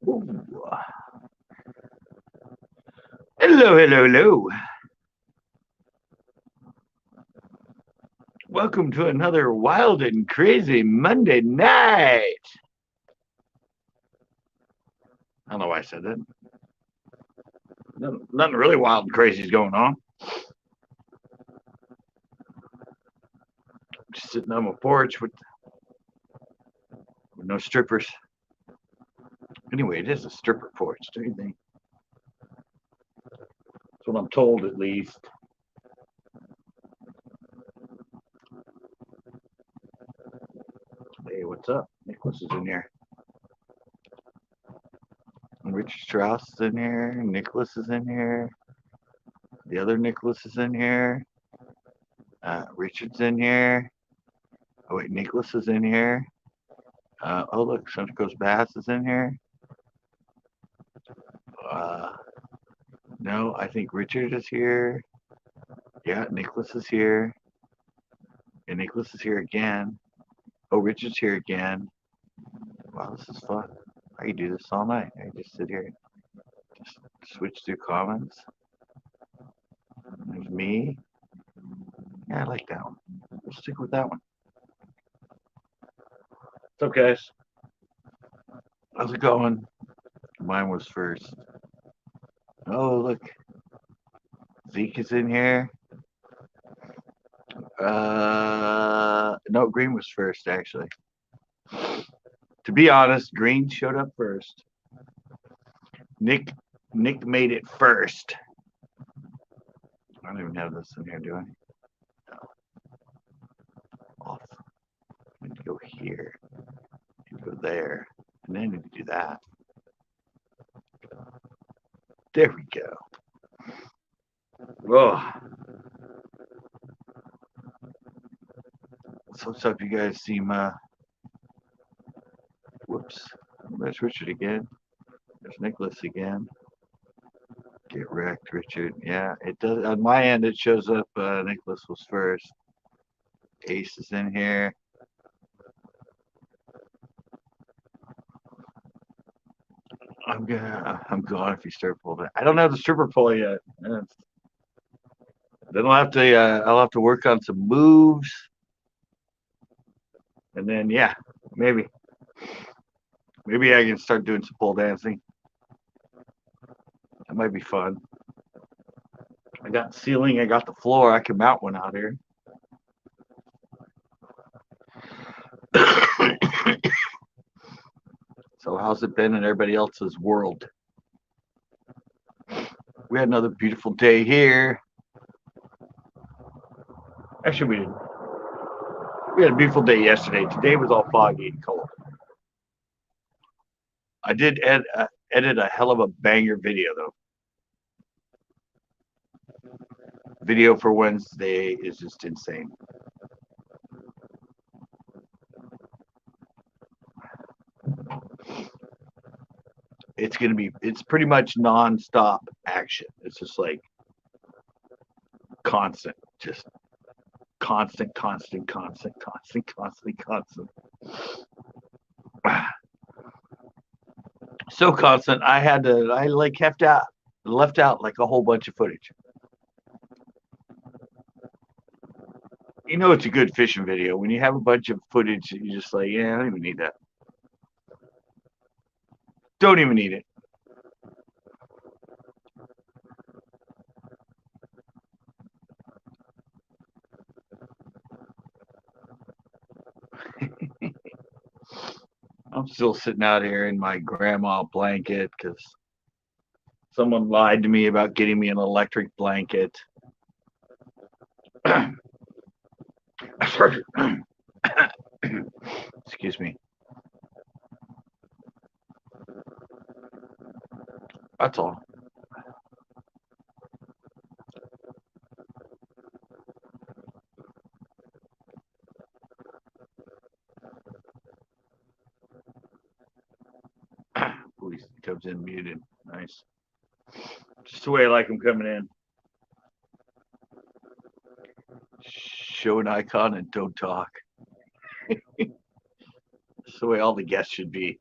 Ooh. Hello, hello, hello. Welcome to another wild and crazy Monday night. I don't know why I said that. Nothing really wild and crazy is going on. Just sitting on my porch with no strippers. Anyway, it is a stripper porch, don't you think? That's what I'm told, at least. Hey, what's up? Nicholas is in here. Richard Strauss is in here. Nicholas is in here. The other Nicholas is in here. Richard's in here. Oh, wait, Nicholas is in here. Oh, look, Centrico's Bass is in here. No, I think Richard is here. Yeah, Nicholas is here. And Nicholas is here again. Oh, Richard's here again. Wow, this is fun. I can do this all night. I can just sit here, just switch through comments. There's me. Yeah, I like that one. We'll stick with that one. What's up, guys? How's it going? Mine was first. Oh, look. Zeke is in here. No, Green was first, actually. To be honest, Green showed up first. Nick made it first. I don't even have this in here, do I? No. Off. I need to go here. I need to go there. And then I need to do that. There we go. Oh. So what's up, you guys? Seem whoops. There's Richard again. There's Nicholas again. Get wrecked, Richard. Yeah, it does. On my end, it shows up. Nicholas was first. Ace is in here. I'm gone if you start pulling. I don't have the stripper pull yet. Then I'll have to work on some moves, and then yeah, maybe I can start doing some pole dancing. That might be fun. I got ceiling. I got the floor. I can mount one out here. So how's it been in everybody else's world? We had another beautiful day here. Actually, we didn't. We had a beautiful day yesterday. Today was all foggy and cold. I did edit a hell of a banger video, though. Video for Wednesday is just insane. It's pretty much non-stop action. It's just like constant, just constant. So constant, I like left out like a whole bunch of footage. You know, it's a good fishing video when you have a bunch of footage. You're just like, yeah, I don't even need that. Don't even need it. I'm still sitting out here in my grandma blanket because someone lied to me about getting me an electric blanket. Excuse me. That's all. Police comes in muted. Nice. Just the way I like them coming in. Show an icon and don't talk. That's the way all the guests should be.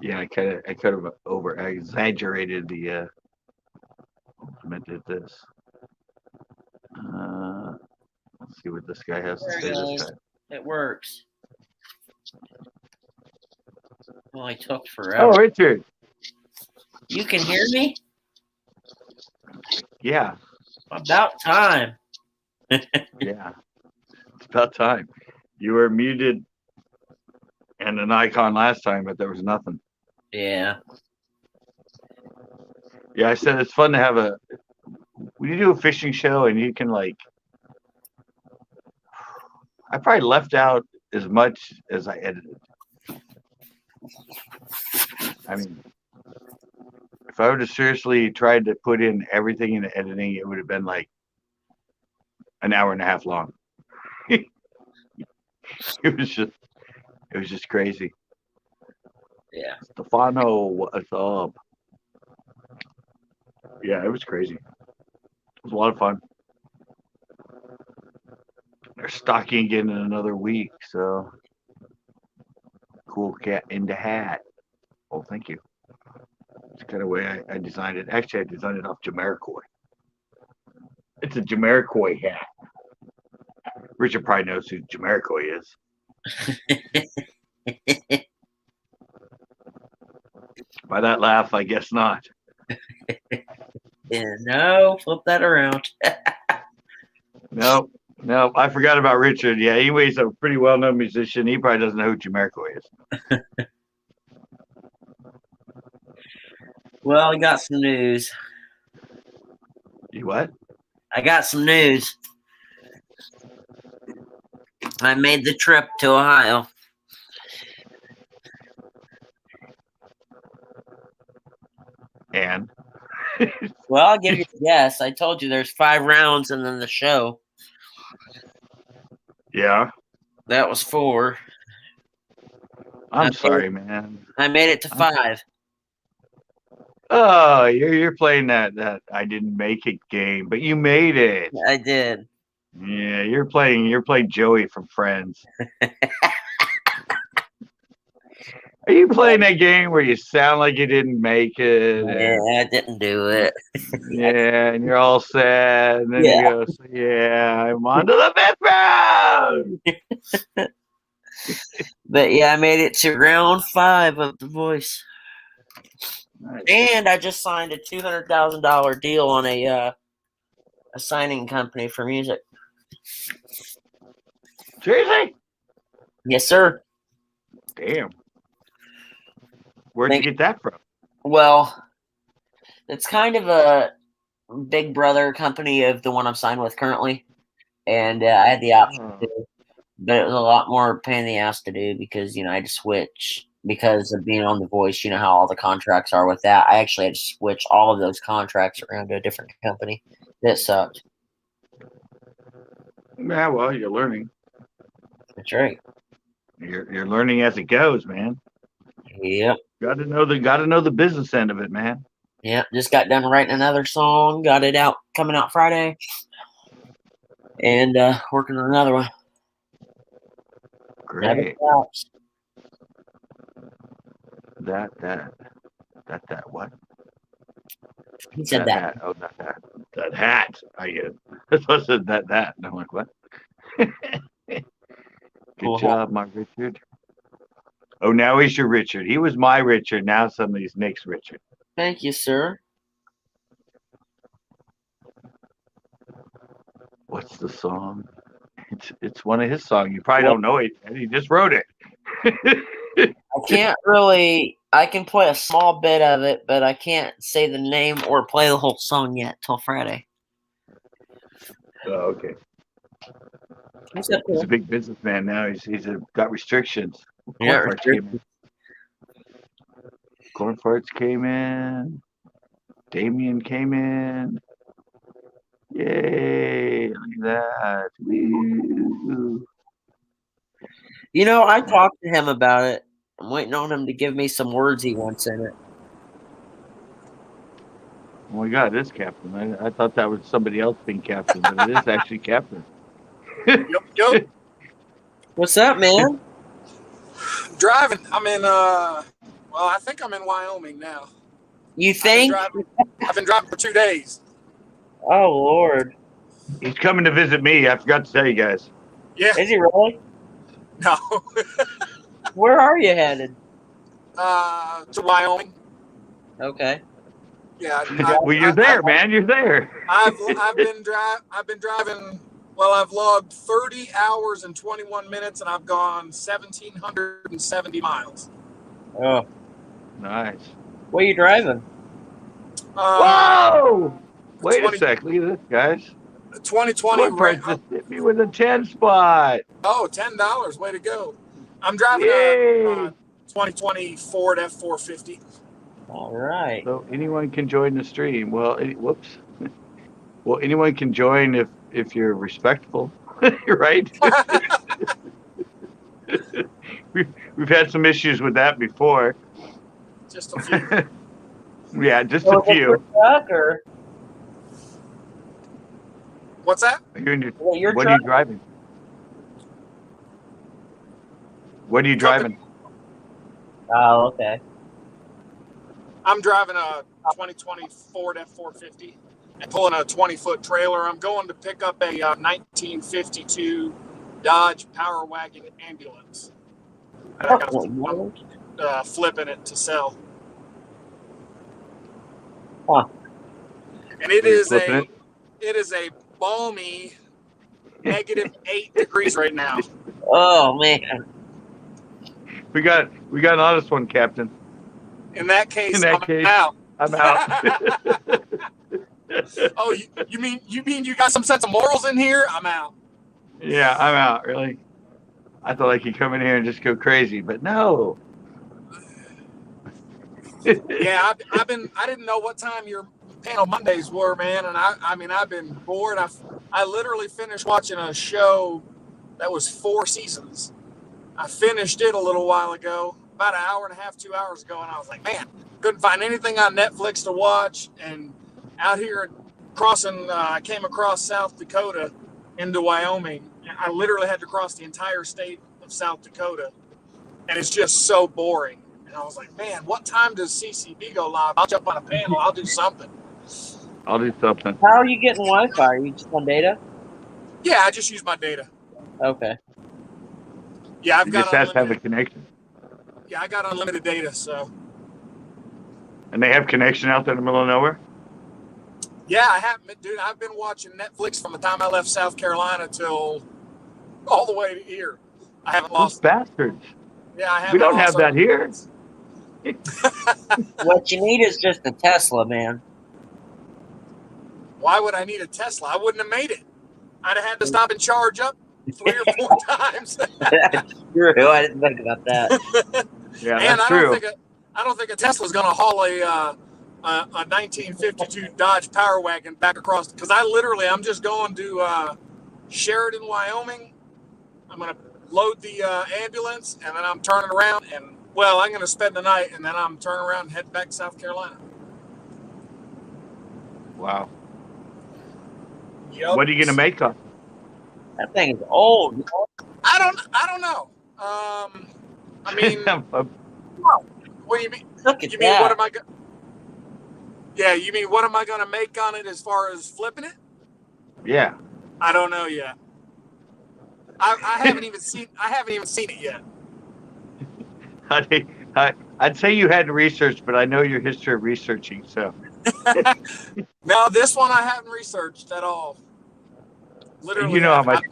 Yeah, I kind of over exaggerated the ultimate did this. Let's see what this guy has to There it say this goes. time. It works. Well, I took Oh, forever. Richard. You can hear me? Yeah, About time. yeah. It's about time. You were muted and an icon last time, but there was nothing. Yeah. Yeah, I said it's fun to have when you do a fishing show and you can I probably left out as much as I edited. I mean, if I would have seriously tried to put in everything in the editing, it would have been like an hour and a half long. it was just crazy. Yeah. Stefano, what's up? Yeah, it was crazy. It was a lot of fun. They're stocking again in another week, so cool cat in the hat. Oh, thank you. It's kind of the way I designed it. Actually, I designed it off Jamiroquai. It's a Jamiroquai hat. Richard probably knows who Jamiroquai is. By that laugh, I guess not. Yeah, no, flip that around. No, I forgot about Richard. Yeah, he's a pretty well-known musician. He probably doesn't know who Jamiroquai is. Well, I got some news. You what? I got some news. I made the trip to Ohio. And? Well, I'll give you a guess. I told you there's 5 rounds and then the show. Yeah. That was 4. I'm sorry, man. I made it to 5. Oh, you're playing that I didn't make it game, but you made it. I did. Yeah, you're playing Joey from Friends. Are you playing that game where you sound like you didn't make it? Yeah, I didn't do it. Yeah, and you're all sad, and then Yeah. you go, "Yeah, I'm on to the 5th round." But yeah, I made it to round 5 of The Voice. Nice. And I just signed a $200,000 deal on a signing company for music. Seriously? Yes, sir. Damn. Where'd you get that from? Well, it's kind of a big brother company of the one I'm signed with currently. And I had the option to, but it was a lot more pain in the ass to do because, I had to switch because of being on The Voice. You know how all the contracts are with that. I actually had to switch all of those contracts around to a different company. That sucked. Yeah, well, you're learning. That's right. You're learning as it goes, man. Yep. Got to know the business end of it, man. Yep. Just got done writing another song. Got it out, coming out Friday. And working on another one. Great. That what? He said that. Hat. Oh, not that. That hat. I get it. That's what I said. That. And I'm like, what? Good Cool. job, my Richard. Oh, now he's your Richard. He was my Richard. Now somebody's Nick's Richard. Thank you, sir. What's the song? It's one of his songs. You probably don't know it. He just wrote it. I can't really. I can play a small bit of it, but I can't say the name or play the whole song yet till Friday. Oh, okay. He's a big businessman now. He's got restrictions. Yeah, Corn Farts came in. Damien came in. Yay! Look at that. Woo. I talked to him about it. I'm waiting on him to give me some words he wants in it. Oh my God, it is Captain. I thought that was somebody else being Captain, but it is actually Captain. What's up, man? Driving. I'm in. I think I'm in Wyoming now. You think? I've been driving for 2 days. Oh Lord. He's coming to visit me. I forgot to tell you guys. Yeah. Is he really? No. Where are you headed? To Wyoming. Okay. Yeah. Well, you're there, man. You're there. I've been driving. Well, I've logged 30 hours and 21 minutes, and I've gone 1,770 miles. Oh. Nice. Where you driving? Whoa! Wait a sec. Look at this, guys. 2020. Squidward just hit me with a 10 spot. Oh, $10. Way to go. I'm driving a 2020 Ford F450. All right. So anyone can join the stream. Well, whoops. Well, anyone can join if you're respectful, right? We've had some issues with that before. Just a few. Yeah, just a few. What's that? What are you driving? What are you driving? Oh, okay. I'm driving a 2020 Ford F450 and pulling a 20-foot trailer. I'm going to pick up a 1952 Dodge Power Wagon ambulance. And I'm flipping it to sell. Huh. And it is a balmy -8 degrees right now. Oh man. We got an honest one, Captain. In that case, I'm out. I'm out. Oh, you mean you got some sense of morals in here? I'm out. Yeah, I'm out. Really. I thought I could come in here and just go crazy, but no. Yeah, I didn't know what time your panel Mondays were, man, and I've been bored. I literally finished watching a show that was 4 seasons. I finished it a little while ago, about an hour and a half, 2 hours ago, and I was like, man, couldn't find anything on Netflix to watch. And out here crossing, I came across South Dakota into Wyoming. I literally had to cross the entire state of South Dakota, and it's just so boring. And I was like, man, what time does CCB go live? I'll jump on a panel. I'll do something. I'll do something. How are you getting Wi-Fi? Are you just on data? Yeah, I just use my data. Okay. Yeah, I've You got just have to have a unlimited. connection. Yeah, I got unlimited data, so. And they have connection out there in the middle of nowhere? Yeah, I have, dude. I've been watching Netflix from the time I left South Carolina till all the way to here. I haven't lost. Those bastards. Yeah, I haven't. We don't have that here. What you need is just a Tesla, man. Why would I need a Tesla? I wouldn't have made it. I'd have had to stop and charge up 3 or 4 times. That's true. I didn't think about that. Yeah, And that's true. I don't think a Tesla's going to haul a 1952 Dodge Power Wagon back across, because I'm just going to Sheridan, Wyoming. I'm going to load the ambulance, and then I'm turning around, and I'm going to spend the night, and then I'm turning around and head back to South Carolina. Wow. Yep. What are you going to make of it? That thing is old. I don't know. I mean, what do you mean? Look at You mean that. what am I? Yeah, you mean what am I going to make on it as far as flipping it? Yeah. I don't know yet. I haven't even seen it yet. I'd say you hadn't researched, but I know your history of researching. So. No, this one I haven't researched at all. Literally, you know how much.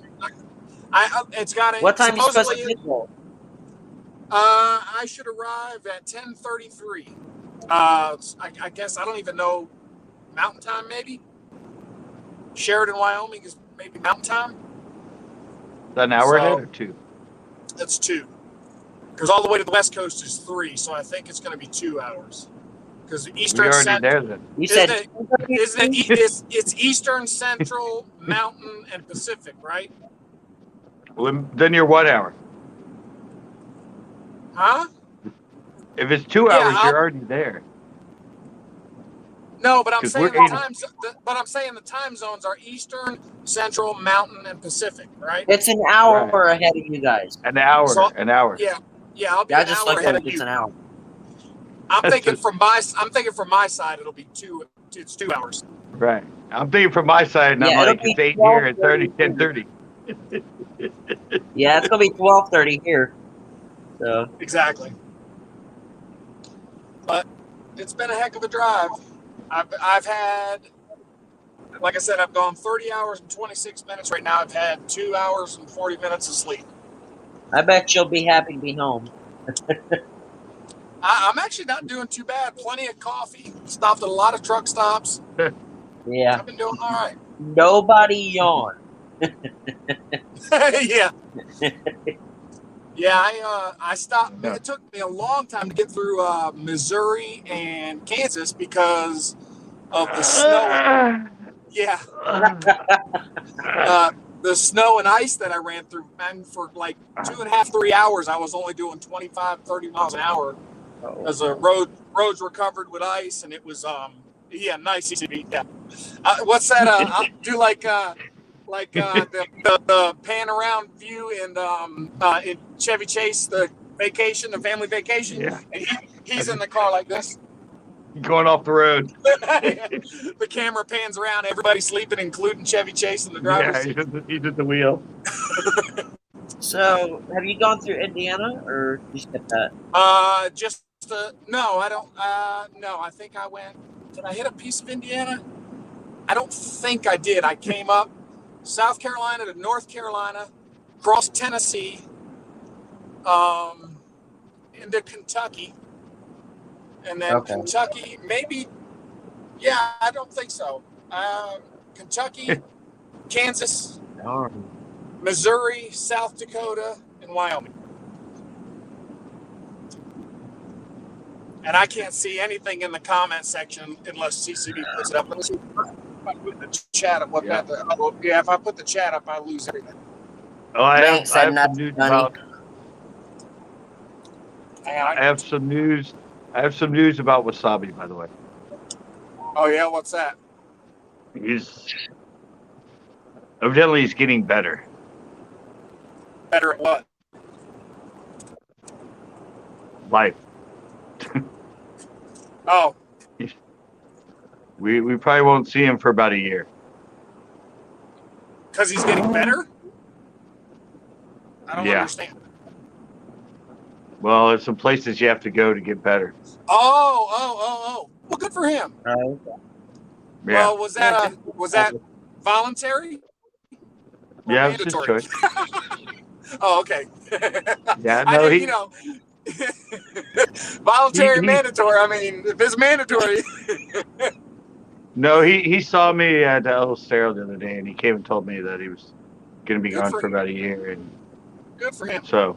It's got a. What time are you supposed to get there? I should arrive at 10:33. I guess I don't even know. Mountain time, maybe. Sheridan, Wyoming is maybe mountain time. Is that an hour ahead or 2? That's 2. Because all the way to the West Coast is 3, so I think it's going to be 2 hours. Because Eastern Central. There then. You said it's Eastern, Central, Mountain, and Pacific, right? Well, then you're what hour? Huh? If it's 2 hours, you're already there. No, but I'm saying the time zones are Eastern, Central, Mountain, and Pacific, right? it's an hour ahead of you guys. An hour. So, an hour. Yeah. Yeah, I'll be I an just hour like ahead that of it's you. an hour. I'm thinking from my side it'll be it's 2 hours. Right. I'm thinking from my side, and I'm Yeah, it'll like, be it's 8 here and 12:30 10:30. Yeah, it's gonna be 12:30 here. So Exactly. But it's been a heck of a drive. I've had, like I said, I've gone 30 hours and 26 minutes. Right now I've had 2 hours and 40 minutes of sleep. I bet you'll be happy to be home. I'm actually not doing too bad. Plenty of coffee. Stopped at a lot of truck stops. Yeah. I've been doing all right. Nobody yawn. Yeah. Yeah, I stopped. Yeah. It took me a long time to get through Missouri and Kansas because of the snow. Yeah, the snow and ice that I ran through. And for like 2.5, 3 hours, I was only doing 25, 30 miles an hour as the roads were covered with ice, and it was yeah, nice CCB. Yeah, what's that? I'll do like the pan around view in Chevy Chase, the family vacation, Yeah. and he's in the car like this. Going off the road. The camera pans around, everybody sleeping, including Chevy Chase and the drivers. Yeah, he's at the wheel. So, have you gone through Indiana, or did you skip that? No, I don't. No, I think I went. Did I hit a piece of Indiana? I don't think I did. I came up South Carolina to North Carolina, across Tennessee, into Kentucky, and then Okay. Kentucky, maybe. Yeah, I don't think so. Kentucky, Kansas, Darn. Missouri, South Dakota, and Wyoming. And I can't see anything in the comment section unless CCB puts it up. Let me see if I put the chat up. Yeah, if I put the chat up, I lose everything. Oh, I Thanks, have that's some news funny. about. I have some news. I have some news about Wasabi, by the way. Oh yeah, what's that? Evidently he's getting better. Better at what? Life. Oh, We probably won't see him for about a year. because he's getting better? I don't Yeah. understand. Well, there's some places you have to go to get better. Oh. Well, good for him. Okay. Yeah. Well, was that voluntary? Or Yeah, it's his mandatory? choice. Oh, okay. Yeah, I no, didn't, voluntary, he- mandatory. I mean, if it's mandatory. No, he saw me at El Cerro the other day, and he came and told me that he was going to be Good gone for for him. about a year, and Good for him. so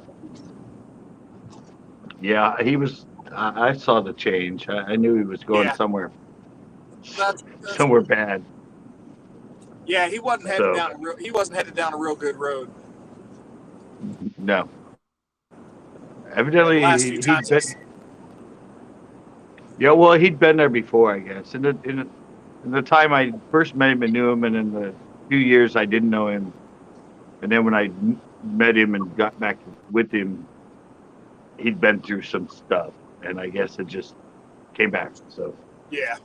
yeah, he was. I saw the change. I knew he was going Yeah. somewhere That's bad. Yeah, he wasn't headed So- down a real good road. No. Evidently, The last few he'd times. been. Yeah, well, he'd been there before, I guess. In the time I first met him and knew him, and in the few years I didn't know him, and then when I met him and got back with him, he'd been through some stuff, and I guess it just came back. So Yeah.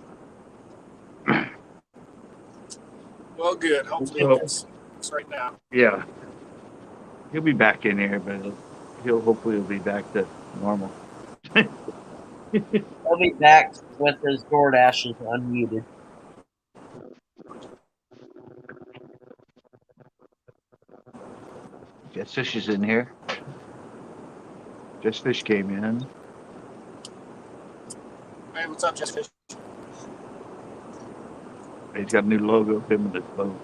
Well, good. Hopefully So- it's right now. yeah, he'll be back in here, but hopefully he'll be back to normal. He'll be back with his DoorDashes unmuted. Jess Fish is in here. Jess Fish came in. Hey, what's up, Jessica? He's got a new logo of him in his boat.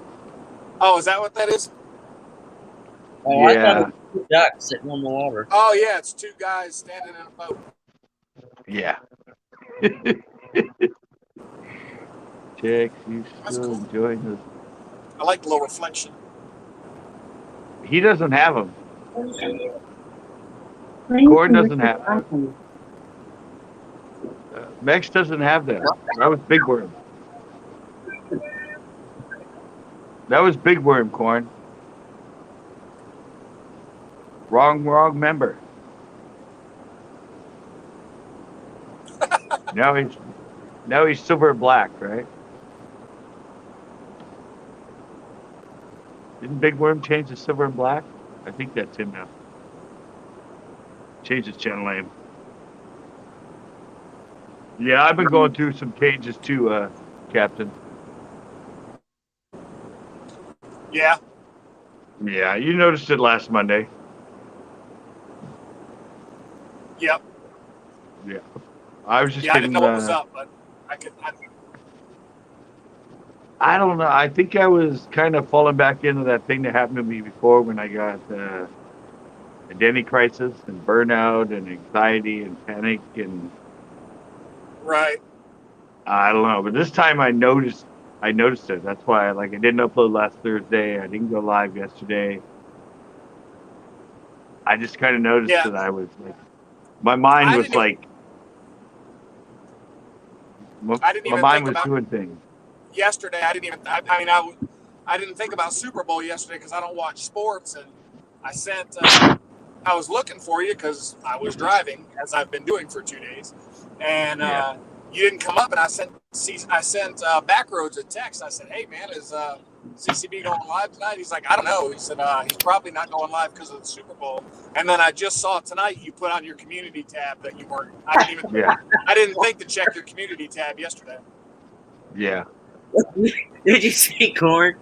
Oh, is that what that is? Oh, I Yeah. thought it was 2 ducks sitting on the water. Oh, yeah, it's 2 guys standing in a boat. Yeah. Jack, he's That's still cool. enjoying this. I like the low reflection. He doesn't have them. Gordon doesn't have them. Mex doesn't have them. That was Big Worm. That was Big Worm, Corn. Wrong member. Now he's silver and black, right? Didn't Big Worm change to silver and black? I think that's him now. Change his channel name. Yeah, I've been going through some changes too, Captain. Yeah. Yeah, you noticed it last Monday. Yep. Yeah. I was just Yeah, I getting. didn't know what was up, but I don't know. I think I was kind of falling back into that thing that happened to me before when I got identity crisis and burnout and anxiety and panic and right. I don't know. But this time I noticed it. That's why I didn't upload last Thursday. I didn't go live yesterday. I just kind of noticed that I was like, my mind was like, my mind was doing things. Yesterday, I didn't think about Super Bowl yesterday because I don't watch sports, and I was looking for you because I was driving, as I've been doing for 2 days, and you didn't come up, and I sent Backroads a text. I said, "Hey man, is CCB going live tonight?" He's like, "I don't know." He said, "He's probably not going live because of the Super Bowl." And then I just saw tonight you put on your community tab that you weren't. I didn't think to check your community tab yesterday. Yeah. Did you see Corn?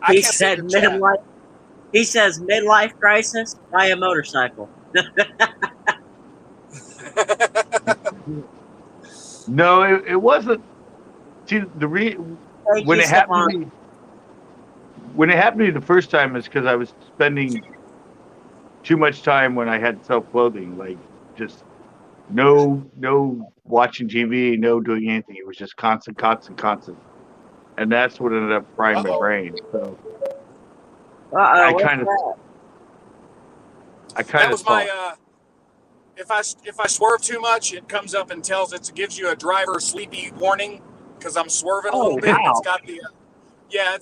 He said midlife. He says midlife crisis. Buy a motorcycle. No, it wasn't. See, when it happened to me the first time is because I was spending too much time when I had self-loathing, like just no watching TV, no doing anything. It was just constant, and that's what ended up frying my brain. So I kind of that was my. If I swerve too much, it comes up and it gives you a driver sleepy warning because I'm swerving a little bit. Wow. It's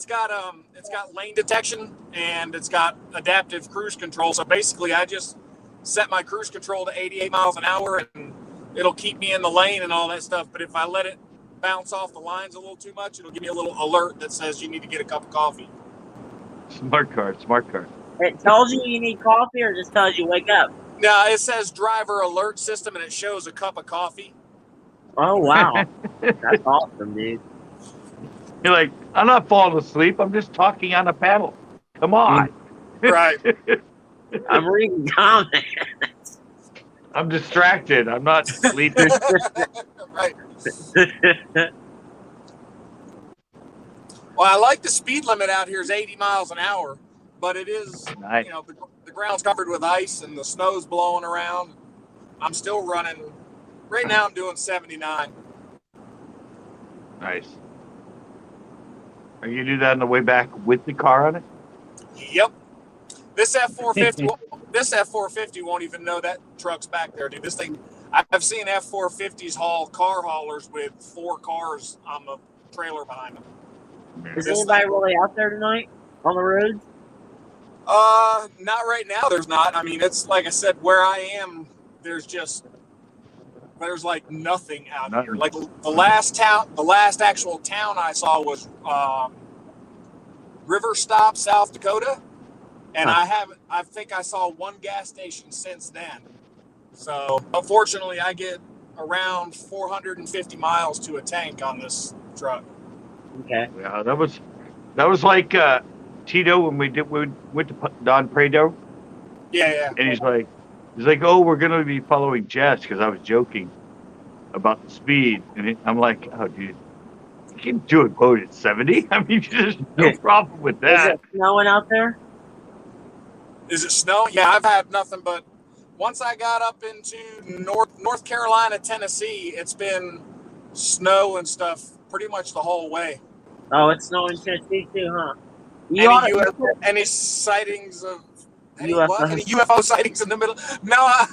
got it's got lane detection and it's got adaptive cruise control. So basically, I just set my cruise control to 88 miles an hour and it'll keep me in the lane and all that stuff. But if I let it bounce off the lines a little too much, it'll give me a little alert that says you need to get a cup of coffee. Smart car. It tells you need coffee or just tells you wake up? No, it says driver alert system and it shows a cup of coffee. Oh, wow. That's awesome, dude. You're like, I'm not falling asleep. I'm just talking on a panel. Come on. Right. I'm reading comments. I'm distracted. I'm not sleeping. Right. Well, I like the speed limit out here is 80 miles an hour, but it is, nice. The ground's covered with ice and the snow's blowing around. I'm still running. Right now I'm doing 79. Nice. Are you going to do that on the way back with the car on it? Yep. This F-450 won't even know that truck's back there, dude. This thing, I've seen F-450s haul car haulers with 4 cars on the trailer behind them. Is anybody really out there tonight on the road? Not right now. There's not. I mean, it's like I said, where I am, there's like nothing out here. Like the last actual town I saw was River Stop, South Dakota, and I think I saw one gas station since then. So unfortunately, I get around 450 miles to a tank on this truck. Okay. Yeah, that was like Tito when we went to Don Prado. Yeah. And he's like, oh, we're gonna be following Jess because I was joking about the speed, and I'm like, oh, dude, you can do a boat at 70. I mean, there's no problem with that. Is it snowing out there? Is it snow? Yeah, I've had nothing but. Once I got up into North Carolina, Tennessee, it's been snow and stuff pretty much the whole way. Oh, it's snowing in Tennessee too, huh? Any sightings of any UFOs? UFO sightings in the middle? No, I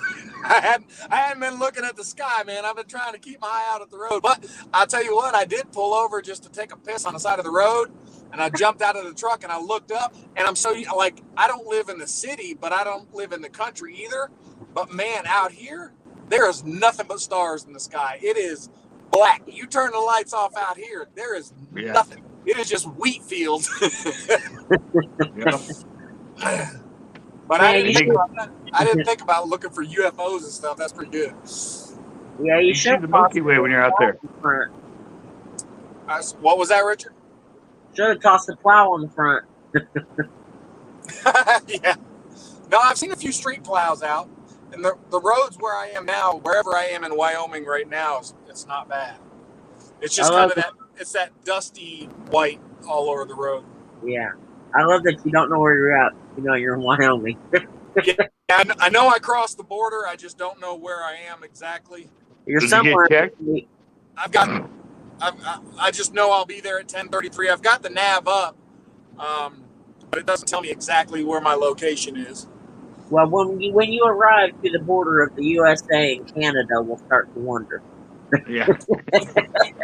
hadn't been looking at the sky, man. I've been trying to keep my eye out at the road. But I'll tell you what, I did pull over just to take a piss on the side of the road, and I jumped out of the truck and I looked up, and I'm so like, I don't live in the city, but I don't live in the country either. But man, out here, there is nothing but stars in the sky. It is black. You turn the lights off out here, there is nothing. It is just wheat fields. Yeah. But Man, I didn't think about looking for UFOs and stuff. That's pretty good. Yeah, You see the Milky Way when you're out there. What was that, Richard? Should have tossed the plow on the front. Yeah. No, I've seen a few street plows out, and the roads where I am now, wherever I am in Wyoming right now, it's not bad. It's just kind of that dusty white all over the road. Yeah, I love that you don't know where you're at. You know you're in Wyoming. Yeah, I know I crossed the border. I just don't know where I am exactly. You're Did somewhere. you get checked? I just know I'll be there at 10:33. I've got the nav up, but it doesn't tell me exactly where my location is. Well, when you arrive to the border of the USA and Canada, we'll start to wonder. Yeah.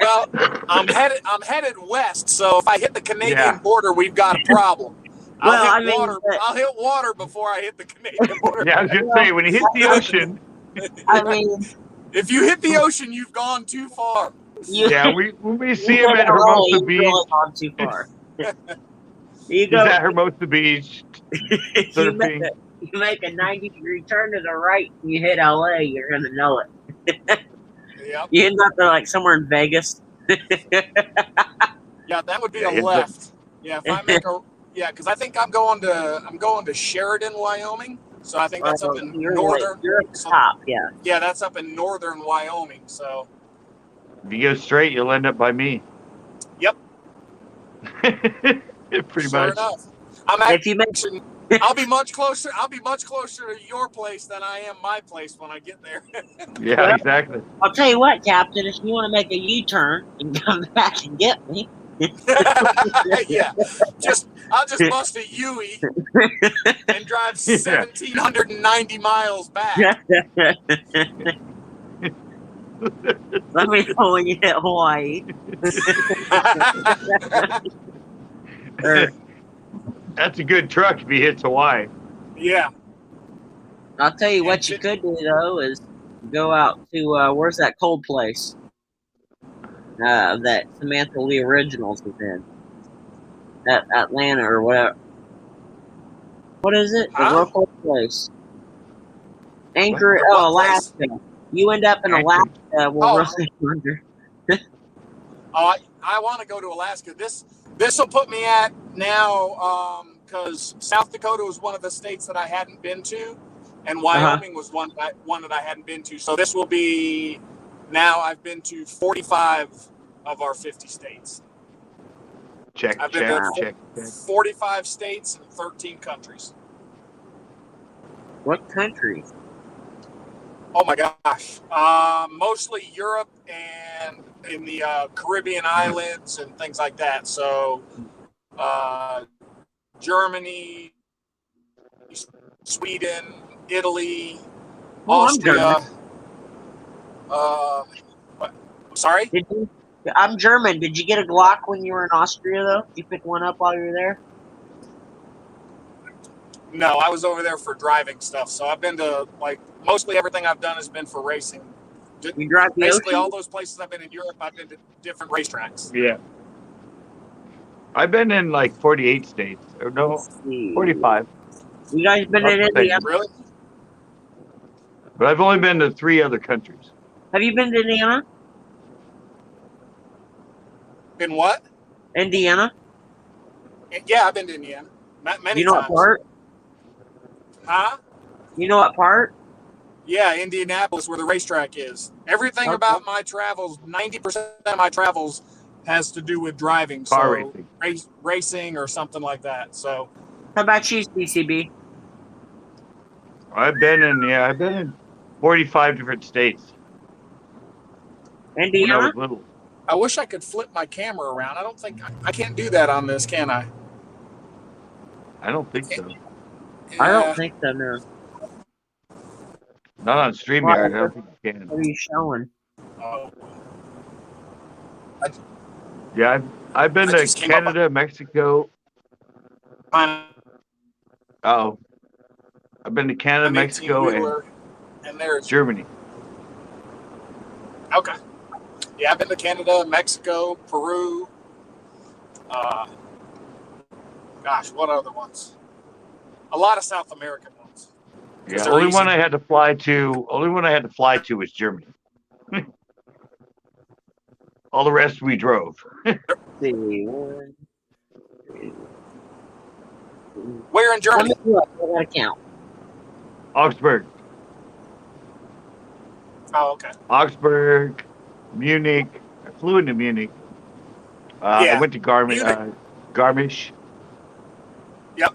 Well, I'm headed west, so if I hit the Canadian border, we've got a problem. I'll hit water before I hit the Canadian border. Yeah, I was gonna say when you hit the ocean. I mean, if you hit the ocean, you've gone too far. Yeah, when we see him at Hermosa Beach. Really gone too far. He's at Hermosa Beach. Surfing. You make a 90-degree turn to the right and you hit LA, you're gonna know it. Yep. You end up there like somewhere in Vegas. Yeah, that would be a left. Yeah, if I make because I think I'm going to Sheridan, Wyoming. So I think that's up in northern. You're at the top, yeah. Yeah, that's up in northern Wyoming. So if you go straight, you'll end up by me. Yep. Pretty much. Enough. I'll be much closer. I'll be much closer to your place than I am my place when I get there. Yeah, well, exactly. I'll tell you what, Captain. If you want to make a U-turn and come back and get me. Yeah, I'll just bust a Yui and drive 1,790 miles back. Let me know when you hit Hawaii. That's a good truck if he hits Hawaii. Yeah. I'll tell you what you could do, though, is go out to, where's that cold place? That Samantha Lee Originals is in. At Atlanta or whatever. What is it? The real cold place. Anchorage, Alaska. Place? You end up in Alaska. We'll really wonder. I want to go to Alaska. This will put me at now because South Dakota was one of the states that I hadn't been to, and Wyoming was one that I hadn't been to. So this will be now I've been to 45 of our 50 states. I've been to 45 states and 13 countries. What countries? Oh my gosh. Mostly Europe and in the Caribbean islands and things like that. So Germany, Sweden, Italy, Austria. Sorry? I'm German. Did you get a Glock when you were in Austria, though? Did you pick one up while you were there? No, I was over there for driving stuff. So I've been to, mostly everything I've done has been for racing. You drive basically all those places I've been in Europe, I've been to different racetracks. Yeah. I've been in 48 states. Or no, 45. You guys been in India? Really? But I've only been to 3 other countries. Have you been to Indiana? In what? Indiana? Yeah, I've been to Indiana. Many times. You know what part? Huh? You know what part? Yeah, Indianapolis, where the racetrack is. Everything about my travels, 90% of my travels has to do with driving. Car racing or something like that. So, how about you, CCB? I've been in 45 different states. Indiana? When I was little. I wish I could flip my camera around. I don't think I can't do that on this, can I? I don't think so. Yeah. I don't think so, no. Not on StreamYard. I don't think you can. What are you showing? Yeah, I've been to Canada, Mexico. I've been to Canada, Mexico, and there's Germany. Okay. Yeah, I've been to Canada, Mexico, Peru. Gosh, what other ones? A lot of South American ones. Yeah, only one I had to fly to was Germany. All the rest we drove. Where in Germany? I gotta count. Augsburg. Oh, okay. Augsburg, Munich. I flew into Munich. I went to Garmisch. Yep.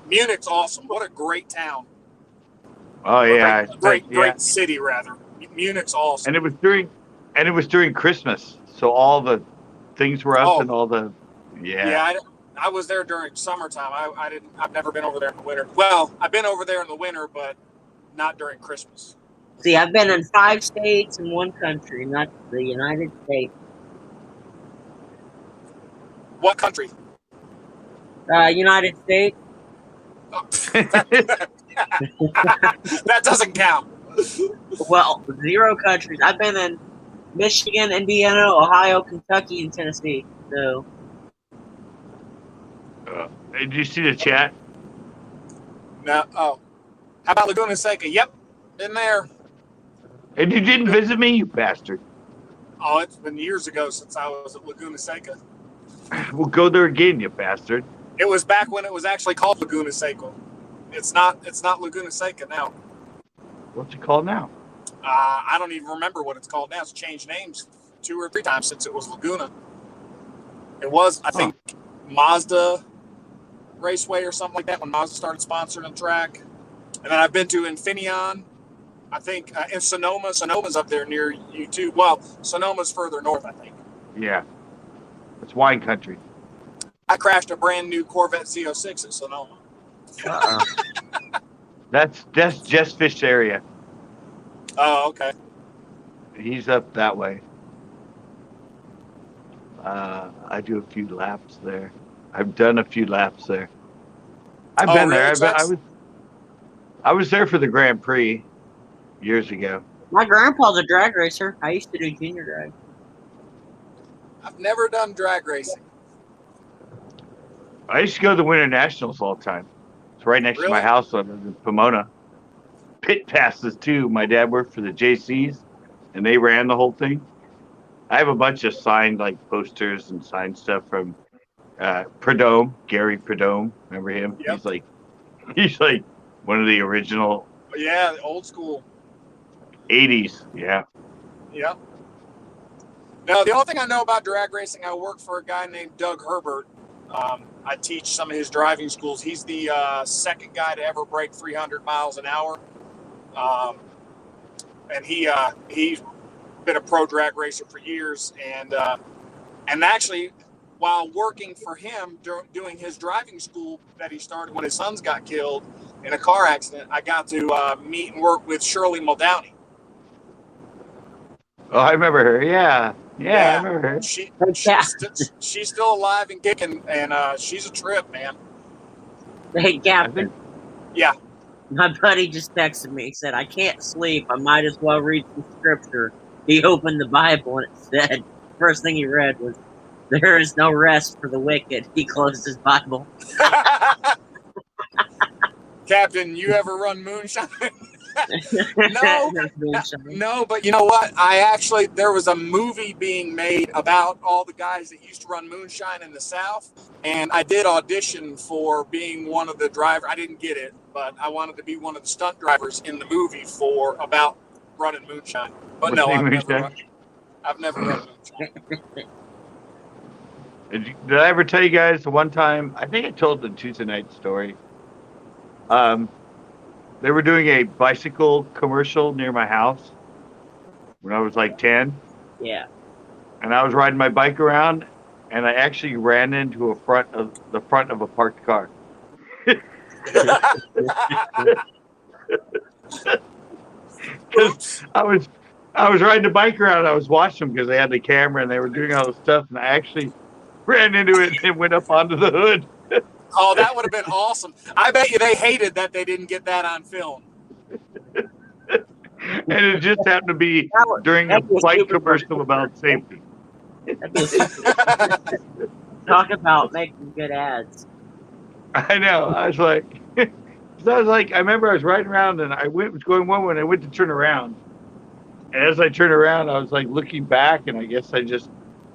Munich's awesome. What a great town. Oh yeah, Great city rather. Munich's awesome. And it was during Christmas, so all the things were up and all the I was there during summertime. I've never been over there in the winter. Well, I've been over there in the winter, but not during Christmas. See, I've been in 5 states and 1 country, not the United States. What country? United States. Oh, that doesn't count. Well, 0 countries. I've been in Michigan, Indiana, Ohio, Kentucky, and Tennessee. So. Did you see the chat? No. Oh. How about Laguna Seca? Yep. Been there. And you didn't visit me, you bastard. Oh, it's been years ago since I was at Laguna Seca. We'll go there again, you bastard. It was back when it was actually called Laguna Seca. It's not Laguna Seca now. What's it called now? I don't even remember what it's called now. It's changed names 2 or 3 times since it was Laguna. It was, I think, Mazda Raceway or something like that when Mazda started sponsoring the track. And then I've been to Infineon, I think, in Sonoma. Sonoma's up there near you too. Well, Sonoma's further north, I think. Yeah. It's wine country. I crashed a brand new Corvette Z06 at Sonoma. That's Jess Fish area. Oh, okay. He's up that way. I do a few laps there. I've done a few laps there. I've been really? there. I was there for the Grand Prix years ago. My grandpa's a drag racer. I used to do junior drag. I've never done drag racing. I used to go to the Winter Nationals all the time. It's right next to my house in Pomona. Pit passes too. My dad worked for the JCs, and they ran the whole thing. I have a bunch of signed posters and signed stuff from Prudhomme, Gary Prudhomme. Remember him? Yep. He's like one of the original. Yeah, old school. 80s. Yeah. Yep. Now, the only thing I know about drag racing, I work for a guy named Doug Herbert. I teach some of his driving schools. He's the second guy to ever break 300 miles an hour. And he's been a pro drag racer for years. And actually, while working for him, doing his driving school that he started when his sons got killed in a car accident, I got to meet and work with Shirley Muldowney. Oh, I remember her. Yeah, I remember her. She's still alive and kicking, and she's a trip, man. Hey, Captain. Yeah. My buddy just texted me. He said, I can't sleep. I might as well read some scripture. He opened the Bible, and it said, first thing he read was, there is no rest for the wicked. He closed his Bible. Captain, you ever run moonshine? No, but you know what? There was a movie being made about all the guys that used to run moonshine in the South, and I did audition for being one of the drivers. I didn't get it, but I wanted to be one of the stunt drivers in the movie about running moonshine. But no, I've never run moonshine. Did I ever tell you guys the one time? I think I told the Tuesday night story. They were doing a bicycle commercial near my house when I was like 10. Yeah. And I was riding my bike around, and I actually ran into the front of a parked car. Because I was riding the bike around. I was watching them because they had the camera and they were doing all this stuff, and I actually ran into it and went up onto the hood. Oh, that would have been awesome. I bet you they hated that they didn't get that on film. And it just happened to be during a that'd be a bike super commercial about safety. That'd be a super Talk about making good ads. I know. I was like, I remember I was riding around and was going one way and I went to turn around. And as I turned around, I was like looking back and I guess I just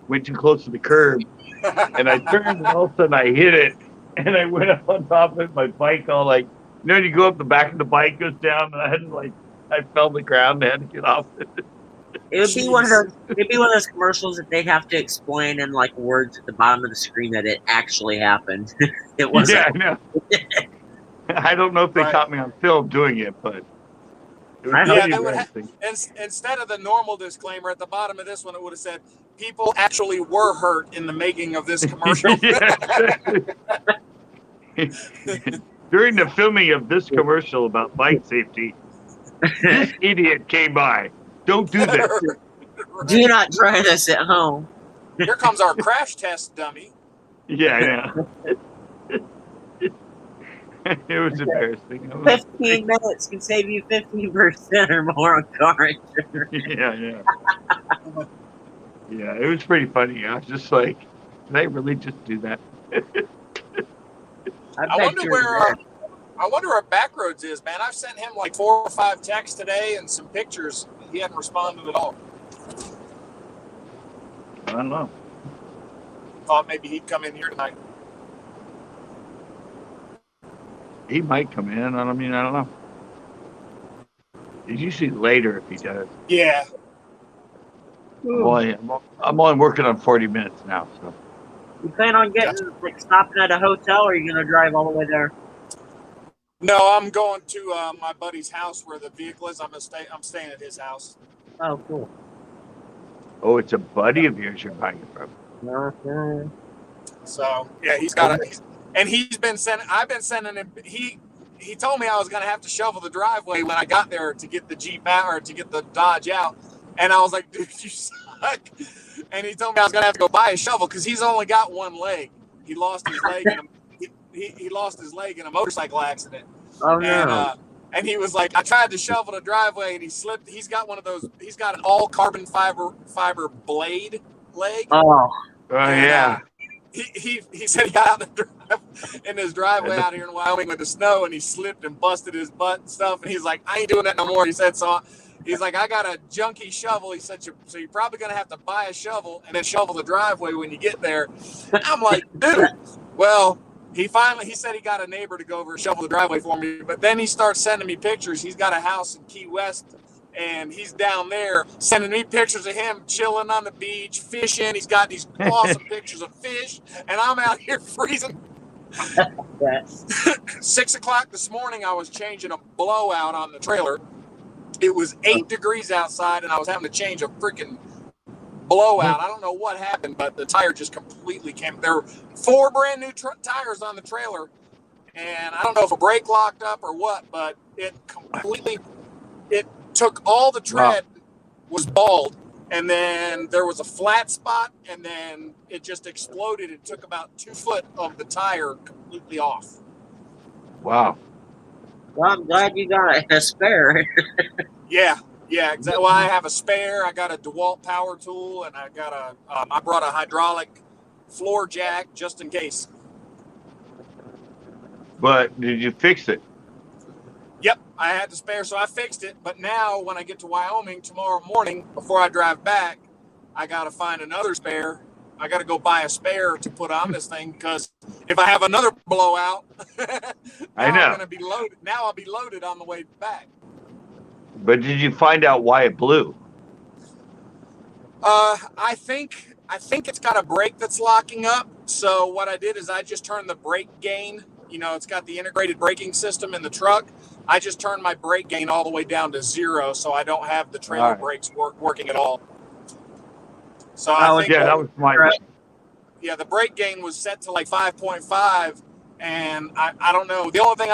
went too close to the curb. And I turned and all of a sudden I hit it. And I went up on top of it, my bike all like, when you go up the back of the bike goes down and I fell to the ground and had to get off it. It would be one of those. It'd be one of those commercials that they'd have to explain in like words at the bottom of the screen that it actually happened. It wasn't. Yeah, I know. I don't know if they caught me on film doing it, but it was pretty embarrassing. Instead of the normal disclaimer at the bottom of this one, it would have said, "People actually were hurt in the making of this commercial." During the filming of this commercial about bike safety, this idiot came by. Don't do this. Right. Do not try this at home. Here comes our crash test dummy. Yeah, it was embarrassing. 15 minutes can save you 15% or more on car insurance. Yeah. Yeah, it was pretty funny. I was just like, did they really just do that? I wonder where Backroads is, man. I've sent him like 4 or 5 texts today and some pictures. He hadn't responded at all. I don't know. Thought maybe he'd come in here tonight. He might come in. I don't know. He's usually later if he does. Yeah. I'm only working on 40 minutes now, so. You plan on stopping at a hotel, or are you gonna drive all the way there? No, I'm going to my buddy's house where the vehicle is. I'm staying at his house. Oh, cool. Oh, it's a buddy of yours you're buying it from. Okay. So yeah, he's been sending. I've been sending him. He told me I was gonna have to shovel the driveway when I got there to get the Jeep out or to get the Dodge out, and I was like, dude, you suck. And he told me I was gonna have to go buy a shovel because he's only got one leg. He lost his leg. He lost his leg in a motorcycle accident. Oh no! And he was like, I tried to shovel the driveway and he slipped. He's got one of those. He's got an all carbon fiber blade leg. Oh yeah. He said he got out in his driveway out here in Wyoming with the snow and he slipped and busted his butt and stuff. And he's like, I ain't doing that no more. He said so. He's like, I got a junky shovel. He said, so you're probably gonna have to buy a shovel and then shovel the driveway when you get there. I'm like, dude. Well. He said he got a neighbor to go over and shovel the driveway for me, but then he starts sending me pictures. He's got a house in Key West, and he's down there sending me pictures of him chilling on the beach, fishing. He's got these awesome pictures of fish, and I'm out here freezing. 6 o'clock this morning, I was changing a blowout on the trailer. It was 8 degrees outside, and I was having to change a freaking blowout. I don't know what happened, but the tire just completely came. There were 4 brand new tires on the trailer, and I don't know if a brake locked up or what, but it took all the tread, was bald, and then there was a flat spot, and then it just exploded. It took about 2 foot of the tire completely off. Wow. Well, I'm glad you got a spare. Yeah, exactly. Well, I have a spare. I got a DeWalt power tool, and I got I brought a hydraulic floor jack just in case. But did you fix it? Yep, I had the spare, so I fixed it. But now, when I get to Wyoming tomorrow morning, before I drive back, I got to find another spare. I got to go buy a spare to put on this thing because if I have another blowout, I'm going to be loaded. Now I'll be loaded on the way back. But did you find out why it blew? I think it's got a brake that's locking up. So what I did is I just turned the brake gain. You know, it's got the integrated braking system in the truck. I just turned my brake gain all the way down to 0, so I don't have the trailer brakes working at all. So I think that was my. Yeah, the brake gain was set to like 5.5, and I don't know. The only thing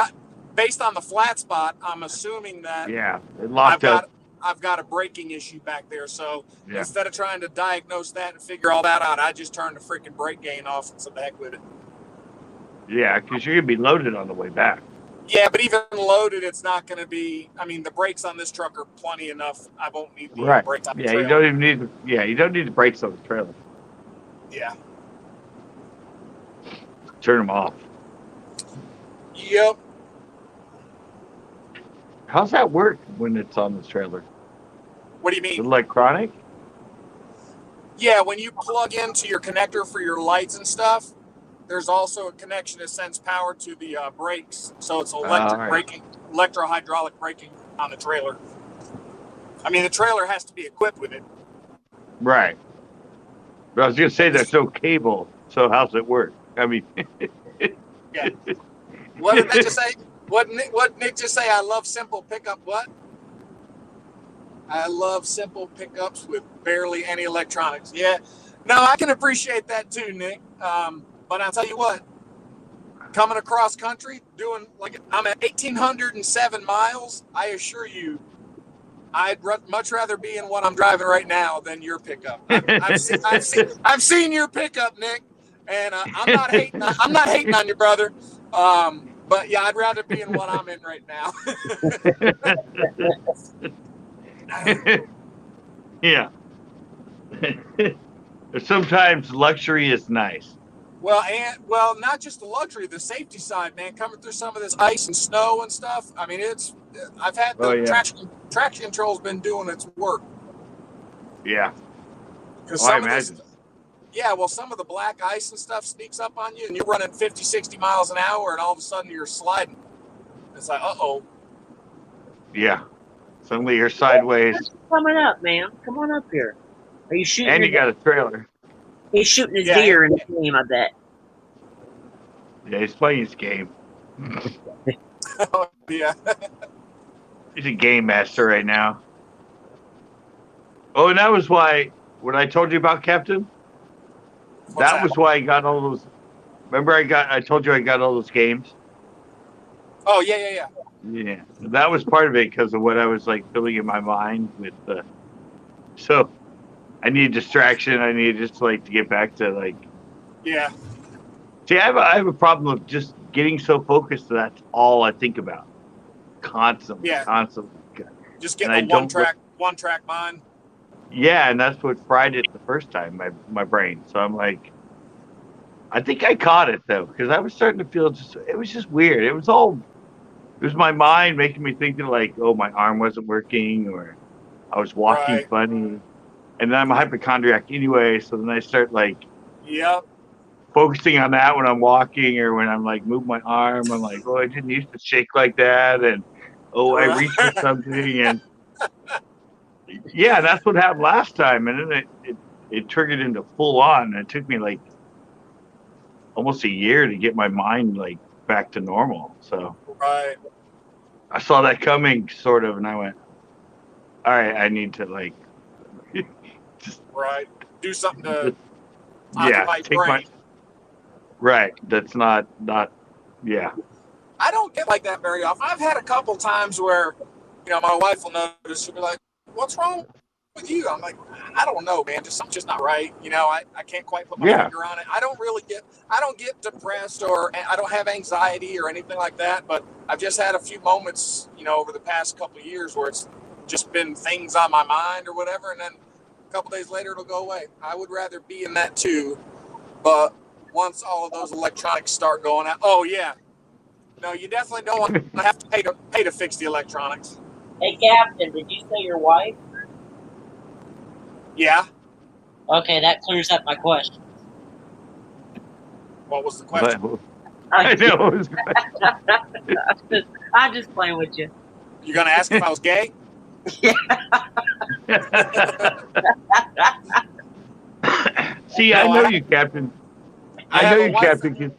based on the flat spot, I'm assuming that it locked up. I've got a braking issue back there. So instead of trying to diagnose that and figure all that out, I just turned the freaking brake gain off and said the heck with it. Yeah, because you're going to be loaded on the way back. Yeah, but even loaded, it's not going to be. I mean, the brakes on this truck are plenty enough. I won't need the Right. brakes on the Yeah, you trailer. don't even need the. Yeah, you don't need the brakes on the trailer. Yeah. Turn them off. Yep. How's that work when it's on the trailer? What do you Is it mean? electronic? Yeah, when you plug into your connector for your lights and stuff, there's also a connection that sends power to the brakes, so it's electric All right. braking, electro-hydraulic braking on the trailer. I mean, the trailer has to be equipped with it. Right. But I was gonna say there's no cable, so how's it work? I mean, Yeah. What did Nick just say? What Nick just say? I love simple pickup. What? I love simple pickups with barely any electronics. Yeah. No, I can appreciate that too, Nick. But I'll tell you what, coming across country, doing like I'm at 1,807 miles, I assure you, I'd much rather be in what I'm driving right now than your pickup. I've seen your pickup, Nick, and I'm not hating. I'm not hating on you, brother. But yeah, I'd rather be in what I'm in right now. yeah. Sometimes luxury is nice. Well, not just the luxury, the safety side, man. Coming through some of this ice and snow and stuff. I mean, I've had the traction control's been doing its work. Yeah. Because I imagine. some of the black ice and stuff sneaks up on you, and you're running 50, 60 miles an hour, and all of a sudden you're sliding. It's like, uh-oh. Yeah. Suddenly you're sideways. What's coming up, man? Come on up here. Are you shooting? And you got a trailer. He's shooting his deer in the game, I bet. Yeah, he's playing his game. Oh, yeah. He's a game master right now. Oh, and that was why, when I told you about Captain, that was why I got all those. Remember, I told you I got all those games? Oh, yeah. Yeah, that was part of it because of what I was like filling in my mind with the. So, I need distraction. I need just like to get back to like. Yeah. See, I have a problem of just getting so focused that that's all I think about, constantly. Yeah. Constantly. Just getting a one track mind. Yeah, and that's what fried it the first time, my brain. So I'm like, I think I caught it though, because I was starting to feel it was just weird. It was my mind making me think that like, oh, my arm wasn't working, or I was walking funny. And then I'm a hypochondriac anyway, so then I start like focusing on that when I'm walking or when I'm like move my arm. I'm like, oh, I didn't used to shake like that, and I reached for something, and yeah, that's what happened last time, and then it triggered into full on. It took me like almost a year to get my mind like back to normal. So I saw that coming, sort of, and I went, all right, I need to like just do something to occupy your brain. That's not yeah. I don't get like that very often. I've had a couple times where, my wife will notice. She'll be like, "What's wrong with you?" I'm like, "I don't know, man. Something's just not right. I can't quite put my finger on it. I don't get depressed, or I don't have anxiety or anything like that. But I've just had a few moments, over the past couple of years where it's just been things on my mind or whatever, and then a couple days later it'll go away. I would rather be in that too, but once all of those electronics start going out, oh yeah, no, you definitely don't want to have to pay to fix the electronics. Hey, Captain, did you say your wife? Yeah. Okay, that clears up my question. What was the question? I know. I'm just playing with you. You're gonna ask if I was gay? Yeah. See, I know you, Captain. I know you, Captain.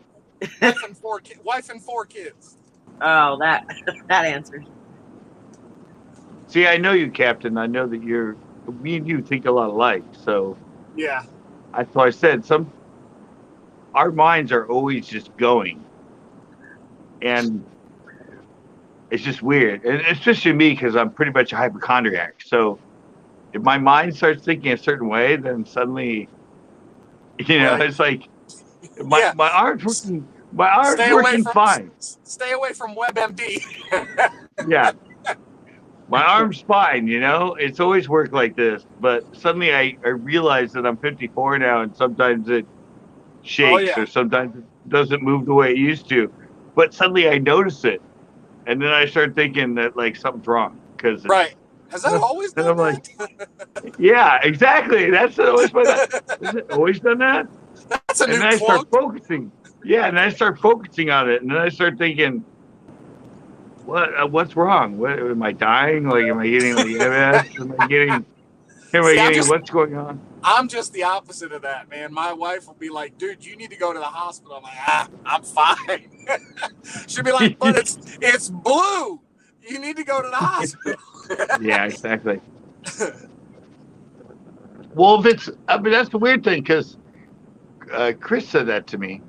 Wife and four kids. Oh, that answers. See, I know you, Captain. I know that me and you think a lot alike. So yeah, that's why I said our minds are always just going, and it's just weird. And especially me, because I'm pretty much a hypochondriac. So if my mind starts thinking a certain way, then suddenly, it's like my arm's working. My arm's working fine. Stay away from WebMD. Yeah. My arm's fine, you know? It's always worked like this. But suddenly I realize that I'm 54 now, and sometimes it shakes or sometimes it doesn't move the way it used to. But suddenly I notice it. And then I start thinking that, like, something's wrong. Right. Has that always done I'm that? like, yeah, exactly. That's always been that. Has it always done that? That's a new And then I quote. start focusing. Yeah, and I start focusing on it. And then I start thinking, what's wrong? What am I dying? Like, am I getting like MS? What's going on? I'm just the opposite of that, man. My wife will be like, dude, you need to go to the hospital. I'm like, I'm fine. She'll be like, but it's blue. You need to go to the hospital. Yeah, exactly. Well, that's the weird thing, because Chris said that to me.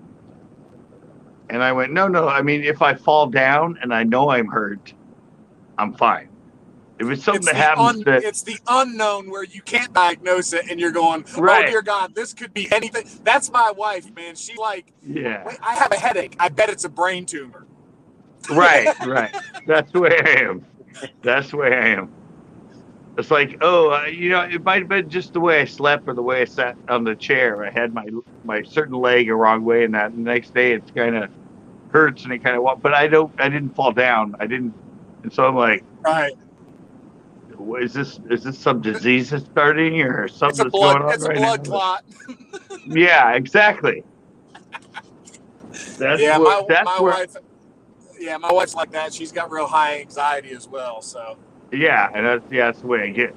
And I went, no. I mean, if I fall down and I know I'm hurt, I'm fine. If it's something that happens it's the unknown where you can't diagnose it and you're going, right. Oh, dear God, this could be anything. That's my wife, man. She like, yeah. Wait, I have a headache. I bet it's a brain tumor. Right. That's the way I am. It's like, it might have been just the way I slept or the way I sat on the chair. I had my certain leg a wrong way, and that the next day it's kind of hurts and it kind of. But I didn't fall down. I didn't, and so I'm like, right. Is this some disease that's starting or something that's going on right now? It's a blood clot. Yeah, exactly. My wife. Yeah, my wife's like that. She's got real high anxiety as well. So. Yeah, and that's the way I get.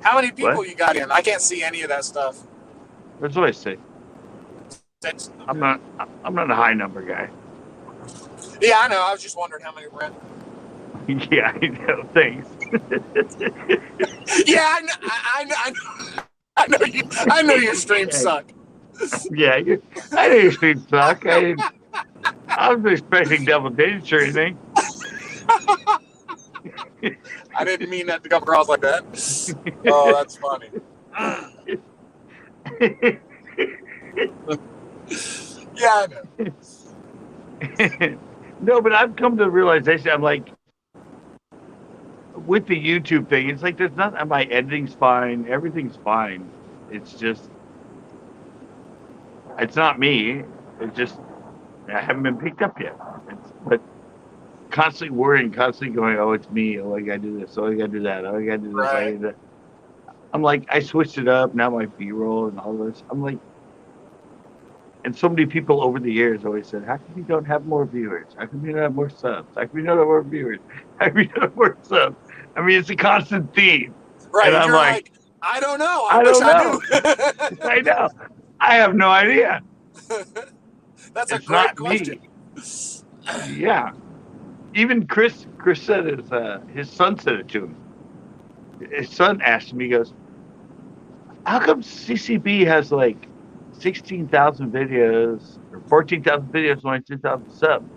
How many people you got in? I can't see any of that stuff. That's what I say. I'm not a high number guy. Yeah, I know. I was just wondering how many were in. Yeah, I know. Thanks. Yeah, I know you. I know your streams suck. Yeah, I know your streams suck. I was expecting double digits or anything. I didn't mean that to come across like that. Oh, that's funny. Yeah, I know. No, but I've come to the realization, I'm like, with the YouTube thing, it's like there's nothing, my editing's fine, everything's fine. It's just, it's not me. It's just, I haven't been picked up yet. But constantly worrying, constantly going, oh, it's me. Oh, I got to do this. Oh, I got to do that. Oh, I got to do this. Right. I'm like, I switched it up. Now my B-roll and all this. I'm like, and so many people over the years always said, how come you don't have more viewers? How come you don't have more subs? How come you don't have more viewers? How come you don't have more subs? I mean, it's a constant theme. Right. And I'm like, I don't know. I wish don't know. I knew. I know. I have no idea. That's a It's great not question. Me. Yeah. Even Chris said his son said it to him. His son asked him, he goes, how come CCB has like 16,000 videos or 14,000 videos, only 2,000 subs?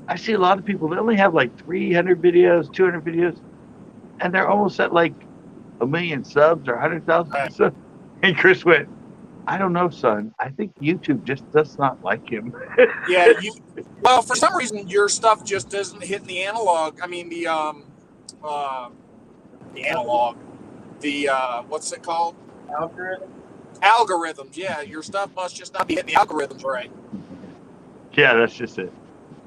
I see a lot of people that only have like 300 videos, 200 videos, and they're almost at like 1 million subs or 100,000 subs. And Chris went, I don't know, son. I think YouTube just does not like him. Yeah. Well, for some reason, your stuff just doesn't hit the analog. I mean, the analog. The what's it called? Algorithms. Yeah, your stuff must just not be hitting the algorithms right. Yeah, that's just it.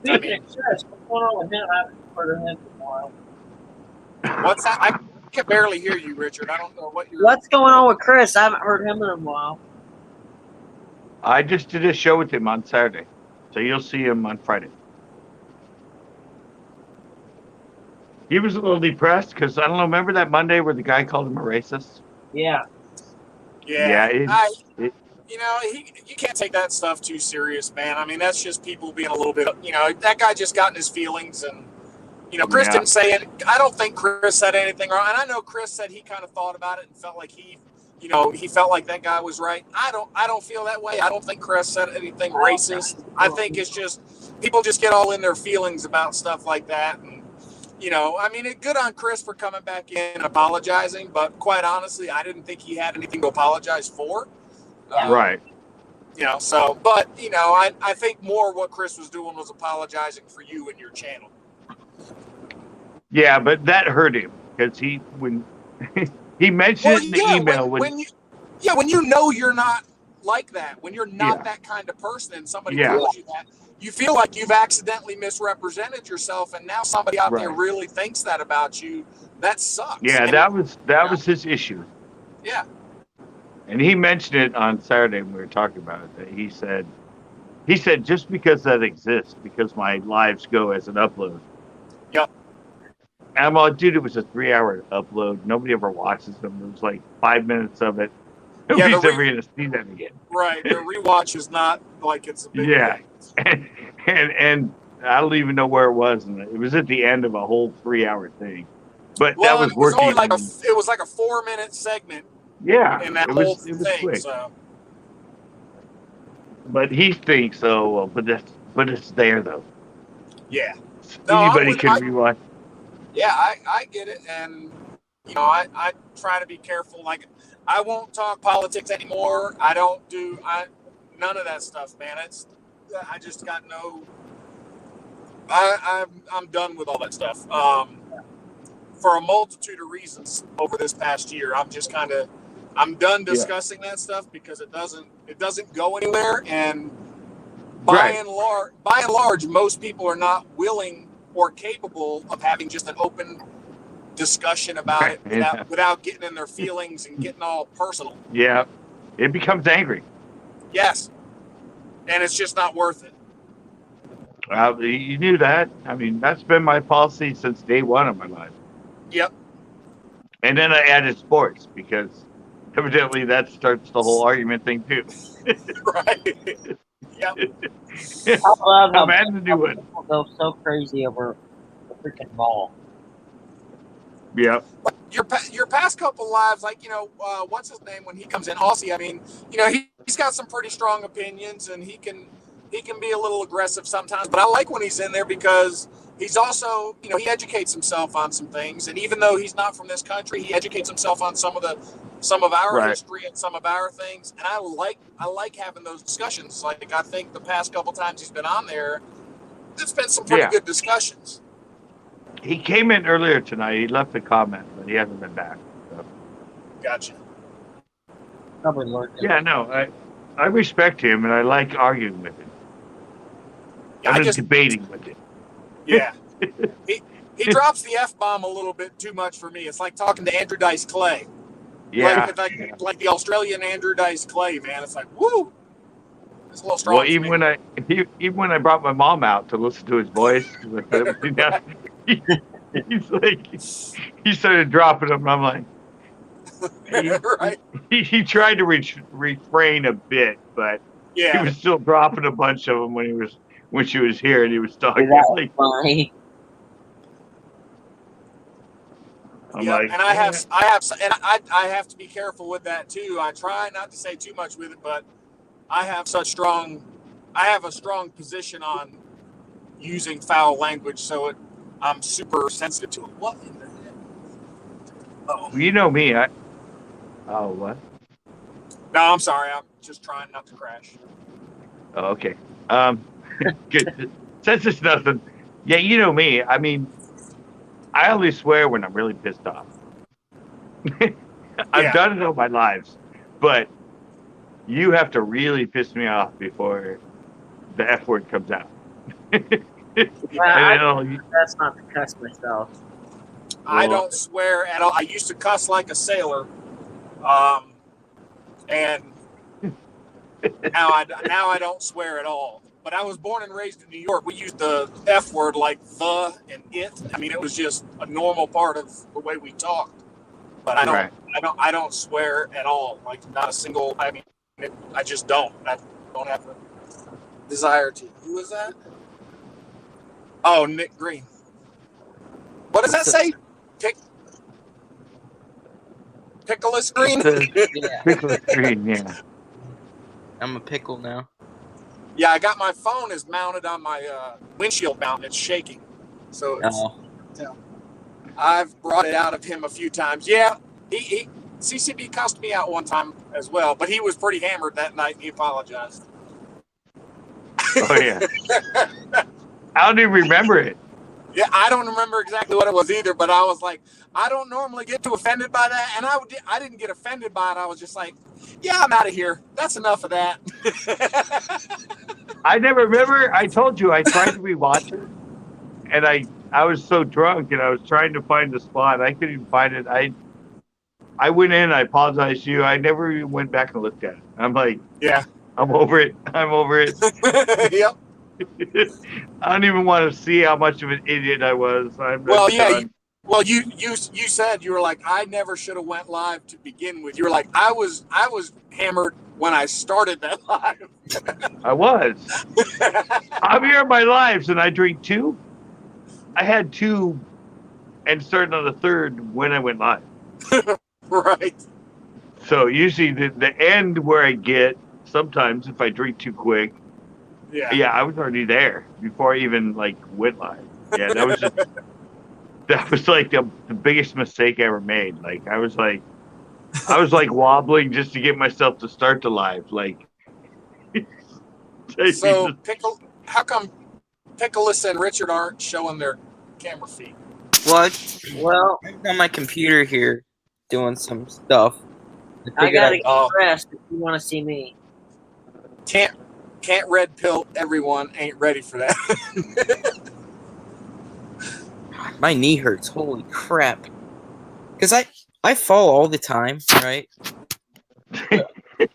Speaking of Chris, what's going on with him? I haven't heard of him in a while. What's that? I can barely hear you, Richard. I don't know what you're. What's going on with Chris? I haven't heard him in a while. I just did a show with him on Saturday, so you'll see him on Friday. He was a little depressed because, I don't know, remember that Monday where the guy called him a racist? Yeah. Yeah. You can't take that stuff too serious, man. I mean, that's just people being a little bit, that guy just got in his feelings and, Chris didn't say it. I don't think Chris said anything wrong. And I know Chris said he kind of thought about it and felt like he felt like that guy was right. I don't feel that way. I don't think Chris said anything racist. I think it's just people just get all in their feelings about stuff like that. And, I mean, good on Chris for coming back in and apologizing, but quite honestly, I didn't think he had anything to apologize for. Right. But I think more what Chris was doing was apologizing for you and your channel. Yeah, but that hurt him because when he mentioned it in the email when you know you're not like that, when you're not that kind of person, and somebody tells you that, you feel like you've accidentally misrepresented yourself, and now somebody out there really thinks that about you. That sucks. Yeah, that was his issue. Yeah. And he mentioned it on Saturday when we were talking about it. That he said just because that exists, because my lives go as an upload. Yep. And I'm like, dude, it was a 3-hour upload. Nobody ever watches them. It was like 5 minutes of it. Nobody's ever going to see that again. Right. The rewatch is not like it's a big thing. And I don't even know where it was. And it was at the end of a whole 3-hour thing. But that was working. It was like a 4-minute segment. Yeah. In that it whole was thing. Quick. So. But he thinks, but it's there though. Yeah. Anybody can rewatch. Yeah, I get it, and I try to be careful. Like, I won't talk politics anymore. I don't do none of that stuff, man. I just got no. I'm done with all that stuff. For a multitude of reasons over this past year, I'm done discussing that stuff because it doesn't go anywhere, and by and large, most people are not willing or capable of having just an open discussion about it without getting in their feelings and getting all personal. Yeah, it becomes angry. Yes, and it's just not worth it. You knew that. I mean, that's been my policy since day one of my life. Yep. And then I added sports because evidently that starts the whole argument thing too. Right. Yep. I'm adding a new one. People go so crazy over the freaking ball. Yep. Your past couple lives, like what's his name when he comes in, Aussie? I mean, he's got some pretty strong opinions, and he can be a little aggressive sometimes. But I like when he's in there because he's also, he educates himself on some things, and even though he's not from this country, he educates himself on some of our history and some of our things. And I like having those discussions. Like, I think the past couple times he's been on there, there's been some pretty good discussions. He came in earlier tonight. He left a comment, but he hasn't been back. So. Gotcha. Probably learned it. Yeah, no, I respect him, and I like arguing with him. I'm just debating with him. Yeah. He drops the F-bomb a little bit too much for me. It's like talking to Andrew Dice Clay. Yeah. Like the Australian Andrew Dice Clay, man. It's like, woo! It's a little strong. Well, even when I brought my mom out to listen to his voice, he started dropping them, and I'm like, he tried to refrain a bit, but he was still dropping a bunch of them when she was here, and he was talking. Funny. And I have to be careful with that too. I try not to say too much with it, but I have a strong position on using foul language, so I'm super sensitive to it. What in the heck? Oh. You know me. What? No, I'm sorry. I'm just trying not to crash. Oh, okay. Good. Since it's nothing. Yeah, you know me. I mean, I only swear when I'm really pissed off. I've done it all my lives, but you have to really piss me off before the F word comes out. That's not to cuss myself. I don't swear at all. I used to cuss like a sailor, and now I don't swear at all. But I was born and raised in New York. We used the F word like the and it. I mean, it was just a normal part of the way we talked. But I don't swear at all. Like, not a single. I mean, I just don't. I don't have the desire to. Who is that? Oh, Nick Green. What does that say? Pickleous Green? Pickleous Green, yeah. I'm a pickle now. Yeah, I got my phone is mounted on my windshield mount. It's shaking. So it's, I've brought it out of him a few times. Yeah, he CCB cussed me out one time as well, but he was pretty hammered that night and he apologized. Oh yeah. I don't even remember it. Yeah, I don't remember exactly what it was either, but I was like, I don't normally get too offended by that, and I didn't get offended by it. I was just like, yeah, I'm out of here. That's enough of that. I never remember. I told you I tried to rewatch it, and I was so drunk, and I was trying to find the spot. I couldn't even find it. I went in. I apologized to you. I never even went back and looked at it. I'm like, Yeah. I'm over it. I'm over it. Yep. I don't even want to see how much of an idiot I was. Well, yeah. You said you were like, I never should have went live to begin with. You were like, I was hammered when I started that live. I was. I'm here in my lives, and I drink 2. I had 2, and started on the 3rd when I went live. Right. So usually the end where I get sometimes if I drink too quick. Yeah, I was already there before I even went live. Yeah, that was like the biggest mistake I ever made. Like I was like wobbling just to get myself to start the live. So how come Pickles and Richard aren't showing their camera feed? Well, I'm on my computer here doing some stuff. I gotta get dressed if you want to see me. Can't red pill everyone. Ain't ready for that. My knee hurts. Holy crap! Because I fall all the time, right?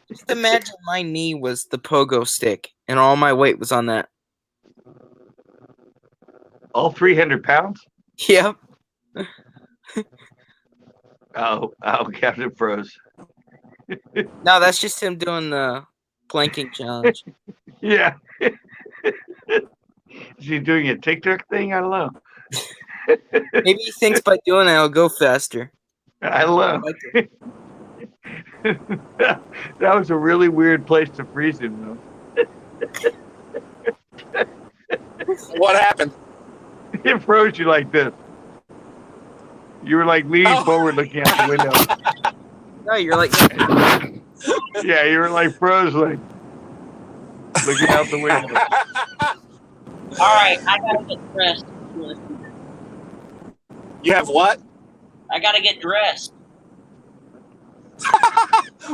Just imagine my knee was the pogo stick, and all my weight was on that. All 300 pounds? Yep. Oh, Captain froze. No, that's just him doing the planking challenge. Yeah. Is he doing a TikTok thing? I don't know. Maybe he thinks by doing that I'll go faster. I don't know. That was a really weird place to freeze him, though. What happened? It froze you like this. You were leaning forward, looking out the window. No, you're like. Yeah, you were froze, looking out the window. All right, I gotta get dressed. You have what? I gotta get dressed.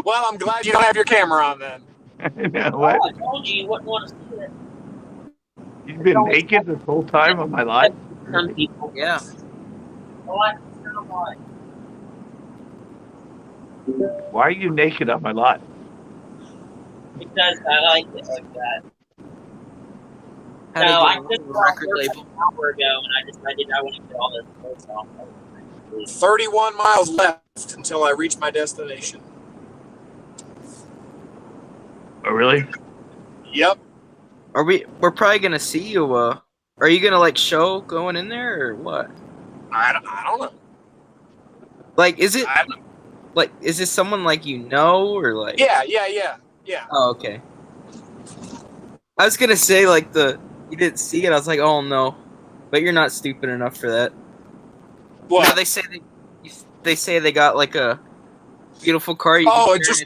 Well, I'm glad you don't have your camera on then. No, what? Oh, I told you wouldn't want to see it. You've been naked this whole time of my life? Some people. Yeah. What? Why? Why are you naked on my lot? Because I like it like that. How to No, get I a just record an label. hour ago, and I decided I want to get all this clothes off. 31 miles left until I reach my destination. Oh, really? Yep. We're probably gonna see you. Are you gonna show going in there or what? I don't know. Is it is this someone you know or Yeah. Oh, okay. I was gonna say you didn't see it. I was like, oh no, but you're not stupid enough for that. What? No, they say they got a beautiful car. You you just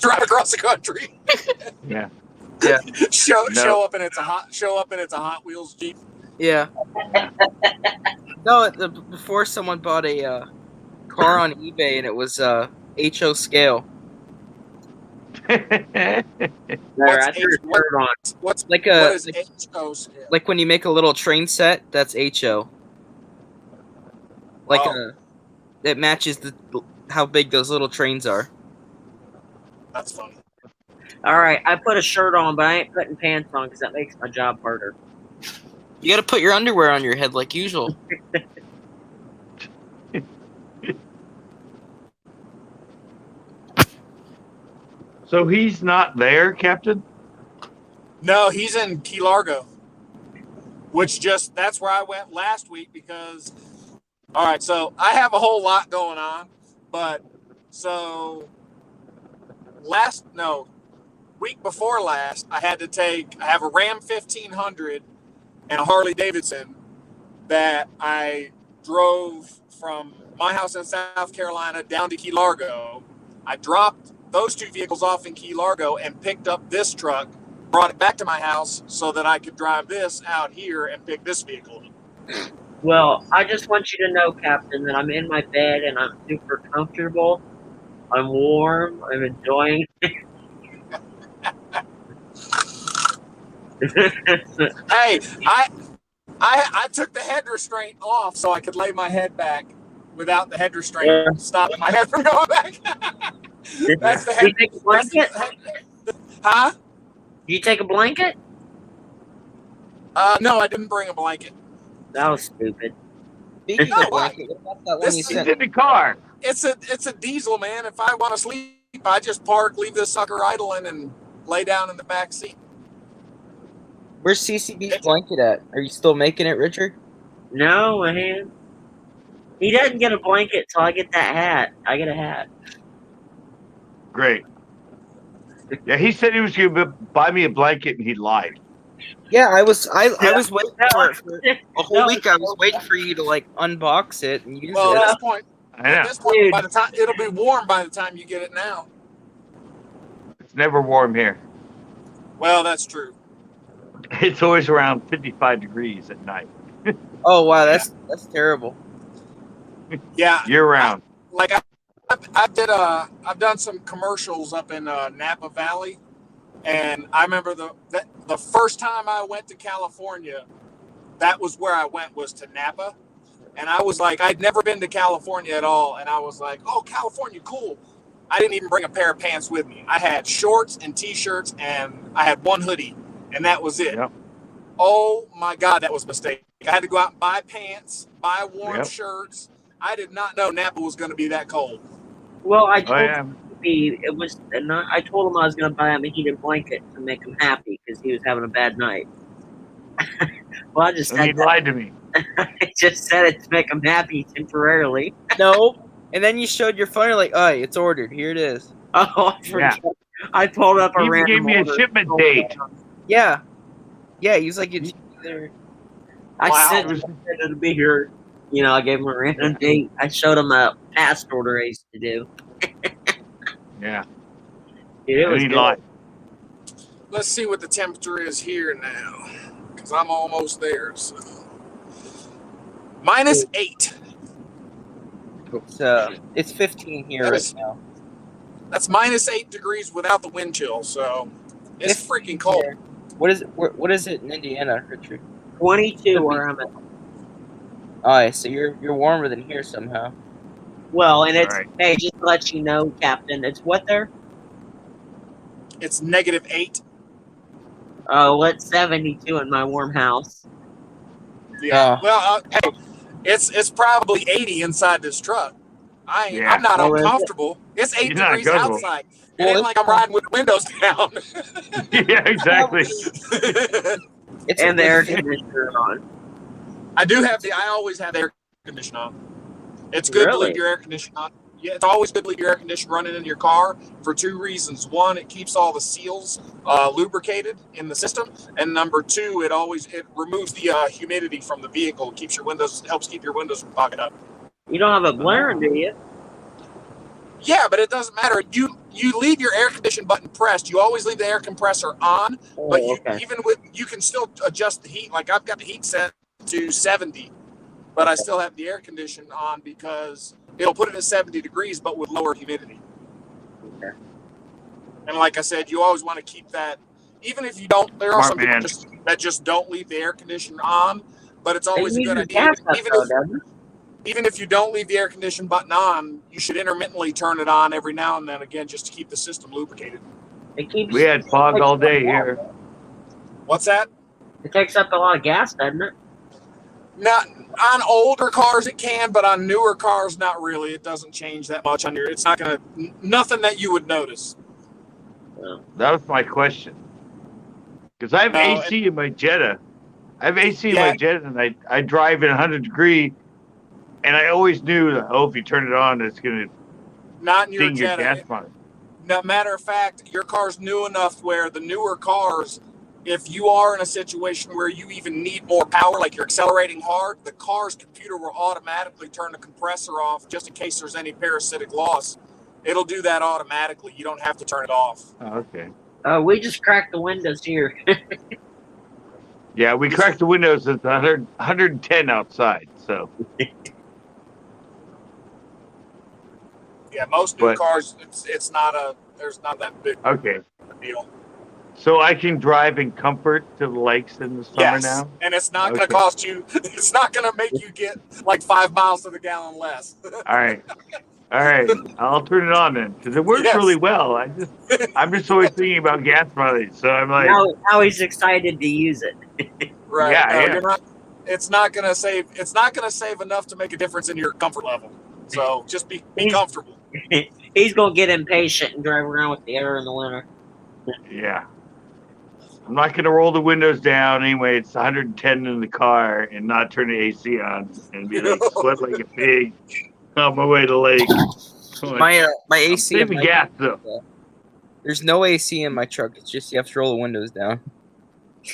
drive across the country. Yeah. Yeah. Show up and it's a Hot Wheels Jeep. Yeah. No, before someone bought a car on eBay and it was HO scale. What is HO scale? Like when you make a little train set, that's HO. It matches how big those little trains are. That's funny. All right, I put a shirt on, but I ain't putting pants on because that makes my job harder. You got to put your underwear on your head like usual. So he's not there, Captain? No, he's in Key Largo, that's where I went last week because, all right, so I have a whole lot going on, but so week before last, I have a Ram 1500 and a Harley Davidson that I drove from my house in South Carolina down to Key Largo. I dropped those two vehicles off in Key Largo and picked up this truck, brought it back to my house so that I could drive this out here and pick this vehicle up. Well, I just want you to know, Captain, that I'm in my bed and I'm super comfortable. I'm warm. I'm enjoying it. Hey, I took the head restraint off so I could lay my head back without the head restraint stopping my head from going back. That's the head. You take a blanket? Huh? Did you take a blanket? No, I didn't bring a blanket. That was stupid. Speaking No, of blanket, what about that one this you is He's sent? in the car. It's a diesel, man. If I want to sleep, I just park, leave this sucker idling, and lay down in the back seat. Where's CCB's blanket at? Are you still making it, Richard? No, man. He doesn't get a blanket till I get that hat. I get a hat. Great. Yeah, he said he was going to buy me a blanket, and he lied. Yeah, I was waiting for it for a whole No, week. I was waiting for you to like unbox it and use Well, it. I know. at this point, Dude. by the time it'll be warm by the time you get it now. It's never warm here. Well, that's true. It's always around 55 degrees at night, Oh wow, that's terrible. Yeah, year round. like I've done some commercials up in Napa Valley, and I remember the first time I went to California, that was where I went, was to Napa, and I was like, I'd never been to California at all, and I was like, oh, California, cool. I didn't even bring a pair of pants with me. I had shorts and t-shirts, and I had one hoodie, and that was it. Yep. Oh my God, that was a mistake. I had to go out and buy pants, buy warm Yep. shirts. I did not know Napa was going to be that cold. Well, I Oh, told yeah. him it was. I told him I was going to buy him a heated blanket to make him happy because he was having a bad night. Well, I just And he said that. lied to me. I just said it to make him happy temporarily. No, and then you showed your phone. You're like, oh, it's ordered. Here it is. Oh, I forgot. I pulled up a He even random gave me a order. shipment date. Yeah, he was like, it's there. I Wow. said it'll be here. You know, I gave him a random date. I showed him a past order I used to do. Yeah. Dude, it And was he good. lied. Let's see what the temperature is here now, because I'm almost there. So. -8. It's 15 here That right is- now. That's -8 degrees without the wind chill. So it's 15 freaking cold. here. What is it? What is it in Indiana, Richard? 22 where I'm at. Oh, yeah, so you're warmer than here somehow. Well, and it's Right. hey, just to let you know, Captain, it's what there? It's -8. Oh, it's 72 in my warm house. Yeah. Oh. Well, hey, it's probably 80 inside this truck. Yeah. I'm not Oh, is it? uncomfortable. It's 8 You're not degrees comfortable. outside. It Well, ain't it's like I'm riding with the windows down. Yeah, exactly. It's And the air it's- conditioner on. I always have the air conditioner on. It's good to Really? leave your air conditioner on. Yeah, it's always good to leave your air conditioner running in your car for 2 reasons. One, it keeps all the seals lubricated in the system, and number 2, it removes the humidity from the vehicle, helps keep your windows from fogging up. You don't have a blaring, do you? Yeah, but it doesn't matter. You leave your air condition button pressed. You always leave the air compressor on, but Oh, okay. you can still adjust the heat. Like I've got the heat set to 70, but I still have the air condition on because it'll put it at 70 degrees, but with lower humidity. Okay. And like I said, you always want to keep that, even if you don't. There are Smart some people man. that just don't leave the air conditioner on, but it's always a It good uses idea. gas up, though, doesn't it? Even if you don't leave the air condition button on, you should intermittently turn it on every now and then again just to keep the system lubricated. It keeps. We had fog all day here. What's that? It takes up a lot of gas, doesn't it? Not on older cars it can, but on newer cars not really. It doesn't change that much on your. It's not gonna nothing that you would notice. That was my question. Because I have No, AC in my Jetta. I have AC in Yeah. my Jetta, and I drive in 100 degree, and I always knew that, if you turn it on, it's going to Not in your ding your Jetta. gas monitor. No, matter of fact, your car's new enough where the newer cars if you are in a situation where you even need more power, like you're accelerating hard, the car's computer will automatically turn the compressor off just in case there's any parasitic loss. It'll do that automatically. You don't have to turn it off. Oh, okay. We just cracked the windows here. Yeah, we cracked the windows at 110 outside. So. Yeah, most new But- cars, it's not there's not that big Okay. deal. So I can drive in comfort to the lakes in the summer Yes, now? and it's not going Okay. to cost you. It's not going to make you get like 5 miles to the gallon less. All right. I'll turn it on then because it works Yes. really well. I'm just always thinking about gas mileage, so I'm like, Now he's excited to use it. Right? Yeah, No, yeah. you're not. It's not going to save. It's not going to save enough to make a difference in your comfort level. So just be comfortable. He's gonna get impatient and drive around with the air in the winter. yeah. I'm not going to roll the windows down anyway. It's 110 in the car and not turn the AC on and be like sweat like a pig on my way to the lake. My AC. Saving gas though. There's no AC in my truck. It's just you have to roll the windows down.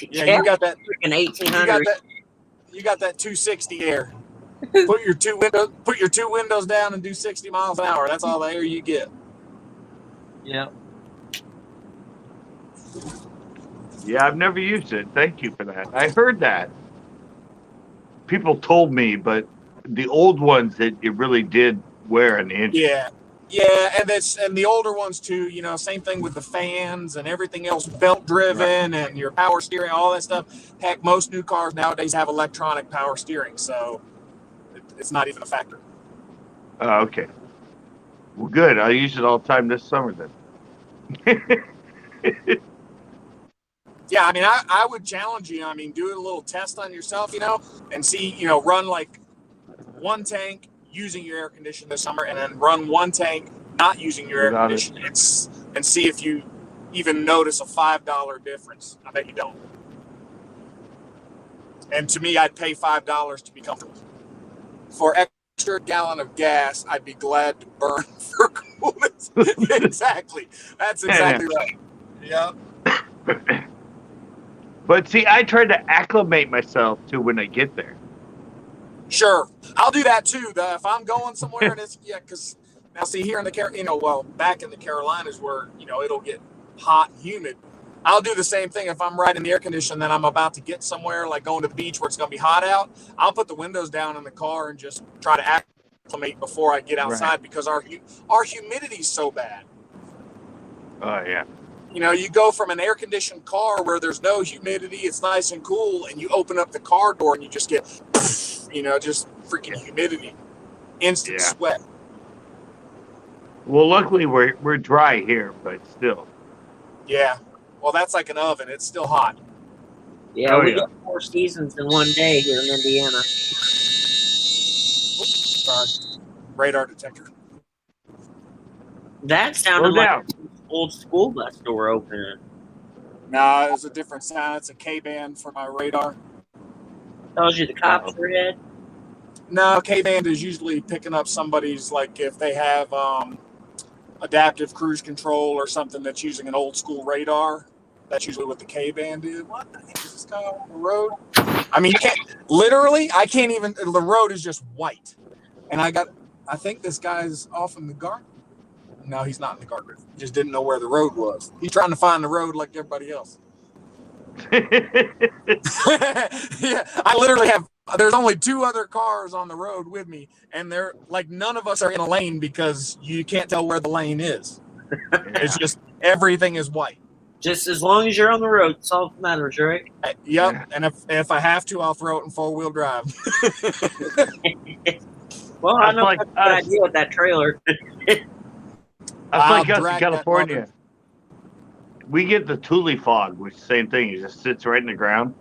Yeah, you got that. freaking You got 1800. that. You got that 260 air. Put your two windows down and do 60 miles an hour. That's all the air you get. Yeah. Yeah, I've never used it. Thank you for that. I heard that. People told me, but the old ones it really did wear an inch. Yeah, and the older ones too. You know, same thing with the fans and everything else, belt driven and your power steering, all that stuff. Heck, most new cars nowadays have electronic power steering, so it's not even a factor. Oh, okay. Well, good. I'll use it all the time this summer then. Yeah, I mean, I would challenge you. I mean, do a little test on yourself, and see, run like one tank using your air conditioner this summer, and then run one tank not using your air Without it. conditioner, and see if you even notice a $5 difference. I bet you don't. And to me, I'd pay $5 to be comfortable. For extra gallon of gas, I'd be glad to burn for coolness. Exactly. That's exactly right. Yeah. But see, I try to acclimate myself to when I get there. Sure, I'll do that too. If I'm going somewhere and because now see here in the back in the Carolinas where it'll get hot and humid. I'll do the same thing if I'm riding the air conditioner and I'm about to get somewhere like going to the beach where it's going to be hot out. I'll put the windows down in the car and just try to acclimate before I get outside because our humidity's so bad. Oh yeah. You go from an air-conditioned car where there's no humidity, it's nice and cool, and you open up the car door and you just get, just freaking humidity, instant sweat. Well, luckily we're dry here, but still. Yeah. Well, that's like an oven. It's still hot. Yeah, we got 4 seasons in one day here in Indiana. Oops, sorry. Radar detector. That sounded Slow like down. an old school bus door opening. No, it was a different sound. It's a K-band for my radar. Tells you the cops are ahead. No, K-band is usually picking up somebody's, like if they have adaptive cruise control or something that's using an old school radar. That's usually what the K-band is. What the heck is this guy on the road? I mean, I can't even, the road is just white. And I think this guy's off in the guard. No, he's not in the guardrail. He just didn't know where the road was. He's trying to find the road like everybody else. Yeah, I literally there's only 2 other cars on the road with me, and they're like none of us are in a lane because you can't tell where the lane is. It's just everything is white. Just as long as you're on the road, it's all that matters, right? Yep, Yeah. and if I have to, I'll throw it in 4-wheel drive. Well, I That's know like that's a good us. idea with that trailer. That's I'll like us in drag that California. mother- We get the Thule fog, which is the same thing. It just sits right in the ground.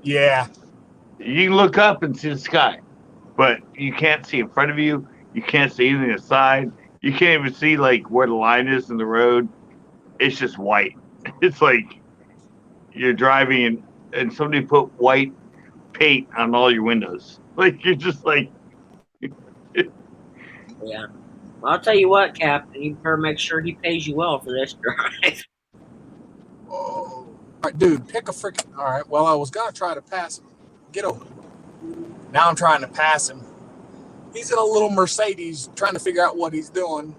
Yeah, You can look up and see the sky, but you can't see in front of you. You can't see anything aside. You can't even see like where the line is in the road. It's just white. It's like you're driving and somebody put white paint on all your windows. Like you're just like, Yeah. Well, I'll tell you what, Captain, you better make sure he pays you well for this drive. oh, right, dude, pick a freaking. All right, well, I was gonna try to pass him. Get over. Now I'm trying to pass him. He's in a little Mercedes, trying to figure out what he's doing.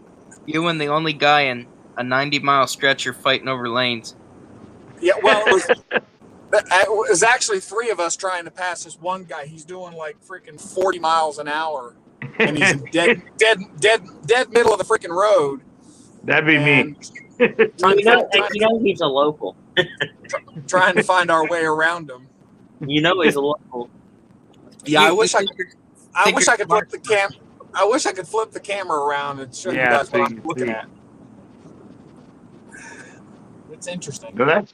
You and the only guy in a 90-mile stretch are fighting over lanes. Yeah, well, it was actually three of us trying to pass this one guy. He's doing like freaking 40 miles an hour, and he's in dead middle of the freaking road. That'd be me. He's a local. Trying to find our way around him. You know he's a local. Yeah, I wish I could flip the cam. I wish I could flip the camera around and show you guys what I'm looking at. It's interesting. No,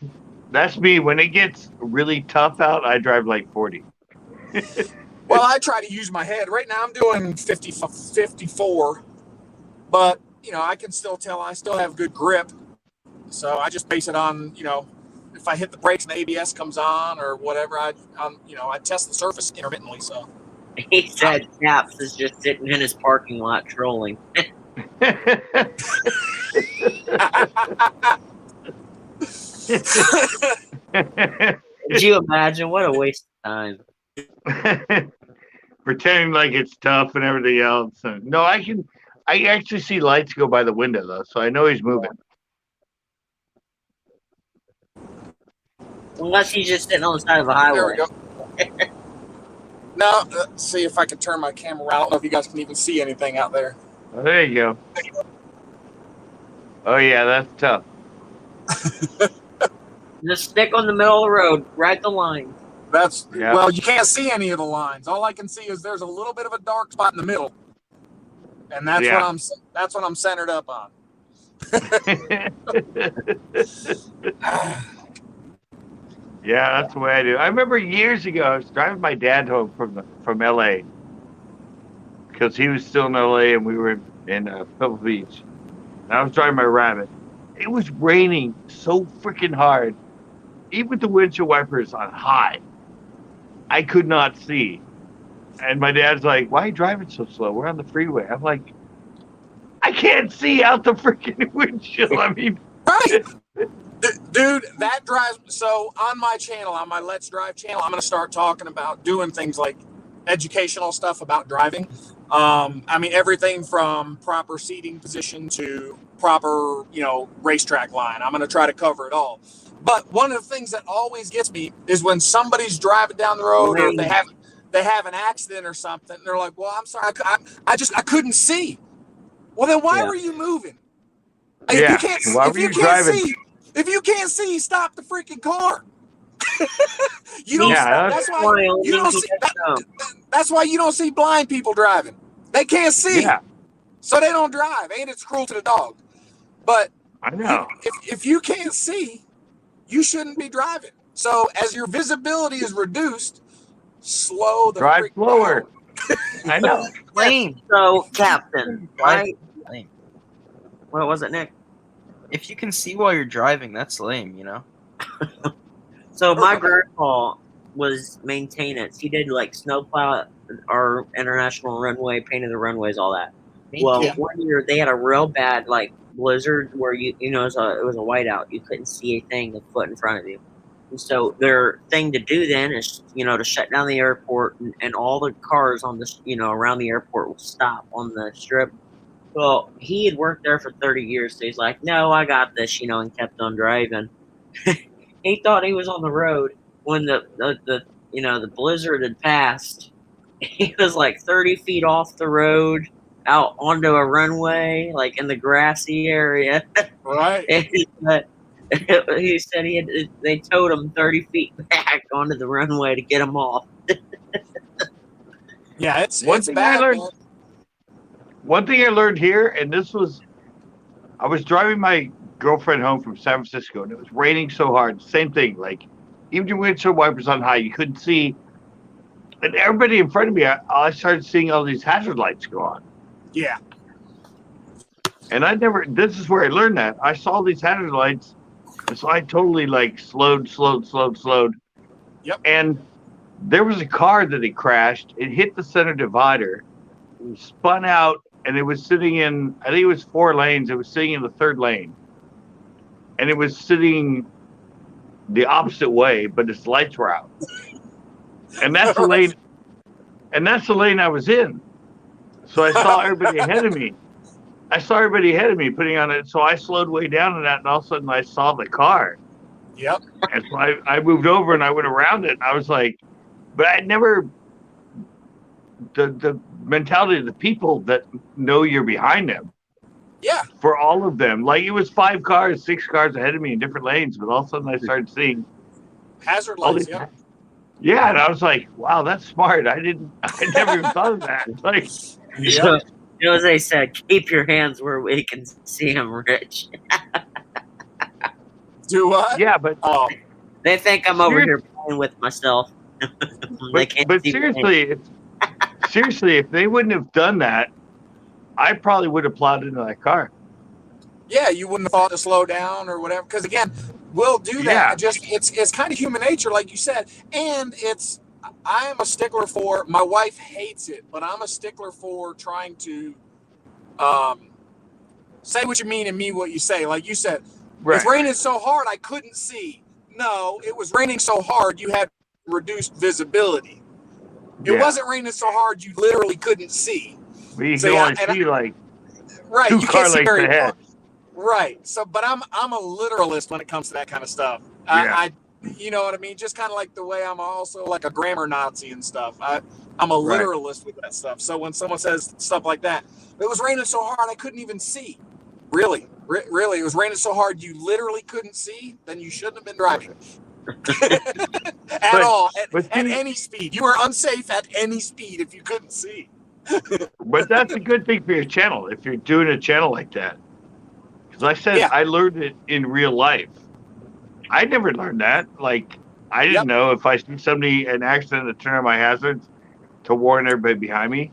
that's me. When it gets really tough out, I drive like 40. Well, I try to use my head. Right now I'm doing 54, but I can still tell I still have good grip. So I just base it on, if I hit the brakes and the ABS comes on or whatever, I test the surface intermittently. So he said Caps is just sitting in his parking lot trolling. Could you imagine? What a waste of time. Pretending like it's tough and everything else. No, I actually see lights go by the window though, so I know he's moving. Unless he's just sitting on the side of a highway. There we go. Now, let's see if I can turn my camera around. I don't know if you guys can even see anything out there. Oh, there you go. Oh yeah, that's tough. Just stick on the middle of the road, right the line. Well, you can't see any of the lines. All I can see is there's a little bit of a dark spot in the middle, and that's what I'm centered up on. Yeah, that's the way I do. I remember years ago, I was driving my dad home from LA because he was still in LA and we were in Pebble Beach. And I was driving my Rabbit. It was raining so freaking hard, even with the windshield wipers on high. I could not see. And my dad's like, "Why are you driving so slow? We're on the freeway." I'm like, I can't see out the freaking windshield. I mean, right. Dude, that drives. So on my channel, on my Let's Drive channel, I'm going to start talking about doing things like educational stuff about driving. I mean, everything from proper seating position to proper, racetrack line. I'm going to try to cover it all. But one of the things that always gets me is when somebody's driving down the road or they have an accident or something. And they're like, "Well, I'm sorry, I couldn't see." Well, then why were you moving? Yeah. If you can't see, stop the freaking car. That's why you don't see blind people driving. They can't see, so they don't drive. Ain't it's cruel to the dog? But I know if you can't see, you shouldn't be driving. So as your visibility is reduced, slow the drive slower. I know. Lame. So, Captain, right? What was it, Nick? If you can see while you're driving, that's lame, So my grandpa was maintenance. He did like snowplow our international runway, painted the runways, all that. Well, one year they had a real bad blizzard where it was a whiteout. You couldn't see a thing a foot in front of you. And so their thing to do then is to shut down the airport and all the cars on the around the airport will stop on the strip. Well, he had worked there for 30 years, so he's like, "No, I got this," and kept on driving. He thought he was on the road when the blizzard had passed. He was like 30 feet off the road, out onto a runway, like in the grassy area. Right. He said they towed him 30 feet back onto the runway to get him off. Yeah, it's bad. One thing I learned here, and I was driving my girlfriend home from San Francisco, and it was raining so hard. Same thing, like even your windshield wipers on high, you couldn't see. And everybody in front of me, I started seeing all these hazard lights go on. Yeah. And this is where I learned that. I saw these hazard lights, and so I totally slowed. Yep. And there was a car that had crashed. It hit the center divider, it spun out, and it was sitting in, I think it was 4 lanes. It was sitting in the 3rd lane. And it was sitting the opposite way, but its lights were out. And that's the lane. And that's the lane I was in. So I saw everybody ahead of me. Putting on it. So I slowed way down in that, and all of a sudden I saw the car. Yep. And so I moved over and I went around it. And I was like, but I never. The mentality of the people that know you're behind them. Yeah. For all of them, like it was 5 cars, 6 cars ahead of me in different lanes, but all of a sudden I started seeing hazard lights. Yeah. Yeah, and I was like, "Wow, that's smart." I never even thought of that. Like, So, as they said, keep your hands where we can see them, Rich. Do what? Yeah, but they think I'm over here playing with myself. But seriously, if they wouldn't have done that, I probably would have plowed into that car. Yeah, you wouldn't have thought to slow down or whatever. Because again, we'll do that. Yeah. It's kind of human nature, like you said, and I am a stickler for. My wife hates it, but I'm a stickler for trying to say what you mean and mean what you say. Like you said, it's raining so hard I couldn't see. No, it was raining so hard you had reduced visibility. It wasn't raining so hard you literally couldn't see. Well, you can only see like 2 you car lengths ahead. Right. So, but I'm a literalist when it comes to that kind of stuff. I you know what I mean? Just kind of like the way I'm also like a grammar Nazi and stuff. I'm a literalist with that stuff. So when someone says stuff like that, it was raining so hard I couldn't even see. Really, it was raining so hard you literally couldn't see. Then you shouldn't have been driving at any speed. You were unsafe at any speed if you couldn't see. But that's a good thing for your channel if you're doing a channel like that. Because I said I learned it in real life. I never learned that. Like, I didn't know if I see an accident to turn on my hazards to warn everybody behind me.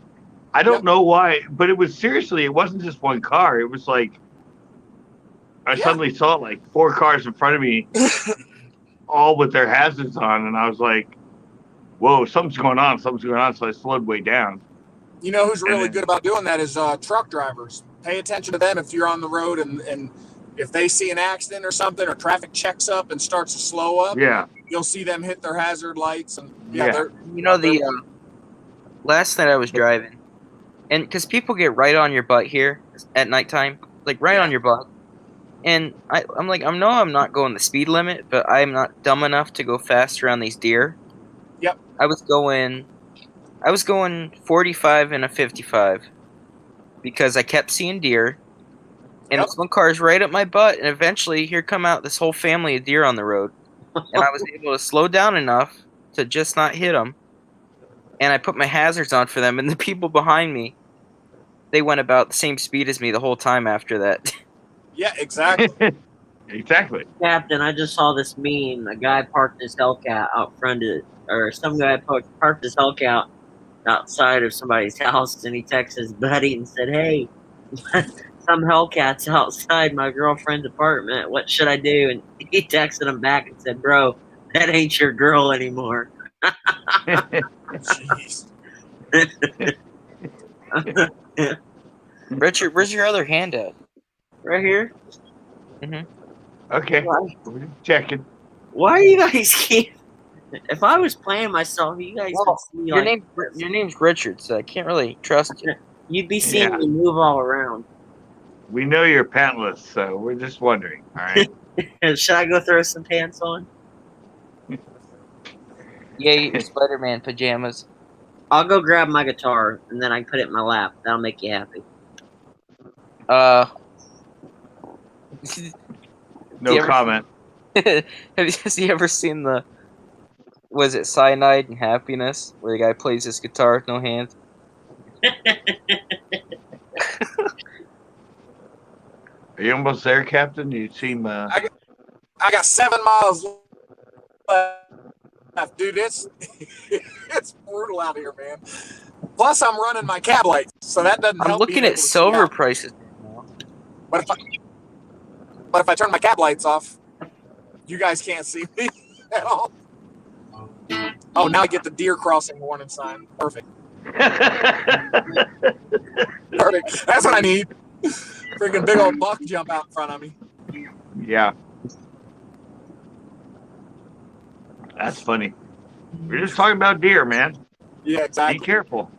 I don't know why, but it wasn't just one car. It was like, I suddenly saw like 4 cars in front of me, all with their hazards on. And I was like, whoa, something's going on. So I slowed way down. You know who's really good about doing that is truck drivers. Pay attention to them if you're on the road and if they see an accident or something or traffic checks up and starts to slow up, you'll see them hit their hazard lights. And the last night I was driving, and because people get right on your butt here at nighttime, like right on your butt, and I'm like, I'm not going the speed limit, but I'm not dumb enough to go fast around these deer. Yep. I was going 45 and a 55 because I kept seeing deer. And this one car is right up my butt, and eventually here come out this whole family of deer on the road. And I was able to slow down enough to just not hit them. And I put my hazards on for them, and the people behind me, they went about the same speed as me the whole time after that. Yeah, exactly. Exactly. Captain, I just saw this meme. A guy parked his Hellcat out front of some guy parked his Hellcat outside of somebody's house, and he texted his buddy and said, "Hey, some Hellcats outside my girlfriend's apartment. What should I do?" And he texted him back and said, "Bro, that ain't your girl anymore." Jeez. Richard, where's your other hand at? Right here. Okay. We're checking. Why do you guys keep... If I was playing myself, you guys would see me your name's Richard, so I can't really trust you. You'd be seeing me move all around. We know you're pantless, so we're just wondering. All right. Should I go throw some pants on? Yeah, your Spider-Man pajamas. I'll go grab my guitar, and then I can put it in my lap. That'll make you happy. No comment. Has you ever seen was it Cyanide and Happiness, where the guy plays his guitar with no hands? Are you almost there, Captain? You seem. I got 7 miles left, dude. It's brutal out here, man. Plus, I'm running my cab lights, so that doesn't help. I'm looking at silver prices. But if I turn my cab lights off, you guys can't see me at all. Oh, now I get the deer crossing warning sign. Perfect. Perfect. That's what I need. Freaking big old buck jump out in front of me. Yeah. That's funny. We're just talking about deer, man. Yeah, Be exactly. careful.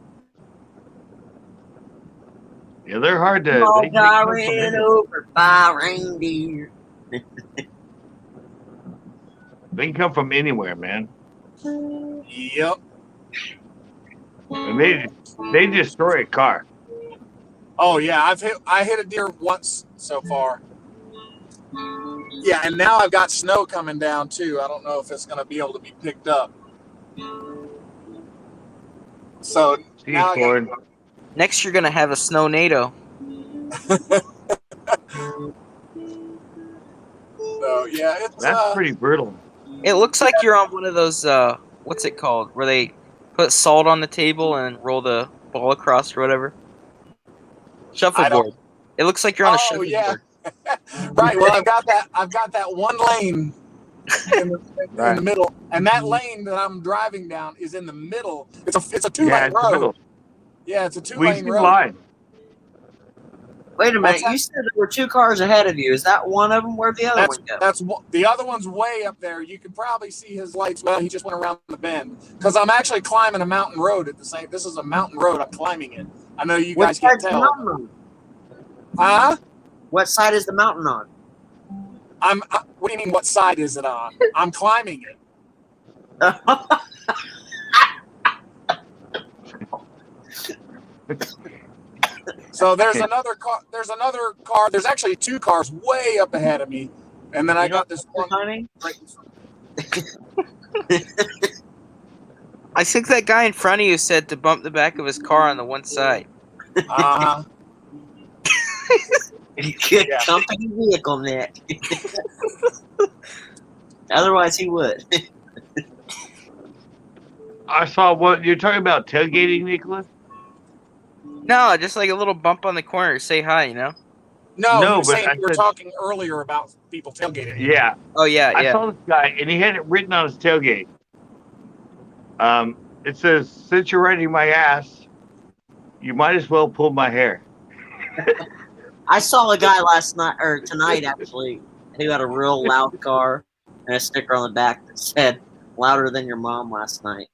Yeah, they're hard to. Small They guy come from ran anywhere. over by reindeer. They can come from anywhere, man. Yep. And they destroy a car. Oh yeah, I hit a deer once so far. Yeah, and now I've got snow coming down too. I don't know if it's going to be able to be picked up. So See now you, Corn. Next, you're gonna have a snow NATO. So yeah, it's That's pretty brutal. It looks like you're on one of those. What's it called? Where they put salt on the table and roll the ball across or whatever. Shuffleboard. It looks like you're on a Oh yeah, shuffleboard. right. Well, I've got that one lane in the middle, and that lane that I'm driving down is in the middle. It's a 2-lane Yeah, it's the road. middle. Yeah, it's a We 2-lane see road. line. Wait a minute, What's that? you said there were 2 cars ahead of you. Is that one of them? Where'd the other one go? That's the other one's way up there. You can probably see his lights. Well, he just went around the bend because I'm actually climbing a mountain road at the same. This is a mountain road. I'm climbing it. I know you What guys can't side's the tell. mountain on? Huh? What side is the mountain on? What do you mean? What side is it on? I'm climbing it. So there's another car. There's actually 2 cars way up ahead of me, and then I got this one. Honey? Right. I think that guy in front of you said to bump the back of his car on the one side. Uh-huh. Good Yeah. company vehicle, Nick. Otherwise, he would. I saw what you're talking about tailgating, Nicholas. No, just like a little bump on the corner to say hi, you know? No, No, he was but saying I you were said- talking earlier about people tailgating. Yeah, Oh, yeah, I yeah. saw this guy, and he had it written on his tailgate. It says, "Since you're riding my ass, you might as well pull my hair." I saw a guy last night, or tonight actually, who had a real loud car and a sticker on the back that said, "Louder than your mom last night."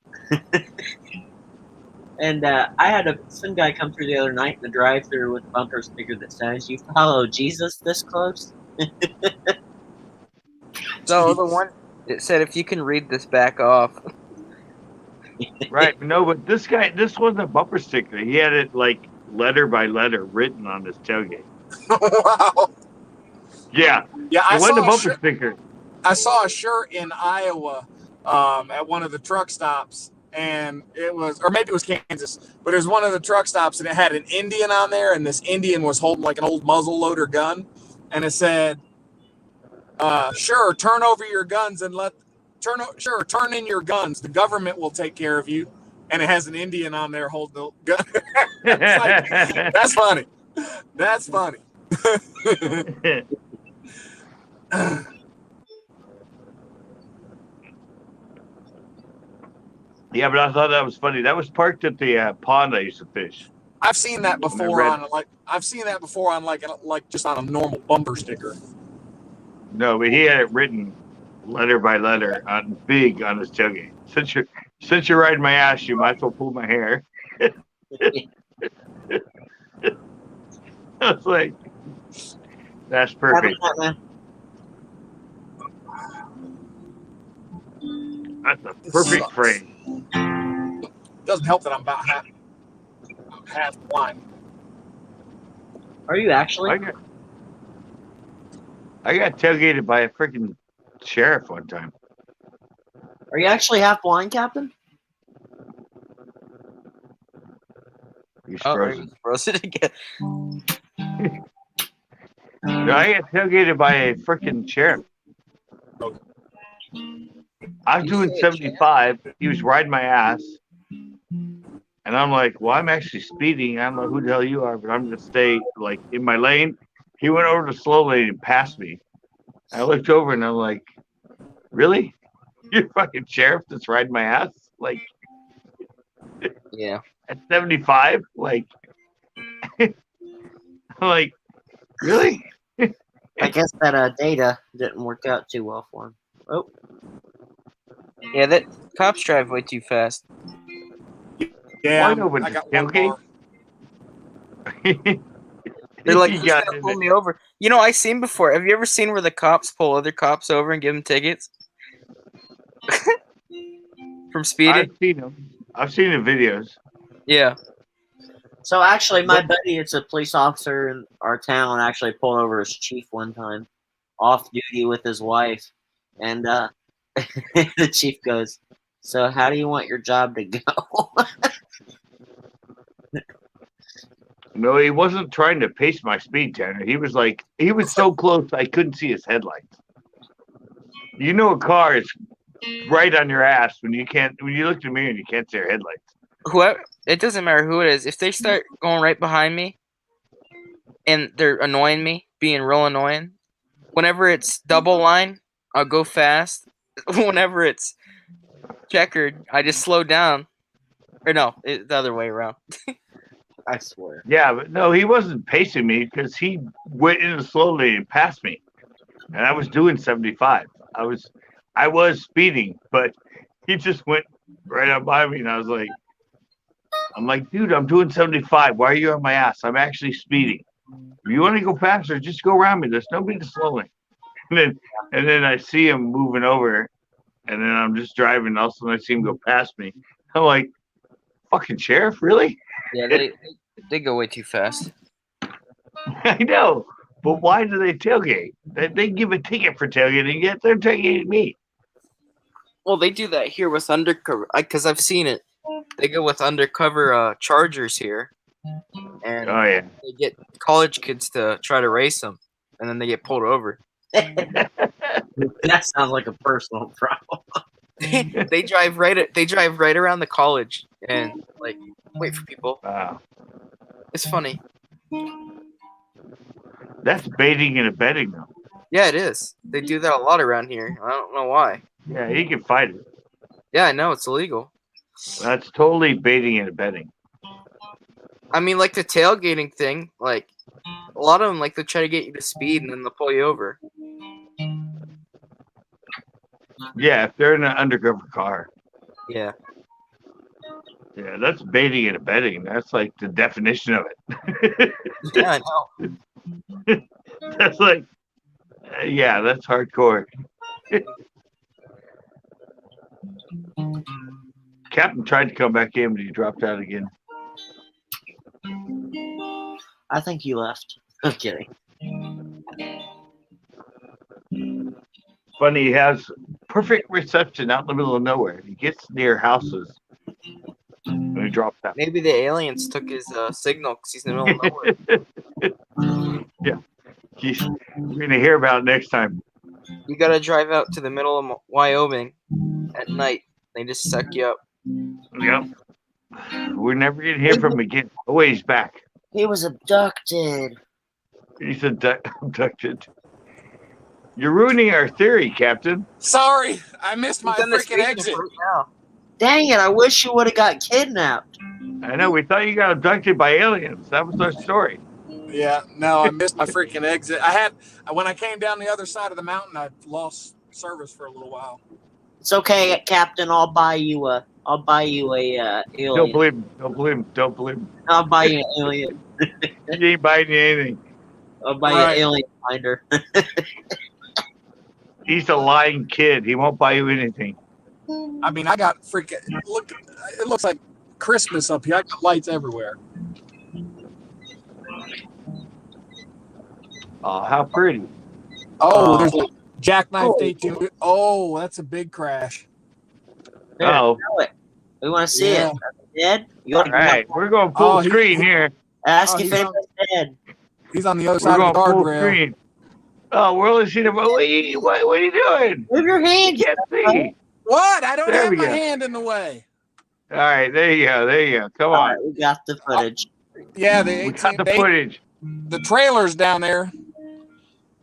And I had some guy come through the other night in the drive-thru with a bumper sticker that says, "You follow Jesus this close?" So the one that said, if you can read this, back off. Right? No, but this wasn't a bumper sticker. He had it like letter by letter written on his tailgate. Wow. Yeah, Yeah, it wasn't a bumper sticker. I saw a shirt in Iowa at one of the truck stops, and it was, or maybe it was Kansas, but it was one of the truck stops, and it had an Indian on there, and this Indian was holding like an old muzzle loader gun, and it said, "Sure, turn over your guns and turn in your guns. The government will take care of you." And it has an Indian on there holding the gun. That's funny. That's funny. Yeah, but I thought that was funny. That was parked at the pond I used to fish. I've seen that before read- on like just on a normal bumper sticker. No, but he had it written letter by letter on big on his tailgate. Since you're riding my ass, you might as well pull my hair. I was like, that's perfect. That's a perfect sucks. frame. Doesn't help that I'm half blind. Are you actually? I got tailgated by a freaking sheriff one time. Are you actually half blind, Captain? He's Oh, frozen. he froze it again. No, I got tailgated by a freaking sheriff. I was doing 75. He was riding my ass. And I'm like, well, I'm actually speeding. I don't know who the hell you are, but I'm going to stay like in my lane. He went over to the slow lane and passed me. I looked over and I'm like, really? You're fucking sheriff that's riding my ass? Like, Yeah. at 75? Like, I'm like, really? I guess that data didn't work out too well for him. Oh, Yeah, that cops drive way too fast. Yeah, Why no, but I the got one tailgate? more. They're like, He who's got gonna in pull it. me over? You know, I seen before. Have you ever seen where the cops pull other cops over and give them tickets from speeding? I've seen them. I've seen the videos. Yeah. So actually, my What? buddy, it's a police officer in our town, actually pulled over his chief one time, off duty with his wife, and the chief goes, "So how do you want your job to go?" No, he wasn't trying to pace my speed, Tanner. He was so close I couldn't see his headlights. You know, a car is right on your ass when you look at the mirror and you can't see your headlights. Whoever, it doesn't matter who it is. If they start going right behind me and they're annoying me, being real annoying, whenever it's double line, I'll go fast. Whenever it's checkered, I just slow down. Or no, the other way around. I swear. Yeah, but no, he wasn't pacing me because he went in slowly and passed me, and I was doing 75. I was speeding, but he just went right up by me, and I'm like, dude, I'm doing 75. Why are you on my ass? I'm actually speeding. If you want to go faster, just go around me. There's nobody to slow me. And then I see him moving over, and then I'm just driving. All of a sudden, I see him go past me. I'm like, fucking sheriff, really? Yeah, they go way too fast. I know, but why do they tailgate? They give a ticket for tailgating, yet they're tailgating me. Well, they do that here with undercover, because I've seen it. They go with undercover chargers here, and Oh yeah. they get college kids to try to race them, and then they get pulled over. That sounds like a personal problem. They drive right around the college and like wait for people. Wow. It's funny. That's baiting and abetting, though. Yeah, it is. They do that a lot around here. I don't know why. Yeah, he can fight it. Yeah, I know it's illegal. That's totally baiting and abetting. I mean, like the tailgating thing. Like a lot of them, like they try to get you to speed and then they'll pull you over. Yeah, if they're in an undercover car. Yeah. Yeah, that's baiting and abetting. That's like the definition of it. Yeah, I know. That's like, yeah, that's hardcore. Captain tried to come back in, but he dropped out again. I think he left. I'm kidding. Funny, he has perfect reception out in the middle of nowhere. He gets near houses when he drops out. Maybe the aliens took his signal because he's in the middle of nowhere. Yeah, we're gonna hear about it next time. You gotta drive out to the middle of Wyoming at night. They just suck you up. Yep. We're never gonna hear from him again. Oh wait, he's back. He was abducted. He's abducted. You're ruining our theory, Captain. Sorry, I missed my He's on the freaking station exit. right now. Dang it! I wish you would have got kidnapped. I know, we thought you got abducted by aliens. That was our story. Yeah, no, I missed my freaking exit. When I came down the other side of the mountain, I lost service for a little while. It's okay, Captain. I'll buy you a alien. Don't believe him. Don't believe him. Don't believe him. I'll buy you an alien. You ain't buying you anything. I'll buy Right. you an alien finder. He's a lying kid. He won't buy you anything. I mean, I got freaking look. It looks like Christmas up here. I got lights everywhere. Oh, how pretty. Oh, there's a jackknife 18. Oh, that's a big crash. Oh, Show it. We want to see Yeah. it. Dead? You all want to right. We're going full Oh, screen here. ask Oh, if he's anybody's dead. He's on the other We're side of going the full guardrail. screen. Oh, we're only seeing about what are you doing? Move your You hand. can't see. What? I don't There have we my go. hand in the way. All right, there you go. There you go. Come All on. right, we got the footage. Yeah, the We got 18. the footage. The trailer's down there.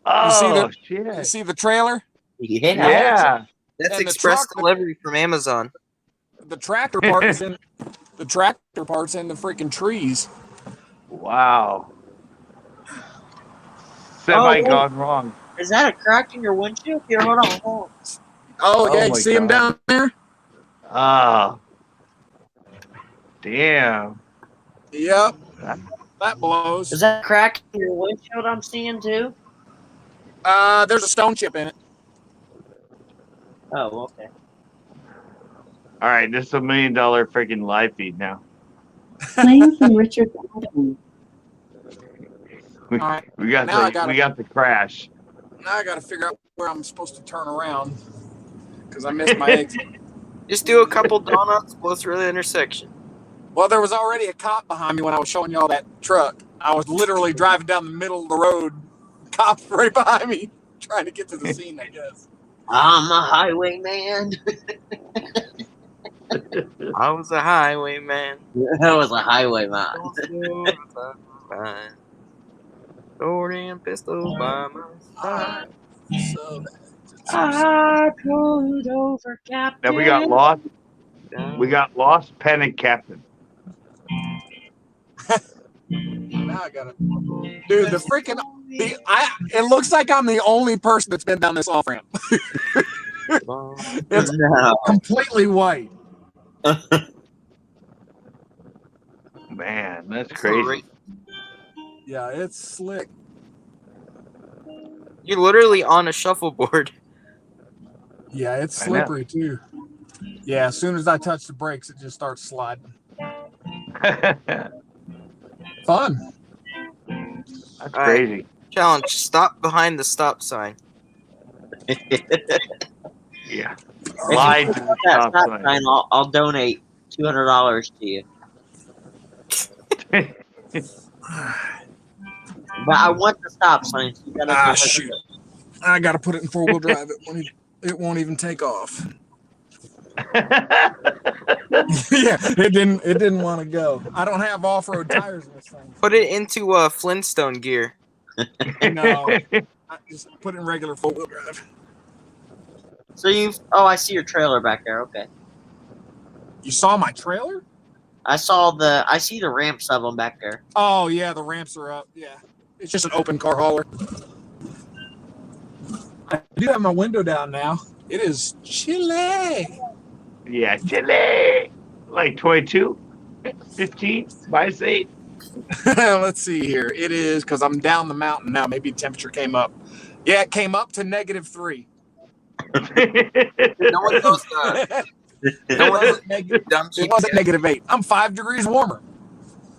Oh, You shit. see the trailer? Yeah. Yeah. That's And the express truck- delivery from Amazon. The tractor part is in. The tractor part's in the freaking trees. Wow. Semi Oh, gone wrong. Is that a crack in your windshield? Here, hold on. Oh, yeah, Oh you my see him God. down there? Oh, damn. Yep, that blows. Is that a crack in your windshield I'm seeing too? There's a stone chip in it. Oh, okay. All right, this is $1 million freaking live feed now. Playing from Richard Adams. We, All right, we got now I the gotta- we got the crash. Now I got to figure out where I'm supposed to turn around because I missed my exit. Just do a couple donuts, blow through the intersection. Well, there was already a cop behind me when I was showing y'all that truck. I was literally driving down the middle of the road, cop right behind me, trying to get to the scene, I guess. I'm a highwayman. I was a highwayman. That was a highwayman. Sword and pistol by my side. So I pulled over, Captain. Now we got lost. We got lost panic captain. now I gotta, dude. The freaking it looks like I'm the only person that's been down this off ramp. It's No. completely white. Man, that's crazy. Yeah, it's slick. You're literally on a shuffleboard. Yeah, it's I know. slippery too. Yeah, as soon as I touch the brakes, it just starts sliding. That's Fun. crazy. Challenge: stop behind the stop sign. Yeah. If you Lied put to the that stop stop sign. sign, I'll donate $200 to you. But I want the stop sign. So you gotta deliver Shoot. it. I got to put it in 4-wheel drive. It won't even take off. Yeah, it didn't want to go. I don't have off-road tires in this thing. Put it into Flintstone gear. No, I just put it in regular 4-wheel drive. So I see your trailer back there. Okay. You saw my trailer? I see the ramps of them back there. Oh yeah, the ramps are up. Yeah, it's just an open car hauler. I do have my window down now. It is chilly. Yeah, Chile. Like 22, 15, by 8. Let's see here. It is because I'm down the mountain now. Maybe the temperature came up. Yeah, it came up to -3. No one knows It wasn't negative. dumb It wasn't -8. I'm 5 degrees warmer.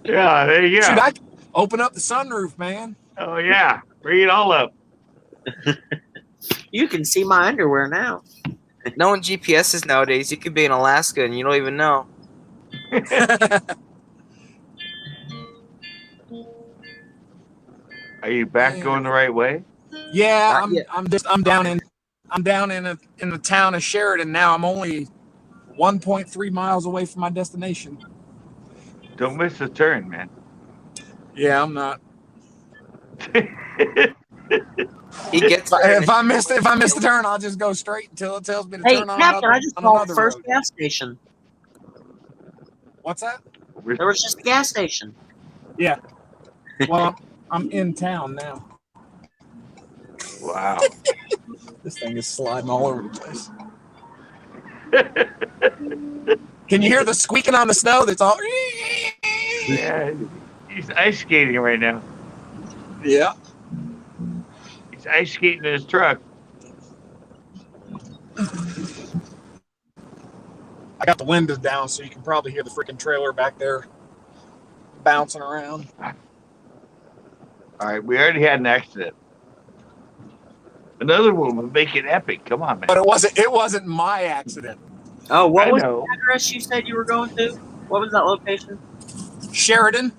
Yeah, there you Should go. I open up the sunroof, man? Oh yeah, bring it all up. You can see my underwear now. Knowing GPSs nowadays, you could be in Alaska and you don't even know. Are you back going the right way? Yeah, Not yet. I'm down in the town of Sheridan now. I'm only 1.3 miles away from my destination. Don't miss the turn, man. Yeah, I'm not. He gets there If I miss the turn, I'll just go straight until it tells me to Hey, turn on Captain, I just on saw the another first road. gas station. What's that? There was just a gas station. Yeah. Well, I'm in town now. Wow. This thing is sliding all over the place. Can you hear the squeaking on the snow? That's all. Yeah, he's ice skating right now. Yeah. He's ice skating in his truck. I got the windows down, so you can probably hear the freaking trailer back there bouncing around. All right, we already had an accident. Another one would make it epic. Come on, man. But it wasn't my accident. Oh, what I was know. the address you said you were going to? What was that location? Sheridan.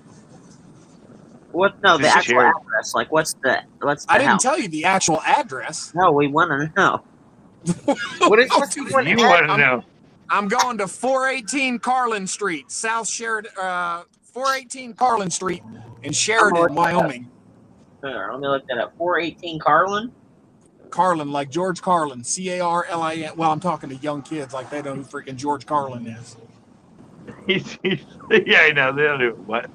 What? No, the Just actual Sheridan. address. Like, what's the I didn't house? tell you the actual address. No, we want to know. What is Oh, this? dude, You want to know? I'm going to 418 Carlin Street, South Sheridan, 418 Carlin Street in Sheridan, Wyoming. Here, let me look that up. 418 Carlin. Carlin, like George Carlin, Carlin. Well, I'm talking to young kids, like they know who freaking George Carlin is. Yeah, I know. They don't do what?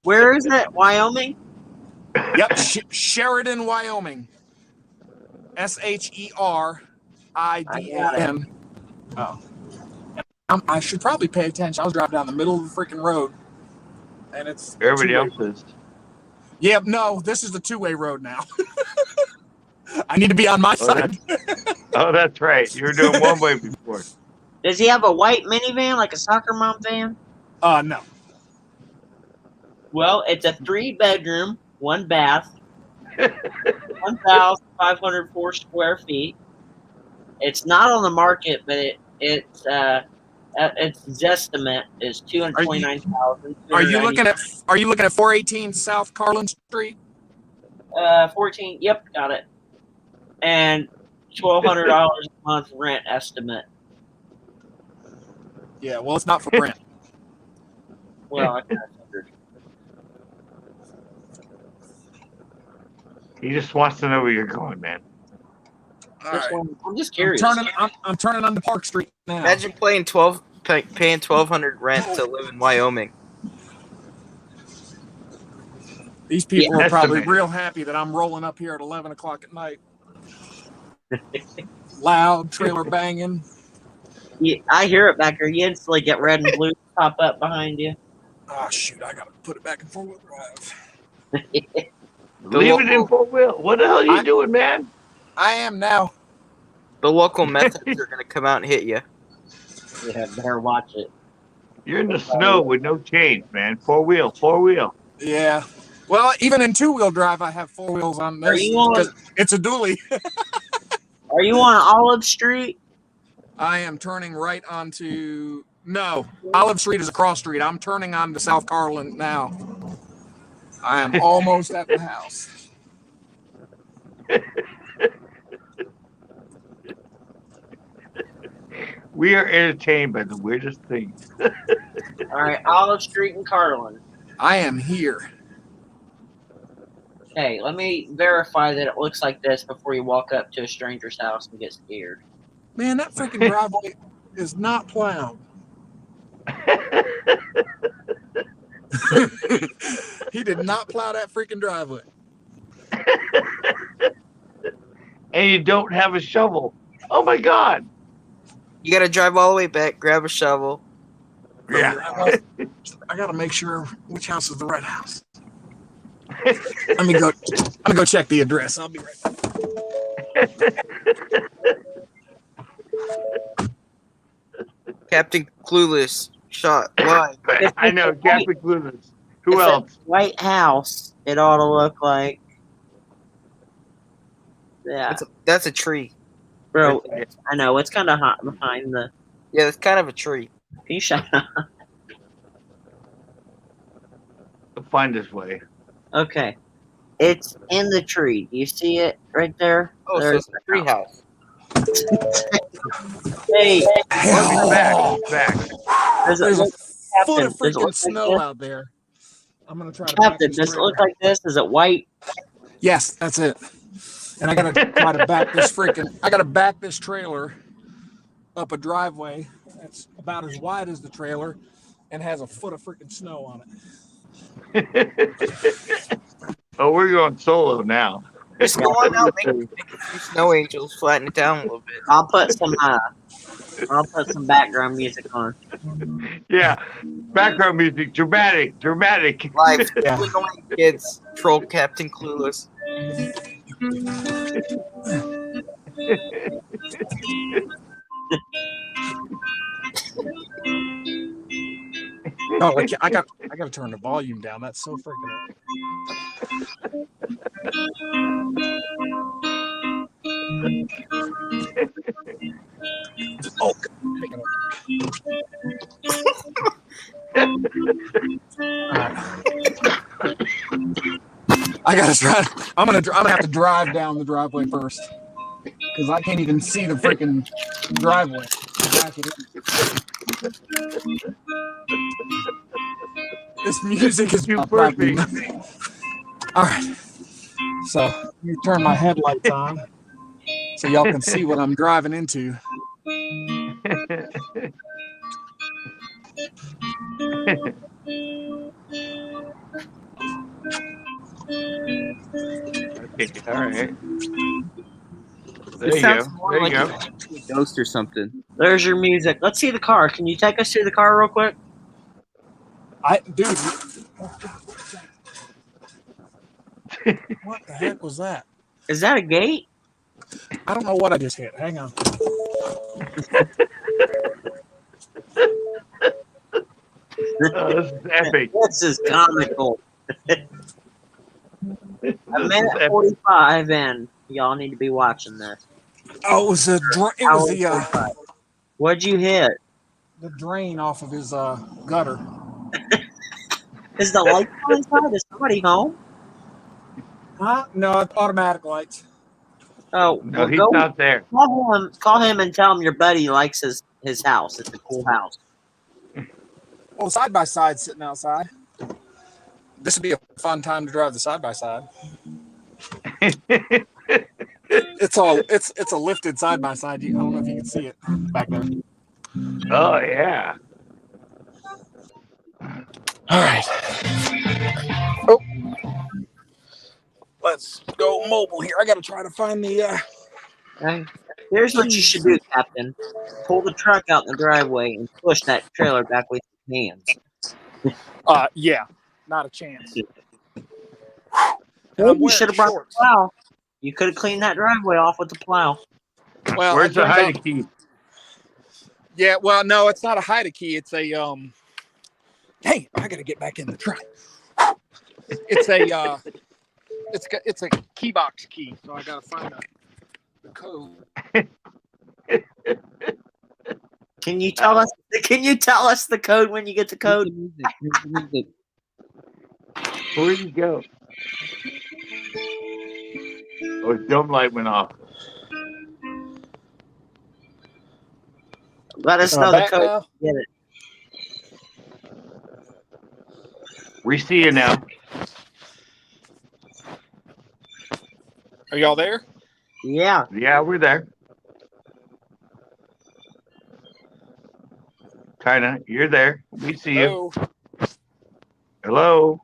Where is it? Wyoming. Yep, Sheridan, Wyoming. SHERIDAN. IDAN. Oh. I should probably pay attention. I was driving down the middle of the freaking road, and it's Everybody two-way. else is. Yeah, no, this is the two-way road now. I need to be on my side. That's right. You were doing one way before. Does he have a white minivan like a soccer mom van? No. Well, it's a 3-bedroom, 1 bath, 1,504 square feet. It's not on the market, but its estimate is $229,000. Are you looking at 418 South Carlin Street? 14? Yep, got it. And $1,200 a month rent estimate. Yeah, well, it's not for rent. Well, I kind of figured. He just wants to know where you're going, man. All right. I'm just curious. I'm turning onto Park Street now. Imagine paying $1,200 rent to live in Wyoming. These people Yeah, are probably estimated. real happy that I'm rolling up here at 11 o'clock at night. Loud trailer banging. Yeah, I hear it back there. You instantly get red and blue pop up behind you. Oh, shoot. I got to put it back in four-wheel drive. Leave it in 4-wheel. What the hell are you doing, man? I am now. The local meth heads are going to come out and hit you. Yeah, better watch it. You're in the snow with no chains, man. 4-wheel. Yeah. Well, even in two-wheel drive, I have 4 wheels on Are this you on- because it's a dually. Are you on Olive Street? I am turning right onto... No, Olive Street is a cross street. I'm turning onto South Carlin now. I am almost at the house. We are entertained by the weirdest things. All right, Olive Street in Carlin. I am here. Okay, let me verify that it looks like this before you walk up to a stranger's house and get scared. Man, that freaking driveway is not plowed. He did not plow that freaking driveway. And you don't have a shovel. Oh my God. You got to drive all the way back, grab a shovel. Yeah. I gotta make sure which house is the right house. I'm gonna go check the address. I'll be right back. Captain Clueless shot live. I know, Captain Clueless. Who It's else? a White House. It ought to look like. Yeah, That's a tree. bro. I know it's kind of hot behind the. Yeah, it's kind of a tree. Can you shut up? He'll find his way. Okay, it's in the tree. Do you see it right there? Oh, so There's it's a tree house. Hey, He's back. He's back. There's a foot of Captain, does it look freaking like snow this? out there. I'm gonna try to back Captain, this does it trailer. look like this? Is it white? Yes, that's it. And I gotta try to back this trailer up a driveway that's about as wide as the trailer and has a foot of freaking snow on it. Oh, we're going solo now. Just go on out, make a few snow angels, flatten it down a little bit. I'll put some background music on. Yeah. Background music. Dramatic. Live. Yeah. Kids, troll Captain Clueless. Oh, I got to turn the volume down. That's so freaking. Oh. I gotta try. I'm gonna have to drive down the driveway first because I can't even see the freaking driveway. Back it in. This music is Too not perfect. nothing. All right, so you turn my headlights on so y'all can see what I'm driving into. Okay, all right. There This you sounds go. more There you like go. ghost or something. There's your music. Let's see the car. Can you take us to the car real quick? Dude, what the heck was that? Is that a gate? I don't know what I just hit. Hang on. This is epic. This is comical. A This is minute epic. 45 in. Y'all need to be watching this. Oh, it was Hour 45. What'd you hit? the drain off of his gutter. Is the light on inside? Is somebody home? Huh? No, it's automatic lights. Oh, No, well, he's go not there. call him and tell him your buddy likes his house. It's a cool house. Well, the side by side sitting outside. This would be a fun time to drive the side by side. It's a lifted side by side. I don't know if you can see it back there. Oh yeah. All right. Oh, let's go mobile here. I got to try to find the. Okay. Here's what you should do, Captain. Pull the truck out in the driveway and push that trailer back with your hands. Yeah, not a chance. Well, I'm you wearing should have brought the shorts. plow. You could have cleaned that driveway off with the plow. Well, Where's the it turns hiding out- key? Yeah, well, no, it's not a hide a key. It's a Hey, I got to get back in the truck. It's a it's a key box key, so I got to find the code. Can you tell us? Can you tell us the code when you get the code? Where'd you go? Oh, his dome light went off. Let us know the Back code. now? Get it. We see you now. Are y'all there? Yeah. Yeah, we're there. Kinda. You're there. We see you. Hello,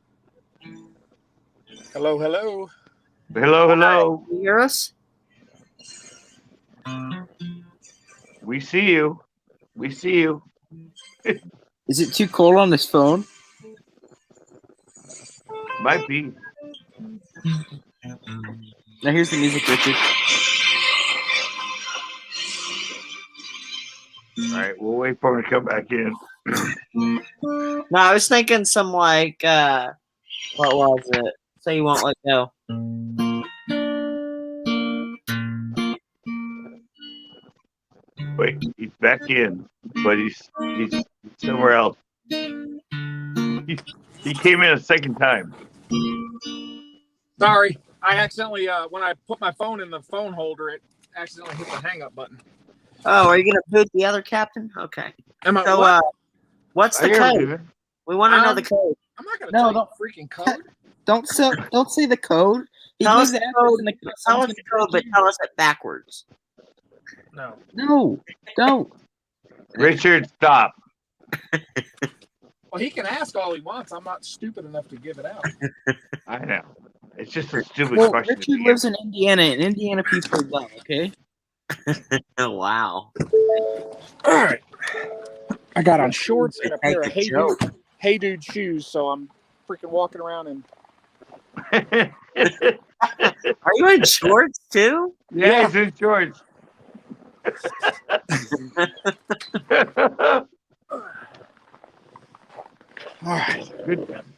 Hello. hello, hello. Hello. Hello. Can you hear us? We see you. We see you. Is it too cold on this phone? Might be. Now here's the music, Richard. All right, we'll wait for him to come back in. No, I was thinking some like what was it? So you won't let go. Wait, he's back in, but he's somewhere else. He came in a second time. Sorry, I accidentally when I put my phone in the phone holder, it accidentally hit the hang up button. Oh, are you gonna boot the other captain? Okay. Am I? So what? what's the I hear code? him. We want to know the code. I'm not gonna No, tell you don't- the freaking code. Don't say the code. He Tell gives us the the address code. in the Tell us someone's the gonna code, but break in. tell us it backwards. No. No, don't. Richard, stop. Well, he can ask all he wants. I'm not stupid enough to give it out. I know. It's just a stupid Well, question. Richard lives in Indiana, and Indiana people are dumb. Okay. Oh wow. All right. I got on shorts and a pair of Take a joke. Hey Dude shoes, so I'm freaking walking around in. Are you in shorts too? Yeah, he's in shorts. All right.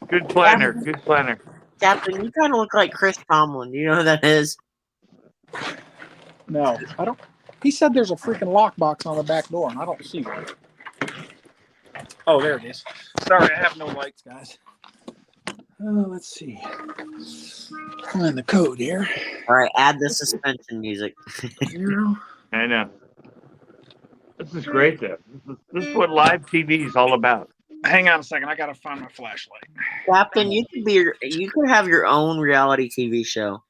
Good planner. Good planner. Captain, you kind of look like Chris Tomlin. Do you know who that is? No, I don't. He said there's a freaking lockbox on the back door, and I don't see one. Oh, there it is. Sorry, I have no lights, guys. Let's see. Find the code here. All right, add the suspension music. 0. I know. This is great, though. This is what live TV is all about. Hang on a second. I gotta find my flashlight. Captain, you could have your own reality TV show.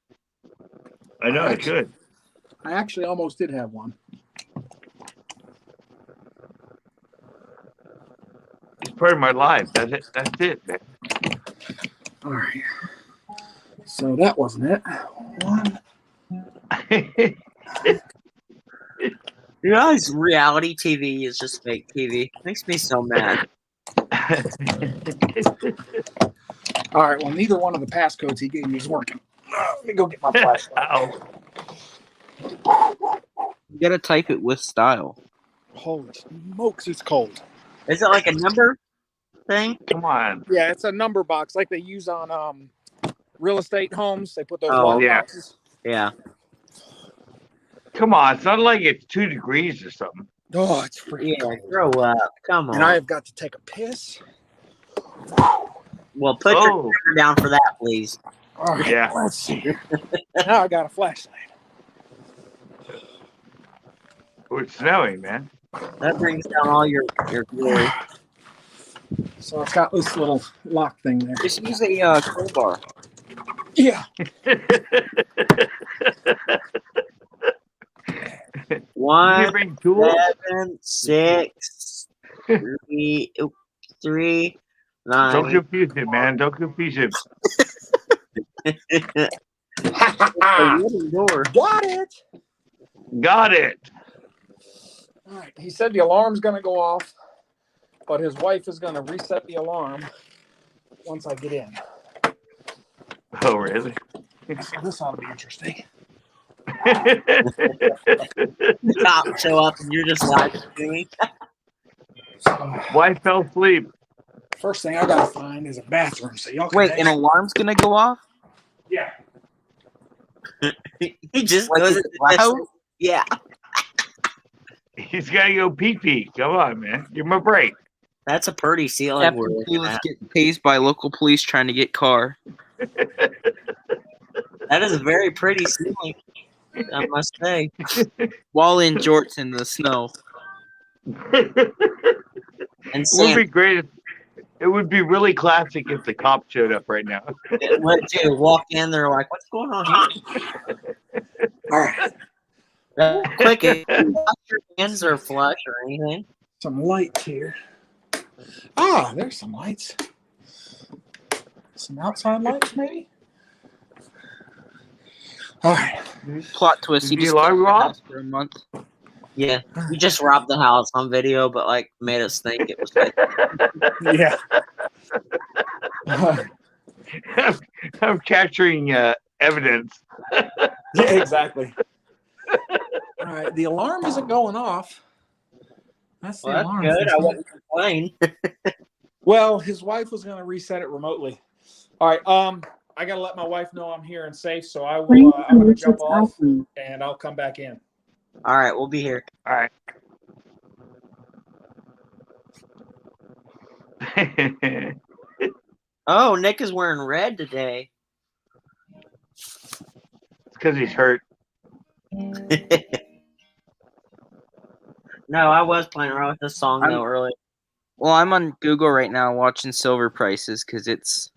I know I could. I actually almost did have one. It's part of my life. That's it. That's it, man. All right. So that wasn't it. One. Dude, You guys, reality TV is just fake TV. Makes me so mad. All right. Well, neither one of the passcodes he gave me is working. Let me go get my flashlight. Ow. You gotta type it with style. Holy smokes, it's cold. Is it like a number thing? Come on. Yeah, it's a number box like they use on real estate homes. They put those Oh, lock yeah. boxes. Yeah. Come on. It's not like it's 2 degrees or something. Oh, it's freaking Yeah, cold. grow up. Come on. And I have got to take a piss. Well, put your Oh. camera down for that, please. All right, Yeah. let's see. Now I got a flashlight. Oh, it's snowing, man. That brings down all your glory. So it's got this little lock thing there. Just use a crowbar. Yeah. You 1, bring tools? 7, 6, 3, 9. Don't confuse it, man. Don't confuse it. A wooden door. Got it. Got it. All right. He said the alarm's going to go off, but his wife is going to reset the alarm once I get in. Oh, really? So this ought to be interesting. Cops show up and you're just live streaming. So, Wife fell asleep. first thing I got to find is a bathroom. So y'all can Wait, hang an alarm's gonna go off? Yeah. He just Like goes it's into loud? Yeah. He's got to go pee-pee. Come on, man. Give him a break. That's a pretty ceiling. Captain we're looking Felix at. getting tased by local police trying to get car. That is a very pretty ceiling, I must say. While in jorts in the snow. And It would Sam, be great. It would be really classic if the cop showed up right now. what do walk in? They're like, "What's going on here?" All right. Quick, if you wash your hands or flush or anything. Some lights here. Ah, there's some lights. Some outside lights, maybe? All right. Plot twist. He Did the just alarm kept go the off? house for a month. Yeah, you just robbed the house on video, but like made us think it was like Yeah. I'm capturing evidence. Yeah, exactly. All right. The alarm isn't going off. That's the well, that's alarm. good. I system. wouldn't complain. Well, his wife was going to reset it remotely. All right. I got to let my wife know I'm here and safe, so I Playing will. I'm from going to jump Richard's off album. and I'll come back in. All right, we'll be here. All right. Oh, Nick is wearing red today. It's because he's hurt. No, I was playing around with this song though earlier. Well, I'm on Google right now watching silver prices because it's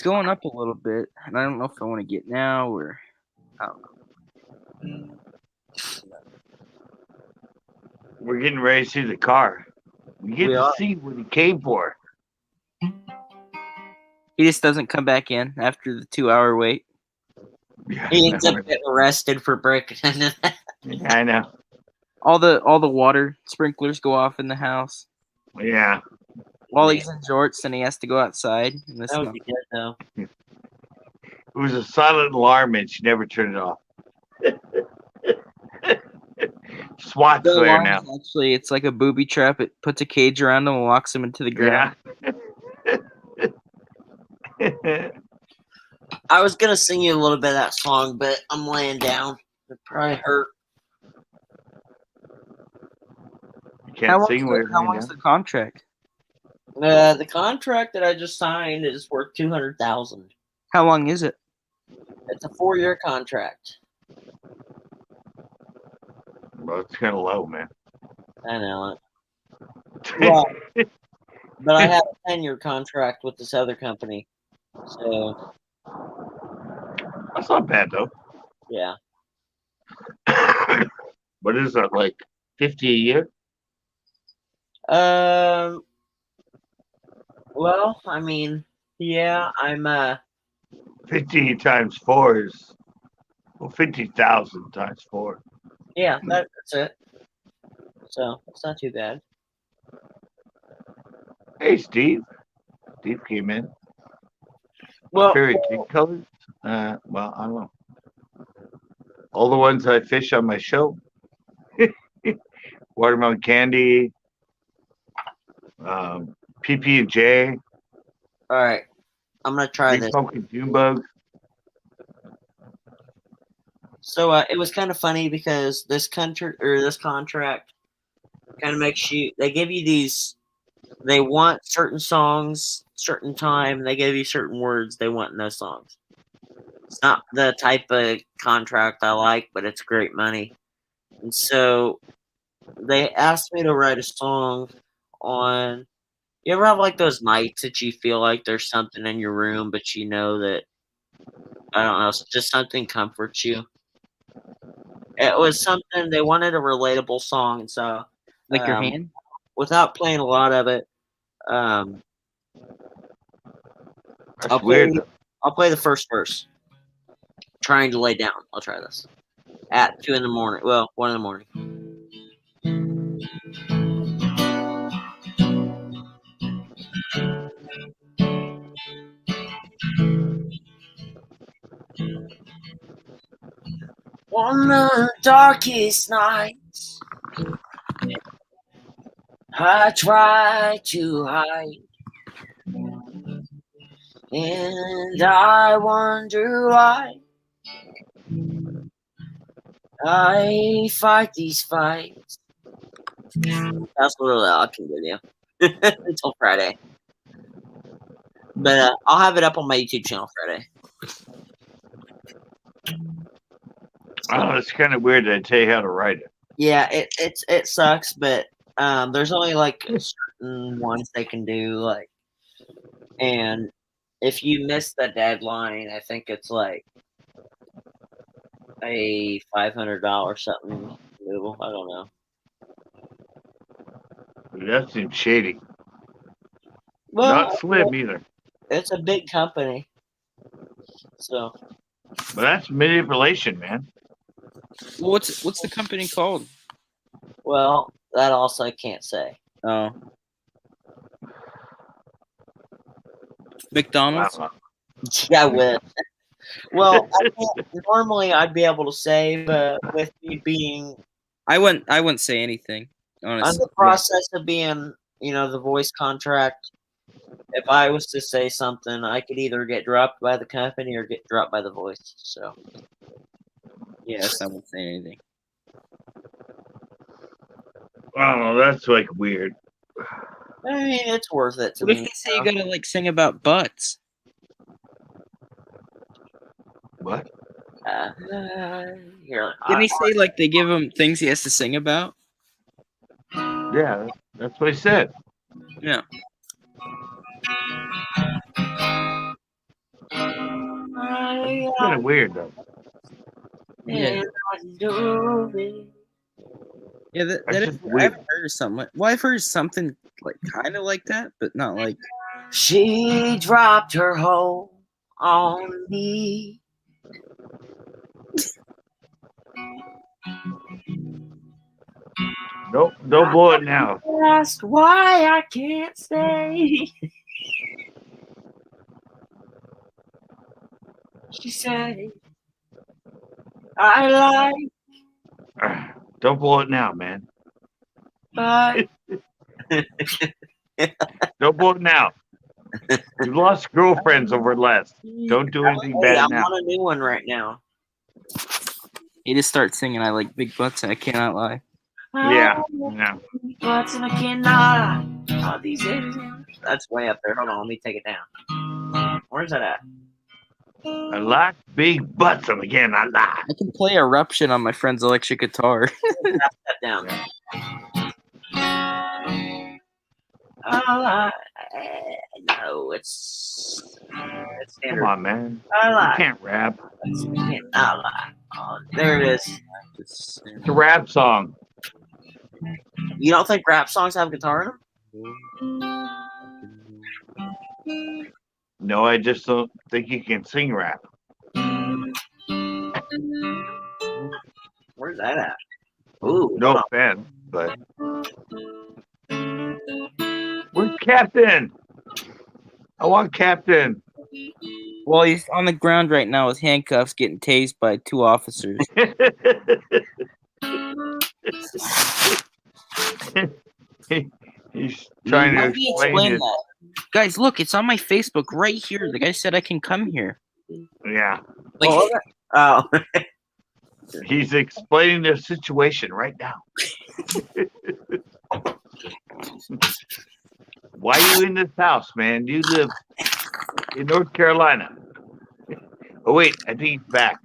going up a little bit, and I don't know if I want to get now or I don't know. We're getting ready to see the car. We get We to are. see what he came for. He just doesn't come back in after the 2-hour wait. Yeah, He ends up getting arrested for breaking into that. yeah, I know. All the water sprinklers go off in the house Yeah. while he's in jorts, and he has to go outside in the That would snow. be good though. It was a silent alarm and she never turned it off. SWAT's The there alarm now. is actually, it's like a booby trap. It puts a cage around him and locks him into the ground. Yeah. I was gonna sing you a little bit of that song, but I'm laying down. It probably hurt. You can't sing with How long's the contract? The contract that I just signed is worth $200,000. How long is it? It's a 4-year contract. Well, it's kind of low, man. I know it. Well, but I have a 10-year contract with this other company. So, That's not bad, though. yeah. What is that, like 50 a year? Well, I mean, yeah, I'm 50 times 4 is, well, 50,000 times 4. Yeah, that's it. So it's not too bad. Hey, Steve. Steve came in. Well, Favorite kid colors? Well, I don't know. All the ones I fish on my show. Watermelon candy, PP and J, all right. I'm gonna try green this. pumpkin June bug. So it was kind of funny because this contract kind of makes you. They give you these. They want certain songs, certain time. They give you certain words they want in those songs. It's not the type of contract I like, but it's great money. And so they asked me to write a song on. You ever have like those nights that you feel like there's something in your room, but you know that I don't know, it's just something comforts you. It was something they wanted a relatable song, and so Like your hand? without playing a lot of it, I'll That's play. weird. Though. I'll play the first verse. Trying to lay down. I'll try this at 2 in the morning. Well, 1 in the morning. On the darkest nights, I try to hide, and I wonder why I fight these fights. That's literally all I can give you until Friday. But I'll have it up on my YouTube channel Friday. Oh, it's kind of weird that I tell you how to write it. Yeah, it sucks, but there's only like certain ones they can do, like, and if you miss the deadline, I think it's like a $500 something removal. I don't know. That seems shady. Well, Not slim either. it's a big company, so But that's manipulation, man. Well, what's the company called? well that also I can't say. Oh, McDonald's. Wow. Yeah, with well, normally I'd be able to say, but with me being I wouldn't say anything. I'm Honestly, the process of being, the voice contract. If I was to say something, I could either get dropped by the company or get dropped by the voice. So yes, I won't say anything. I don't know. That's like weird. I mean, it's worth it to What if me. they say you gotta like sing about butts? What? Here, Didn't he say like they give him things he has to sing about? Yeah, that's what I said. Yeah. It's kind of weird though. Yeah. Yeah, That's that is, just weird. I've heard something. Well, I've heard something like kind of like that, but not like. She dropped her hoe on me. Nope, don't blow it now. Asked why I can't stay. She said, I like, Don't blow it now, man. but Don't blow it now. You lost girlfriends over less. Don't do anything bad I'm now. on a new one right now. He just starts singing. I like big butts. I cannot lie. Yeah, yeah. Butts and I cannot. All these That's way up there. Hold on, let me take it down. Where's that at? I like big butts, and again, I lie. I can play Eruption on my friend's electric guitar. Pass that down. No, it's standard. Come on, man. I You lie. can't rap. I lie. Oh, there it is. It's a rap song. You don't think rap songs have guitar in them? No, I just don't think you can sing rap. Where's that at? Ooh, No offense, but where's Captain? I want Captain. Well, he's on the ground right now with handcuffs, getting tased by 2 officers. He's trying How to do you explain it. that? Guys, look, it's on my Facebook right here. The guy said I can come here. Yeah, Like, oh, he's explaining the situation right now. Why are you in this house, man? You live in North Carolina. Oh wait, I think he's back.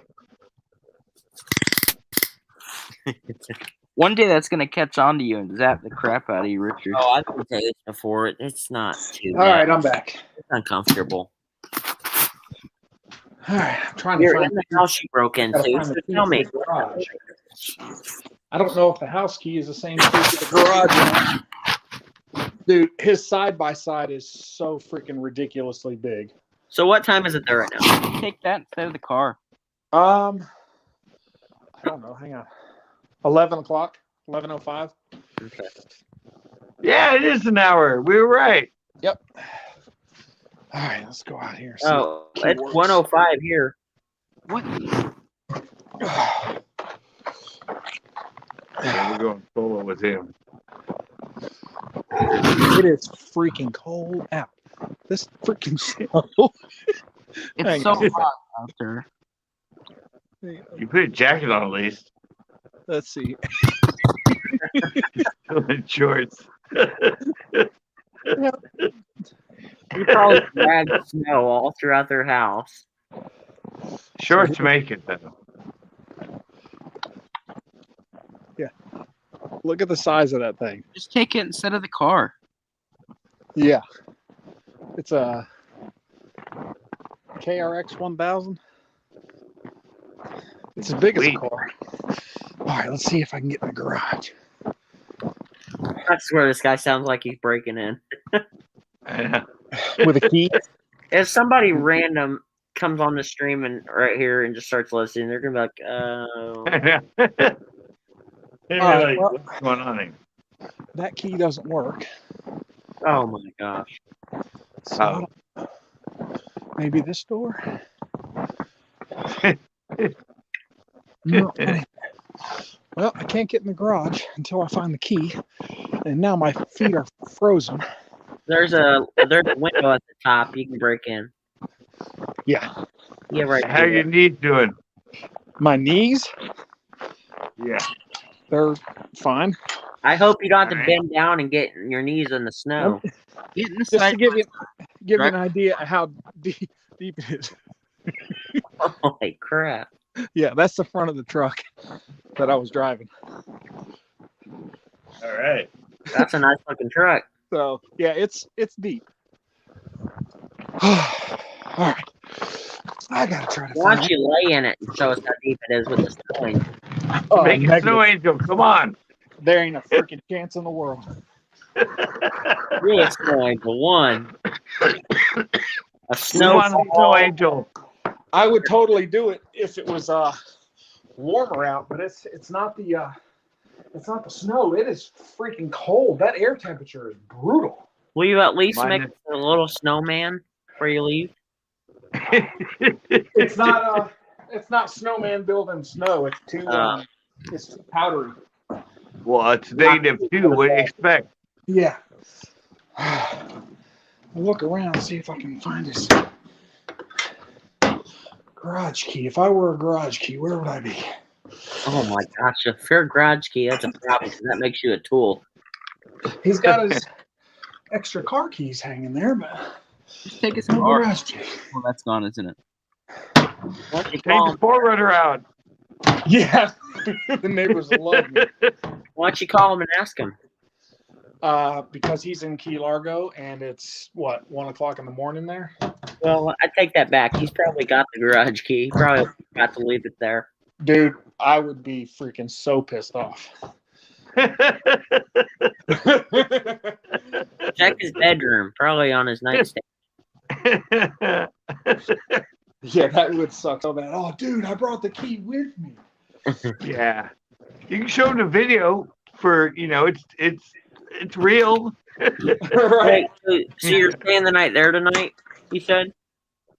one day that's gonna catch on to you and zap the crap out of you, Richard. oh, I've been saying this before. It's not too All bad. right, I'm back. It's uncomfortable. All right, I'm trying to You're find in the house you broke into. gotta find So the key tell to me. the garage. I don't know if the house key is the same key to the garage or not. Dude, his side by side is so freaking ridiculously big. So what time is it there right now? Take that instead of the car. I don't know. Hang on. 11 o'clock. 11:05. Okay. Yeah, it is an hour. We were right. Yep. All right, let's go out here. See Oh, if the key it's works. 105 here. What? Yeah, we're going solo with him. It is freaking cold out. This freaking snow. It's Hang so on. hot out there. You put a jacket on at least. Let's see. Still in shorts. You probably dragged snow all throughout their house. Shorts make it though. Look at the size of that thing. Just take it instead of the car. Yeah. It's a KRX 1000. It's as big as a Sweet. car. All right, let's see if I can get in the garage. I swear this guy sounds like he's breaking in. With a key? If somebody random comes on the stream and right here and just starts listening, they're gonna be like, "Oh, They're All right, like, well- what's going on here? That key doesn't work. oh my gosh!" So I don't- maybe this door? No. Well, I can't get in the garage until I find the key. And now my feet are frozen. There's a window at the top. You can break in. Yeah. Yeah, right. How your knees doing? My knees, Yeah. they're fine. I hope you don't have to Alright. bend down and get your knees in the snow. Get in the Just to side. give you an idea of how deep it is. Holy crap! Yeah, that's the front of the truck that I was driving. All right. That's a nice looking truck. So yeah, it's deep. All right, I gotta try to Why find don't you lay in it and show us how deep it is with the snowing? Oh, Make it negative. snow angel. Come on. There ain't a freaking chance in the world. You're a snow angel. One. A We snow want a snow angel. I would totally do it if it was warmer out, but it's not the snow. It is freaking cold. That air temperature is brutal. Will you at least Mine make is- a little snowman before you leave? It's not snowman building snow. It's too powdery. Well, it's -2. What do you expect? Yeah. I'll look around and see if I can find this garage key. If I were a garage key, where would I be? Oh my gosh! If you're a garage key, that's a problem. 'Cause that makes you a tool. He's got his extra car keys hanging there, but Just take his no car. garage key. Well, that's gone, isn't it? Why don't you Take call the him? forerunner out. Yeah, the neighbors love me. Why don't you call him and ask him? Because he's in Key Largo and it's 1 o'clock in the morning there. Well, I take that back. He's probably got the garage key. He probably got to leave it there. Dude, I would be freaking so pissed off. Check his bedroom. Probably on his nightstand. Yeah, that would suck so bad. Oh, dude, I brought the key with me. Yeah. You can show them the video for it's real. Right. Wait, so you're staying the night there tonight? You said.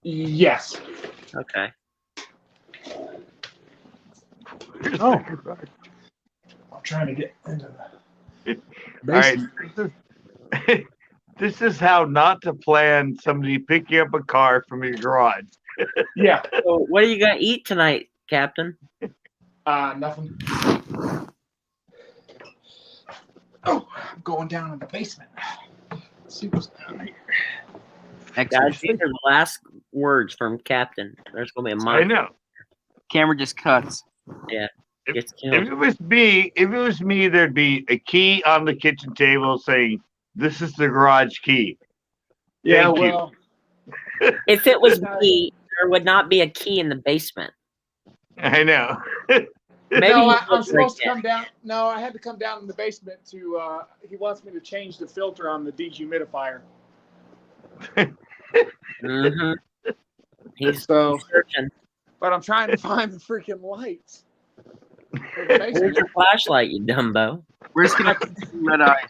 Yes. Okay. Oh. I'm trying to get into the All right. basement. This is how not to plan somebody picking up a car from your garage. Yeah. So what are you gonna eat tonight, Captain? Nothing. Oh, I'm going down in the basement. Let's see what's down here. Guys, these are the last words from Captain. There's gonna be a I month. know. Camera just cuts. Gets If killed. it was me, there'd be a key on the kitchen table saying, "This is the garage key." Yeah, Thank you. well, If it was me, there would not be a key in the basement. I know. Maybe no, he I'm was supposed to right come down. No, I had to come down in the basement to. He wants me to change the filter on the dehumidifier. Mm-hmm. He's So, searching. but I'm trying to find the freaking lights. For the Where's basement. your flashlight, you dumbo? Where's Captain Red Eye?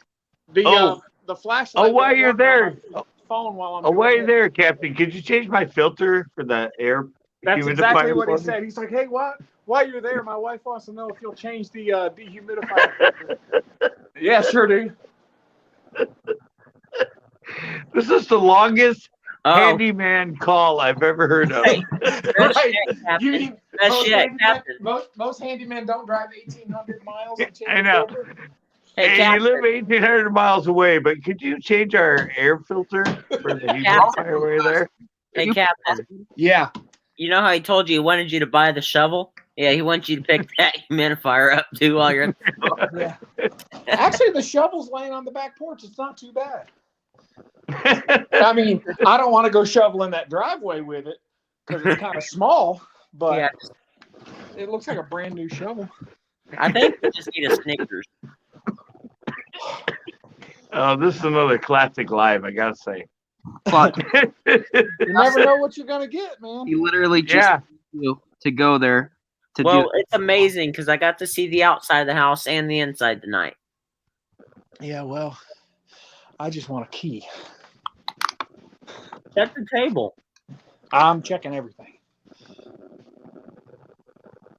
The flashlight. Oh, while won't you're work on there. my phone while I'm. Oh, while doing you're it. there, Captain, could you change my filter for the air? That's exactly humidifier what he for me? said. He's like, "Hey, while you're there, my wife wants to know if you'll change the dehumidifier filter." Yeah, sure, dude. This is the longest Oh, handyman call I've ever heard of. hey, best Right. shit, Captain. You mean Best most shit, handymen, Captain. most handymen don't drive 1,800 miles and change I know. the filter? Hey, Hey, you Captain. live 1,800 miles away, but could you change our air filter for the humidifier while you're there? Hey, Captain. Yeah. You know how he told you he wanted you to buy the shovel? Yeah, he wants you to pick that humidifier up too while you're. Yeah. Actually, the shovel's laying on the back porch. It's not too bad. I mean, I don't want to go shoveling that driveway with it because it's kind of small, but Yeah. it looks like a brand new shovel. I think you just need a Snickers. Oh, this is another classic live, I gotta say. You never know what you're gonna get, man. He literally just Yeah. you to go there to Well, do. it's amazing because I got to see the outside of the house and the inside tonight. Yeah, well, I just want a key. Check the table. I'm checking everything.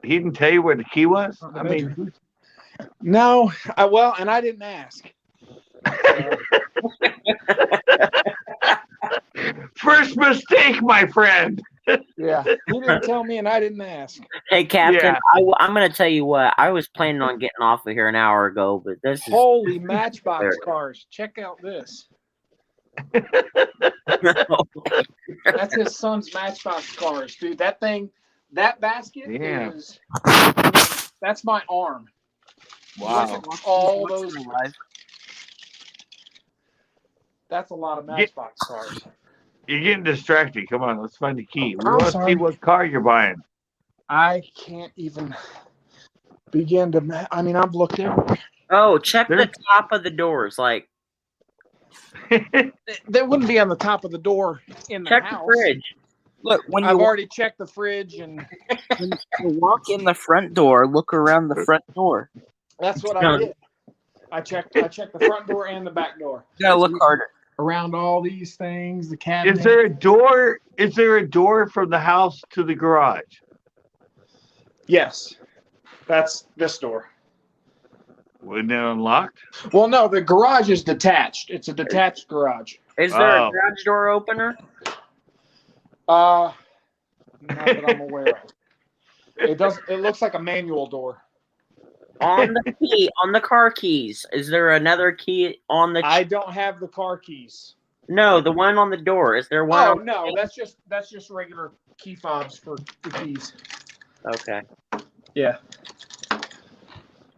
He didn't tell you where the key was? Not the I mean, No, and I didn't ask. first mistake, my friend. Yeah, he didn't tell me, and I didn't ask. Hey, Captain, Yeah. I'm going to tell you what. I was planning on getting off of here an hour ago, but this is. Holy Matchbox cars! Check out this. That's his son's Matchbox cars, dude. That thing, that basket Yeah. is. That's my arm. Wow. Look at all those. That's a lot of Matchbox cars. You're getting distracted. Come on, let's find the key. We I'm want to sorry. see what car you're buying. I can't even begin to. I mean, I've looked everywhere. Oh, check There's- the top of the doors. Like, They wouldn't be on the top of the door in the check house. the fridge. Look, when I've you already checked the fridge, and walk in the front door, look around the front door. that's what I did. I checked the front door and the back door. You gotta look harder. Around all these things, the cabinet. Is there a door? Is there a door from the house to the garage? Yes, that's this door. Wasn't it unlocked? Well, no, the garage is detached. It's a detached garage. Is there Oh. a garage door opener? Not that I'm aware of. It does. It looks like a manual door. On the key, on the car keys. Is there another key on the? I don't have the car keys. No, the one on the door. Is there one? Oh on no, that's just regular key fobs for the keys. Okay. Yeah.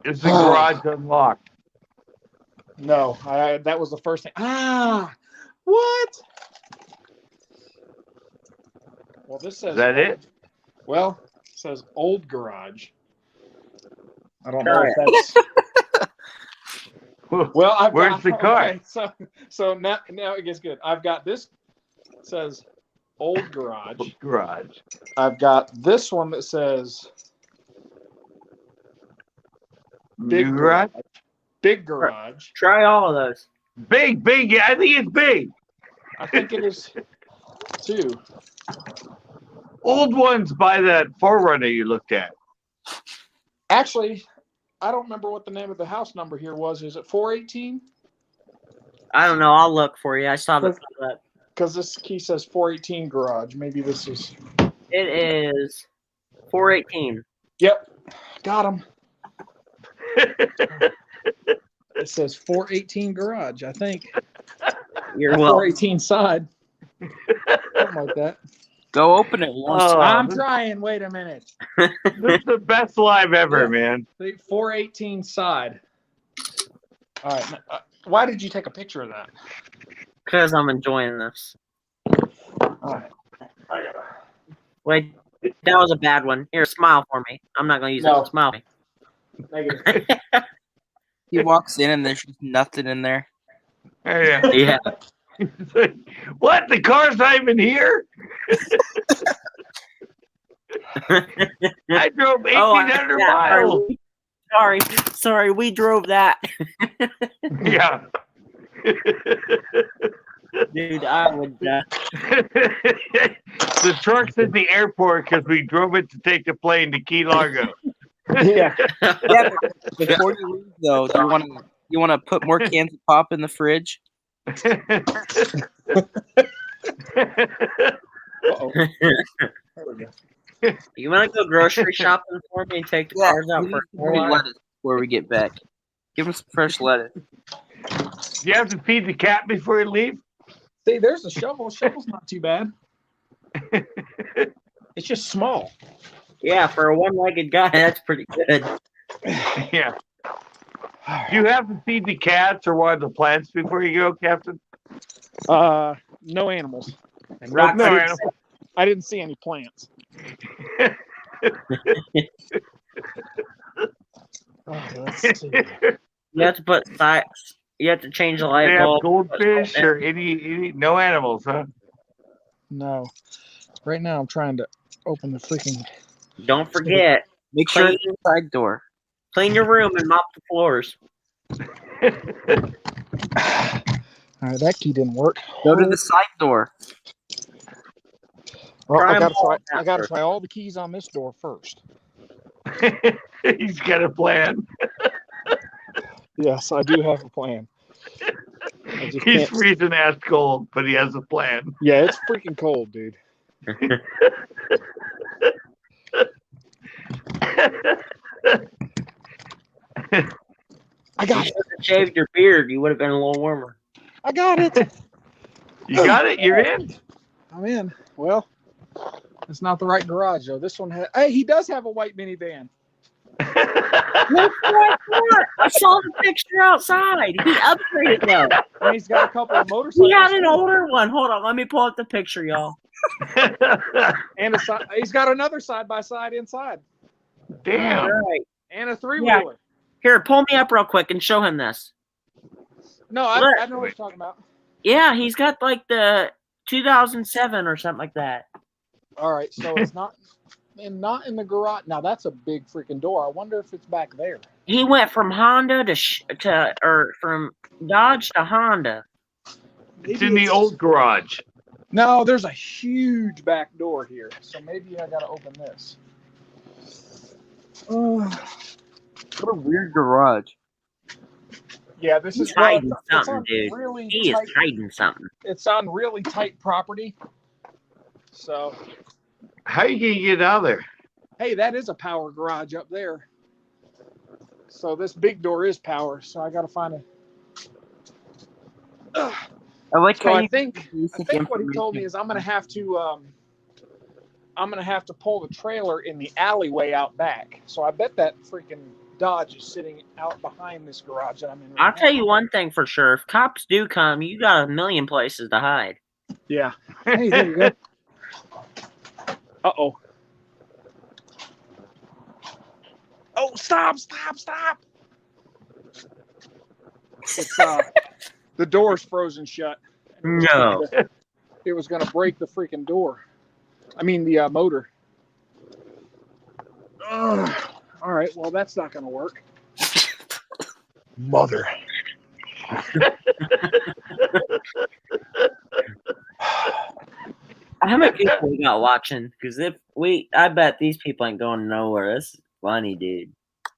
Is the garage unlocked? No, that was the first thing. What? Well, this says. Is that it? Well, it says old garage. I don't know if that's. Well, Where's the car? Okay, so now it gets good. I've got this. It says old garage. Garage. I've got this one that says Big New garage? Big garage. Try all of those. Big. Yeah, I think it's big. I think it is too. Old ones by that Forerunner you looked at. Actually, I don't remember what the name of the house number here was. Is it 418? I don't know. I'll look for you. I saw the up. Because this key says 418 garage. Maybe this is. It is 418. Yep, got him. It says 418 garage. I think. You're welcome. 418 side. Something like that. Go open it once. I'm trying. Wait a minute. This is the best live ever, man. 418 side. All right. Why did you take a picture of that? Because I'm enjoying this. All right. I gotta. Wait, that was a bad one. Here, smile for me. I'm not going to use No. it. Smile for me. Negative. He walks in and there's just nothing in there. Yeah. Yeah. What? The car's not even here? I drove 1,800 miles. Sorry, we drove that. Yeah. Dude, I would. The truck's at the airport because we drove it to take the plane to Key Largo. Yeah. Yeah, but before you leave though, do you want to put more cans of pop in the fridge? Uh-oh. There we go. You want to go grocery shopping for me and take the cars out for a Free while? lettuce before we get back. Give him some fresh lettuce. Do you have to feed the cat before you leave? See, there's a shovel. Shovel's not too bad. It's just small. Yeah, for a one-legged guy, that's pretty good. Yeah. Do you have to feed the cats or water the plants before you go, Captain? No animals. Rock No I, animals. I didn't see any plants. Let's see. You have to put you have to change the Do light they have bulb. goldfish or any no animals, huh? No. Right now, I'm trying to open the freaking. Don't forget, Make sure Clean- it's the side door. clean your room and mop the floors. All right, that key didn't work. Go to the side door. Well, Try I 'em gotta all try. I out gotta first. try all the keys on this door first. He's got a plan. Yes, I do have a plan. I just He's can't. freezing ass cold, but he has a plan. Yeah, it's freaking cold, dude. I You got should it. have shaved your beard. You would have been a little warmer. I got it. You got it? You're in? I'm in. Well, it's not the right garage though. This one has. Hey, he does have a white minivan. Look what? I saw the picture outside. He upgraded though. And he's got a couple of motorcycles. He had an older one. Hold on, let me pull up the picture, y'all. And he's got another side by side inside. All Damn. right. And a three-wheeler. Here, pull me up real quick and show him this. No, I Look. know what you're talking about. Yeah, he's got like the 2007 or something like that. All right, so it's not in the garage. Now that's a big freaking door. I wonder if it's back there. He went from Honda or from Dodge to Honda. It's in the old garage. No, there's a huge back door here. So maybe I gotta open this. What a weird garage. Yeah, this He's is hiding it's something, on dude. Really He is tight, hiding something. it's on really tight property. So How you gonna get out of there? hey, that is a power garage up there. So this big door is power. So I gotta find a. I like So how I you think basic what he told me is I'm gonna have to pull the trailer in the alleyway out back. So I bet that freaking Dodge is sitting out behind this garage that I'm in. I'll tell you one thing for sure. If cops do come, you got a million places to hide. Yeah. Hey, there you go. Uh-oh. Oh, stop. It's, the door's frozen shut. No. It was going to break the freaking door. I mean, the motor. Ugh. All right, well, that's not going to work. Mother. How many people we got watching? Because I bet these people ain't going nowhere. This is funny, dude.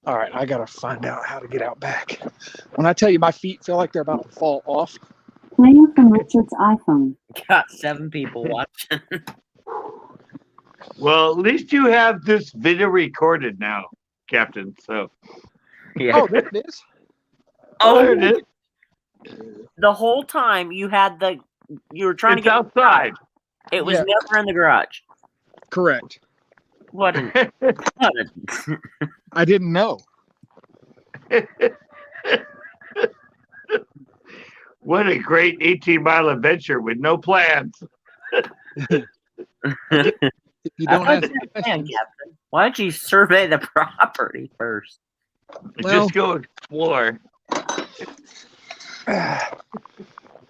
All right, I gotta find out how to get out back. When I tell you my feet feel like they're about to fall off. Playing from Richard's iPhone. Got 7 people watching. Well, at least you have this video recorded now, Captain. So. Yeah. Oh, there it is. Oh, there it is. The whole time you were trying to It's get outside. It was Yeah. never in the garage. Correct. What an I didn't know. What a great 18-mile adventure with no plans. If you don't ask Captain. Why don't you survey the property first? Just go explore. All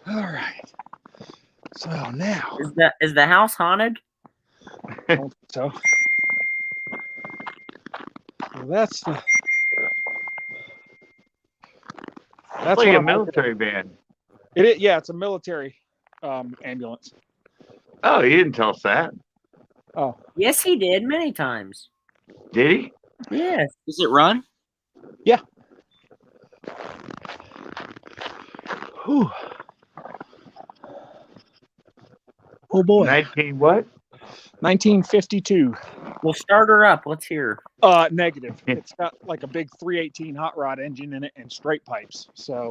right. So now, Is the house haunted? I don't think so. Well, that's It's like a military van. It is, yeah, it's a military ambulance. Oh, he didn't tell us that. Oh, Yes, he did many times. Did he? Yes. Does it run? whew. Oh boy. 19 what? 1952. Well, start her up. Let's hear. Negative. It's got like a big 318 hot rod engine in it and straight pipes. So,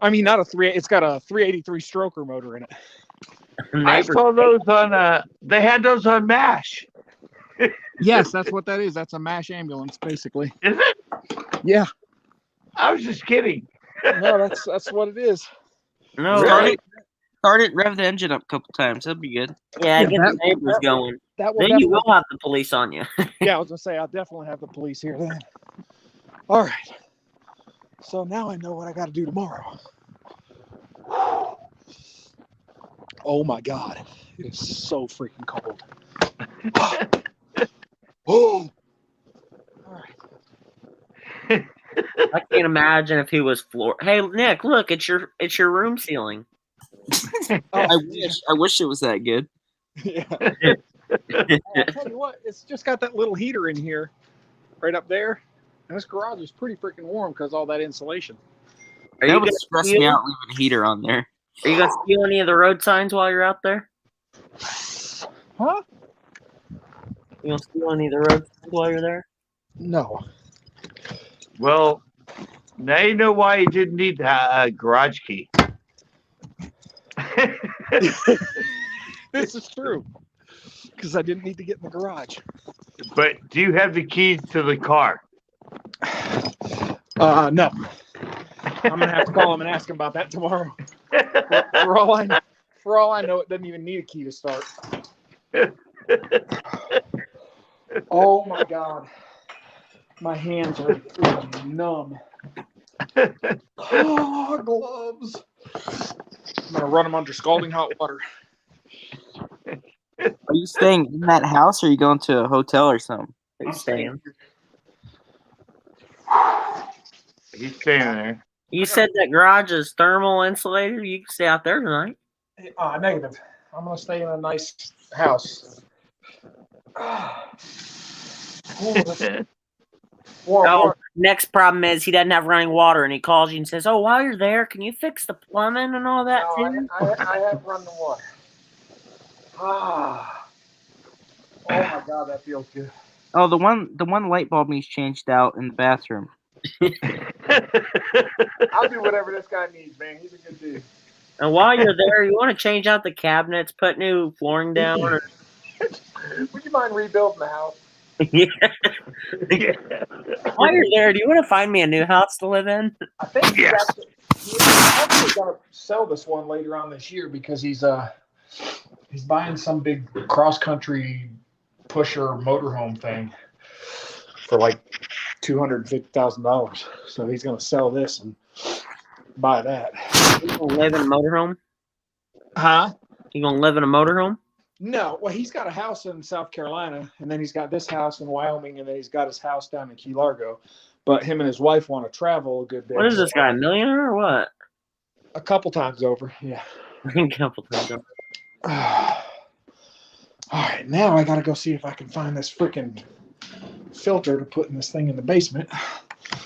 I mean, not a 3. It's got a 383 stroker motor in it. I saw those on. They had those on MASH. Yes, that's what that is. That's a MASH ambulance, basically. Is it? Yeah. I was just kidding. No, that's what it is. No, Really? Start it, rev the engine up a couple times. That'll be good. yeah, Yeah, get the neighbors going. That will Then you definitely. will have the police on you. Yeah, I was gonna say I'll definitely have the police here then. All right. So now I know what I got to do tomorrow. Oh my God, it is so freaking cold. Oh. All right. I can't imagine if he was floor. Hey, Nick, look, it's your room ceiling. I wish it was that good. Yeah. I'll tell you what, it's just got that little heater in here, right up there, and this garage is pretty freaking warm because all that insulation. Are That you would gonna stress steal- me out leaving a heater on there. Are you gonna steal any of the road signs while you're out there? Huh? You gonna steal any of the road signs while you're there? No. Well, now you know why you didn't need a garage key. This is true. Because I didn't need to get in the garage. But do you have the keys to the car? No. I'm gonna have to call him and ask him about that tomorrow. For all I know, it doesn't even need a key to start. Oh my God, my hands are numb. Oh, gloves. I'm gonna run them under scalding hot water. Are you staying in that house or are you going to a hotel or something? Are you staying? He's staying there. You said that garage is thermal insulated. You can stay out there tonight. Negative. I'm gonna stay in a nice house. Next problem is he doesn't have running water, and he calls you and says, "Oh, while you're there, can you fix the plumbing and all that too?" I have running water. Oh my God, that feels good. Oh, the one light bulb needs changed out in the bathroom. I'll do whatever this guy needs, man. He's a good dude. And while you're there, you want to change out the cabinets, put new flooring down. Or... Would you mind rebuilding the house? Yeah. While you're there, do you want to find me a new house to live in? I think he's Yes. actually going to sell this one later on this year because he's buying some big cross country pusher motorhome thing for like $250,000. So he's going to sell this and buy that. You gonna live in a motorhome? Huh? You gonna live in a motorhome? No. Well, he's got a house in South Carolina, and then he's got this house in Wyoming, and then he's got his house down in Key Largo. but him and his wife want to travel a good bit. What is this guy, a millionaire or what? A couple times over, yeah. A couple times over. All right, now I got to go see if I can find this freaking filter to put in this thing in the basement.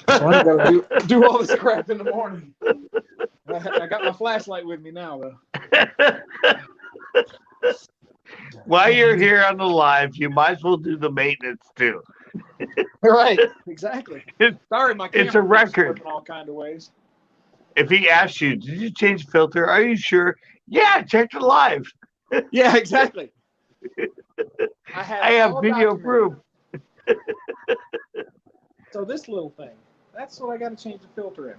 So I got to do all this crap in the morning. I got my flashlight with me now, though. While you're here on the live, you might as well do the maintenance too. Right, exactly. Sorry, my camera It's a record. in all kind of ways. If he asks you, did you change the filter? Are you sure? Yeah, check the live. Yeah, exactly. I have all video documented. proof. So this little thing, that's what I got to change the filter in.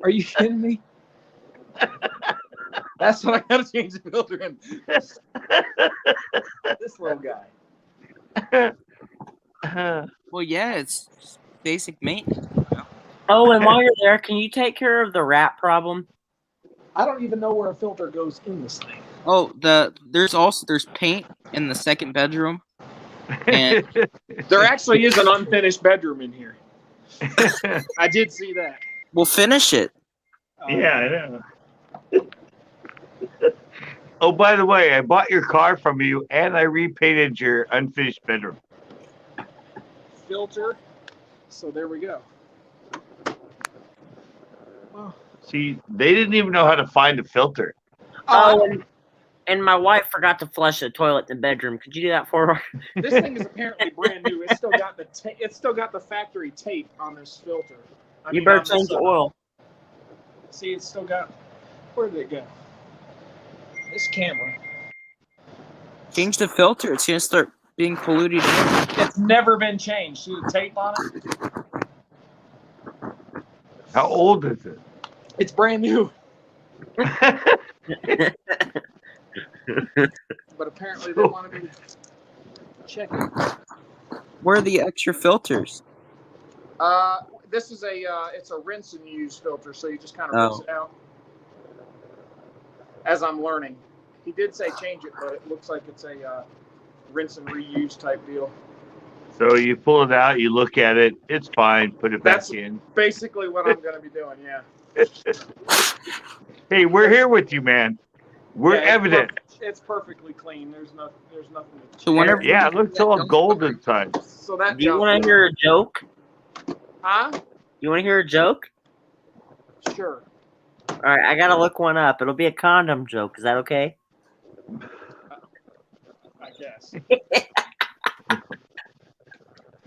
Are you kidding me? That's what I got to change the filter in. This little guy. Well, yeah, it's basic maintenance. Oh, and while you're there, can you take care of the rat problem? I don't even know where a filter goes in this thing. Oh, there's paint in the second bedroom. And There actually is an unfinished bedroom in here. I did see that. we'll finish it. Yeah, I know. Oh, by the way, I bought your car from you, and I repainted your unfinished bedroom. Filter. So there we go. Well, See, they didn't even know how to find a filter. Oh, and my wife forgot to flush the toilet in the bedroom. Could you do that for her? this thing is apparently brand new. It's still got the factory tape on this filter. You better change the oil. See, it's still got. Where did it go? This camera. Change the filter. It's gonna start being polluted. It's never been changed. See the tape on it? How old is it? It's brand new. But apparently they want me to check it. Where are the extra filters? This is it's a rinse and use filter, so you just kind of rinse it out. As I'm learning, he did say change it, but it looks like it's a rinse and reuse type deal. So you pull it out, you look at it, it's fine, put it That's back in. basically what I'm going to be doing. Yeah. Hey, we're here with you, man. We're Yeah, evident. It's perfectly clean. There's nothing. To So whenever Yeah, it looks all gold inside. So that. Do you want to hear a joke? Huh? You want to hear a joke? Sure. All right, I gotta look one up. It'll be a condom joke. Is that okay? I guess.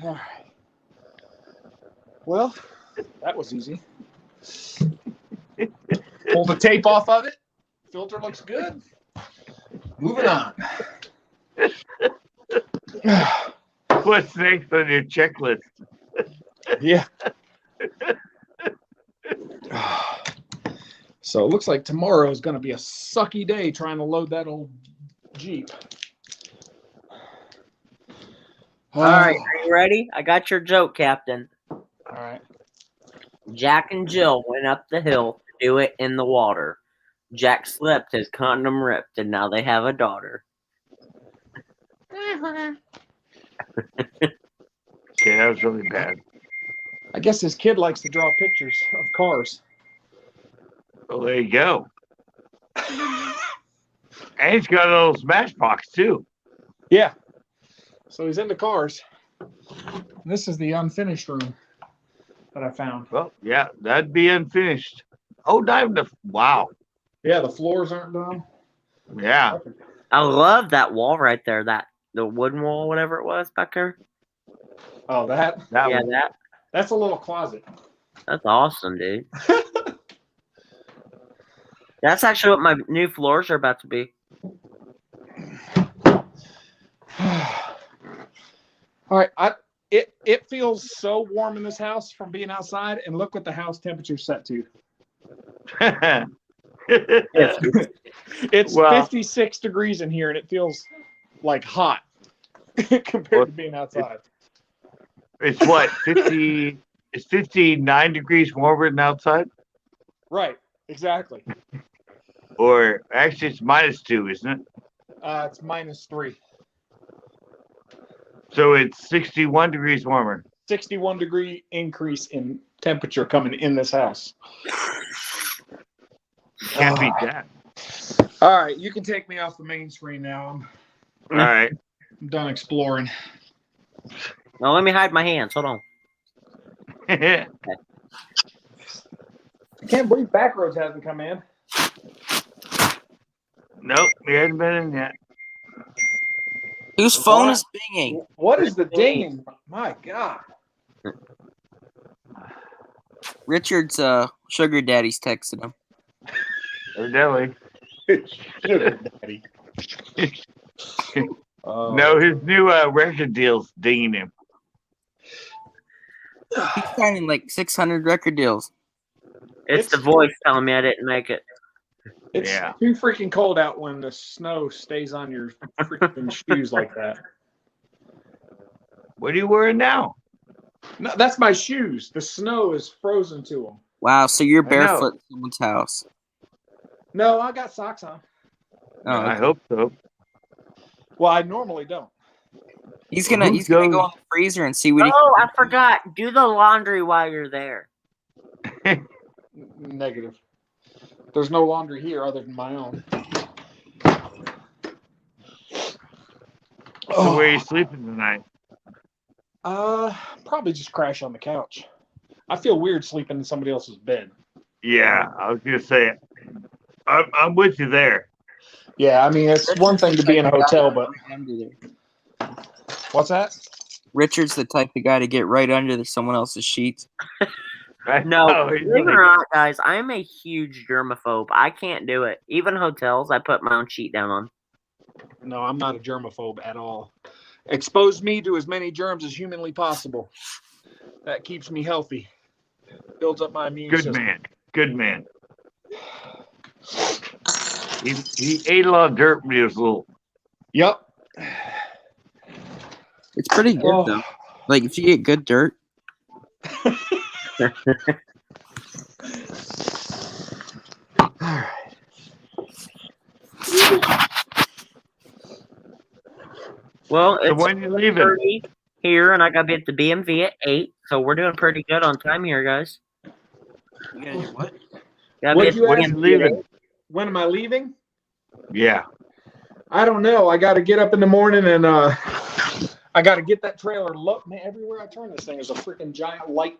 All right. Well, that was easy. Pull the tape off of it. Filter looks good. Moving on. What's next on your checklist? Yeah. So it looks like tomorrow is going to be a sucky day trying to load that old Jeep. All right, are you ready? I got your joke, Captain. All right. Jack and Jill went up the hill to do it in the water. Jack slipped, his condom ripped, and now they have a daughter. Okay, that was really bad. I guess this kid likes to draw pictures of cars. Well, there you go. And he's got a little smash box too. Yeah. So he's into cars. This is the unfinished room that I found. Well, yeah, that'd be unfinished. Oh, not even wow. Yeah, the floors aren't done. Yeah. I love that wall right there. The wooden wall, whatever it was back there. Oh, that? That Yeah, one. That's a little closet. that's awesome, dude. That's actually what my new floors are about to be. All right. It feels so warm in this house from being outside, and look what the house temperature set to. It's 56 degrees in here, and it feels like hot compared to being outside. It's what, 50? It's 59 degrees warmer than outside? Right. Exactly. Or actually, it's -2, isn't it? It's -3. So it's 61 degrees warmer. 61 degree increase in temperature coming in this house. Can't beat that. All right, you can take me off the main screen now. All right. I'm done exploring. Now let me hide my hands. Hold on. I can't believe Backroads hasn't come in. Nope, we hadn't been in yet. Whose phone is binging? What is the dinging? My God. Richard's sugar daddy's texting him. Evidently. Sugar daddy. No, his new record deal's dinging him. He's signing like 600 record deals. It's the voice telling me I didn't make it. It's Yeah. too freaking cold out when the snow stays on your freaking shoes like that. What are you wearing now? No, that's my shoes. The snow is frozen to them. Wow, so you're I know. barefoot in someone's house. No, I got socks on. Oh, I okay. hope so. Well, I normally don't. He's gonna Who go in goes- the freezer and see what Oh, I forgot. Do the laundry while you're there. Negative. There's no laundry here other than my own. So where are you sleeping tonight? Probably just crash on the couch. I feel weird sleeping in somebody else's bed. Yeah, I was gonna say it. I'm with you there. Yeah, I mean it's one thing to be in a hotel, but what's that? Richard's the type of guy to get right under someone else's sheets. No, he's believe it like- or not, guys, I am a huge germaphobe. I can't do it. Even hotels, I put my own sheet down on. No, I'm not a germaphobe at all. Expose me to as many germs as humanly possible. That keeps me healthy. Builds up my immune Good system. man. Good man. He ate a lot of dirt when he was little. Yep. It's pretty good Oh. though. Like if you get good dirt. Well, So it's when you leaving? 30 here, and I got to be at the BMV at 8, so we're doing pretty good on time here, guys. You gotta do what? Gotta What be at you the When ask- you BMV at leaving? 8. When am I leaving? Yeah. I don't know. I got to get up in the morning and I got to get that trailer. Look, man, everywhere I turn, this thing is a freaking giant light.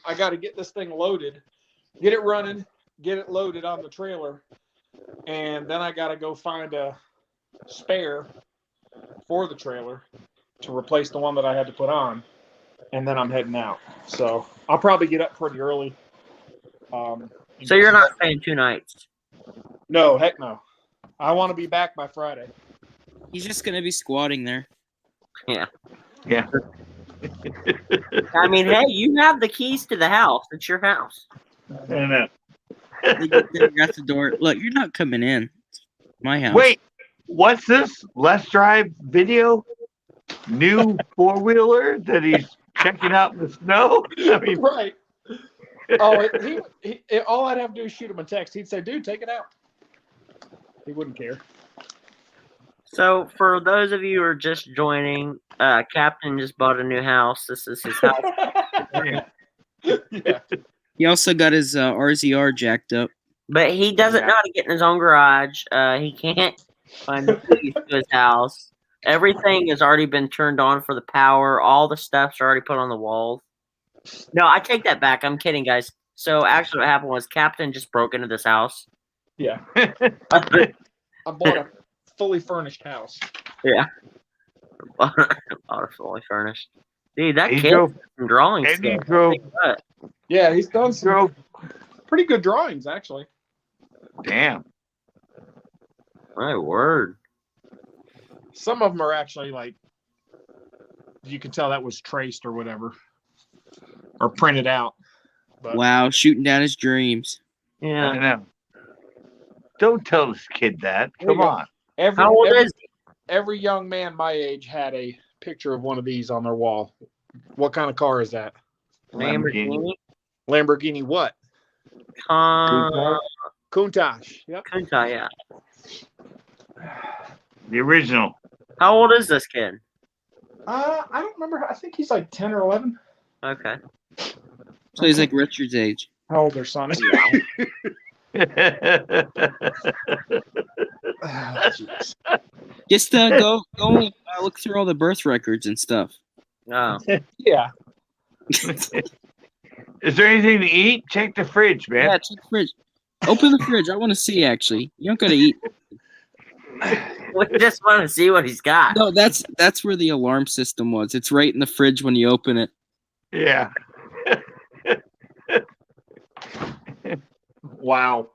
I got to get this thing loaded, get it running, get it loaded on the trailer, and then I got to go find a spare for the trailer to replace the one that I had to put on, and then I'm heading out. So I'll probably get up pretty early. So you're not staying 2 nights. No, heck no. I want to be back by Friday. He's just gonna be squatting there. Yeah. I mean, hey, you have the keys to the house. It's your house. I know. They get there at the door. Look, you're not coming in. It's my house. Wait, what's this? Let's Drive video? New 4-wheeler that he's checking out in the snow? I mean, Right. Oh, all I'd have to do is shoot him a text. He'd say, dude, take it out. He wouldn't care. So, for those of you who are just joining, Captain just bought a new house. This is his house. Yeah. He also got his RZR jacked up. But he doesn't know how to get in his own garage. He can't find the keys to his house. Everything has already been turned on for the power. All the stuff's already put on the walls. No, I take that back. I'm kidding, guys. So actually what happened was Captain just broke into this house. Yeah. I bought a fully furnished house. Yeah. Bought it fully furnished. Dude, that He kid drove- has some drawing and he skills. drove, Yeah, he's done some drove, pretty good drawings, actually. damn. My word. Some of them are actually like, you can tell that was traced or whatever, or printed out. But Wow, shooting down his dreams. I Yeah. know. Don't tell this kid that. There you Come go. on. every, How old every, is he? every young man my age had a picture of one of these on their wall. What kind of car is that? Lamborghini? Lamborghini what? Countach. Yep. Kunta, yeah. The original. How old is this kid? I don't remember. I think he's like 10 or 11. Okay. So he's like Richard's age. How old their son is? Jeez. Just go look through all the birth records and stuff. Oh. Yeah. Is there anything to eat? Check the fridge, man. Yeah, check the fridge. Open the fridge. I want to see. Actually, you don't gotta eat. We just want to see what he's got. No, that's where the alarm system was. It's right in the fridge when you open it. Yeah. Wow.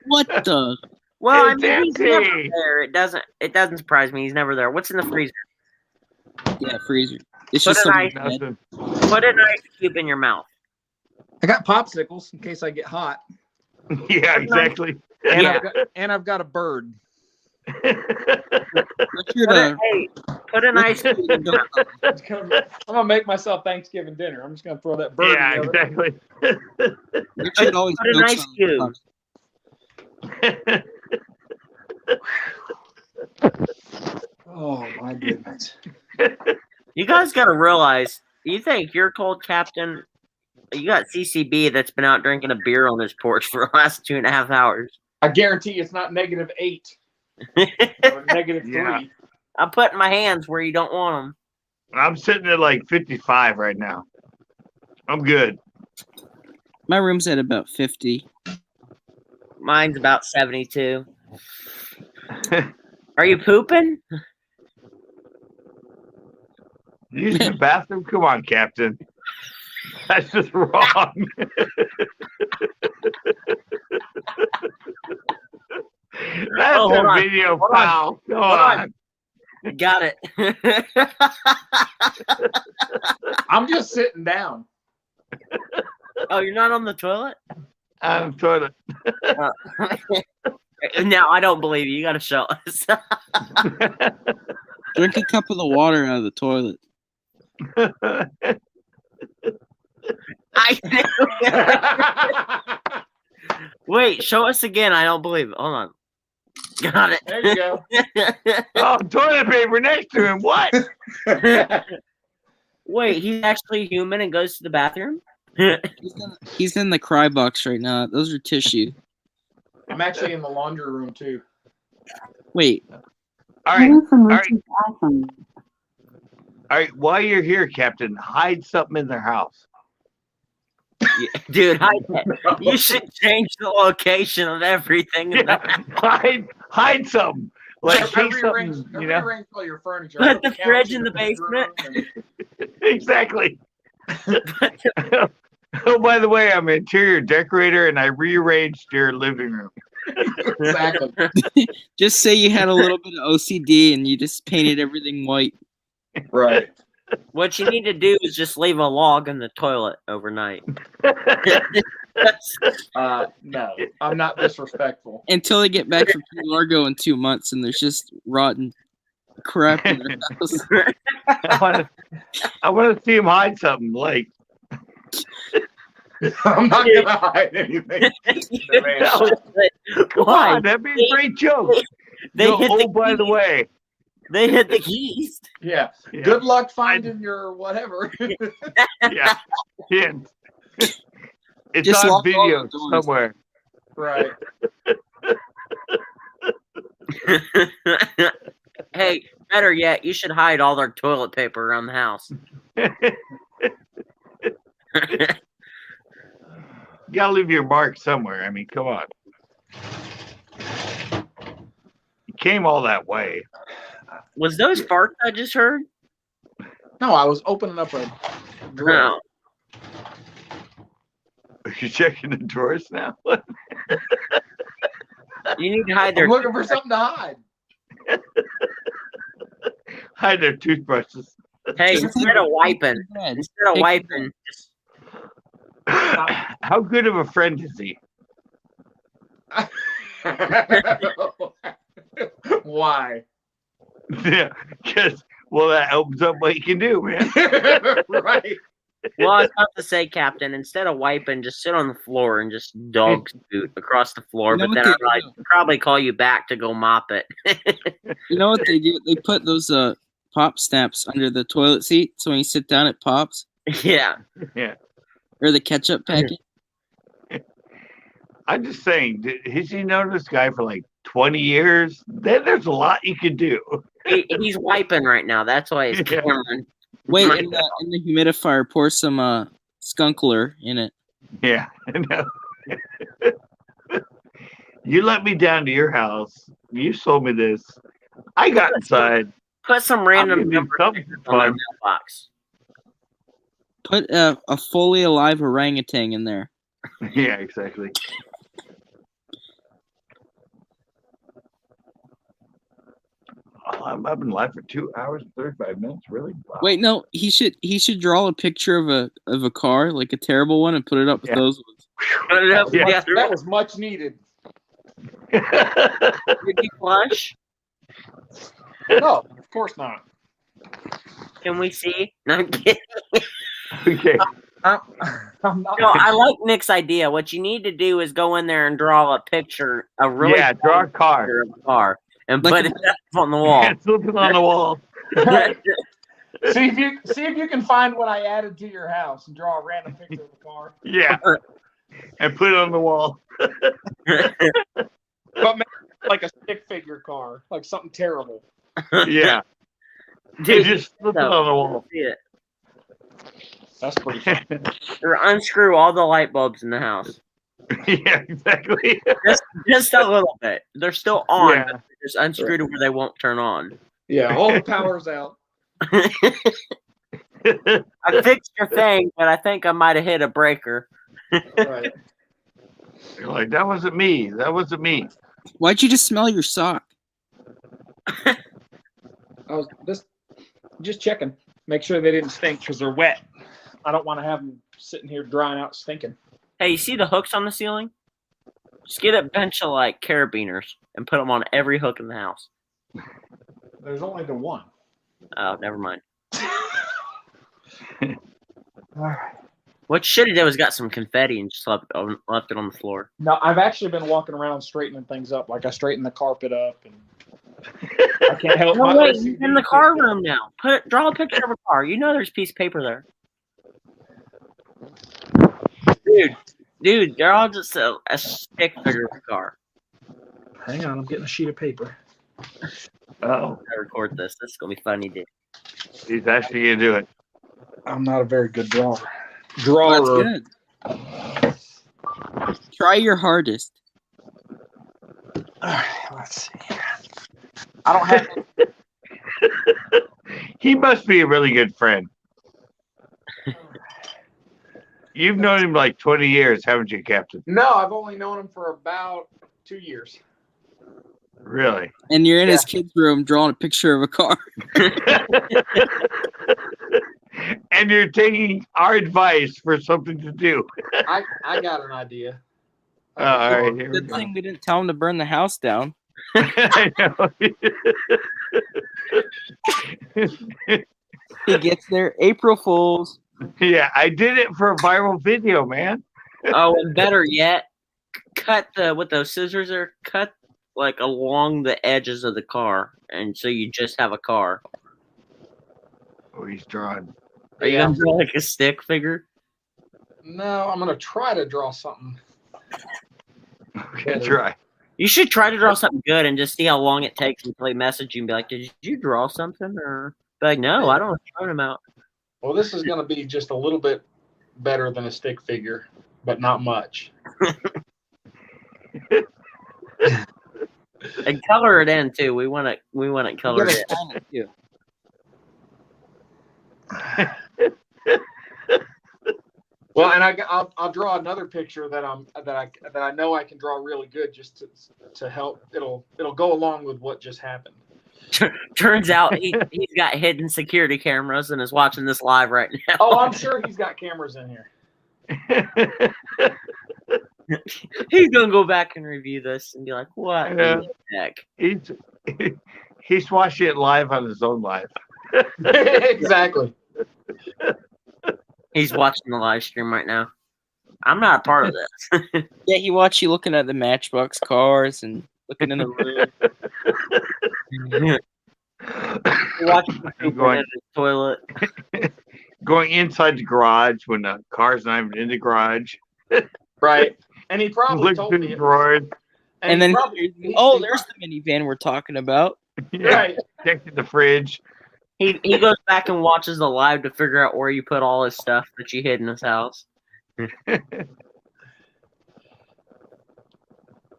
What the? Well, I It's mean, he's never empty. there. It doesn't surprise me. He's never there. What's in the freezer? Yeah, freezer. It's Put just an something ice- bad. Nothing. Put an ice cube in your mouth. I got popsicles in case I get hot. Yeah, exactly. And, Yeah. I've got a bird. Richard, Put an ice cube in your mouth. I'm gonna make myself Thanksgiving dinner. I'm just gonna throw that bird Yeah, in the oven. exactly. Richard always Put an jokes ice on cube. Oh my goodness. You guys got to realize, you think your cold captain, you got CCB that's been out drinking a beer on his porch for the last 2.5 hours. I guarantee it's not -8 or -3. Yeah. I'm putting my hands where you don't want I'm sitting at like 55 right now. I'm good. My room's at about 50. them. Mine's about 72. Are you pooping? Use the bathroom? Come on, Captain. That's just wrong. That's Oh, hold a on. video Hold on. foul. Come Hold on. on. Got it. I'm just sitting down. Oh, you're not on the toilet? I'm toilet. Now I don't believe you. You got to show us. Drink a cup of the water out of the toilet. I Wait, show us again. I don't believe it. Hold on. Got it. There you go. Oh, toilet paper next to him. What? Wait, he's actually human and goes to the bathroom? He's in the cry box right now. Those are tissue. I'm actually in the laundry room too. Wait, All right. Menu from right. Richard's iPhone. All right. While you're here, Captain, hide something in their house. Dude, you should change the location of everything. in the Yeah, hide something. Like take rearrange something, you know? all your furniture. Put the couch fridge in the bedroom Exactly. Oh, by the way, I'm an interior decorator, and I rearranged your living room. Exactly. just say you had a little bit of OCD and you just painted everything white. Right. What you need to do is just leave a log in the toilet overnight. No, I'm not disrespectful. Until they get back from Key Largo in 2 months and there's just rotten crap in their house. I want to see him hide something. Like, I'm not gonna hide anything. come Why? on, that'd be a great joke. They hit the by the keys. way, They hit the keys. Yeah. yeah, Good luck finding your whatever. yeah, yeah. It's Just on lock all video the doors. somewhere. Right. Hey, better yet, you should hide all their toilet paper around the house. You gotta leave your mark somewhere. I mean, come on. You came all that way. Was those farts I just heard? No, I was opening up a drawer. No. Are you checking the drawers now? You need to hide their. I'm looking for something to hide. Hide their toothbrushes. Hey, instead of wiping, Bed. just How good of a friend is he? Why? Yeah, because that opens up what you can do, man. Right. Well, I was about to say, Captain, instead of wiping, just sit on the floor and just dog scoot across the floor. You know But what then they I'd do? probably call you back to go mop it. You know what they do? They put those pop snaps under the toilet seat, so when you sit down, it pops. Yeah. Yeah. Or the ketchup packet. I'm just saying, has he known this guy for like 20 years? Then there's a lot you can do. He's wiping right now. That's why he's Yeah. Cameron. Wait, in the humidifier, pour some skunkler in it. Yeah, I know. You let me down to your house. You sold me this. I got inside. Put some I'm random gonna do number something on my fun. mailbox. Put a fully alive orangutan in there. Yeah, exactly. Oh, I've been live for 2 hours and 35 minutes. Really? Wow. Wait, no, he should draw a picture of a car, like a terrible one, and put it up with Yeah. those ones. Put it up. Yeah. Yeah. That was much needed. Did you flush? No, of course not. Can we see? No, I'm kidding. Okay. I'm not. No, I like Nick's idea. What you need to do is go in there and draw a picture, a really Yeah, draw a car. picture of a car, and Like put a- it up on the wall. And flip it on the wall. See if you can find what I added to your house and draw a random picture of the car. Yeah. And put it on the wall. But make it like a stick figure car, like something terrible. Yeah. Dude, And just flip it on the wall. see it. That's pretty fun. Or unscrew all the light bulbs in the house. Yeah, exactly. Just a little bit. They're still on, Yeah. but just unscrew to where they won't turn on. Yeah, all the power's out. I fixed your thing, but I think I might have hit a breaker. Right. You're like, that wasn't me. That wasn't me. Why'd you just smell your sock? I was just checking, make sure they didn't stink because they're wet. I don't want to have them sitting here drying out stinking. Hey, you see the hooks on the ceiling? Just get a bunch of like carabiners and put them on every hook in the house. There's only the one. Oh, never mind. All right. What you should have done was got some confetti and just left it on the floor. No, I've actually been walking around straightening things up. Like I straightened the carpet up, and I can't help No, my wait, OCD. he's in the car room now. Draw a picture of a car. You know there's a piece of paper there. Dude, they're all just a stick figure of a car. Hang on, I'm getting a sheet of paper. Oh, I record this. This is gonna be funny, dude. he's actually going to do it. I'm not a very good drawer. Oh, that's good. Try your hardest. All right, let's see. I don't have. He must be a really good friend. You've known him like 20 years, haven't you, Captain? No, I've only known him for about 2 years. Really? And you're in his kid's room drawing a picture of a car. And you're taking our advice for something to do. I got an idea. Oh, all right, here we Good go. thing we didn't tell him to burn the house down. I know. He gets there, April Fools. Yeah, I did it for a viral video, man. Oh, and better yet, cut with those scissors are cut like along the edges of the car, and so you just have a car. Oh, he's drawing. Are you gonna draw like a stick figure? No, I'm gonna try to draw something. Okay, try. You should try to draw something good and just see how long it takes until they message you and be like, "Did you draw something?" Or be like, "No, I don't know what about." Well, this is gonna be just a little bit better than a stick figure, but not much. And color it in too. We want it colored in. Well, and I'll draw another picture that I know I can draw really good just to help. It'll go along with what just happened. Turns out he's got hidden security cameras and is watching this live right now. Oh, I'm sure he's got cameras in here. He's gonna go back and review this and be like, "What the heck?" He's watching it live on his own live. Exactly. He's watching the live stream right now. I'm not a part of this. Yeah, he watched you looking at the Matchbox cars and looking in the room. He watched the I'm Cooper in the toilet. going inside the garage when the car's not even in the garage. Right. And he probably Look told through me. the drawers. And he then, probably, oh, there's the minivan we're talking about. Yeah, right. checking the fridge. He goes back and watches the live to figure out where you put all his stuff that you hid in his house. All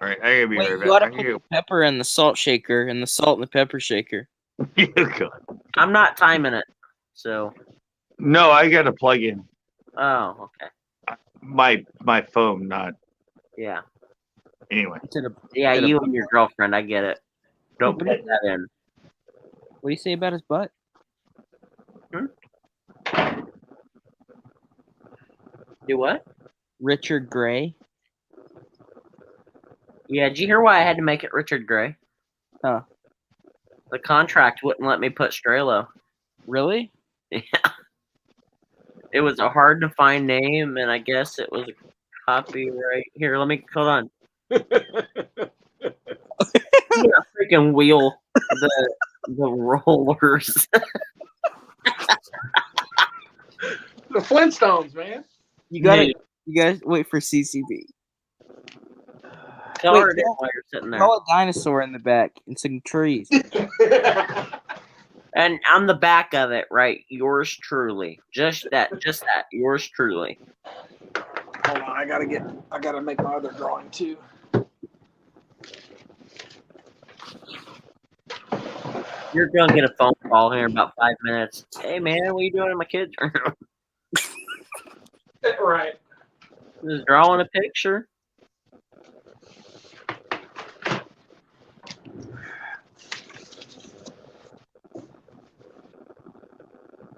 right, I gotta be Wait, right you gotta back. put the pepper in the salt shaker and the salt in the pepper shaker. I'm not timing it, so. No, I got to plug in Oh, okay. my phone, not Yeah. anyway. Yeah, you and your girlfriend, I get it. Don't put that in. What do you say about his butt? Do what? Richard Gray. Yeah, did you hear why I had to make it Richard Gray? Huh. The contract wouldn't let me put Strelo. Really? Yeah. It was a hard to find name, and I guess it was a copyright. Here, let me hold on. I'm gonna freaking wheel the rollers. The Flintstones, man. You guys wait for CCB. Tell Wait, her it while you're sitting there. Throw a dinosaur in the back and some trees. And on the back of it, right? Yours truly. Just that. Yours truly. Hold on, I gotta make my other drawing too. You're gonna get a phone call here in about 5 minutes. Hey man, what are you doing in my kids' room? Right. Just drawing a picture.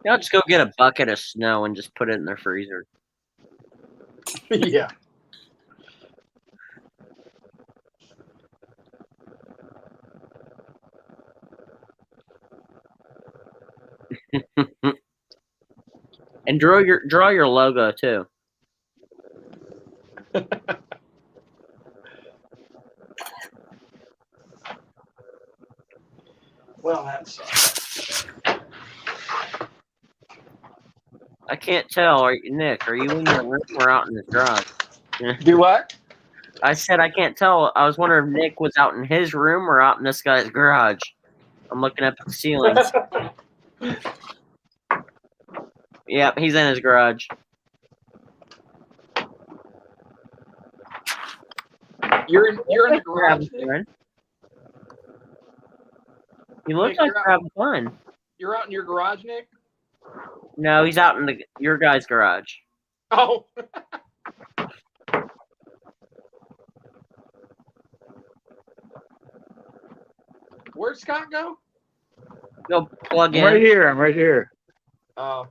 Y'all just go get a bucket of snow and just put it in their freezer. Yeah. And draw your logo too. Well, that's. I can't tell. Nick, are you in your room or out in the garage? Do what? I said I can't tell. I was wondering if Nick was out in his room or out in this guy's garage. I'm looking up at the ceilings. Yep, he's in his garage. You're in the garage. Nick? He looks Nick, like you're you're having fun. You're out in your garage, Nick? No, he's out in your guy's garage. Oh. Where'd Scott go? Go plug in. I'm right here. Oh.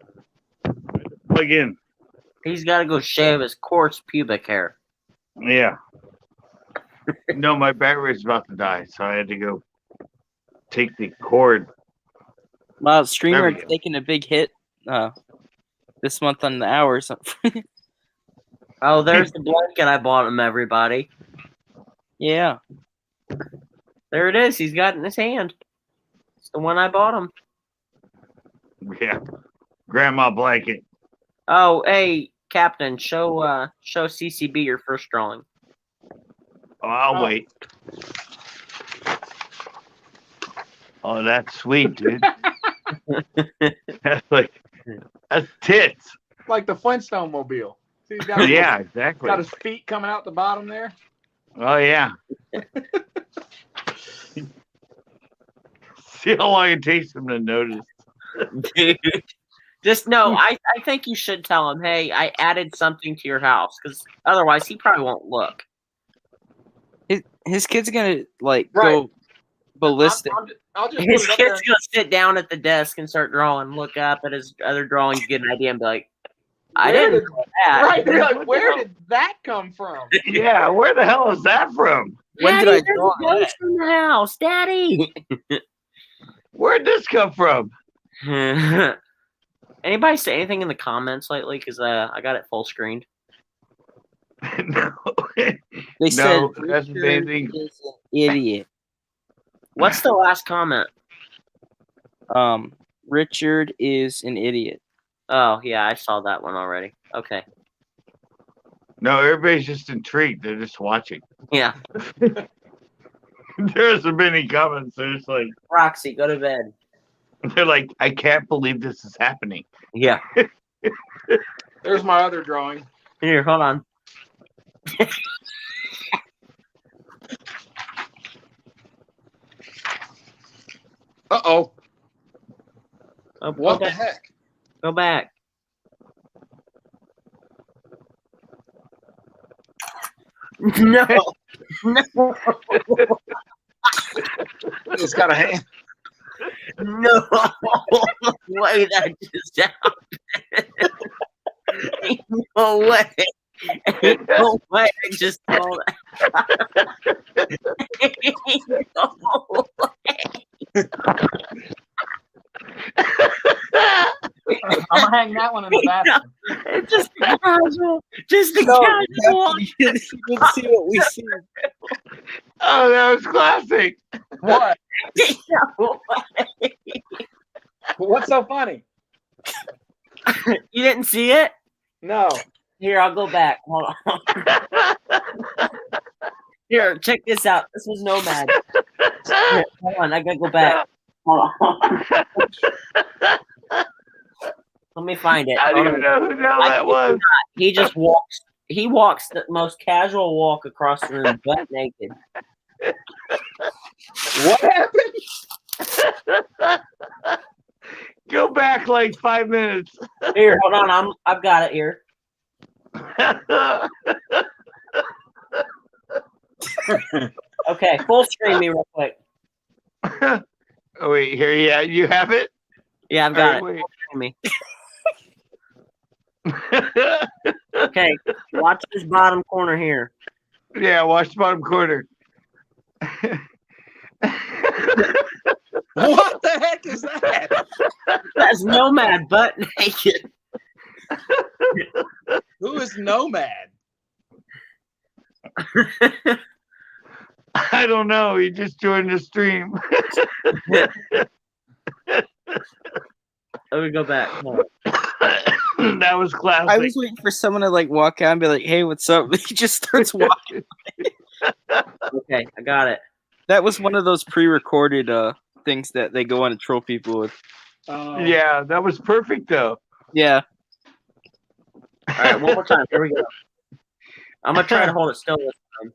Plug in. He's got to go shave his coarse pubic hair. Yeah. No, my battery's about to die, so I had to go take the cord. Wow, There streamer we go. taking a big hit this month on the hours. Oh, there's the blanket I bought him, everybody. Yeah. There it is. He's got it in his hand. It's the one I bought him. Yeah. Grandma blanket. Oh, hey, Captain, show CCB your first drawing. Oh, I'll wait. Oh, that's sweet, dude. That's tits. Like the Flintstone mobile. See, he's got Yeah, exactly. got his feet coming out the bottom there. Oh, yeah. See how long it takes him to notice. Dude. Just no, I think you should tell him, hey, I added something to your house, because otherwise he probably won't look. His kid's gonna go Right. ballistic. I'll just His put it up kid's gonna sit down at the desk and start drawing, look up at his other drawings, get an idea, and be like, I Where didn't did- know that. Right. They're like, where did that come from? Yeah, where the hell is that from? When did Daddy, I there's draw a ghost in the house, Daddy. Where'd this come from? Anybody say anything in the comments lately? Because I got it full screened. No. They said No, that's Richard amazing. is an idiot. What's the last comment? Richard is an idiot. Oh, yeah, I saw that one already. Okay. No, everybody's just intrigued. They're just watching. Yeah. There isn't many comments. They're just like, Roxy, go to bed. they're like, I can't believe this is happening. Yeah. There's my other drawing. Here, hold on. Uh-oh. Oh, What go the back. heck? Go back. No. No. It's got a hand. No way that just happened. Ain't no way. Ain't no way I just saw that. Ain't no way. I'm gonna hang that one in the bathroom. It's just a casual. Just a No, casual. you didn't see what we see. Oh, that was classic. What? No way. What's so funny? You didn't see it? No. Here, I'll go back. Hold on. Here, check this out. This was Nomad. Here, hold on, I gotta go back. Hold on. Let me find it. I don't Hold even on. know who the hell that was. He just walks. He walks the most casual walk across the room, butt naked. What happened? Go back like 5 minutes. Here, hold on. I've got it here. Okay, full screen me real quick. Oh, wait, here, yeah, you have it? Yeah, I've got it. Wait. Full screen me. Okay, watch this bottom corner here. Yeah, watch the bottom corner. What the heck is that? That's Nomad, butt naked. Who is Nomad? I don't know. He just joined the stream. Let me go back. Hold on. That was classic. I was waiting for someone to like walk out and be like, "Hey, what's up?" He just starts walking. Okay, I got it. That was one of those pre-recorded things that they go on to troll people with. Yeah, that was perfect though. Yeah. All right, one more time. Here we go. I'm gonna try to hold it still this time.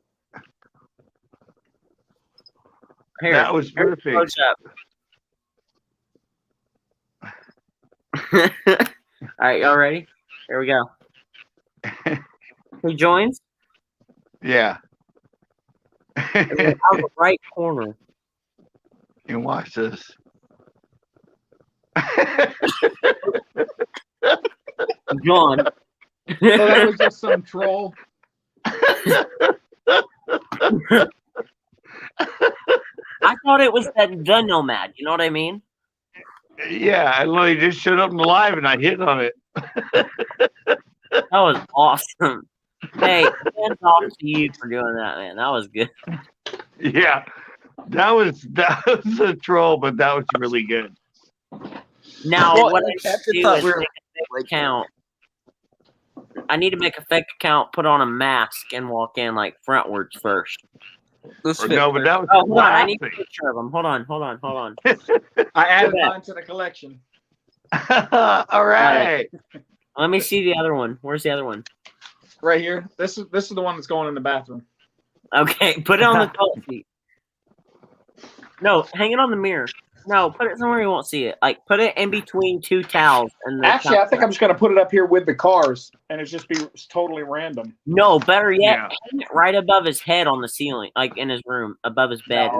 Here, That was here's the perfect. close-up. All right, y'all ready? Here we go. Who joins? Yeah. It was out the right corner. And watch this. John. So that was just some troll. I thought it was the Nomad. You know what I mean? Yeah, I literally just showed up in the live and I hit on it. That was awesome. Hey, hands off to you for doing that, man. That was good. Yeah, that was a troll, but that was really good. Now, Well, what I Captain need to do thought is we were make a fake account. I need to make a fake account, put on a mask, and walk in like frontwards first. Those Or fit no, but that was Oh, hold on. I need a classic. picture of him. Hold on. I added Go back. mine to the collection. All right. Let me see the other one. Where's the other one? Right here. This is the one that's going in the bathroom. Okay, put it on the toilet seat. No, hang it on the mirror. No, put it somewhere you won't see it. Like, put it in between two towels. And the Actually, I think I'm just gonna put it up here with the cars, and it's just be totally random. No, better yet, Yeah. hang it right above his head on the ceiling, like in his room, above his bed.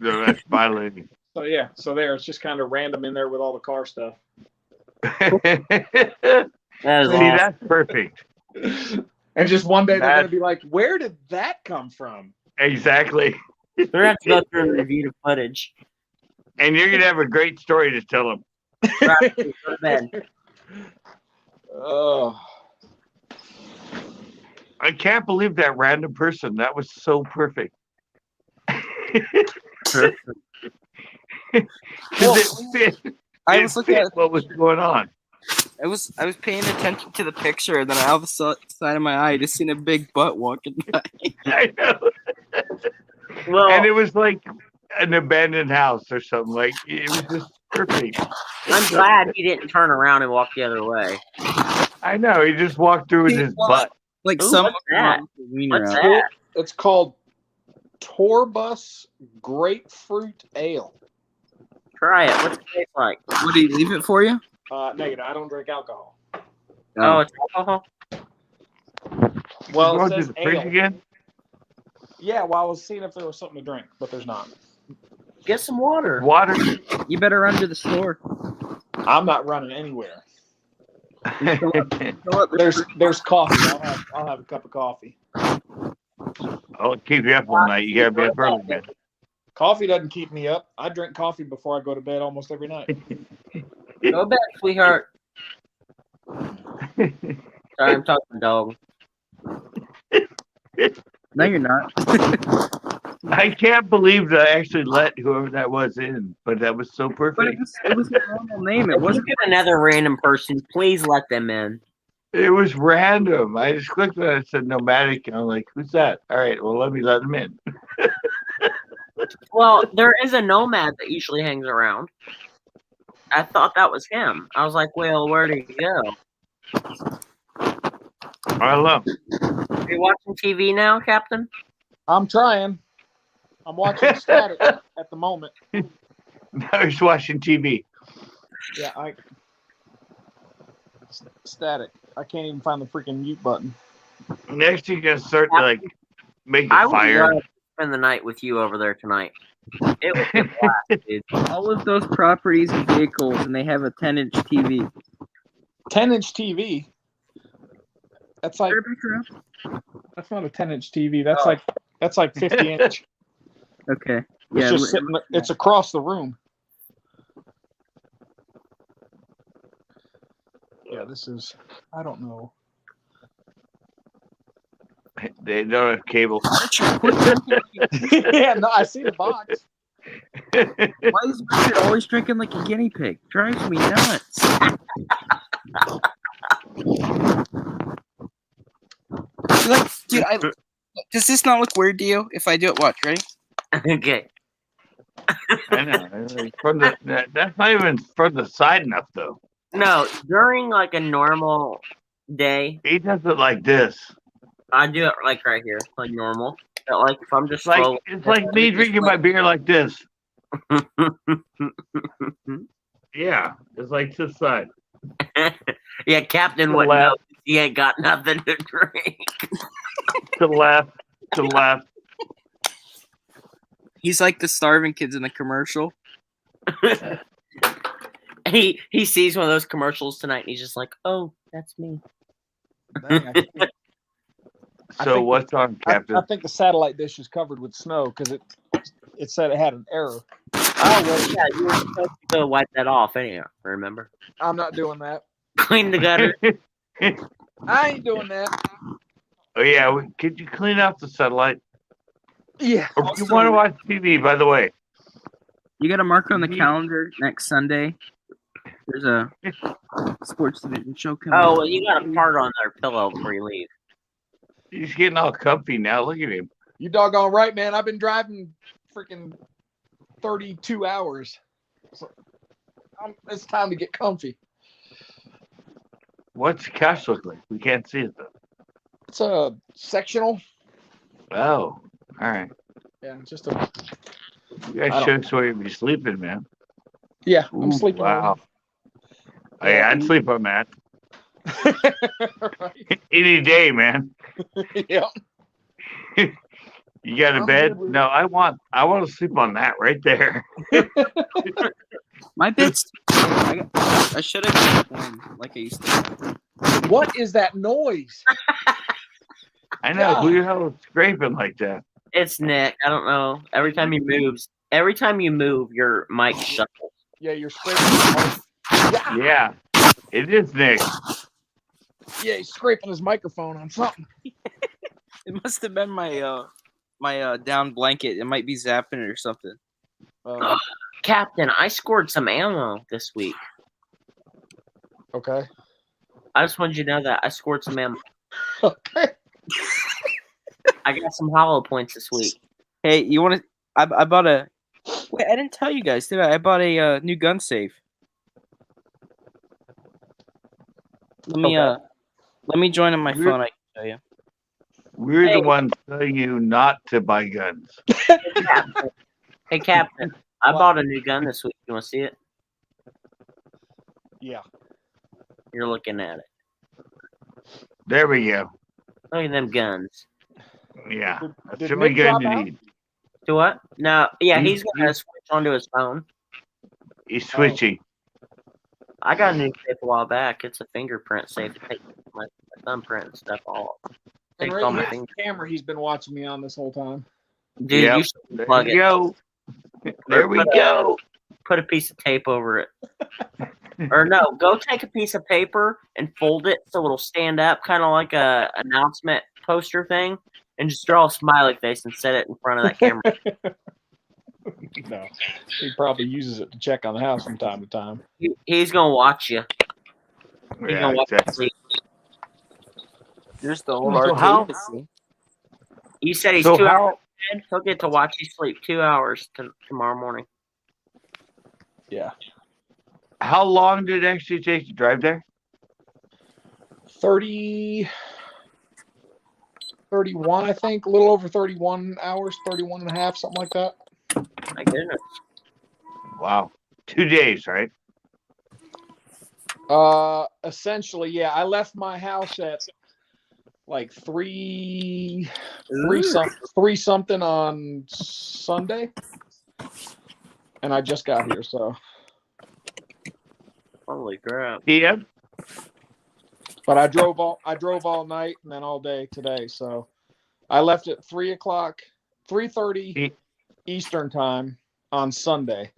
No, that's violating. So yeah, so there, it's just kind of random in there with all the car stuff. That is See, awesome. that's perfect. And just one day they're That's- gonna be like, "Where did that come from?" Exactly. They're gonna have to go through and review the footage. And you're gonna have a great story to tell him. Right, go to bed. Oh, I can't believe that random person. That was so perfect. Because it fit. I It was looking fit at. what was going on. I was paying attention to the picture, and then all of a sudden, side of my eye, just seen a big butt walking by. I know. Well, And it was like an abandoned house or something. Like it was just perfect. I'm glad he didn't turn around and walk the other way. I know. He just walked through with his butt. Like Ooh, someone what's that? walked the wiener What's out. that? it's called Torbus Grapefruit Ale. Try it. What's it taste like? Would he leave it for you? Negative. I don't drink alcohol. Oh, it's alcohol. Well, Going it to says the fridge ale. again. Yeah, well, I was seeing if there was something to drink, but there's not. Get some water. Water. You better run to the store. I'm not running anywhere. Fill up the There's coffee. I'll have a cup of coffee. I'll keep you up all night. You gotta be up early, man. Coffee doesn't keep me up. I drink coffee before I go to bed almost every night. Go to bed, sweetheart. Sorry, I'm talking dog. No, you're not. I can't believe that I actually let whoever that was in, but that was so But perfect. it was a normal name. It If you wasn't. get another random person, please let them in. It was random. I just clicked on it and said nomadic, and I'm like, who's that? All right, well, let me let them in. Well, there is a nomad that usually hangs around. I thought that was him. I was like, well, where did he go? I don't know. Are you watching TV now, Captain? I'm trying. I'm watching Static at the moment. Now he's watching TV. Yeah, Static. I can't even find the freaking mute button. Next, you're gonna start to like make I a would fire. love to spend the night with you over there tonight. It would be a blast, dude. All of those properties and vehicles, and they have a 10-inch TV. 10-inch TV. That's like Put a picture up. that's not a 10-inch TV. That's like 50-inch. Okay. It's Yeah. just sitting. It's across the room. Yeah, this is. I don't know. They don't have cable. Yeah, no, I see the box. Why is Richard always drinking like a guinea pig? Drives me nuts. Like, dude, does this not look weird to you? If I do it, watch. Ready? Okay. I know. Like, that's not even from the side enough, though. No, during like a normal day, He does it like this. I do it like right here, like normal. But like if I'm just Like scrolling- it's like me drinking my beer like this. Yeah, it's like this side. Yeah, Captain To wouldn't left. know. He ain't got nothing to drink. To the left. To the left. He's like the starving kids in the commercial. He sees one of those commercials tonight and he's just like, oh, that's me. Dang, I think- So think- what's on, Captain? I think the satellite dish is covered with snow because it said it had an error. Oh, well, yeah, you were supposed to go wipe that off anyhow, remember? I'm not doing that. Clean the gutter. I ain't doing that. Oh yeah, could you clean out the satellite? Yeah. Or if you want to watch TV, by the way. You got to mark on the Mhm. calendar next Sunday. There's a sports division show coming. Oh, well, you got a part on their pillow before you leave. He's getting all comfy now. Look at him. You doggone right, man. I've been driving freaking 32 hours. So it's time to get comfy. What's the couch look like? We can't see it though. It's a sectional. Oh, all right. Yeah, just a. You I guys don't- show us where you be sleeping, man. Yeah, I'm Ooh, sleeping. wow. Oh, yeah, I'd sleep on that Right. any day, man. Yeah. You got a I'm bed? good with No, I want to sleep on that right there. My bed's. I should have been like I used to. What is that noise? I know. Yeah. Who the hell is scraping like that? It's Nick. I don't know. Every time he moves, Every time you move, your mic shuffles. Yeah, you're scraping his mic. Yeah, it is Nick. Yeah, he's scraping his microphone on something. It must have been my down blanket. It might be zapping it or something. Captain, I scored some ammo this week. Okay. I just wanted you to know that I scored some ammo. Okay. I got some hollow points this week. Hey, you want to? I bought a. Wait, I didn't tell you guys, did I? I bought a new gun safe. Let me join on my phone. I can tell you. We're the ones telling you not to buy guns. Hey, Captain, I bought a new gun this week. You want to see it? Yeah. You're looking at it. There we go. Look at them guns. Yeah, that's Did the only Nick gun drop you out? need. Do what? No. Yeah, You- he's going to switch onto his phone. He's switching. I got a new safe a while back. It's a fingerprint safe. It takes my thumbprint and stuff all. And Takes all right my here's fingers. the camera he's been watching me on this whole time. Dude, Yep. you should There plug we it. go. There we go. Put a piece of tape over it. Or no, go take a piece of paper and fold it so it'll stand up, kind of like a announcement poster thing, and just draw a smiley face and set it in front of that camera. No, he probably uses it to check on the house from time to time. He's gonna watch you. He's Yeah, gonna watch you exactly. sleep. There's the old So arcade how- machine. You said he's So 2 hours how? in bed. He'll get to watch you sleep 2 hours tomorrow morning. Yeah. How long did it actually take to drive there? 31, I think. A little over 31 hours, 31 and a half, something like that. My goodness. Wow, 2 days, right? Essentially, yeah. I left my house at like three something on Sunday, and I just got here. So, Holy crap. Yeah. but I drove all night and then all day today. So, I left at 3:30 Eastern time on Sunday,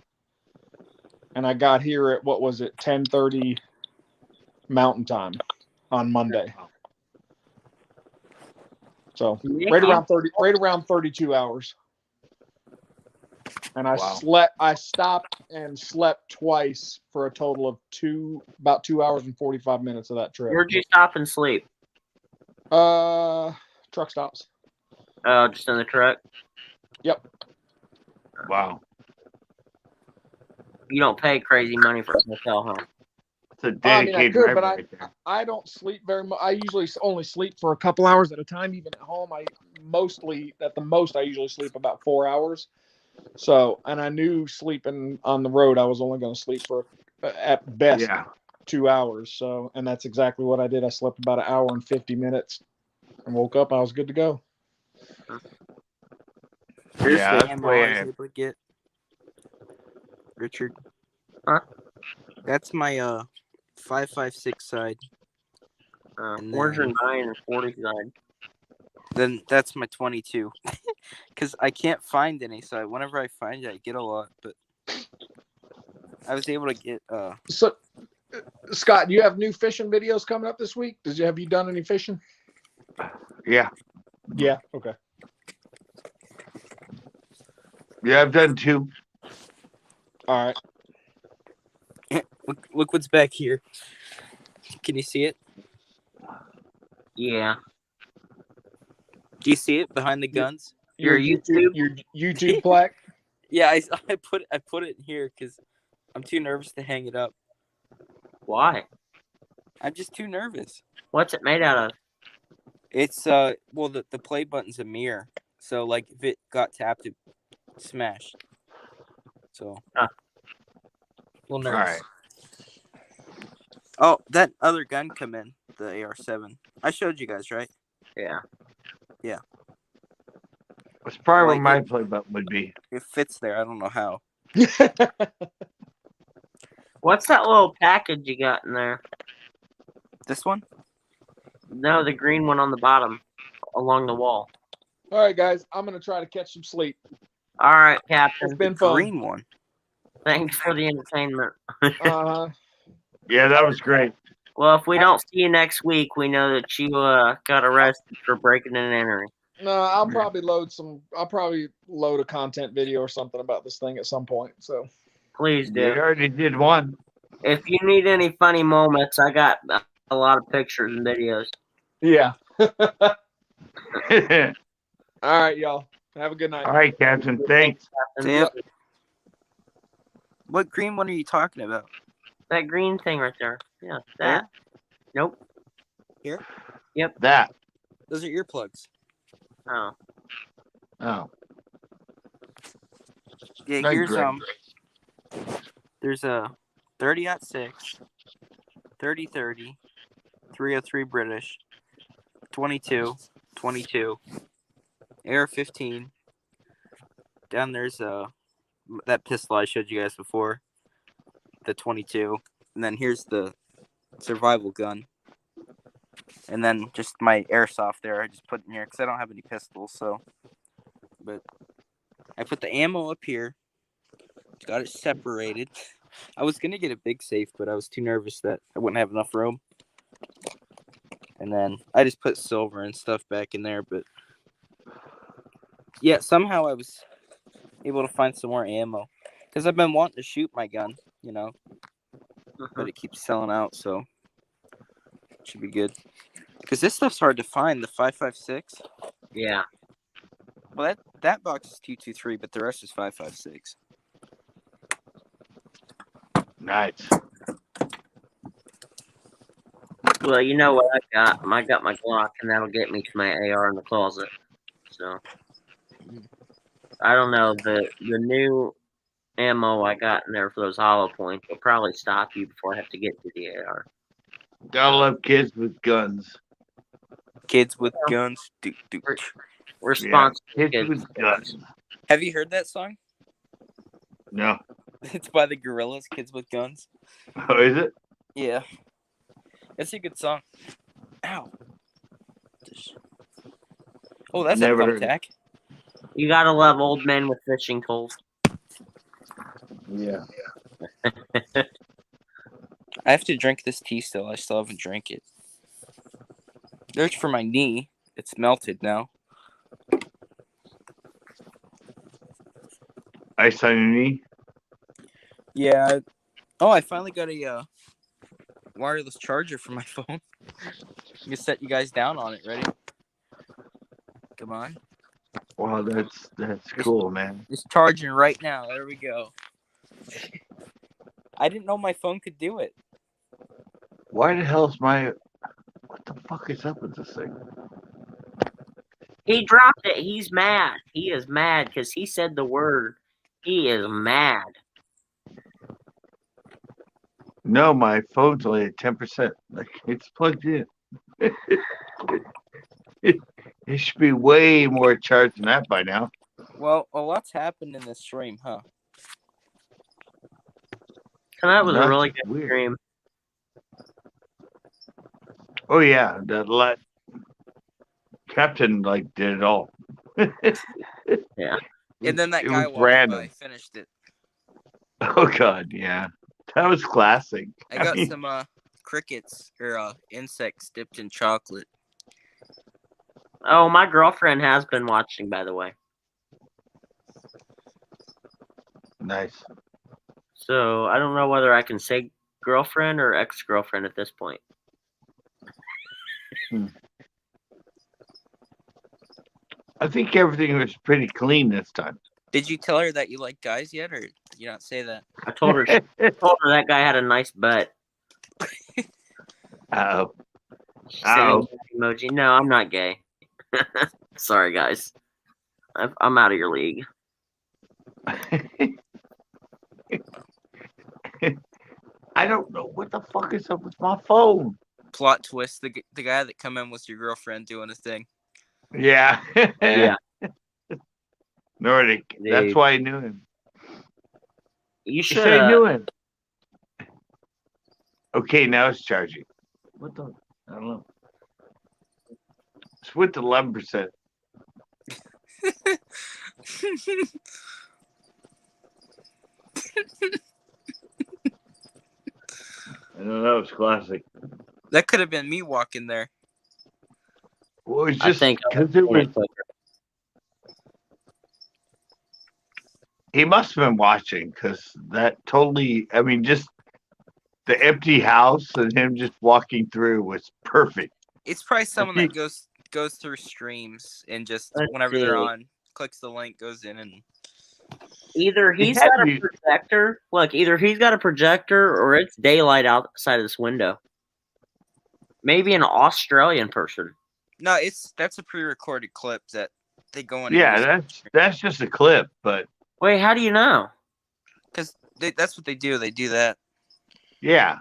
and I got here at 10:30 Mountain time on Monday. So right around 32 hours. And I stopped and slept twice for a total of about 2 hours and 45 minutes of that trip. Where'd you stop and sleep? Truck stops. Oh, just in the truck? Yep. Wow. You don't pay crazy money for a hotel, huh? It's a I mean, dedicated I could, driver but right there. I don't sleep very much. I usually only sleep for a couple hours at a time, even at home. At the most, I usually sleep about 4 hours. So, and I knew sleeping on the road, I was only going to sleep for at best 2 hours. So, and that's exactly what I did. I slept about an hour and 50 minutes and woke up. I was good to go. Here's Yeah, the that's ammo way I was I- able to get. Richard. Huh? That's my 5.56 side. And Where's your then- 9 and 40 side? Then that's my 22. Because I can't find any, so whenever I find it, I get a lot. But I was able to get. So, Scott, do you have new fishing videos coming up this week? Have you done any fishing? Yeah. Yeah. Okay. Yeah, I've done 2. All right. Look what's back here. Can you see it? Yeah. Do you see it behind the guns? Your YouTube? Your YouTube plaque. Yeah, I put it in here because I'm too nervous to hang it up. Why? I'm just too nervous. What's it made out of? It's the play button's a mirror, so like if it got tapped, it smashed. So, a little nervous. All right. Oh, that other gun come in, the AR-7. I showed you guys, right? Yeah. That's probably Like where my it. play button would be. It fits there. I don't know how. What's that little package you got in there? This one? No, the green one on the bottom along the wall. All right, guys. I'm gonna try to catch some sleep. All right, It's Captain. been The fun. green one. Thanks for the entertainment. Yeah, that was great. Well, if we don't see you next week, we know that you got arrested for breaking and entering. No, I'll probably load a content video or something about this thing at some point. So Please You do. already did one. If you need any funny moments, I got a lot of pictures and videos. yeah. All All right, y'all. Have a good night. right, Captain. Thanks. Captain. Yep. What green one are you talking about? That green thing right there. Yeah, that. There? Nope. Here? That. Those are earplugs. Oh. Oh. Yeah, Not here's great. there's a 30-06, 30-30, 303 British, 22, 22, AR-15. Down there's that pistol I showed you guys before, the 22, and then here's the survival gun, and then just my airsoft there. I just put in here because I don't have any pistols. So, but I put the ammo up here. Got it separated. I was gonna get a big safe, but I was too nervous that I wouldn't have enough room. And then I just put silver and stuff back in there. But yeah, somehow I was able to find some more ammo because I've been wanting to shoot my gun, but it keeps selling out, so it should be good. Because this stuff's hard to find. The 5.56. Yeah. Well, that box is 223, but the rest is 5.56. Nice. Well, you know what I got? I got my Glock, and that'll get me to my AR in the closet. So I don't know, the new ammo I got in there for those hollow points will probably stop you before I have to get to the AR. Gotta love kids with guns. Kids with guns. We're sponsored. Kids with guns. Have you heard that song? No. It's by the Gorillas, Kids with Guns. Oh, is it? Yeah. It's a good song. Ow. Oh, that's Never a heard thumbtack. You gotta love old men with fishing poles. Yeah. I have to drink this tea still. I still haven't drank it. There's for my knee. It's melted now. Ice on your knee? Yeah. Oh, I finally got a wireless charger for my phone. I'm gonna set you guys down on it. Ready? Come on. Wow, that's cool, man. It's charging right now. There we go. I didn't know my phone could do it. Why the hell's my... What the fuck is up with this thing? He dropped it. He's mad. He is mad because he said the word. He is mad. No, my phone's only at 10%. Like, it's plugged in. It should be way more charged than that by now. Well, a lot's happened in this stream, huh? And that was a That's really good weird. stream. Oh yeah, that Captain did it all. Yeah. And then that It guy was walked random. by finished it. Oh god, yeah, that was classic. I got mean, some crickets or insects dipped in chocolate. Oh, my girlfriend has been watching, by the way. nice. So I don't know whether I can say girlfriend or ex-girlfriend at this point. I think everything was pretty clean this time. Did you tell her that you like guys yet, or did you not say that? I told her that guy had a nice butt. Uh-oh. She sent me an emoji. No, I'm not gay. Sorry, guys. I'm out of your league. I don't know what the fuck is up with my phone. Plot twist: the guy that come in was your girlfriend doing a thing. Yeah. Yeah. Nordic. Dude. That's why I knew him. You You should said I knew him. Okay, now it's charging. What the? I don't know. It's with 11%. I don't know. It's classic. That could have been me walking there. Well, it's I just think because it was. He must have been watching because that totally. I mean, just the empty house and him just walking through was perfect. It's probably someone that goes through streams and just Let's whenever they're see. on, clicks the link, goes in and. Either he's had got to a be- projector. Look, either he's got a projector or it's daylight outside of this window. Maybe an Australian person. No, that's a pre-recorded clip that they go in. Yeah, that's just a clip, but Wait, how do you know? because that's what they do. They do that. yeah,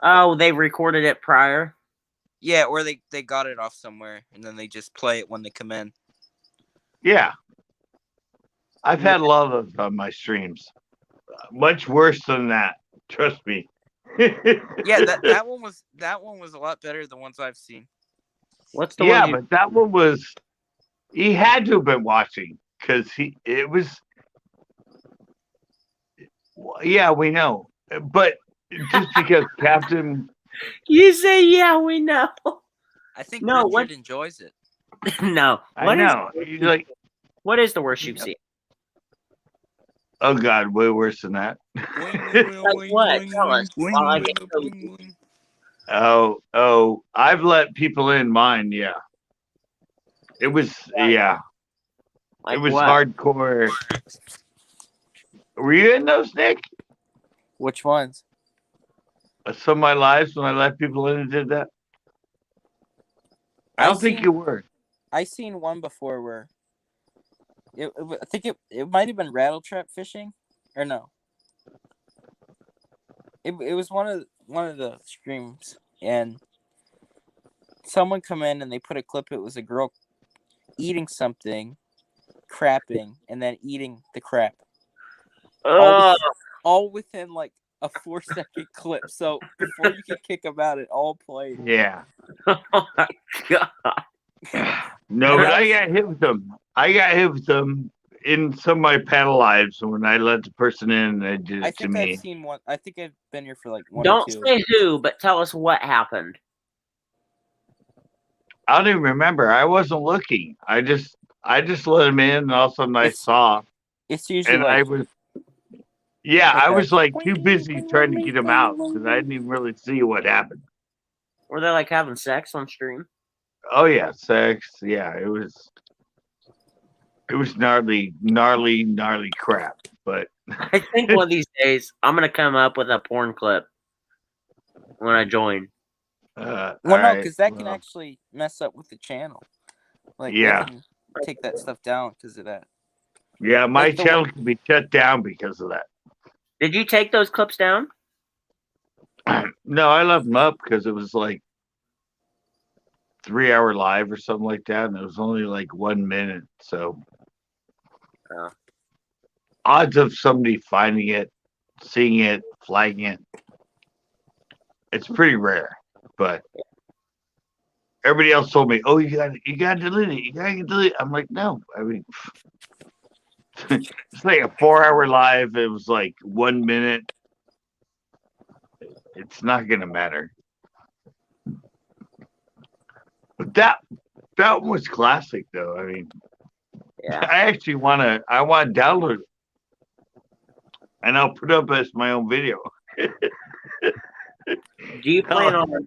Oh, they recorded it prior. Yeah, or they got it off somewhere and then they just play it when they come in. yeah. I've had a lot of those on my streams. Much worse than that. Trust me. Yeah, that one was a lot better than ones I've seen. What's the Yeah, one? but that one was. He had to have been watching because it was. Yeah, we know, but just because Captain. You say, yeah, we know. I think No, Richard what- enjoys it. No. I know. He's like, What is the worst you've seen? oh God, way worse than that. Like what? Tell us. While I get Oh, I've let people in mine. Yeah, it was. Yeah, like it was what? hardcore. Were you in those, Nick? Which ones? Some of my lives when I let people in and did that. I don't think you were. I seen one before where I think it might have been rattle trap fishing, or no. It was one of the streams, and someone come in and they put a clip. It was a girl eating something, crapping, and then eating the crap. All within like a 4-second clip. So before you could kick them out, it all played. Yeah. Oh my God. No, but I got hit with them. I got hit with them in some of my panel lives when I let the person in and they did I it to think me. I've seen one. I think I've been here for like one Don't or two. say who, but tell us what happened. I don't even remember. I wasn't looking. I just let him in, and all of a sudden I saw, It's usually and like I was. Yeah, like I a- was like too busy trying to get him out because I didn't even really see what happened. Were they like having sex on stream? Oh yeah, sex. Yeah, it was gnarly crap. But I think one of these days I'm gonna come up with a porn clip when I join. well, no, alright, because that can well, actually mess up with the channel. Like Yeah. they can take that stuff down because of that. yeah, my like the channel could be shut down because of that. Did you take those clips down? No, I left them up because it was like 3-hour live or something like that, and it was only like 1 minute. So Oh. odds of somebody finding it, seeing it, flagging it, it's pretty rare. But everybody else told me, "Oh, you got to delete it. You got to delete it." I'm like, no. I mean, it's like a 4-hour live. It was like 1 minute. It's not gonna matter. But that one was classic, though. I mean, Yeah. I actually want to download it, and I'll put it up as my own video. Do you plan on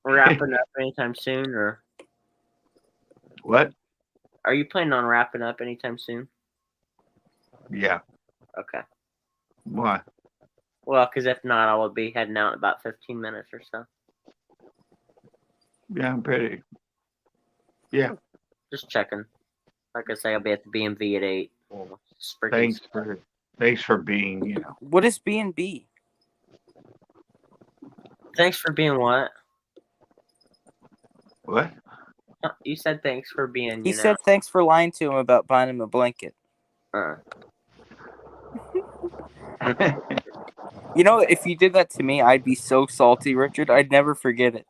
wrapping up anytime soon, or What? are you planning on wrapping up anytime soon? Yeah. Okay. Why? Well, because if not, I will be heading out in about 15 minutes or so. Yeah, I'm pretty. Yeah. Just checking. Like I say, I'll be at the BMV at 8. It's freaking- Thanks for being, you know. What is B&B? Thanks for being what? What? You said thanks for being. He said thanks for lying to him about buying him a blanket. You know, if you did that to me, I'd be so salty, Richard. I'd never forget it.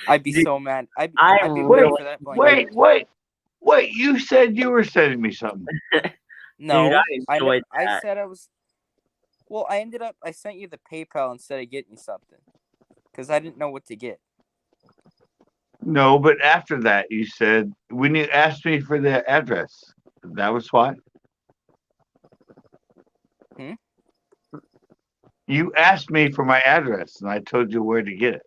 I'd be so mad. I'd be really- waiting for that blanket. Wait! You said you were sending me something. No, Dude, I I enjoyed that. said I was. Well, I sent you the PayPal instead of getting you something because I didn't know what to get. No, but after that, you said when you asked me for the address, that was why. Hmm? You asked me for my address, and I told you where to get it.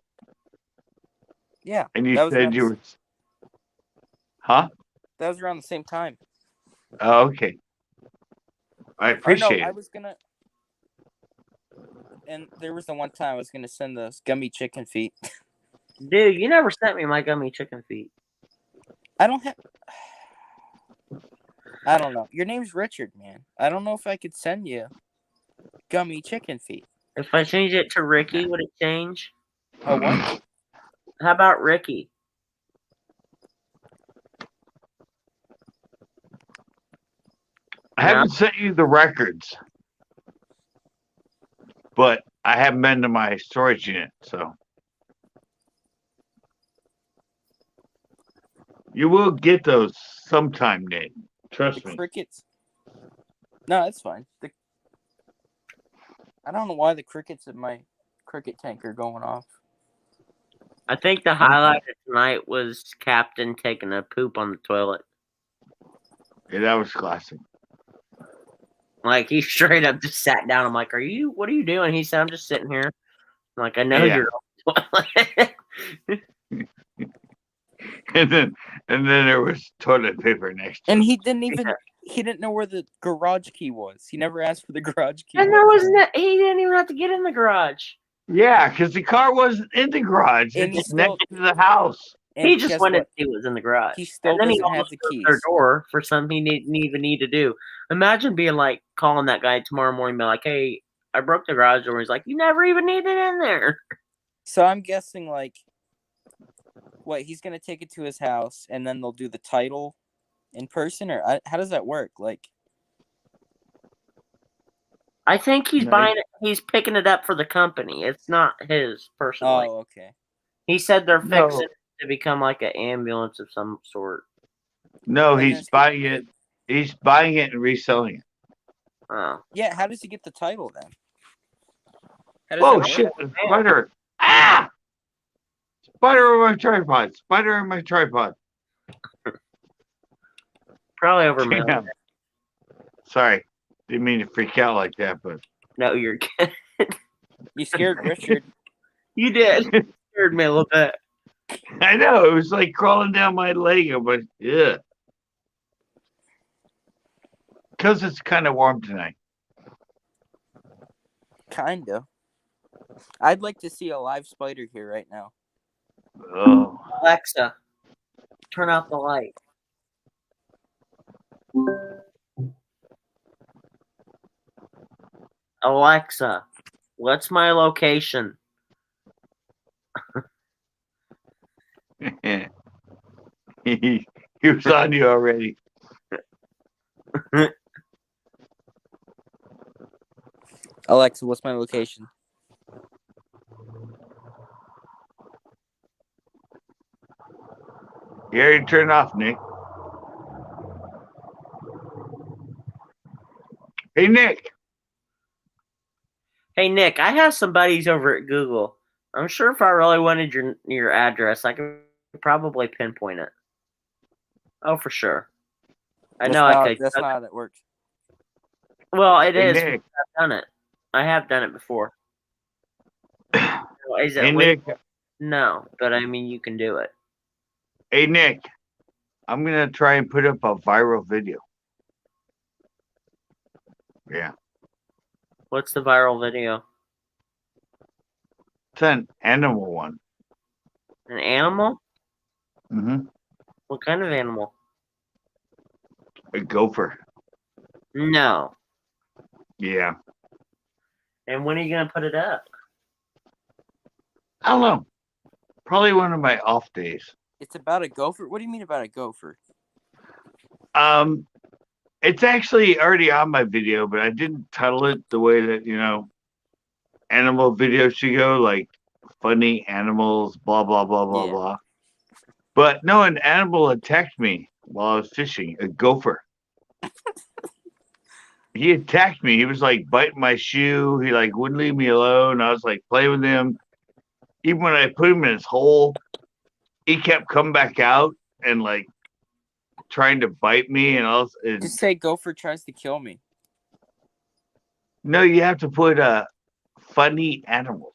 Yeah, And you that was said around you were, huh? that was around the same time. Oh, okay. I Or no, appreciate I it. was gonna. And there was the one time I was gonna send those gummy chicken feet. Dude, you never sent me my gummy chicken feet. I don't have. I don't know. Your name's Richard, man. I don't know if I could send you gummy chicken feet. If I change it to Ricky, would it change? Oh, what? How about Ricky? I haven't sent you the records, but I haven't been to my storage unit, so you will get those sometime, Nate. Trust The me. crickets. No, that's fine. I don't know why the crickets in my cricket tank are going off. I think the highlight of tonight was Captain taking a poop on the toilet. Yeah, that was classic. Like, he straight up just sat down. I'm like, what are you doing? He said, I'm just sitting here. I'm like, I know Yeah. you're on the toilet. and then there was toilet paper next to And it. he didn't know where the garage key was. He never asked for the garage key. And there wasn't that, he didn't even have to get in the garage. Yeah, because the car wasn't in the garage. And It's he next to the house. And he just guess went what? and he was in the garage. He still and then he doesn't have almost the broke their keys. door for something he didn't even need to do. Imagine being like, calling that guy tomorrow morning, be like, hey, I broke the garage door. He's like, you never even needed it in there. So I'm guessing, like, what, he's going to take it to his house and then they'll do the title in person? Or how does that work? Like, I think he's No, buying it. He's picking it up for the company. It's not his personally. oh, okay. He said they're No. fixing it to become like an ambulance of some sort. No, They're he's gonna- buying it. He's buying it and reselling it. Oh. Yeah, how does he get the title then? How does Whoa, that work? shit! A spider! Ah! Spider on my tripod! Spider on my tripod! Probably over my Damn. Sorry, didn't mean to freak out like that, but No, you're kidding. You scared Richard. You did. You scared me a little bit. I know it was like crawling down my leg. But yeah, because it's kind of warm tonight. Kind of. I'd like to see a live spider here right now. Oh, Alexa, turn out the light. Alexa, what's my location? he was on you already. Alexa, what's my location? You already turned off, Nick. Hey, Nick. Hey Nick, I have some buddies over at Google. I'm sure if I really wanted your address, I could probably pinpoint it. Oh, for sure. I know I could. That's not how that works. Well, it Hey, is. Nick. I've done it. I have done it before. Is it Hey, Nick. legal? No, but I mean, you can do it. Hey, Nick. I'm gonna try and put up a viral video. Yeah, What's the viral video? it's an animal one. An animal? Mm-hmm. What kind of animal? A gopher. No. Yeah. And when are you gonna put it up? I don't know. Probably one of my off days. It's about a gopher? What do you mean about a gopher? It's actually already on my video, but I didn't title it the way that, animal videos should go, like funny animals, blah, blah, blah, blah, Yeah. blah. But no, an animal attacked me while I was fishing, a gopher. he attacked me. He was like biting my shoe. He like wouldn't leave me alone. I was like playing with him. Even when I put him in his hole, he kept coming back out and like trying to bite me and all. And Just say Gopher tries to kill me. no, you have to put funny animals.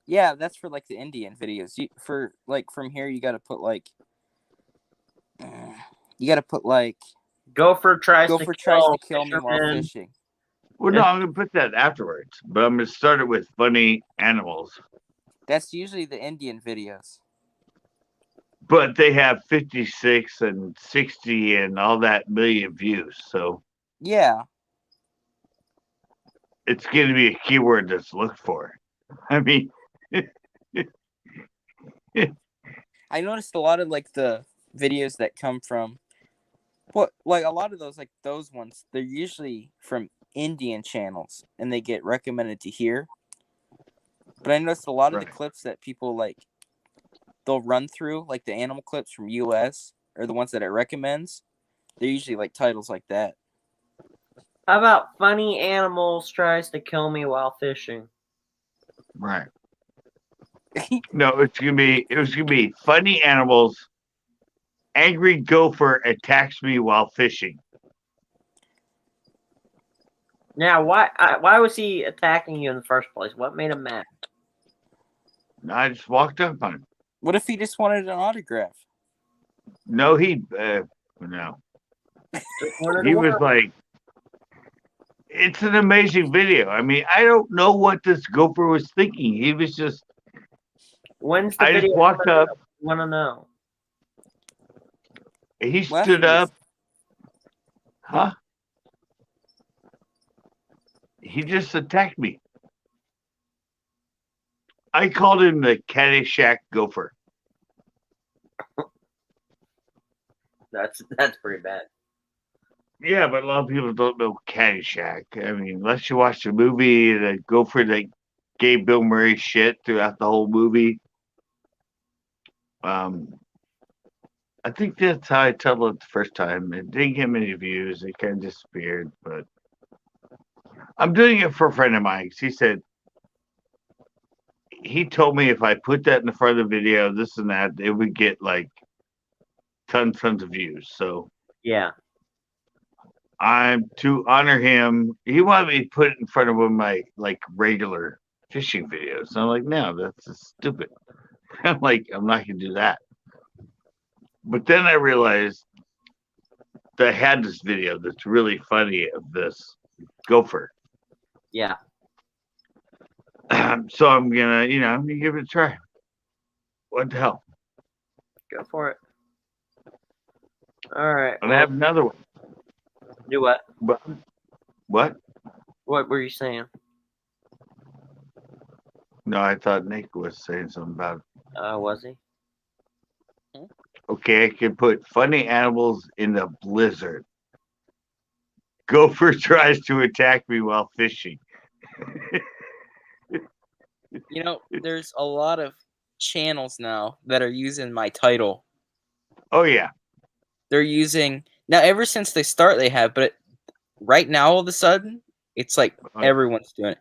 Yeah, that's for like the Indian videos. For like from here, you got to put like. You got to put like. Gopher tries Gopher to tries kill to kill me while fishermen. fishing. Well, no, I'm gonna put that afterwards, but I'm gonna start it with funny animals. That's usually the Indian videos. But they have 56 and 60 and all that million views, so Yeah. it's going to be a keyword that's looked for. I mean, I noticed a lot of like the videos that come from, well, like a lot of those, like those ones, they're usually from Indian channels and they get recommended to here. But I noticed a lot of the Right. clips that people like, they'll run through, like the animal clips from US or the ones that it recommends. They're usually like titles like that. How about funny animals tries to kill me while fishing? right. No, it was gonna be funny animals. Angry gopher attacks me while fishing. Now, why was he attacking you in the first place? What made him mad? And I just walked up on him. What if he just wanted an autograph? No, no. He was like, it's an amazing video. I mean, I don't know what this gopher was thinking. He was just. When's the I video? just walked up. Want to know? He Last stood week. up. Huh? He just attacked me. I called him the Caddyshack gopher. That's pretty bad. Yeah, but a lot of people don't know Caddyshack. I mean, unless you watch the movie, the gopher that gave Bill Murray shit throughout the whole movie. I think that's how I told it the first time. It didn't get many views. It kind of disappeared, but I'm doing it for a friend of mine. He said, he told me if I put that in the front of the video, this and that, it would get like tons of views. So Yeah. I'm to honor him. He wanted me to put it in front of one of my like regular fishing videos. And I'm like, no, that's just stupid. I'm like, I'm not gonna do that. But then I realized that I had this video that's really funny of this gopher. Yeah. So I'm gonna, give it a try. What the hell? Go for it. All right. And I have another one. Do what? But what? What were you saying? No, I thought Nick was saying something about it. Was he? Okay, I can put funny animals in the blizzard. Gopher tries to attack me while fishing. You know, there's a lot of channels now that are using my title. Oh yeah. They're using now ever since they start they have, but right now all of a sudden it's like everyone's doing it.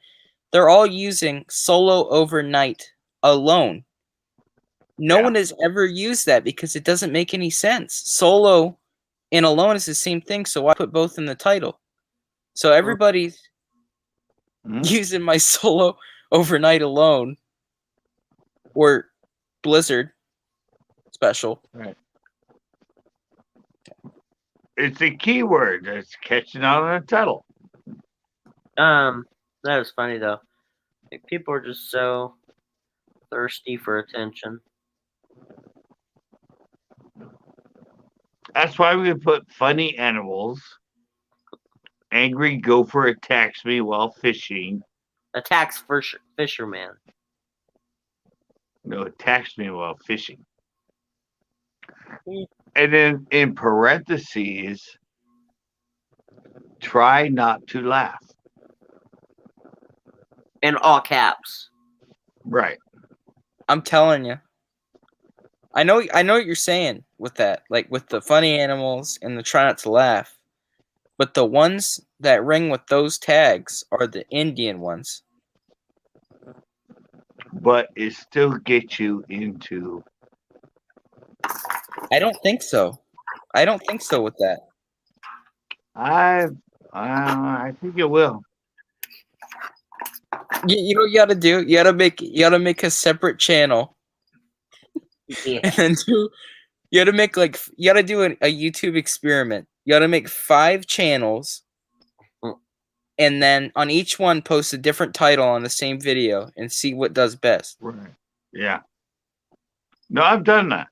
They're all using solo overnight alone. No one has ever used that because it doesn't make any sense. Solo and alone is the same thing, so why put both in the title? So everybody's using my solo overnight alone or Blizzard special. Right. It's a keyword that's catching on a title. That was funny though. Like, people are just so thirsty for attention. That's why we put funny animals. Angry gopher attacks me while fishing. Attacks fisherman. No, attacks me while fishing. And then in parentheses, try not to laugh. In all caps. Right. I'm telling you. I know what you're saying with that, like with the funny animals and the try not to laugh. but the ones that ring with those tags are the Indian ones. But it still gets you into. I don't think so. I don't think so with that. I think it will. You know what you gotta do? You gotta make a separate channel, Yeah. and then you gotta make you gotta do a YouTube experiment. You gotta make 5 channels, and then on each one post a different title on the same video and see what does best. Right. Yeah. No, I've done that.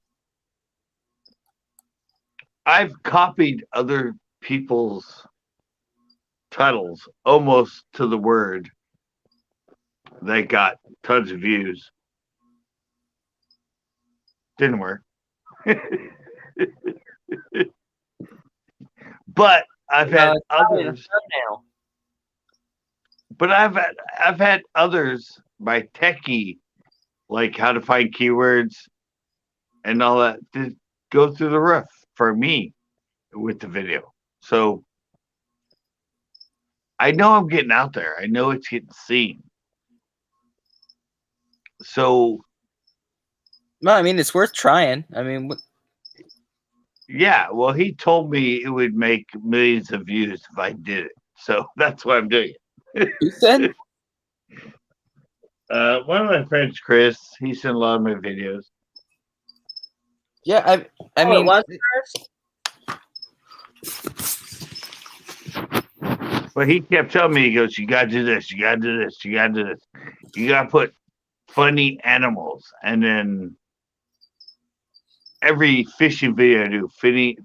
I've copied other people's titles almost to the word. They got tons of views. Didn't work. But I've had others. But I've had others by techie, like how to find keywords and all that, to go through the roof for me with the video. So I know I'm getting out there. I know it's getting seen. So No, I mean it's worth trying. I mean, yeah, well, he told me it would make millions of views if I did it. So that's why I'm doing it. you said? One of my friends, Chris, he's seen a lot of my videos. Yeah, I mean, it was But he kept telling me, he goes, you gotta do this, you gotta do this, you gotta do this. You gotta put funny animals, and then every fishing video I do, funny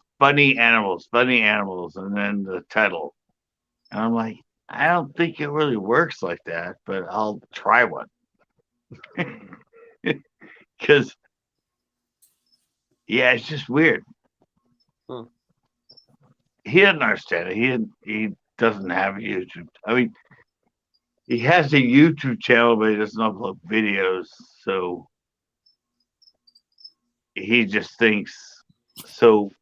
animals, and then the title. And I'm like, I don't think it really works like that, but I'll try one. Because, yeah, it's just weird. He doesn't understand it. He doesn't have a YouTube. I mean, he has a YouTube channel, but he doesn't upload videos. So he just thinks. So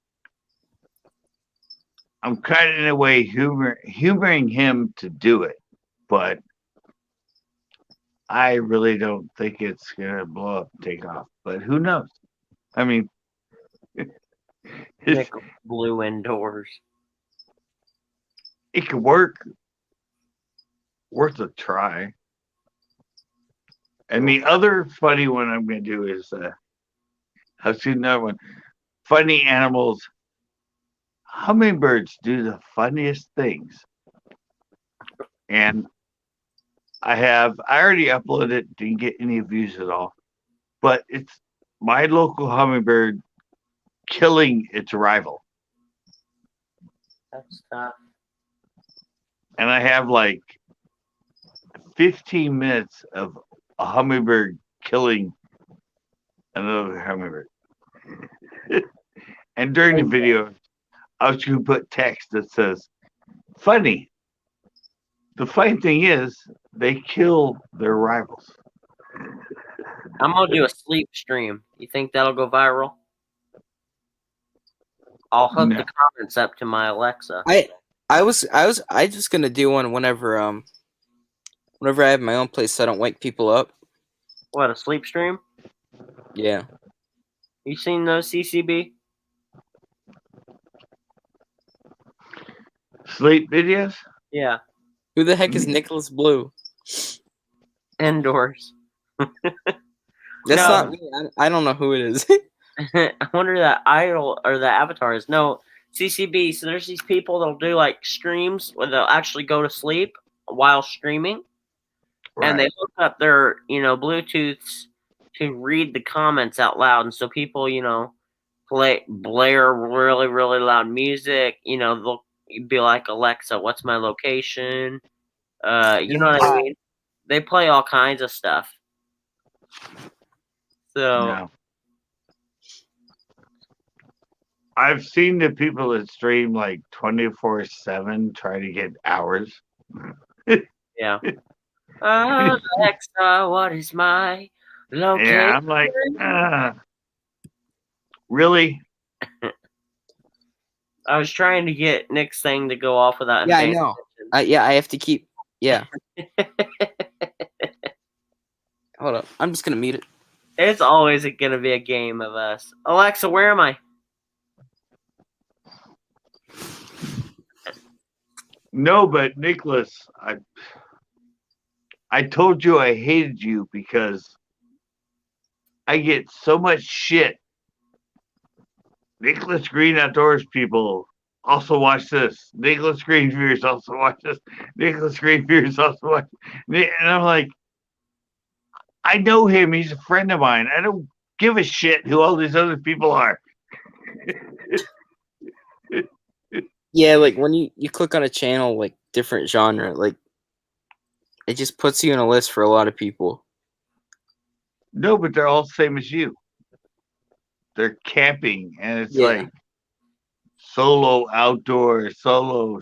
I'm kind of in a way humoring him to do it, but I really don't think it's gonna blow up, take off. But who knows? I mean, Nick Blue indoors. it could work. Worth a try. And the other funny one I'm gonna do is I've seen another one. Funny animals. Hummingbirds do the funniest things. And I already uploaded it, didn't get any views at all. But it's my local hummingbird killing its rival. That's tough. And I have like 15 minutes of a hummingbird killing another hummingbird. And during the video, I was going to put text that says, funny. The funny thing is, they kill their rivals. I'm gonna do a sleep stream. You think that'll go viral? I'll hook No. the comments up to my Alexa. I was just gonna do one whenever I have my own place, so I don't wake people up. What, a sleep stream? Yeah. You seen those, CCB? Sleep videos? Yeah, Who the heck is Nicholas Blue? indoors. That's No. not me. I don't know who it is. I wonder that idol or the avatar is. No, CCB. So there's these people that'll do like streams where they'll actually go to sleep while streaming, and they hook up their Bluetooths to read the comments out loud, and so people blare really really loud music. They'll be like, Alexa, what's my location? You know what I mean? They play all kinds of stuff. So. No. I've seen the people that stream like 24/7 try to get hours. Yeah. Alexa, what is my location? Yeah, I'm like, really? I was trying to get Nick's thing to go off without him Yeah, I paying know. attention. Yeah, I have to keep. Yeah. Hold up. I'm just gonna mute it. It's always gonna be a game of us. Alexa, where am I? No, but Nicholas, I told you I hated you because I get so much shit. Nicholas Green Outdoors people also watch this. Nicholas Green viewers also watch this. Nicholas Green viewers also watch. And I'm like, I know him. He's a friend of mine. I don't give a shit who all these other people are. Yeah, like when you click on a channel, like different genre, like it just puts you in a list for a lot of people. No, but they're all the same as you. They're camping, and it's Yeah. like solo outdoor, solo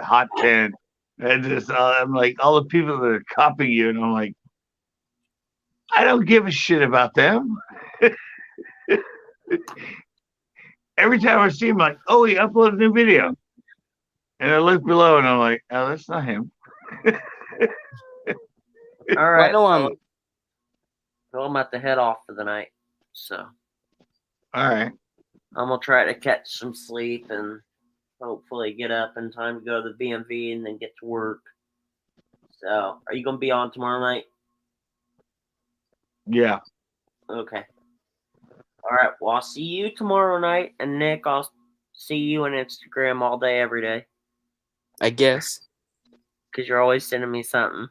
hot tent, and just I'm like all the people that are copying you, and I'm like, I don't give a shit about them. Every time I see him, like, oh, he uploaded a new video, and I look below, and I'm like, oh, that's not him. All right. Well, I know I'm about to head off for the night, so All right. I'm gonna try to catch some sleep and hopefully get up in time to go to the BMV and then get to work. So, are you gonna be on tomorrow night? Yeah. Okay. All right. Well, I'll see you tomorrow night, and Nick, I'll see you on Instagram all day, every day, I guess. because you're always sending me something.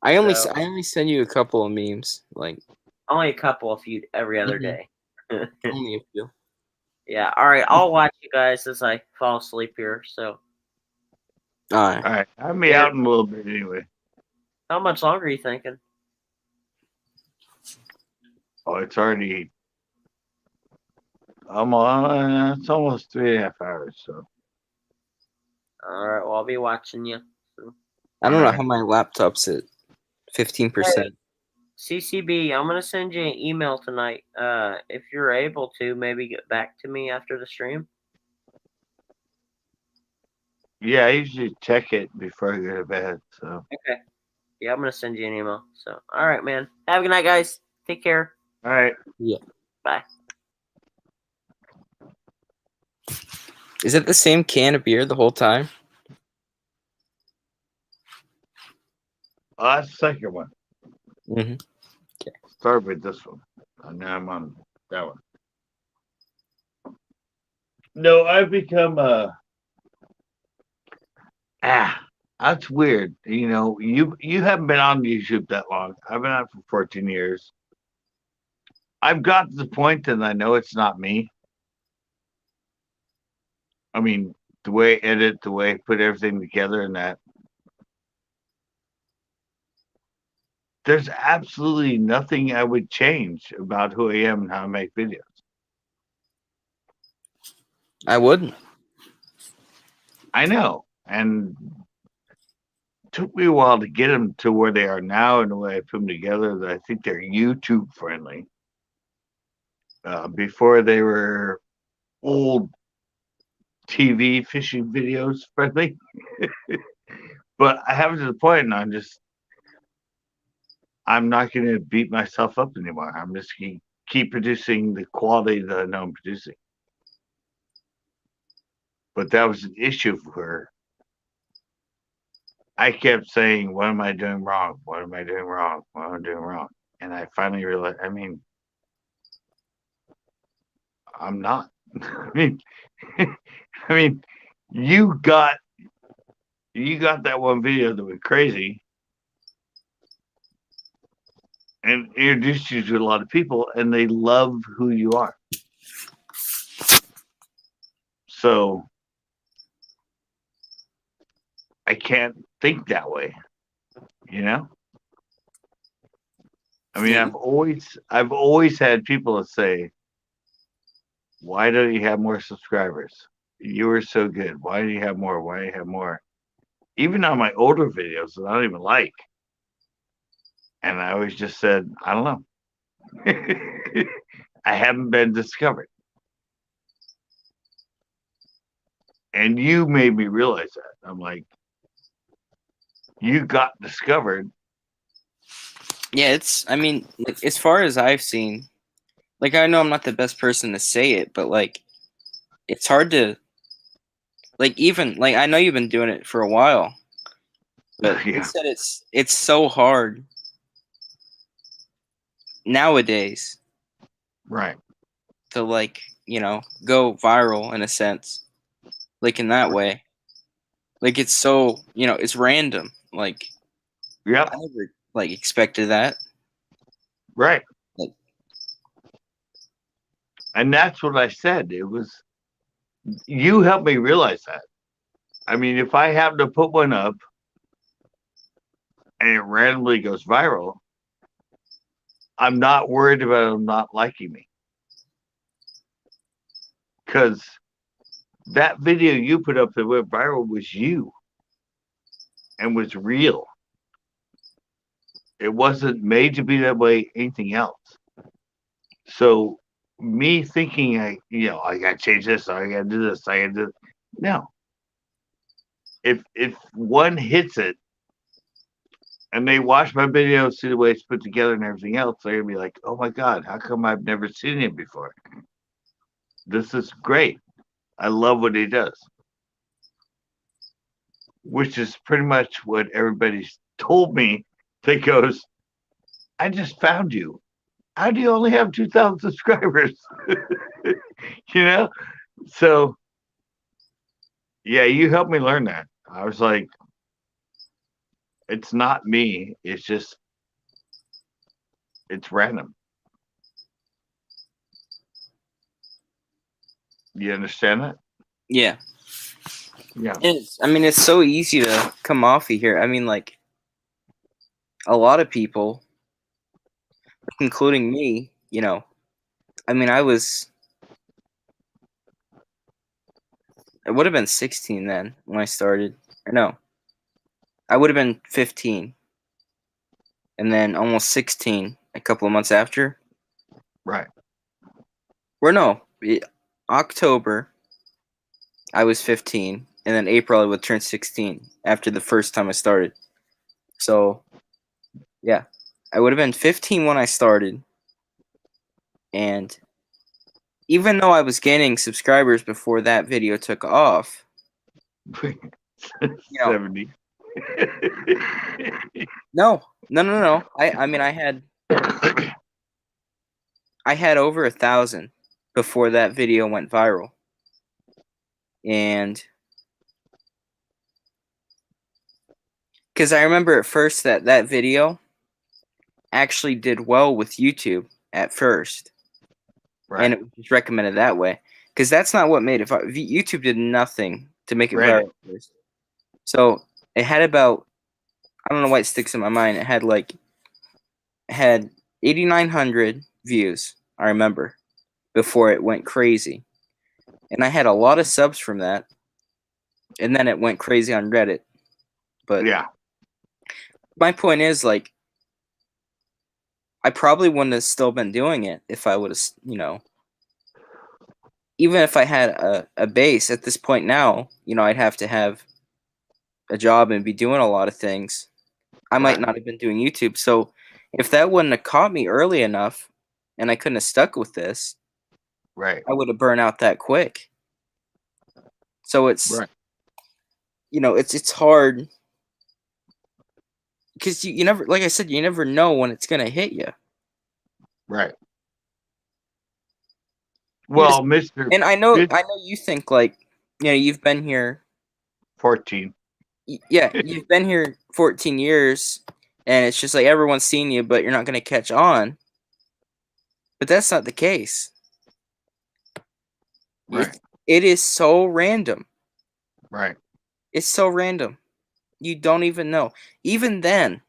I only So- I only send you a couple of memes, like Only a couple of few every other Mhm. day. only a few. Yeah. All right. I'll watch you guys as I fall asleep here. So, All right. All right. I'll be Yeah. out in a little bit anyway. how much longer are you thinking? Oh, it's already. It's almost 3.5 hours. So. All right. Well, I'll be watching you. I don't know Alright. how my laptop's at 15%. CCB, I'm gonna send you an email tonight. If you're able to, maybe get back to me after the stream. Yeah, I usually check it before I go to bed. So. Okay. Yeah, I'm gonna send you an email. So, all right, man. Have a good night, guys. Take care. All right. Bye. Is it the same can of beer the whole time? Oh, that's the second one. Mm-hmm. Start with this one. And now I'm on that one. No, I've become that's weird. You know, you haven't been on YouTube that long. I've been on for 14 years. I've got to the point that I know it's not me. I mean, the way I edit, the way I put everything together, and that. There's absolutely nothing I would change about who I am and how I make videos. I wouldn't. I know, and it took me a while to get them to where they are now, and the way I put them together. That I think they're YouTube friendly. Before they were old TV fishing videos friendly, but I have it to the point, and I'm not going to beat myself up anymore. I'm just going to keep producing the quality that I know I'm producing. But that was an issue for her. I kept saying, what am I doing wrong? What am I doing wrong? What am I doing wrong? And I finally realized, I'm not. I mean, you got that one video that went crazy and introduced you to a lot of people, and they love who you are. So I can't think that way, you know? I mean, I've always had people that say, why don't you have more subscribers? You were so good. Why do you have more? Why do you have more? Even on my older videos that I don't even like. And I always just said, I don't know. I haven't been discovered. And you made me realize that. I'm like, you got discovered. Yeah, I mean, like, as far as I've seen, like, I know I'm not the best person to say it, but, like, it's hard to, like, even, like, I know you've been doing it for a while, but you Yeah. said it's so hard nowadays Right. to, like, go viral in a sense, like, in that way. Like, it's so, it's random. Like, Yep. I never, like, expected that. Right. Like, and that's what I said. It was, you helped me realize that. I mean, if I happen to put one up and it randomly goes viral, I'm not worried about them not liking me. Because that video you put up that went viral was you and was real. It wasn't made to be that way, anything else. So me thinking I gotta change this, I gotta do this, I gotta do no. If one hits it and they watch my video, see the way it's put together and everything else, they're gonna be like, oh my God, how come I've never seen him before? This is great. I love what he does. Which is pretty much what everybody's told me that goes, I just found you. How do you only have 2,000 subscribers? So yeah, you helped me learn that. I was like, it's not me. It's just, it's random. You understand that? yeah. Yeah. It's so easy to come off of here. I mean, like, a lot of people, including me, I mean, I would have been 16 then when I started. Or no, I would have been 15. And then almost 16 a couple of months after. Right. Or no, October, I was 15. And then April, I would turn 16 after the first time I started. So, yeah, I would have been 15 when I started. And even though I was gaining subscribers before that video took off, 70. no. I mean, I had over 1,000 before that video went viral. And because I remember at first that video actually did well with YouTube at first. Right. And it was just recommended that way. Because that's not what made it viral. YouTube did nothing to make it viral first. So it had about, I don't know why it sticks in my mind. It had 8,900 views, I remember, before it went crazy. And I had a lot of subs from that. And then it went crazy on Reddit. But yeah, my point is, like, I probably wouldn't have still been doing it if I would have, even if I had a base at this point now, I'd have to have a job and be doing a lot of things. I might not have been doing YouTube. So if that wouldn't have caught me early enough and I couldn't have stuck with this, right, I would have burned out that quick. So it's, it's hard because you never, like I said, you never know when it's going to hit you. Right. Well, Mr. And I know you think, like, you've been here 14. Yeah, you've been here 14 years, and it's just like everyone's seen you, but you're not going to catch on. But that's not the case. Right. It is so random. Right. It's so random. You don't even know. Even then,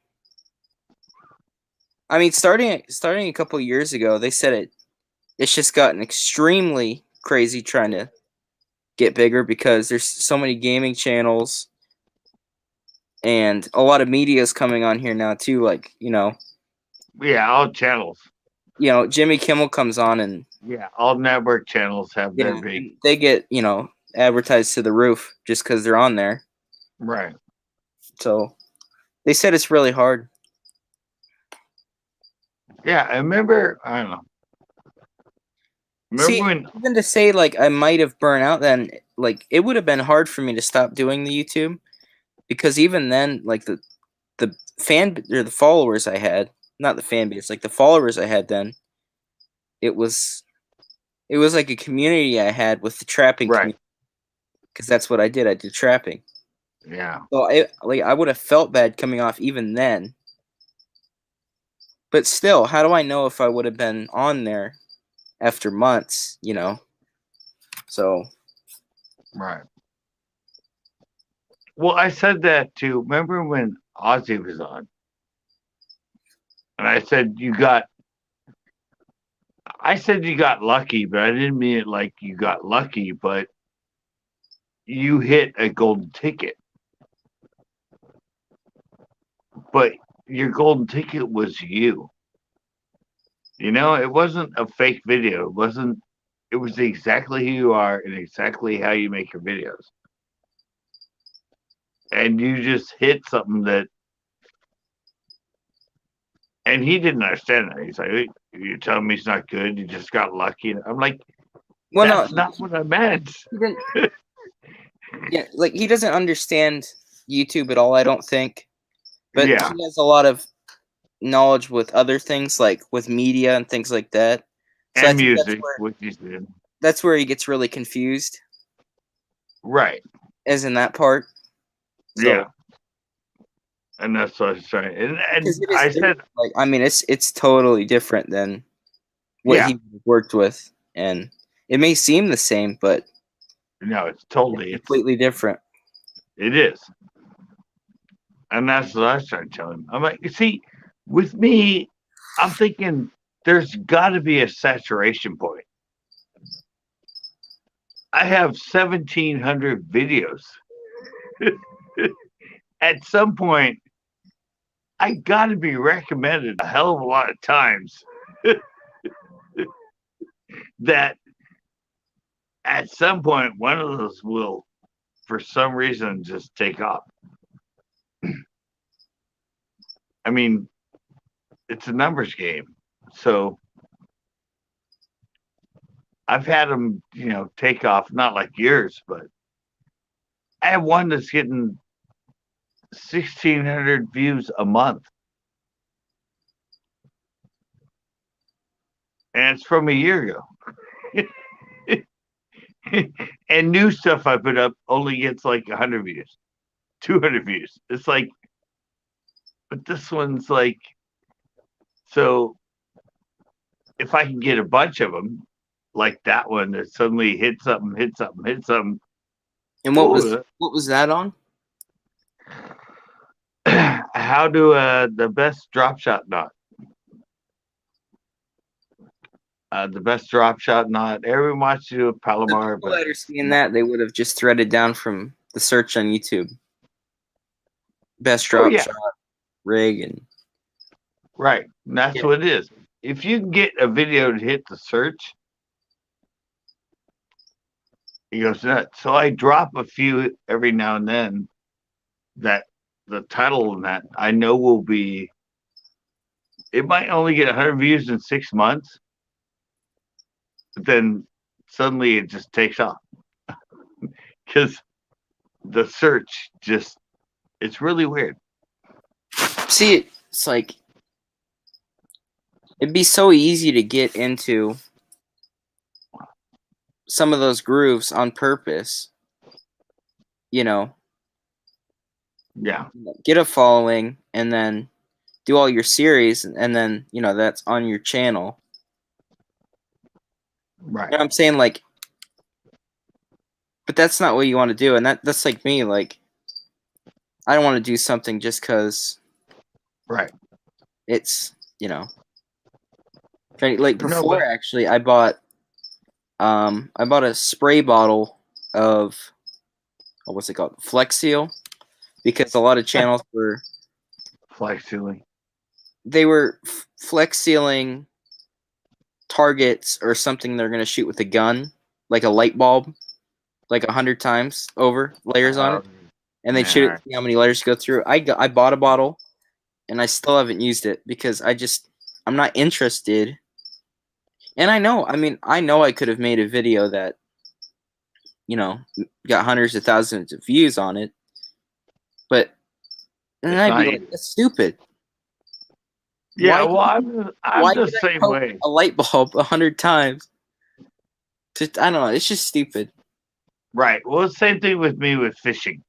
I mean, starting a couple of years ago, they said it's just gotten extremely crazy trying to get bigger because there's so many gaming channels. And a lot of media is coming on here now too, like, Yeah, all channels. Jimmy Kimmel comes on and yeah, all network channels have their big. They get, advertised to the roof just because they're on there. Right. So they said it's really hard. Yeah, I remember. I don't know. Remember See, when? even to say like I might have burned out, then like it would have been hard for me to stop doing the YouTube, because even then, like the fan or the followers I had, not the fan base, like the followers I had then, it was like a community I had with the trapping Right. community, because that's what I did. I did trapping. Yeah. So I would have felt bad coming off even then. But still, how do I know if I would have been on there after months, you know? So Right. Well, I said that too. Remember when Ozzy was on? And I said you got lucky, but I didn't mean it like you got lucky, but you hit a golden ticket. But your golden ticket was you. You know, it wasn't a fake video. It was exactly who you are and exactly how you make your videos. And you just hit something that, and he didn't understand that. He's like, "Hey, you're telling me it's not good. You just got lucky." And I'm like, well, that's no, not what I meant. he didn't, yeah, like he doesn't understand YouTube at all, I don't think. But Yeah. he has a lot of knowledge with other things, like with media and things like that. So I And think music, which you did. that's where he gets really confused, Right. as in that part. So, Yeah. And that's what I was saying. And because it is I said, like, I mean, it's totally different than what yeah, he worked with, and it may seem the same, but no, it's it's totally, completely different. it is. And that's what I was trying to tell him. I'm like, you see, with me, I'm thinking there's got to be a saturation point. I have 1,700 videos. At some point, I got to be recommended a hell of a lot of times that at some point one of those will, for some reason, just take off. I mean, it's a numbers game. So I've had them, take off, not like yours, but I have one that's getting 1,600 views a month. And it's from a year ago. And new stuff I put up only gets like 100 views, 200 views. It's like, but this one's like, so if I can get a bunch of them, like that one that suddenly hit something. And what was that on? How do the best drop shot knot? The best drop shot knot. Everyone wants to do a Palomar, People but that are seeing that, they would have just threaded down from the search on YouTube. Best drop shot rig, and right. And that's what it is. If you can get a video to hit the search, it goes nuts. So I drop a few every now and then that the title of that I know will be, it might only get 100 views in 6 months, but then suddenly it just takes off because the search just, it's really weird. See, it's like it'd be so easy to get into some of those grooves on purpose, Yeah. get a following and then do all your series, and then that's on your channel. Right. You know what I'm saying? Like, but that's not what you want to do, and that's like me. Like, I don't want to do something just because. Right. It's like before. Actually, I bought a spray bottle of what's it called, Flex Seal, because a lot of channels were Flex sealing. They were flex sealing targets or something they're going to shoot with a gun, like a light bulb. like 100 times over layers on it, and they shoot it yeah. to see how many layers go through. I bought a bottle, and I still haven't used it because I'm not interested. And I know I could have made a video that, got hundreds of thousands of views on it, but and then It's I'd be not like, that's stupid. Yeah, Why well, I'm why the did I same poke way. a light bulb 100 times? I don't know. It's just stupid. Right. Well, same thing with me with fishing.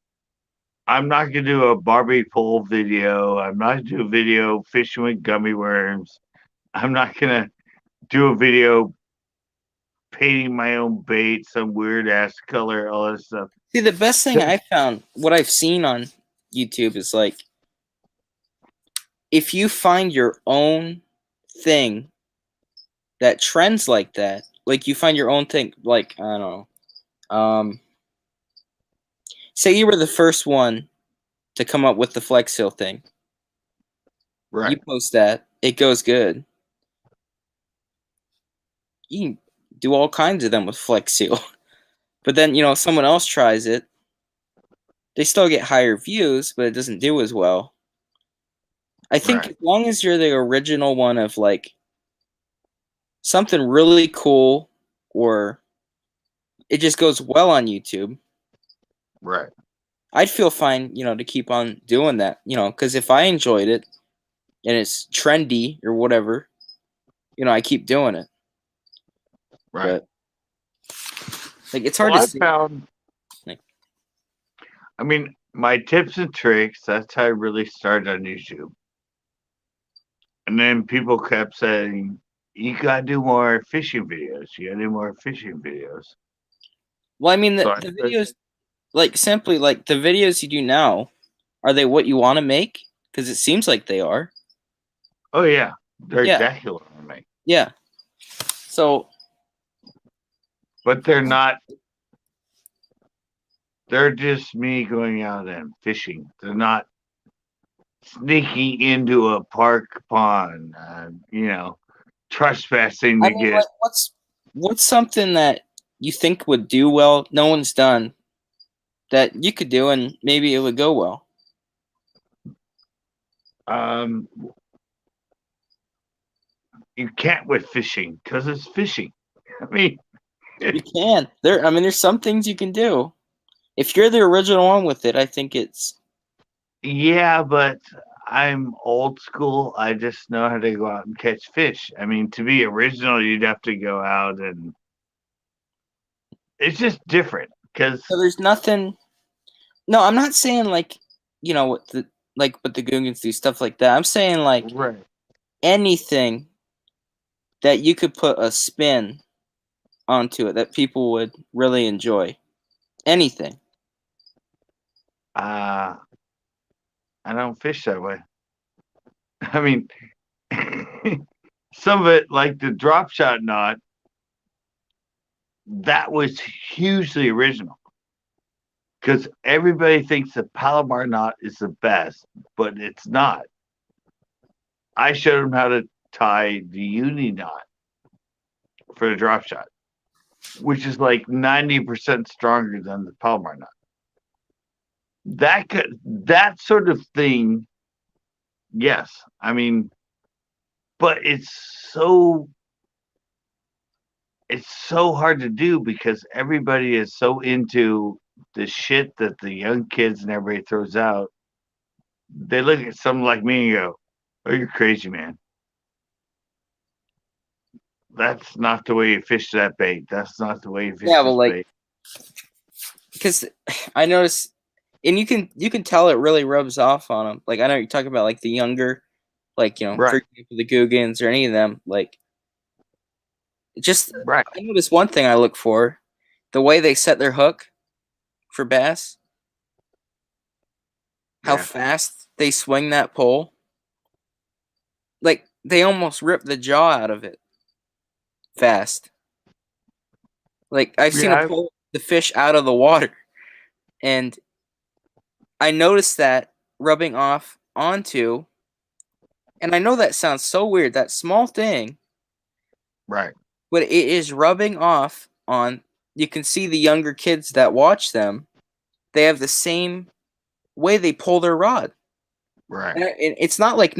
I'm not gonna do a Barbie pole video. I'm not gonna do a video fishing with gummy worms. I'm not gonna do a video painting my own bait, some weird ass color, all that stuff. See, the best thing I found, what I've seen on YouTube is like, if you find your own thing that trends like that, like you find your own thing, like, I don't know, say you were the first one to come up with the Flex Seal thing. Right. You post that, it goes good. You can do all kinds of them with Flex Seal. But then, someone else tries it. They still get higher views, but it doesn't do as well. I think Right. as long as you're the original one of like something really cool, or it just goes well on YouTube, Right. I'd feel fine, to keep on doing that, because if I enjoyed it and it's trendy or whatever, I keep doing it. Right. But like, it's hard Well, to I see. found. Like, I mean, my tips and tricks. That's how I really started on YouTube. And then people kept saying, "You gotta do more fishing videos. You gotta do more fishing videos." well, I mean, So the I said, videos, like, simply, like, the videos you do now, are they what you want to make? Because it seems like they are. "Oh yeah, they're Yeah. exactly what I make." Yeah. So, But they're not. They're just me going out and fishing. They're not sneaking into a park pond, trespassing I to mean, get. like, what's something that you think would do well, no one's done, that you could do and maybe it would go well? You can't with fishing because it's fishing. I mean, You can. There's some things you can do. If you're the original one with it, I think it's. yeah, but I'm old school. I just know how to go out and catch fish. I mean, to be original, you'd have to go out and it's just different because So there's nothing. No, I'm not saying like, what the Googans do, stuff like that. I'm saying like right. anything that you could put a spin onto it that people would really enjoy. Anything. I don't fish that way. I mean, some of it, like the drop shot knot, that was hugely original because everybody thinks the Palomar knot is the best, but it's not. I showed them how to tie the uni knot for the drop shot, which is like 90% stronger than the Palomar knot. That sort of thing, yes. I mean, but it's so hard to do because everybody is so into the shit that the young kids and everybody throws out. They look at someone like me and go, "Oh, you're crazy, man. That's not the way you fish that bait. That's not the way you fish this bait." Because I noticed, and you can tell it really rubs off on them. Like, I know you're talking about like the younger, like, for Right. example, the Googans or any of them. Like, just Right. I noticed one thing I look for, the way they set their hook for bass, how Yeah. fast they swing that pole. Like, they almost rip the jaw out of it fast. Like, I've seen Yeah, them pull the fish out of the water, and I noticed that rubbing off onto, and I know that sounds so weird, that small thing, right. but it is rubbing off on you can see the younger kids that watch them. They have the same way they pull their rod. Right. And it's not like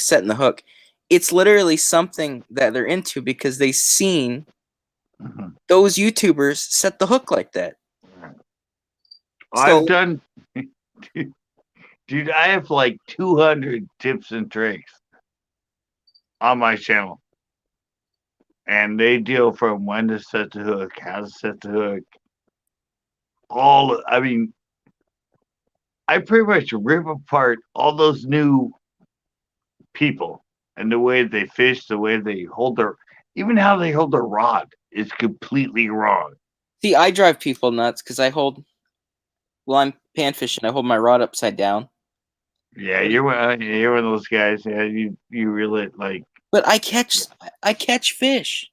setting the hook. It's literally something that they're into because they've seen Mhm. those YouTubers set the hook like that. I've done, dude. I have like 200 tips and tricks on my channel, and they deal from when to set the hook, how to set the hook. I mean, I pretty much rip apart all those new people and the way they fish, the way they even how they hold their rod is completely wrong. See, I drive people nuts because I'm pan fishing. I hold my rod upside down. Yeah, you're one of those guys. Yeah, you reel it like. But I catch fish.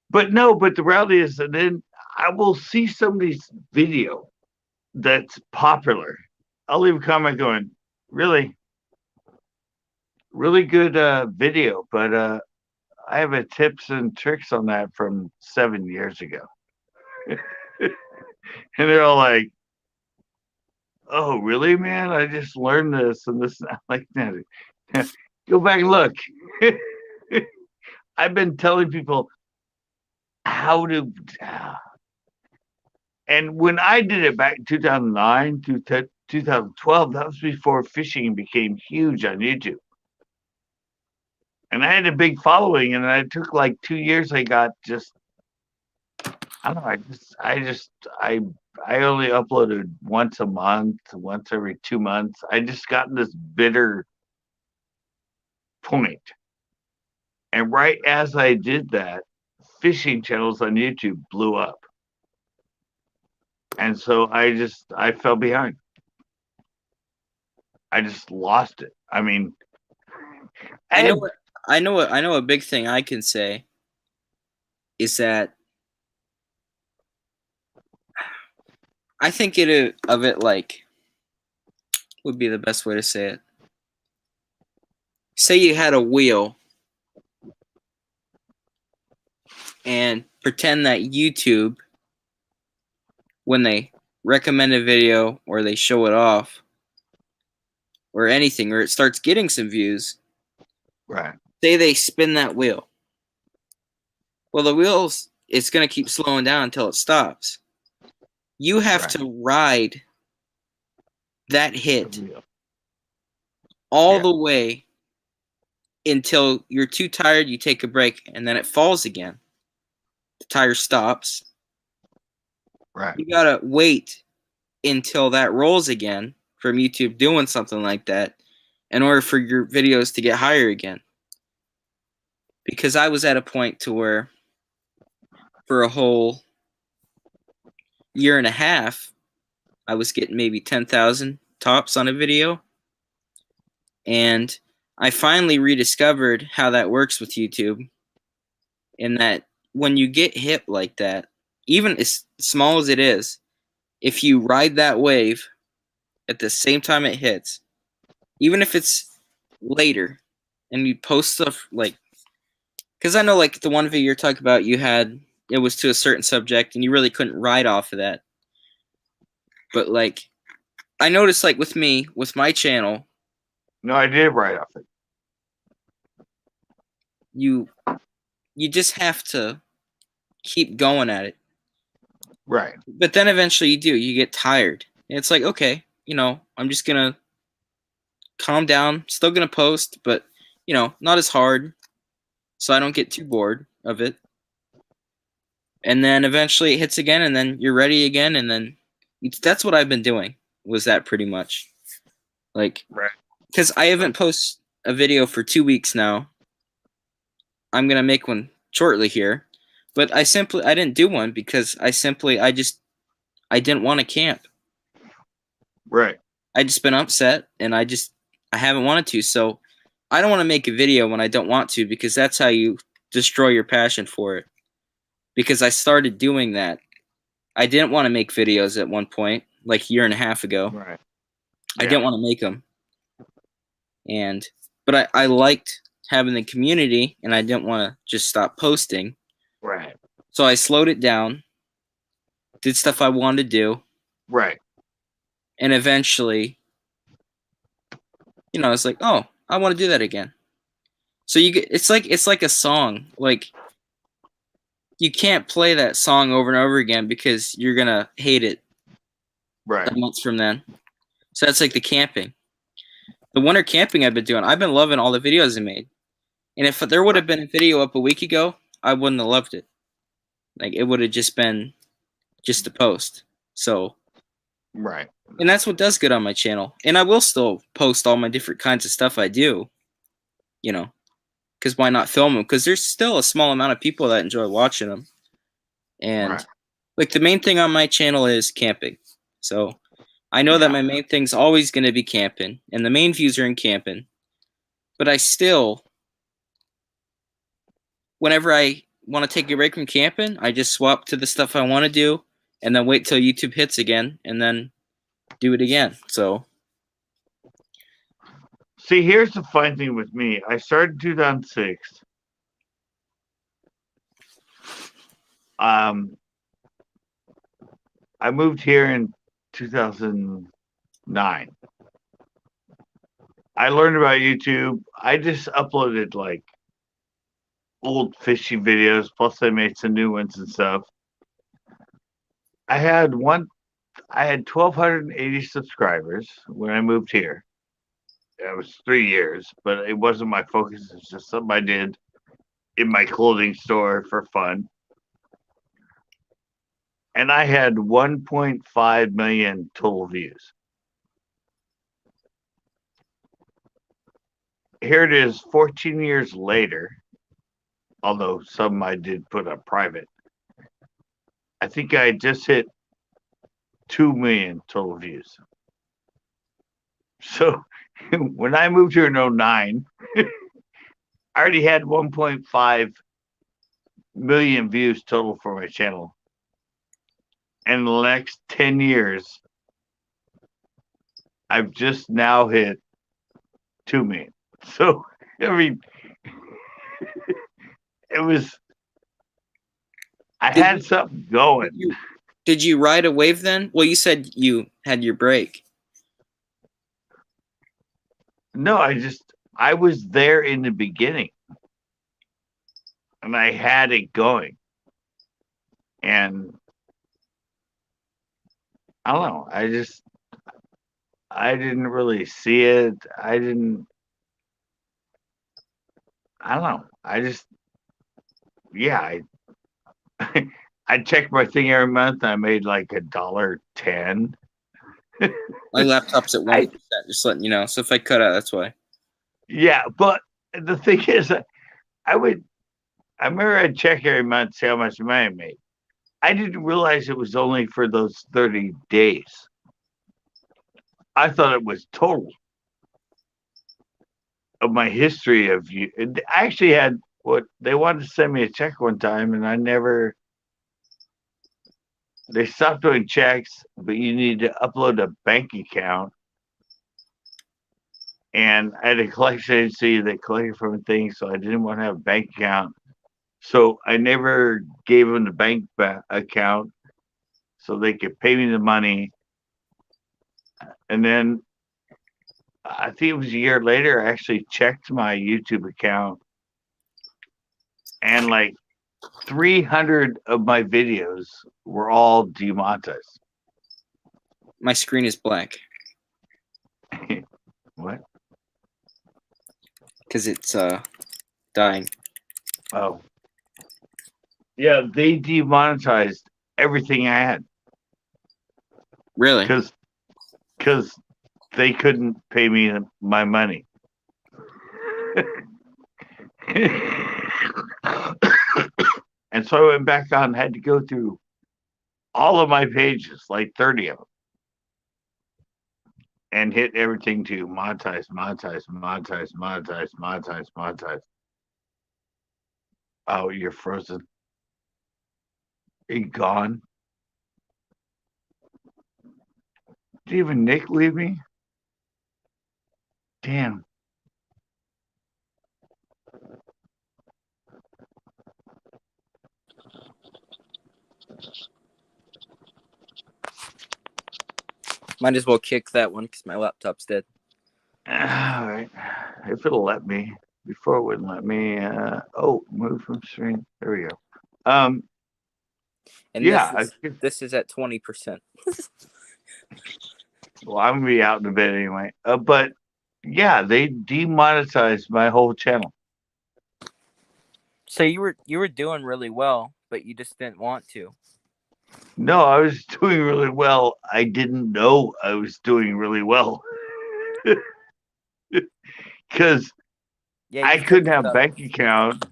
But no, but the reality is that then I will see somebody's video that's popular. I'll leave a comment going, really good video, but I have a tips and tricks on that from 7 years ago. And they're all like, oh, really, man? I just learned this and this. I'm like, no, go back and look. I've been telling people how to. And when I did it back in 2009 to 2012, that was before fishing became huge on YouTube. And I had a big following, and I took like 2 years. I got I don't know. I only uploaded once a month, once every 2 months. I just got this bitter point. And right as I did that, fishing channels on YouTube blew up. And so I fell behind. I just lost it. I mean, I know a big thing I can say is that I think of it like would be the best way to say it. Say you had a wheel and pretend that YouTube, when they recommend a video or they show it off or anything, or it starts getting some views, right. Say they spin that wheel. Well, the wheels, it's going to keep slowing down until it stops. You have to ride that hit all the way until you're too tired, you take a break, and then it falls again. The tire stops. Right. You got to wait until that rolls again from YouTube doing something like that in order for your videos to get higher again. Because I was at a point to where for a whole year and a half, I was getting maybe 10,000 tops on a video. And I finally rediscovered how that works with YouTube. In that when you get hit like that, even as small as it is, if you ride that wave at the same time it hits, even if it's later, and you post stuff like, because I know like the one video you're talking about, it was to a certain subject and you really couldn't ride off of that. But like, I noticed like with my channel. No, I did ride off it. You just have to keep going at it. Right. But then eventually you get tired. And it's like, okay, I'm just going to calm down, still going to post, but, not as hard so I don't get too bored of it. And then eventually it hits again and then you're ready again. And then that's what I've been doing, was that pretty much. Like, right. Because I haven't posted a video for 2 weeks now. I'm going to make one shortly here. But I didn't do one because I didn't want to camp. Right. I just been upset and I haven't wanted to. So I don't want to make a video when I don't want to, because that's how you destroy your passion for it. Because I started doing that. I didn't want to make videos at one point, like a year and a half ago. Right. I didn't want to make them. But I liked having the community and I didn't want to just stop posting. Right. So I slowed it down, did stuff I wanted to do, Right. and eventually, it's like, oh, I want to do that again. So it's like a song. Like, you can't play that song over and over again because you're gonna hate it Right. months from then. So that's like the camping. The winter camping I've been loving all the videos I made. And if there would have been a video up a week ago, I wouldn't have loved it. Like, it would have just been just a post. So, Right. and that's what does good on my channel. And I will still post all my different kinds of stuff I do, because why not film them? Because there's still a small amount of people that enjoy watching them. And Right. like, the main thing on my channel is camping. So I know that my main thing's always going to be camping, and the main views are in camping. But I still, whenever I want to take a break from camping, I just swap to the stuff I want to do, and then wait till YouTube hits again, and then do it again. So, See, here's the fun thing with me. I started in 2006. I moved here in 2009. I learned about YouTube. I just uploaded like old fishing videos, plus I made some new ones and stuff. I had 1,280 subscribers when I moved here. It was 3 years, but it wasn't my focus. It's just something I did in my clothing store for fun. And I had 1.5 million total views. Here it is 14 years later, although some I did put up private. I think I just hit 2 million total views. So when I moved here in 2009, I already had 1.5 million views total for my channel. And in the next 10 years, I've just now hit 2 million. So, I mean, I had something going. Did you ride a wave then? Well, you said you had your break. No, I was there in the beginning. And I had it going. And I don't know. I didn't really see it. I don't know. I checked my thing every month. I made like $1.10. My laptop's at 1%, just letting you know. So if I cut out, that's why. Yeah, but the thing is, I remember I'd check every month, see how much money I made. I didn't realize it was only for those 30 days. I thought it was total of my history of you. I actually had they wanted to send me a check one time, and I never. They stopped doing checks, but you need to upload a bank account. And I had a collection agency that collected from things, so I didn't want to have a bank account. So I never gave them the bank account so they could pay me the money. And then I think it was a year later, I actually checked my YouTube account, and like 300 of my videos were all demonetized. My screen is black. What? Because it's dying. Oh. Yeah, they demonetized everything I had. Really? Because they couldn't pay me my money. And so I went back on, had to go through all of my pages, like 30 of them, and hit everything to monetize. Oh, you're frozen. Are you gone? Did even Nick leave me? Damn. Might as well kick that one because my laptop's dead. All right. If it'll let me. Before it wouldn't let me. Move from screen. There we go. And Yeah. this is at 20%. Well, I'm gonna be out in a bit anyway. But yeah, they demonetized my whole channel. So you were doing really well, but you just didn't want to. No, I was doing really well. I didn't know I was doing really well. Because I couldn't have a bank account.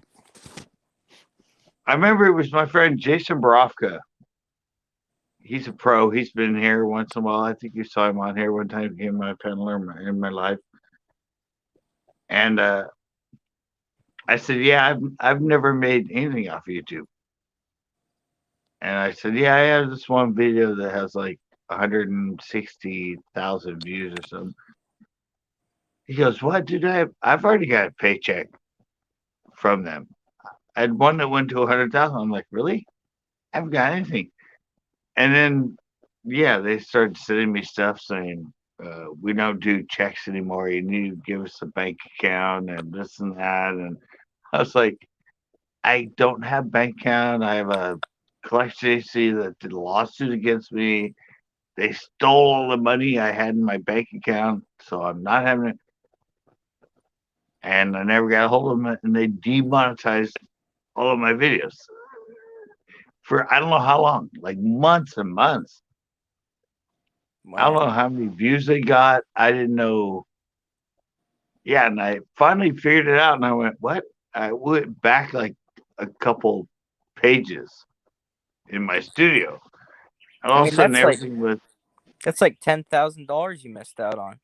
I remember it was my friend Jason Borofka. He's a pro. He's been here once in a while. I think you saw him on here one time. He became my paneler in my life. And I said, yeah, I've never made anything off YouTube. And I said, yeah, I have this one video that has like 160,000 views or something. He goes, what, dude? I've already got a paycheck from them. I had one that went to 100,000. I'm like, really? I haven't got anything. And then, yeah, they started sending me stuff saying, we don't do checks anymore. You need to give us a bank account and this and that. And I was like, I don't have a bank account. I have a collection agency that did a lawsuit against me. They stole all the money I had in my bank account, so I'm not having it. And I never got a hold of them, and they demonetized all of my videos for I don't know how long, like months and months. Wow. I don't know how many views they got. I didn't know. Yeah, and I finally figured it out, and I went, what? I went back like a couple pages in my studio. And all of a sudden, everything was. That's like $10,000 you missed out on.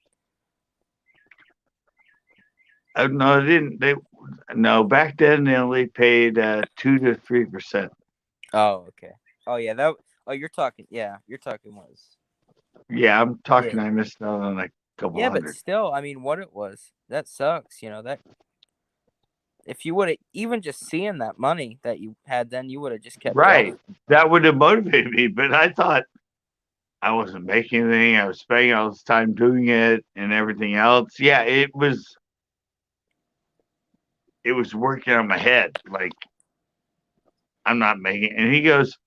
No, they didn't. Back then they only paid 2 to 3%. Oh, okay. Oh, yeah. You're talking was. Yeah, I'm talking. Yeah. I missed out on a couple hundred. But still, I mean, what it was, that sucks. That if you would have even just seen that money that you had, then you would have just kept right. going. That would have motivated me. But I thought I wasn't making anything. I was spending all this time doing it and everything else. Yeah, it was working on my head. Like, I'm not making it. And he goes,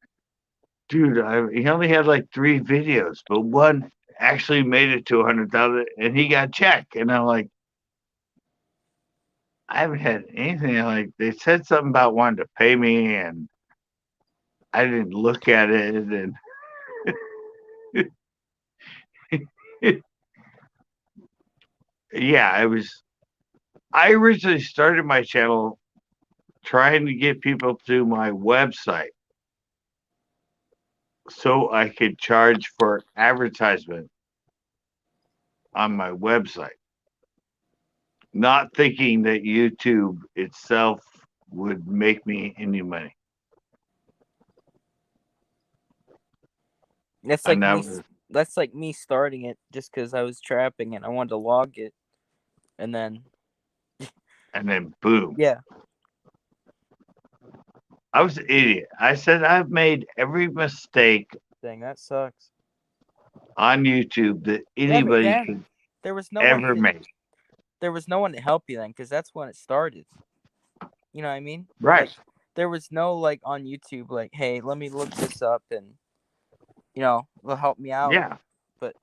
dude, he only had like 3 videos, but one actually made it to 100,000 and he got checked. And I'm like, I haven't had anything. Like, they said something about wanting to pay me and I didn't look at it. And yeah, I originally started my channel trying to get people to my website so I could charge for advertisement on my website, not thinking that YouTube itself would make me any money. That's like me starting it just because I was trapping and I wanted to log it, and then boom. Yeah. I was an idiot. I said I've made every mistake. Dang, that sucks. On YouTube that anybody could ever make. There was no one to help you then, because that's when it started. You know what I mean? Right. Like, there was no like on YouTube like, hey, let me look this up and they'll help me out. Yeah. But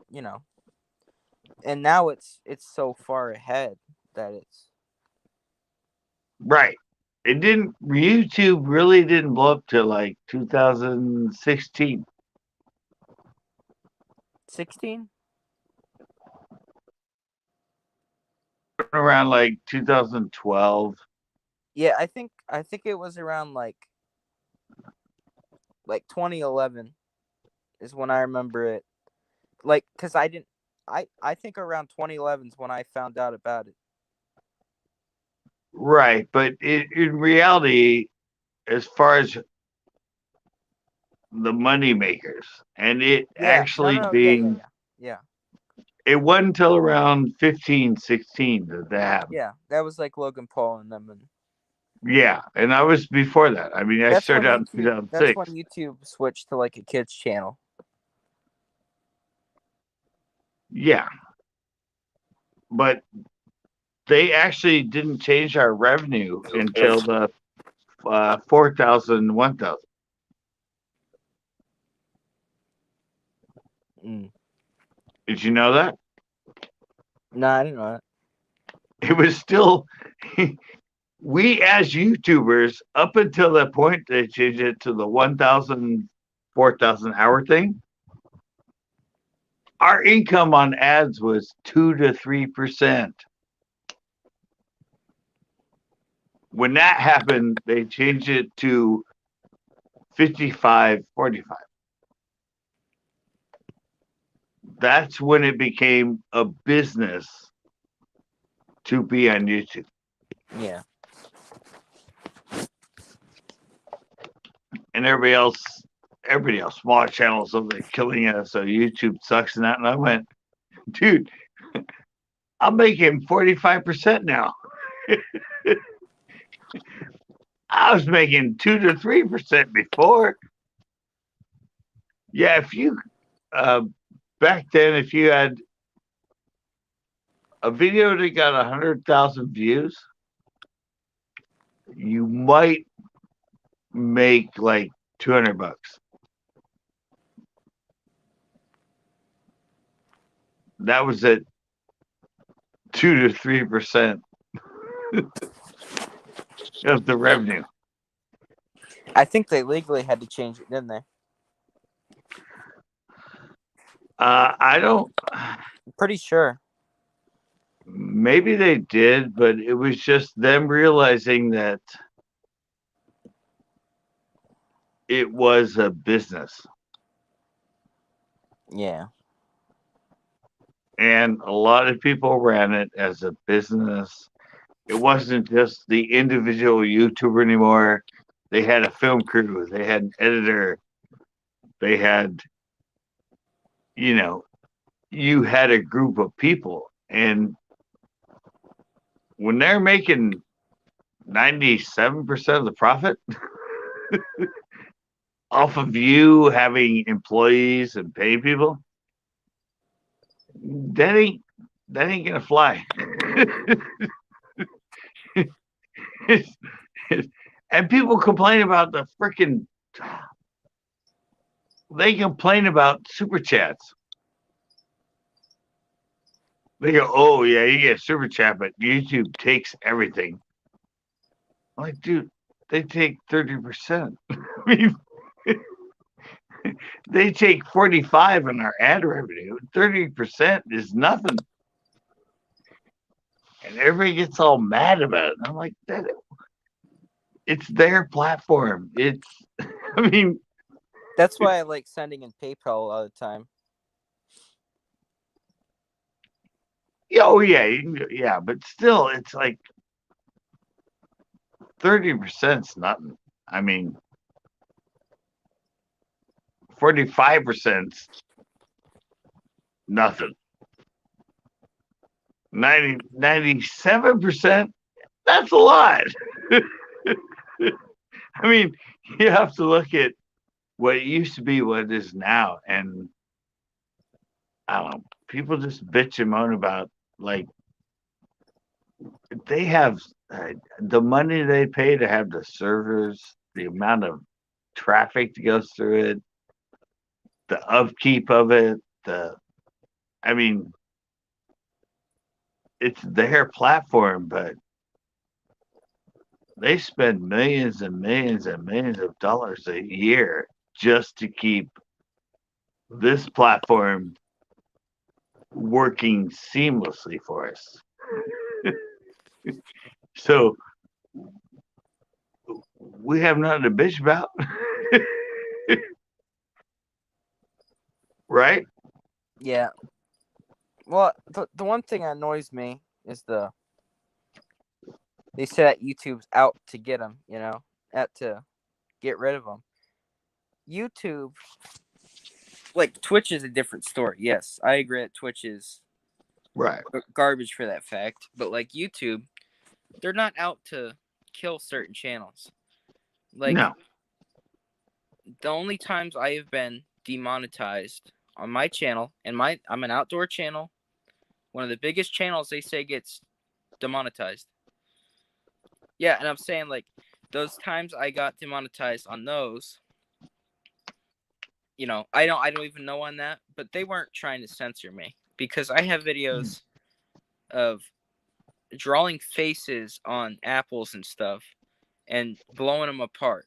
and now it's so far ahead that it's right. YouTube really didn't blow up till like 2016. 16? Around like 2012. Yeah, I think it was around like 2011 is when I remember it. Like, cause I think around 2011 is when I found out about it. Right, but in reality, as far as the money makers, and it actually being, yeah, it wasn't until around 15, 16 that happened. Yeah, that was like Logan Paul and them, and Yeah, and I was before that. I mean, I That's started out in That's 2006. when YouTube switched to like a kids channel. Yeah, but they actually didn't change our revenue until the 4,000, 1,000. Mm. Did you know that? No, I didn't know that. It was still we as YouTubers up until that point they changed it to the 1,000, 4,000 hour thing. Our income on ads was 2 to 3%. When that happened, they changed it to 55, 45. That's when it became a business to be on YouTube. Yeah. And everybody else, small channels, so they're killing us. So YouTube sucks and that. And I went, dude, I'm making 45% now. I was making 2 to 3% before. Yeah, if you back then, if you had a video that got 100,000 views, you might make like $200. That was at 2 to 3% of the revenue. I think they legally had to change it, didn't they? I don't. I'm pretty sure. Maybe they did, but it was just them realizing that it was a business. Yeah. And a lot of people ran it as a business. It wasn't just the individual YouTuber anymore. They had a film crew, they had an editor, they had, you had a group of people. And when they're making 97% of the profit off of you having employees and paying people, that ain't gonna fly. And people complain about the freaking. They complain about super chats. They go, "Oh yeah, you get super chat, but YouTube takes everything." I'm like, dude, they take 30%. I mean, they take 45 on our ad revenue. 30% is nothing. And everybody gets all mad about it. I'm like, it's their platform. I mean, That's why I like sending in PayPal all the time. oh yeah, but still, it's like 30%'s nothing. I mean, 45%'s nothing. 97%, that's a lot. I mean, you have to look at what it used to be, what it is now, and I don't know. People just bitch and moan about like they have the money they pay to have the servers, the amount of traffic that goes through it, the upkeep of it, I mean, it's their platform, but they spend millions and millions and millions of dollars a year just to keep this platform working seamlessly for us. So we have nothing to bitch about. Right? Yeah. Well, the one thing that annoys me is they say that YouTube's out to get them, out to get rid of them. YouTube, like Twitch is a different story. Yes, I agree that Twitch is Right. garbage for that fact. But like YouTube, they're not out to kill certain channels. Like, No. the only times I have been demonetized on my channel, and I'm an outdoor channel, one of the biggest channels they say gets demonetized. Yeah, and I'm saying, like, those times I got demonetized on those, you know, I don't even know on that, but they weren't trying to censor me because I have videos of drawing faces on apples and stuff and blowing them apart.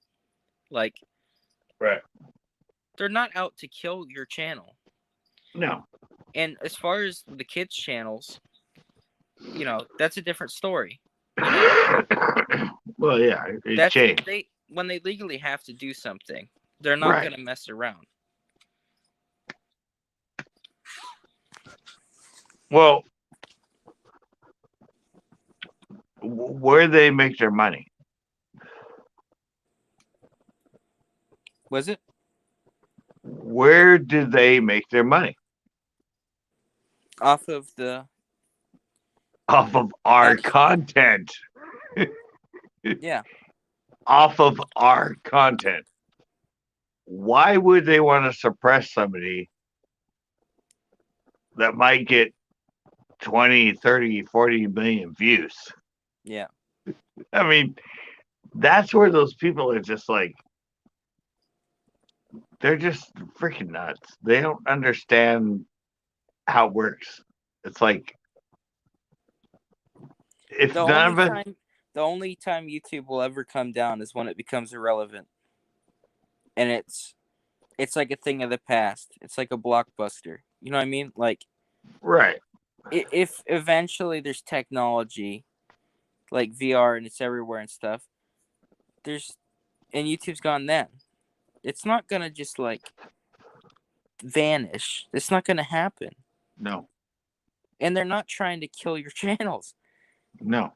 Like, Right. they're not out to kill your channel. No. And as far as the kids' channels, you know, that's a different story. You know, Well, yeah, it that's changed. when they legally have to do something, they're not Right. going to mess around. Well, where they make their money? Was it? Where do they make their money? Off of the Off of our content. Yeah. Off of our content. Why would they want to suppress somebody that might get 20, 30, 40 million views? Yeah. I mean, that's where those people are just like, they're just freaking nuts. They don't understand how it works. It's like, if The none of us, only time YouTube will ever come down is when it becomes irrelevant. And it's like a thing of the past. It's like a blockbuster. You know what I mean? Like, right, if eventually there's technology like VR and it's everywhere and stuff, and YouTube's gone then. It's not gonna just like vanish. It's not gonna happen. no, And they're not trying to kill your channels. no.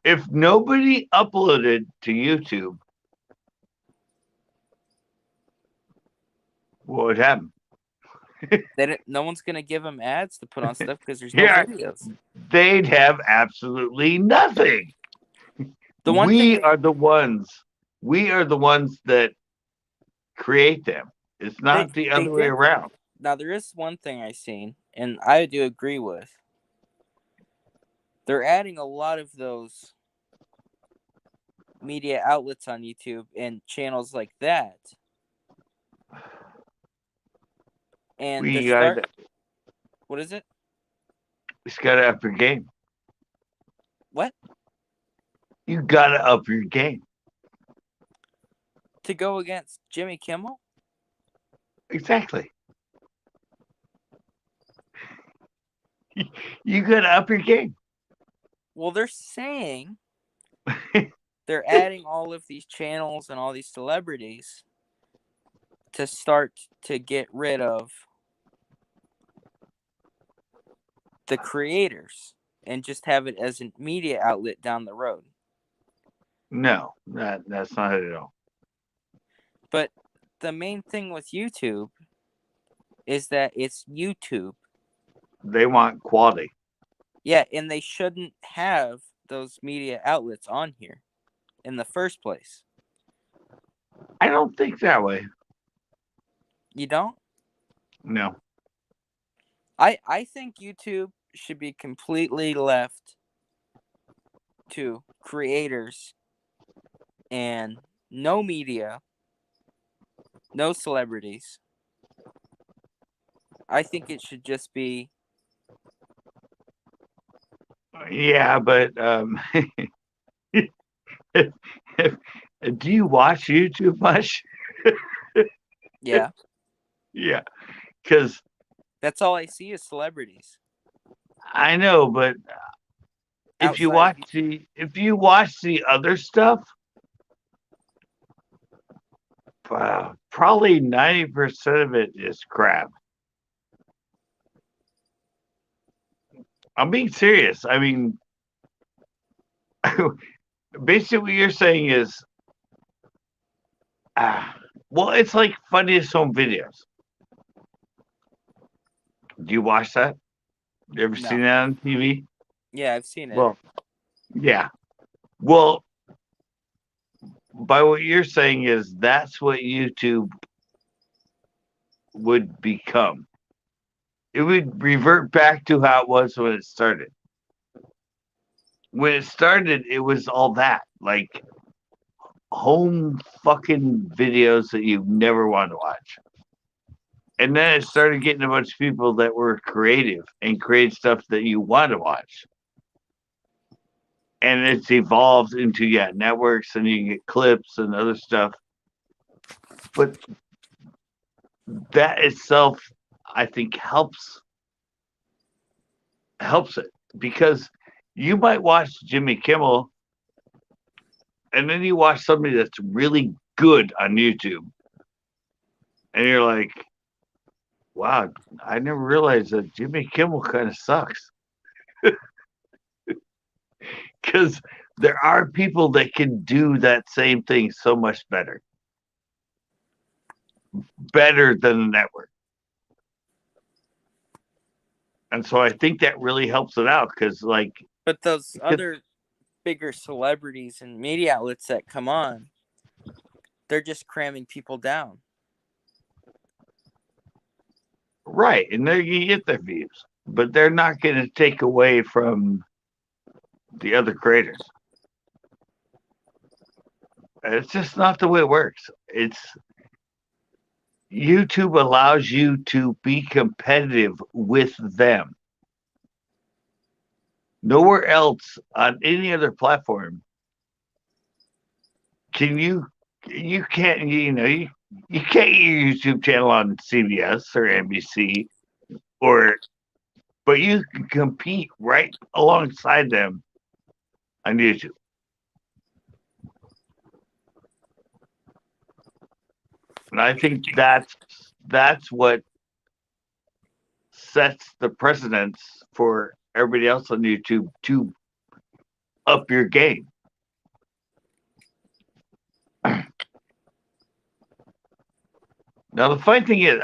If nobody uploaded to YouTube, what would happen? No one's gonna give them ads to put on stuff because there's no Yeah. videos. They'd have absolutely nothing. The one We thing are the ones. We are the ones that create them. It's not the other way did. around. Now there is one thing I've seen, and I do agree with. They're adding a lot of those media outlets on YouTube and channels like that. And what is it? We just gotta up your game. What? You gotta up your game. To go against Jimmy Kimmel? Exactly. You gotta up your game. Well, they're saying they're adding all of these channels and all these celebrities to start to get rid of the creators and just have it as a media outlet down the road. No, that's not it at all. But the main thing with YouTube is that it's YouTube. They want quality. Yeah, and they shouldn't have those media outlets on here in the first place. I don't think that way. You don't? No. I think YouTube should be completely left to creators and no media, no celebrities. I think it should just be. Yeah, but do you watch YouTube much? Yeah. Yeah, because That's all I see is celebrities. I know, but if you watch the other stuff, probably 90% of it is crap. I'm being serious. I mean, basically what you're saying is, well, it's like funniest home videos. Do you watch that? You ever No. seen that on TV? Yeah, I've seen it. Well, yeah. Well, by what you're saying is that's what YouTube would become. It would revert back to how it was when it started. When it started, it was all that, like home fucking videos that you never want to watch. And then it started getting a bunch of people that were creative and create stuff that you want to watch. And it's evolved into networks, and you can get clips and other stuff. But that itself, I think, helps it, because you might watch Jimmy Kimmel, and then you watch somebody that's really good on YouTube, and you're like, wow, I never realized that Jimmy Kimmel kind of sucks. Because there are people that can do that same thing so much better than the network. And so I think that really helps it out, because but those other bigger celebrities and media outlets that come on, they're just cramming people down. Right, and they're going to get their views, but they're not going to take away from the other creators. It's just not the way it works. YouTube allows you to be competitive with them. Nowhere else on any other platform can you can't you can't get your YouTube channel on CBS or NBC, but you can compete right alongside them on YouTube. And I think that's what sets the precedence for everybody else on YouTube to up your game. Now, the funny thing is,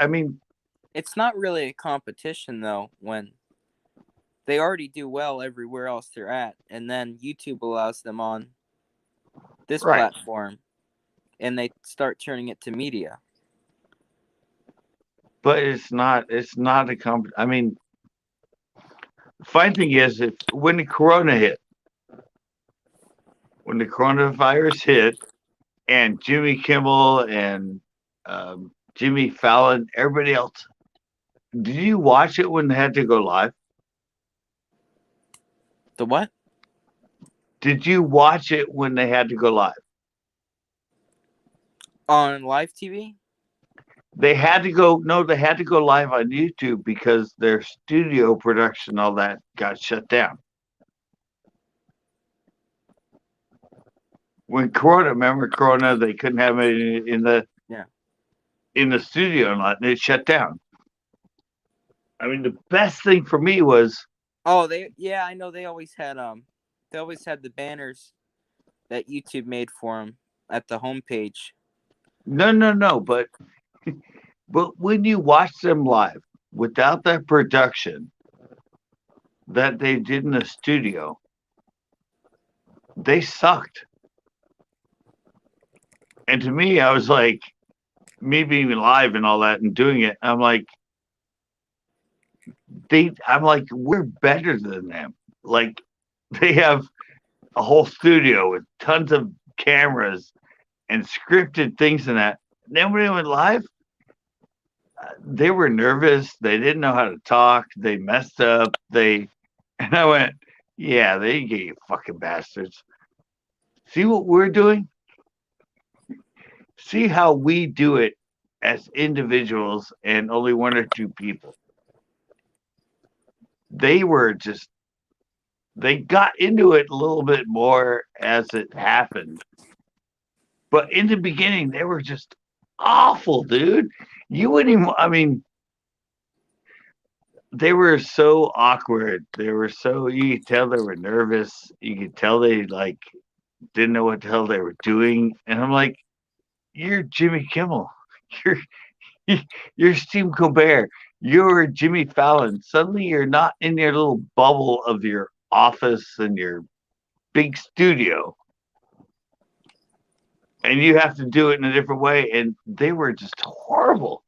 it's not really a competition, though, when they already do well everywhere else they're at, and then YouTube allows them on this platform, and they start turning it to media. But it's not a competition. The funny thing is, when the coronavirus hit, and Jimmy Kimmel and Jimmy Fallon, everybody else, did you watch it when they had to go live? The what? Did you watch it when they had to go live? On live TV? They had to go live on YouTube because their studio production, all that, got shut down. When remember Corona, they couldn't have it in the studio, and it shut down. The best thing for me was, I know they always had the banners that YouTube made for them at the homepage. No, but when you watch them live without that production that they did in the studio, they sucked. And to me, I was like, me being live and all that and doing it, I'm like, we're better than them. Like, they have a whole studio with tons of cameras and scripted things and that. Then when they went live, they were nervous. They didn't know how to talk. They messed up. And I went, yeah, they get you fucking bastards. See what we're doing? See how we do it as individuals and only one or two people. They got into it a little bit more as it happened. But in the beginning, they were just awful, dude. You wouldn't even, they were so awkward. You could tell they were nervous. You could tell they didn't know what the hell they were doing. And I'm like, you're Jimmy Kimmel. You're Steve Colbert. You're Jimmy Fallon. Suddenly you're not in your little bubble of your office and your big studio. and you have to do it in a different way, and they were just horrible.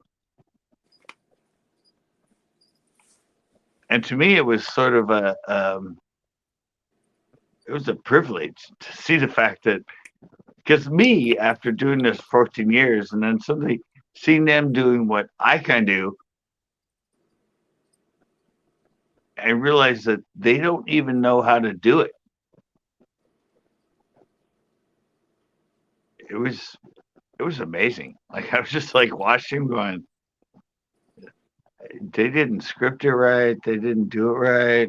And to me, it was sort of it was a privilege to see the fact that, because me, after doing this 14 years, and then suddenly seeing them doing what I can do, I realized that they don't even know how to do it. It was amazing. Like, I was just like watching, going, they didn't script it right, they didn't do it right.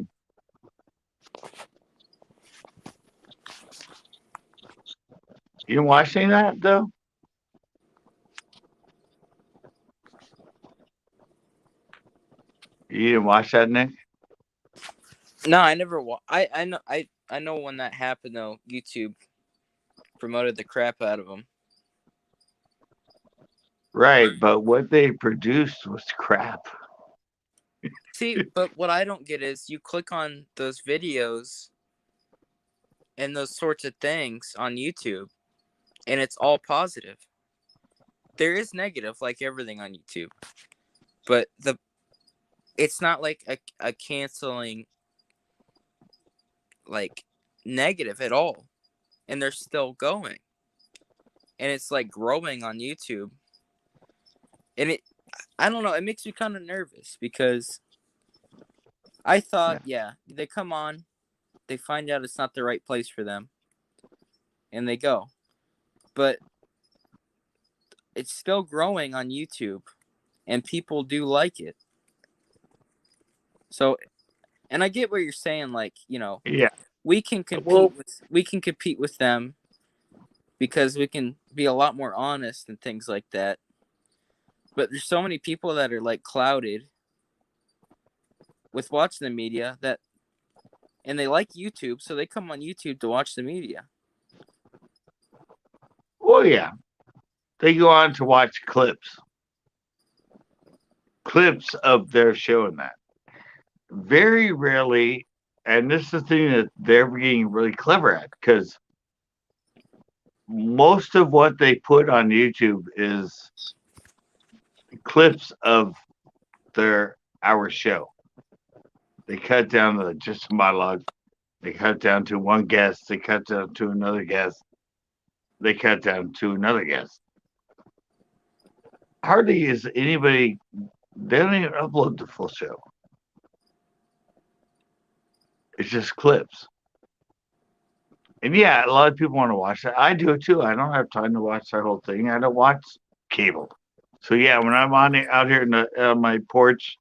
You didn't watch any of that though? You didn't watch that, Nick? No, I never. I know when that happened though. YouTube promoted the crap out of them. Right, but what they produced was crap. See, but what I don't get is you click on those videos and those sorts of things on YouTube, and it's all positive. There is negative, like everything on YouTube, but it's not like a canceling like negative at all, and they're still going, and it's like growing on YouTube, and I don't know, it makes me kind of nervous because I thought, yeah, they come on, they find out it's not the right place for them, and they go, but it's still growing on YouTube, and people do like it. So, and I get what you're saying, like, Yeah. we can compete with them because we can be a lot more honest and things like that. But there's so many people that are like clouded with watching the media and they like YouTube, so they come on YouTube to watch the media. Oh yeah. They go on to watch clips of their show and that. Very rarely, and this is the thing that they're getting really clever at, because most of what they put on YouTube is clips of our show. They cut down to just a monologue. They cut down to one guest. They cut down to another guest. They cut down to another guest. Hardly is anybody. They don't even upload the full show. It's just clips. And yeah, a lot of people want to watch that. I do it too. I don't have time to watch that whole thing. I don't watch cable. So yeah, when I'm out here on my porch,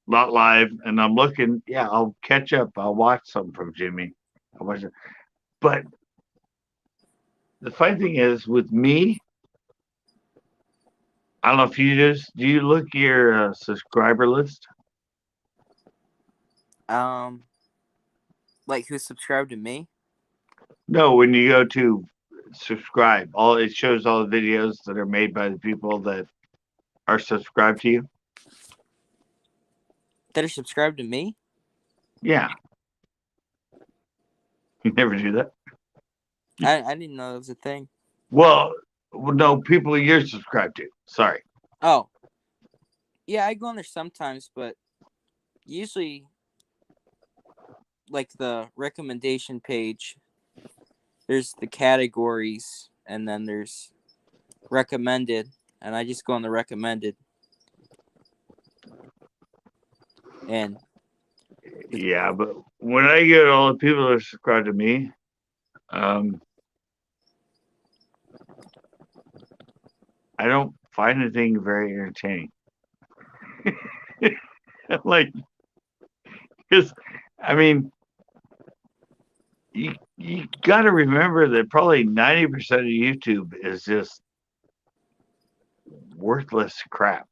not live, and I'm looking, yeah, I'll catch up. I'll watch something from Jimmy. I'll watch it. But the funny thing is, with me, I don't know if you do you look at your subscriber list? Like who subscribed to me? No, when you go to subscribe, it shows all the videos that are made by the people that are subscribed to you. That are subscribed to me? Yeah. You never do that? I didn't know that was a thing. Well, no, people you're subscribed to. Sorry. Oh. Yeah, I go on there sometimes, but usually like the recommendation page, there's the categories and then there's recommended, and I just go on the recommended. And yeah, but when I get all the people that are subscribed to me, I don't find anything very entertaining. Like, because I mean, you got to remember that probably 90% of YouTube is just worthless crap.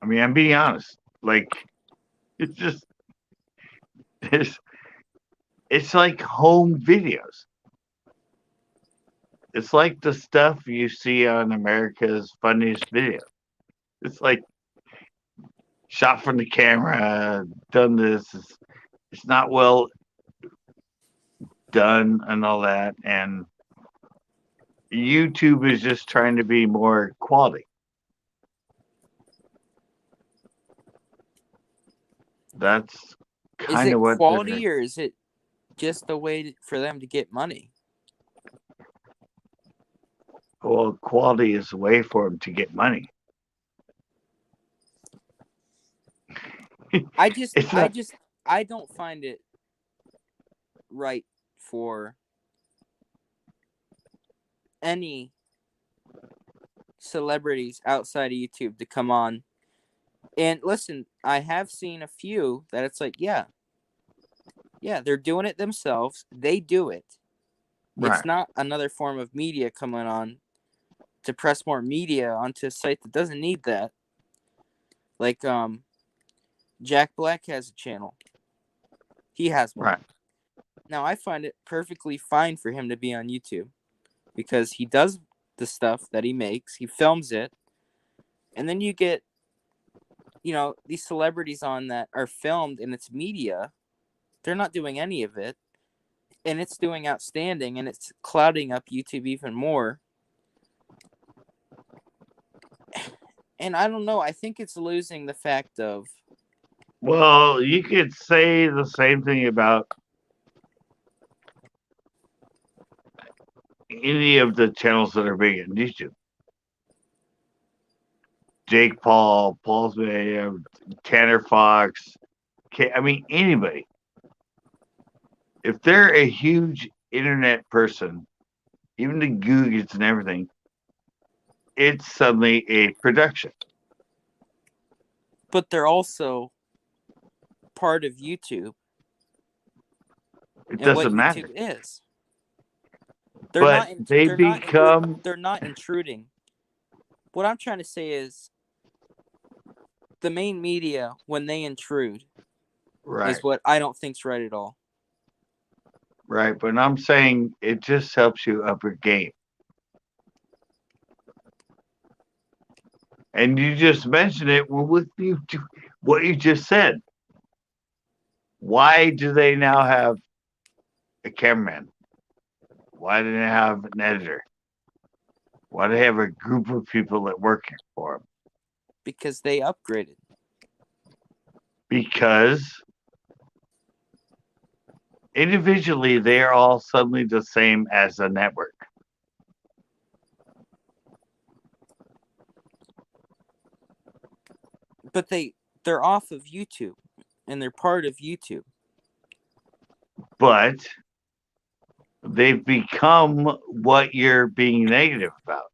I mean, I'm being honest. Like, it's just it's like home videos. It's like the stuff you see on America's Funniest Video. It's like shot from the camera, done this. It's not well. done and all that, and YouTube is just trying to be more quality. That's Is kind it of what quality or is it just a way for them to get money? well, quality is a way for them to get money. I It's not. don't find it right for any celebrities outside of YouTube to come on. And listen, I have seen a few that it's like, yeah, they're doing it themselves. They do it. Right. It's not another form of media coming on to press more media onto a site that doesn't need that. Like Jack Black has a channel. He has one. Right. Now I find it perfectly fine for him to be on YouTube because he does the stuff that he makes, he films it, and then you get, these celebrities on that are filmed and it's media. They're not doing any of it, and it's doing outstanding, and it's clouding up YouTube even more. And I don't know, I think it's losing the fact of, Well, you could say the same thing about any of the channels that are big on YouTube. Jake Paul, Paul's Video, Tanner Fox. I mean, anybody. If they're a huge internet person, even the Googans and everything, it's suddenly a production. but they're also part of YouTube. It And what doesn't matter. YouTube is. But they become. They're not intruding. What I'm trying to say is the main media, when they intrude, Right. is what I don't think's right at all. Right, but I'm saying it just helps you up your game. And you just mentioned it with you, what you just said. Why do they now have a cameraman? Why do they have an editor? Why do they have a group of people that work for them? Because they upgraded. Because individually, they are all suddenly the same as a network. But they're off of YouTube, and they're part of YouTube. But they've become what you're being negative about.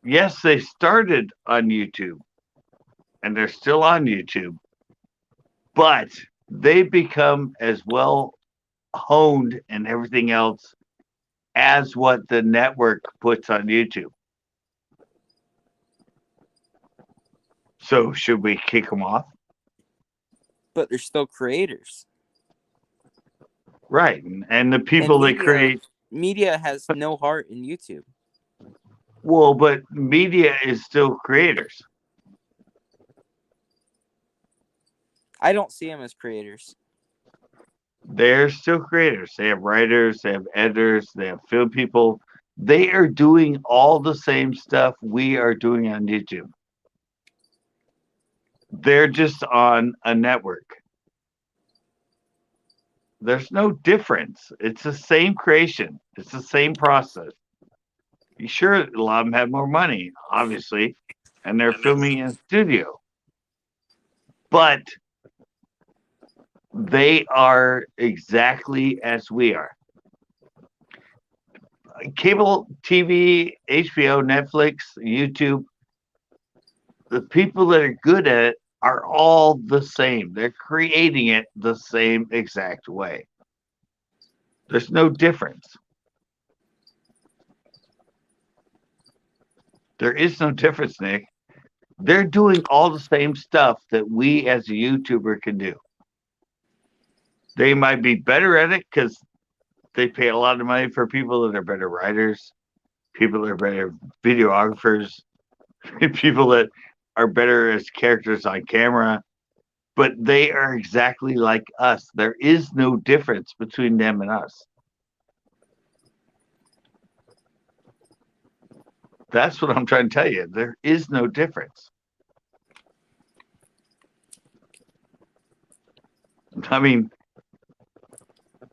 Yes, they started on YouTube, and they're still on YouTube, but they become as well honed and everything else as what the network puts on YouTube. So should we kick them off? But they're still creators. Right. And the people that create media has no heart in YouTube. Well, but media is still creators. I don't see them as creators. They're still creators. They have writers, they have editors, they have film people. They are doing all the same stuff we are doing on YouTube. They're just on a network. There's no difference. It's the same creation. It's the same process. Sure, a lot of them have more money, obviously, and they're filming in a studio. But they are exactly as we are. Cable TV, HBO, Netflix, YouTube, the people that are good at it are all the same. They're creating it the same exact way. There's no difference. There is no difference, Nick. They're doing all the same stuff that we as a YouTuber can do. They might be better at it because they pay a lot of money for people that are better writers, people that are better videographers, people that are better as characters on camera. but they are exactly like us. There is no difference between them and us. That's what I'm trying to tell you. There is no difference. I mean,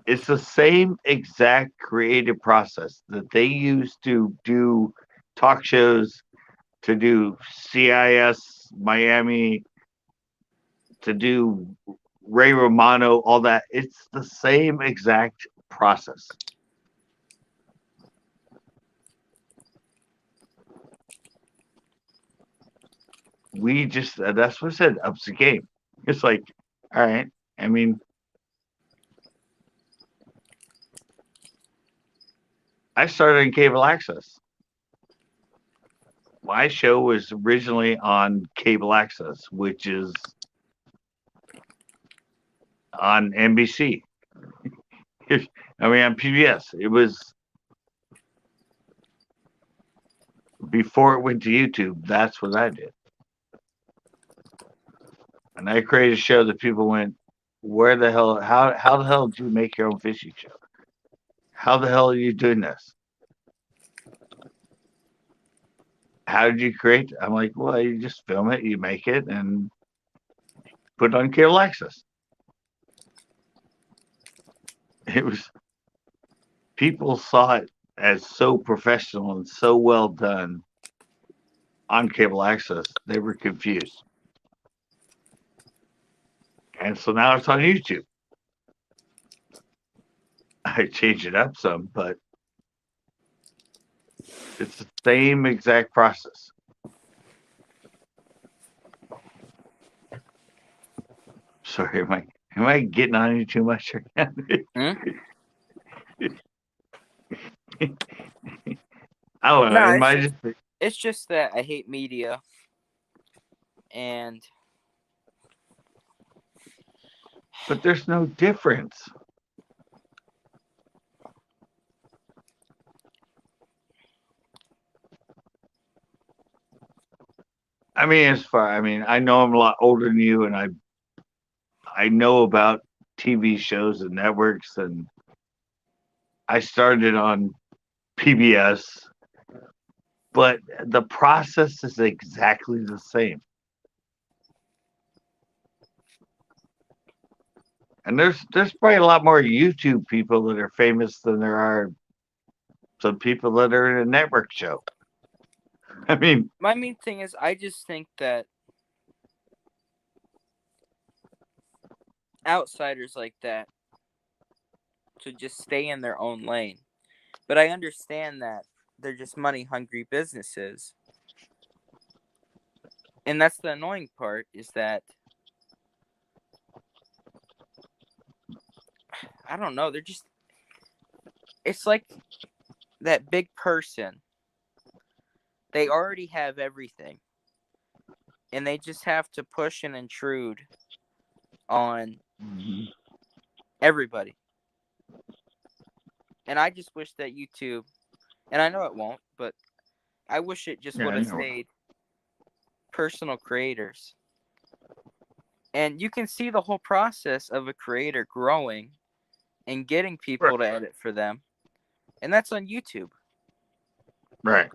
it's the same exact creative process that they use to do talk shows, to do CIS Miami, to do Ray Romano, all that. It's the same exact process. We just, that's what I said, ups the game. It's like, all right, I mean, I started in cable access. My show was originally on cable access, which is on NBC. On PBS. It was before it went to YouTube. That's what I did. And I created a show that people went, where the hell, how the hell did you make your own fishing show? How the hell are you doing this? How did you create? I'm like, well, you just film it, you make it, and put it on cable access. It was, people saw it as so professional and so well done on cable access, they were confused. And so now it's on YouTube. I changed it up some, but it's the same exact process. Sorry, am I getting on you too much? Hmm? I don't know. No, Am I just it's just that I hate media, and but there's no difference. I mean, I know I'm a lot older than you, and I know about TV shows and networks, and I started on PBS, but the process is exactly the same. And there's probably a lot more YouTube people that are famous than there are some people that are in a network show. I mean, my main thing is I just think that outsiders like that should just stay in their own lane. But I understand that they're just money hungry businesses. And that's the annoying part, is that I don't know, they're just, it's like that big person. They already have everything. And they just have to push and intrude on everybody. And I just wish that YouTube, and I know it won't, but I wish it just would have stayed personal creators. And you can see the whole process of a creator growing and getting people to edit for them. And that's on YouTube. Right.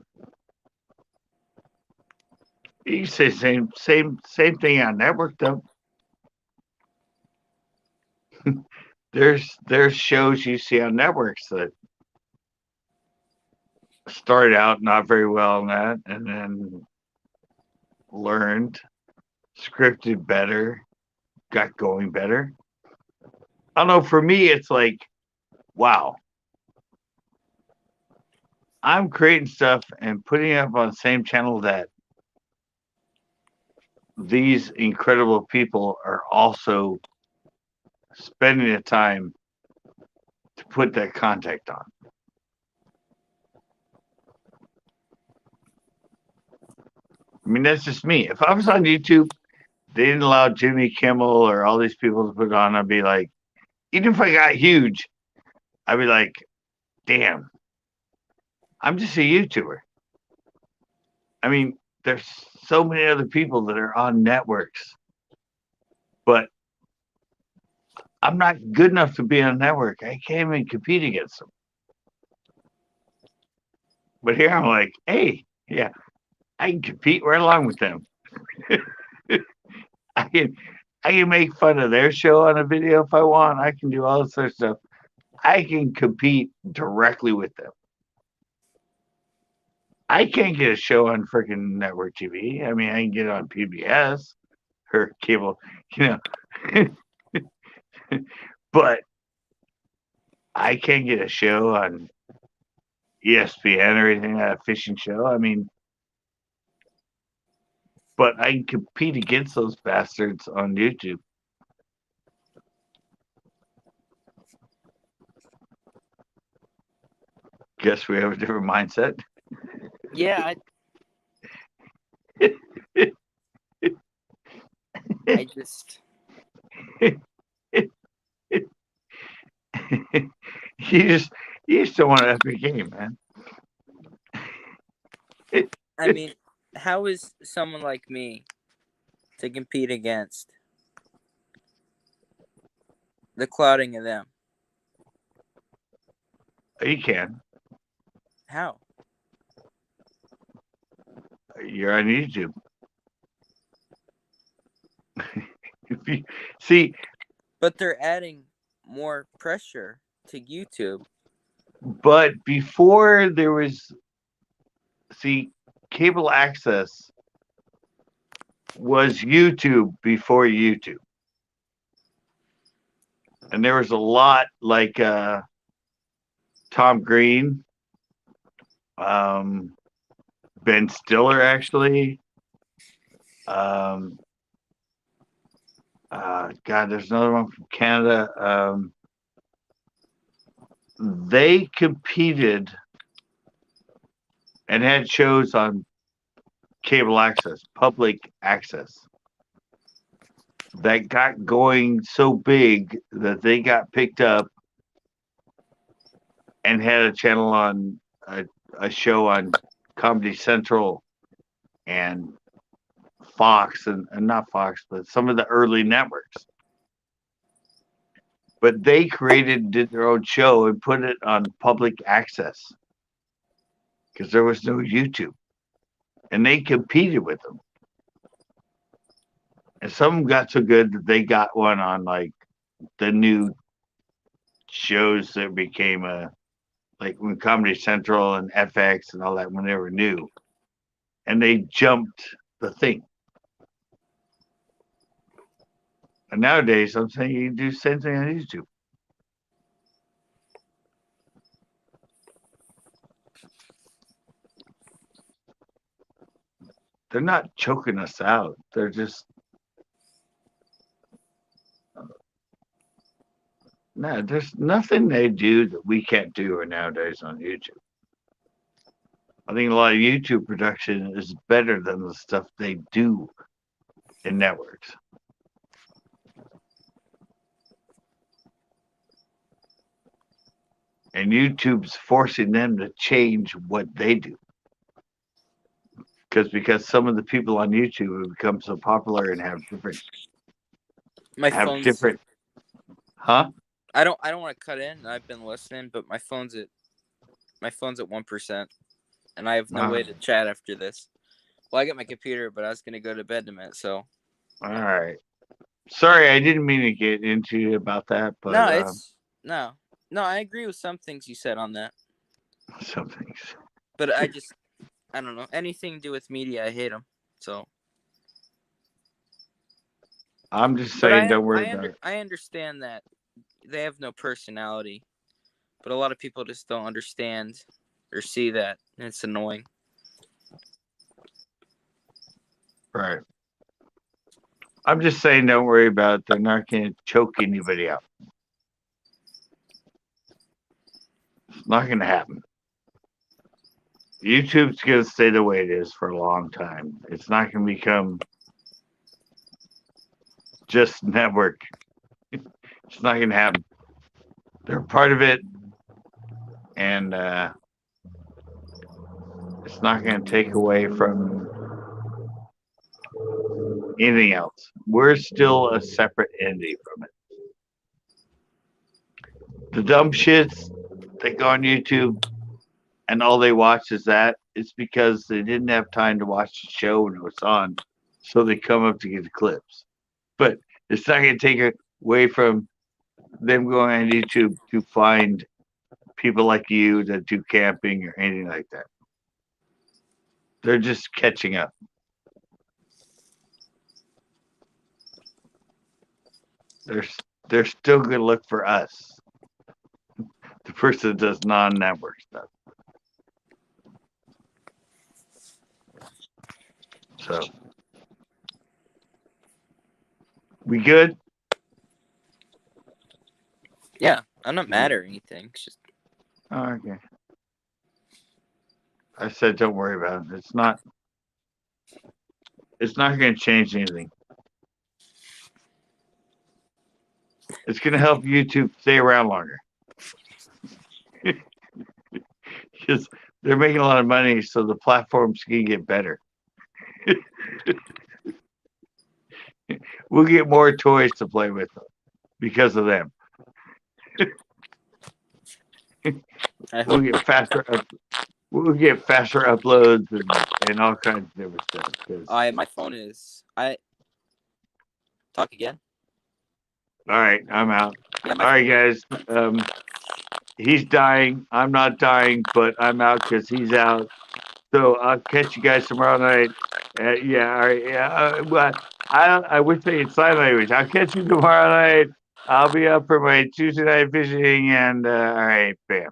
You say same thing on network though. There's shows you see on networks that started out not very well in that, and then learned, scripted better, got going better. I don't know. For me, it's like, wow, I'm creating stuff and putting it up on the same channel that these incredible people are also spending the time to put that content on. I mean, that's just me. If I was on YouTube, they didn't allow Jimmy Kimmel or all these people to put it on, I'd be like, even if I got huge, I'd be like, damn, I'm just a YouTuber. I mean, there's so many other people that are on networks but I'm not good enough to be on a network. I can't even compete against them. But here I'm like, hey, yeah, I can compete right along with them. I can make fun of their show on a video if I want. I can do all this other stuff. I can compete directly with them. I can't get a show on freaking network TV. I mean, I can get it on PBS or cable, but I can't get a show on ESPN or anything, a fishing show. I mean, but I can compete against those bastards on YouTube. Guess we have a different mindset. Yeah, I just you just don't want an epic game, man. I mean, how is someone like me to compete against the clouding of them? You can. How? You're on YouTube. See, But they're adding more pressure to YouTube. but before there was, cable access was YouTube before YouTube. And there was a lot like Tom Green, Ben Stiller, actually. God, there's another one from Canada. They competed and had shows on cable access, public access, that got going so big that they got picked up and had a channel on a show on Comedy Central and Fox and not Fox, but some of the early networks. But they did their own show and put it on public access because there was no YouTube. And they competed with them. And some of them got so good that they got one on like the new shows that became like when Comedy Central and FX and all that when they were new. And they jumped the thing. And nowadays, I'm saying you can do the same thing on YouTube. They're not choking us out. They're just no. There's nothing they do that we can't do nowadays on YouTube. I think a lot of YouTube production is better than the stuff they do in networks. And YouTube's forcing them to change what they do. Because some of the people on YouTube have become so popular and have different huh? I don't want to cut in. I've been listening, but my phone's at 1%, and I have no way to chat after this. Well, I got my computer, but I was gonna go to bed in a minute. So. All right. Sorry, I didn't mean to get into you about that, but no. I agree with some things you said on that. Some things. But I don't know. Anything to do with media, I hate them. So. I'm just saying, don't worry about it. I understand that they have no personality, but a lot of people just don't understand or see that, and it's annoying. Right. I'm just saying, don't worry about it. They're not going to choke anybody out. It's not going to happen. YouTube's going to stay the way it is for a long time. It's not going to become just network. It's not going to happen. They're part of it, and it's not going to take away from anything else. We're still a separate entity from it. The dumb shits that go on YouTube and all they watch is that, it's because they didn't have time to watch the show when it was on, so they come up to get the clips. But it's not going to take away from them going on YouTube to find people like you that do camping or anything like that. They're just catching up. They're still going to look for us, the person that does non-network stuff. So, we good? Yeah, I'm not mad or anything. It's just Oh, okay. I said, don't worry about it. It's not going to change anything. It's going to help YouTube stay around longer. Because they're making a lot of money, so the platforms can get better. We'll get more toys to play with because of them. We'll get faster uploads and all kinds of different stuff. my phone is. I talk again. All right, I'm out. Yeah, All right, guys. He's dying. I'm not dying, but I'm out because he's out. So I'll catch you guys tomorrow night. Yeah, all right. Yeah, but I wish they had sign language. I'll catch you tomorrow night. I'll be up for my Tuesday night fishing, and all right, bam.